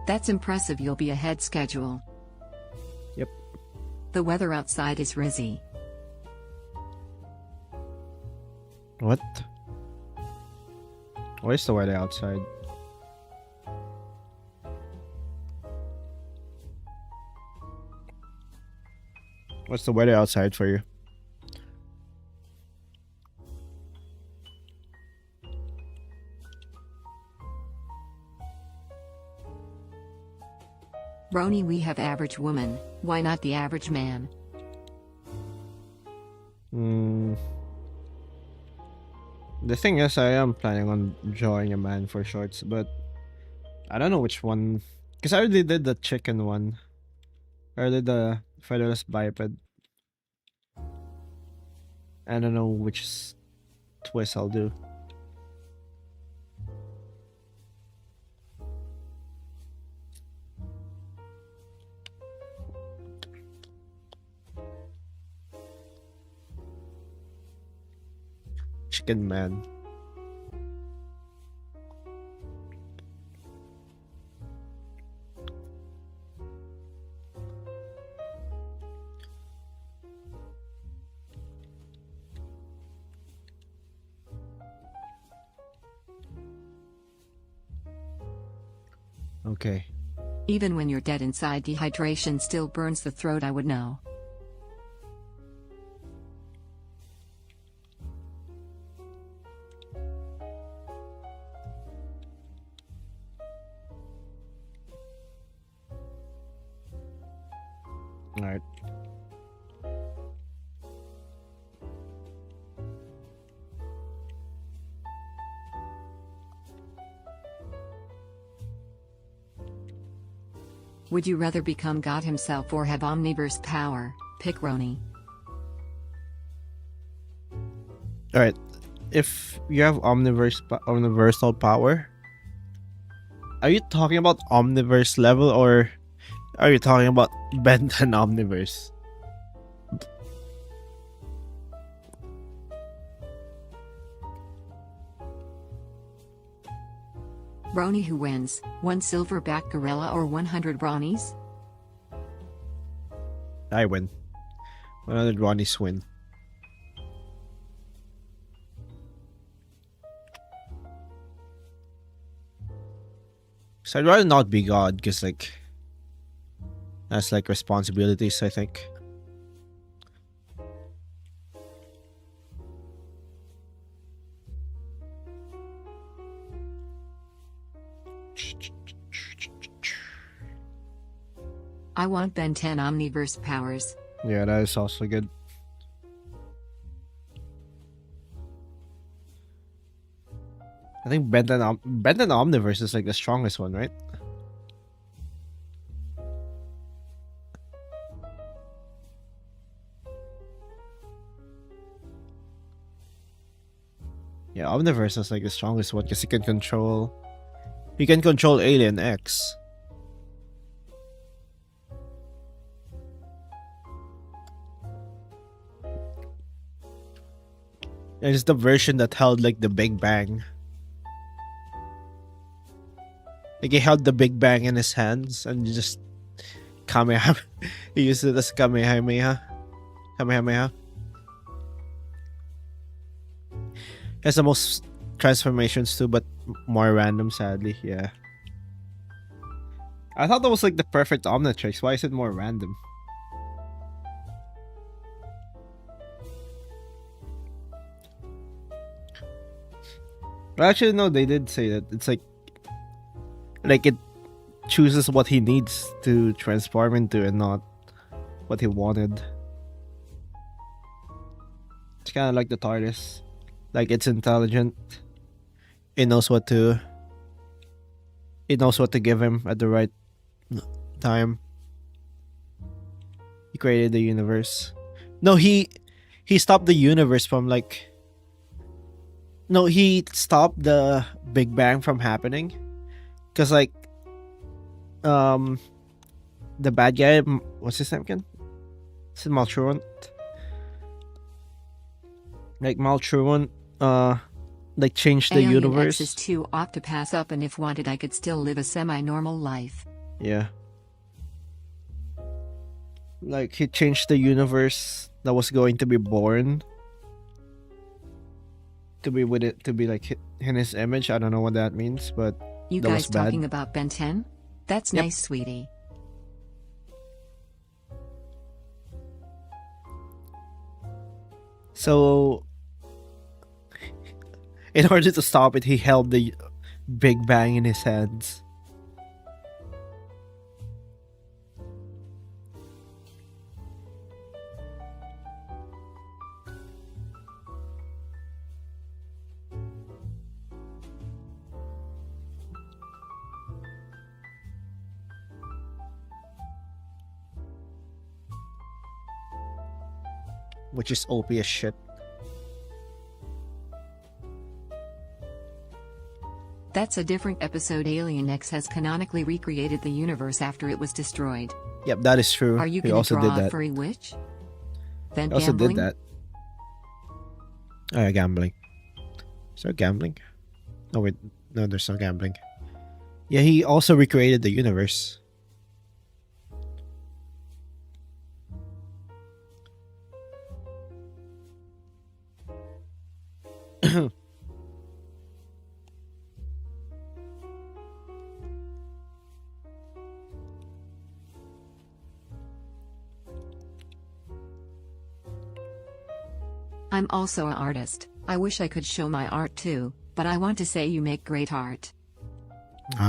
That's impressive. You'll be ahead schedule. Yep. The weather outside is rizzy. What? Where's the weather outside? What's the weather outside for you? Roni, we have average woman. Why not the average man? The thing is, I am planning on drawing a man for shorts, but I don't know which one. Because I already did the chicken one. I already did the featherless biped. I don't know which twist I'll do. Chicken man. Okay. Even when you're dead inside, dehydration still burns the throat. I would know. Alright. Would you rather become God himself or have omniverse power? Pick Roni. Alright. If you have omniversal power, are you talking about omniverse level or are you talking about Benton Omniverse? Roni, who wins? 1 silverback gorilla or 100 Ronis? I win. 100 Ronnies win. So I'd rather not be God, because like That's like responsibilities, I think. I want Ben 10 Omniverse powers. Yeah, that is also good. I think Ben 10 Omniverse is like the strongest one, right? Yeah, Omniverse is like the strongest one because you can control Alien X. And it's the version that held like the Big Bang. Like he held the Big Bang in his hands and just Kamehameha. He used it as Kamehameha. Kamehameha. He has the most transformations too, but more random, sadly. Yeah. I thought that was like the perfect Omnitrix. Why is it more random? But actually, no, they did say that it's like it chooses what he needs to transform into and not what he wanted. It's kind of like the TARDIS. Like it's intelligent. It knows what to give him at the right time. He created the universe. No, he stopped the universe from like. No, he stopped the Big Bang from happening. Cause like, the bad guy, what's his name again? Is it Maltruant? Like Maltruant, like changed the Alien universe. X is too off to pass up, and if wanted, I could still live a semi-normal life. Yeah. Like he changed the universe that was going to be born to be with it, to be like in his image. I don't know what that means, but You that was guys bad. talking about Ben 10? That's Yep. nice, sweetie. So, in order to stop it, he held the Big Bang in his hands. Which is OP as shit. That's a different episode. Alien X has canonically recreated the universe after it was destroyed. Yep, that is true. Are you He gonna also draw did a that. furry witch? Then He also gambling? did that. Oh, yeah, gambling. Is there gambling? No, wait. No, there's no gambling. Yeah, he also recreated the universe. I'm also an artist. I wish I could show my art too, but I want to say you make great art.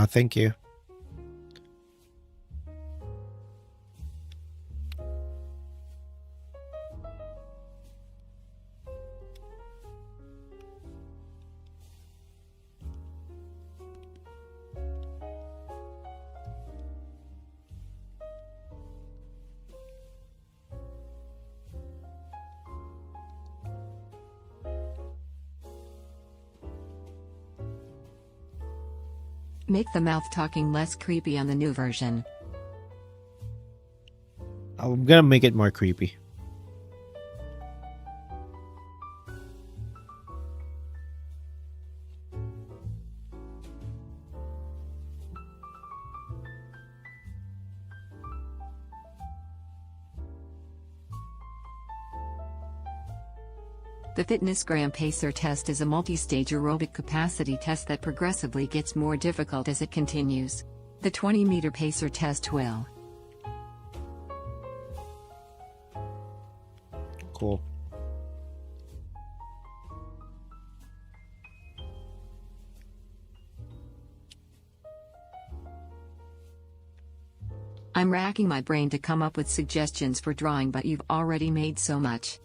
Thank you. Make the mouth talking less creepy on the new version. I'm gonna make it more creepy. The FitnessGram Pacer test is a multi-stage aerobic capacity test that progressively gets more difficult as it continues. The 20-meter pacer test will Cool. I'm racking my brain to come up with suggestions for drawing, but you've already made so much.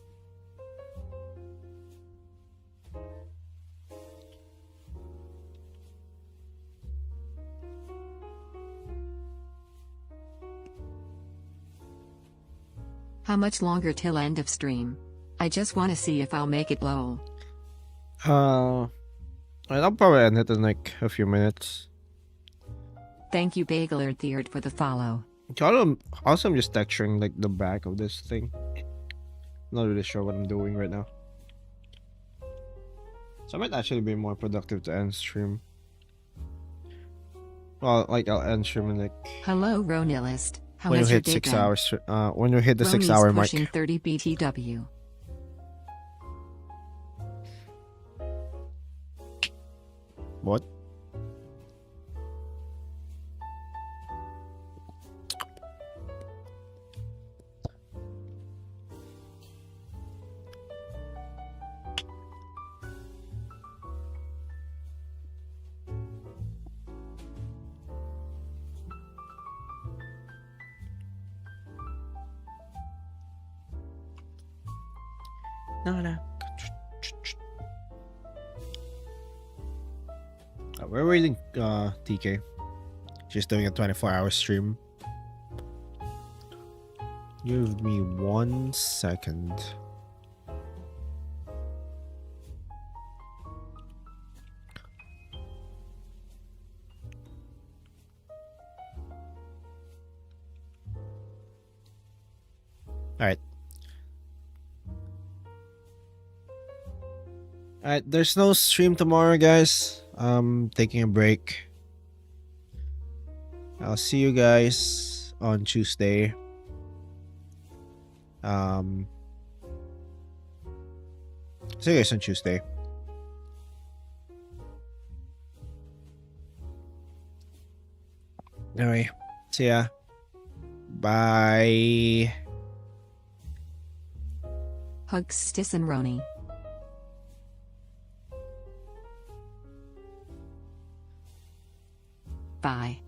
How much longer till end of stream? I just want to see if I'll make it, lol. I'll probably end it in like a few minutes. Thank you Bagel Earthierd for the follow. Also, I'm just texturing like the back of this thing. Not really sure what I'm doing right now. So I might actually be more productive to end stream. Well, like I'll end stream in like Hello Ronilist. How when you has your hit day 6 been? hours. When you hit the 6 Roni's hour mark. pushing 30 BTW. What? No. We're waiting, TK. She's doing a 24-hour stream. Give me 1 second. Alright. Alright, there's no stream tomorrow, guys. I'm taking a break. I'll see you guys on Tuesday. See you guys on Tuesday. Anyway, see ya. Bye. Hugs Stis and Roni. Bye.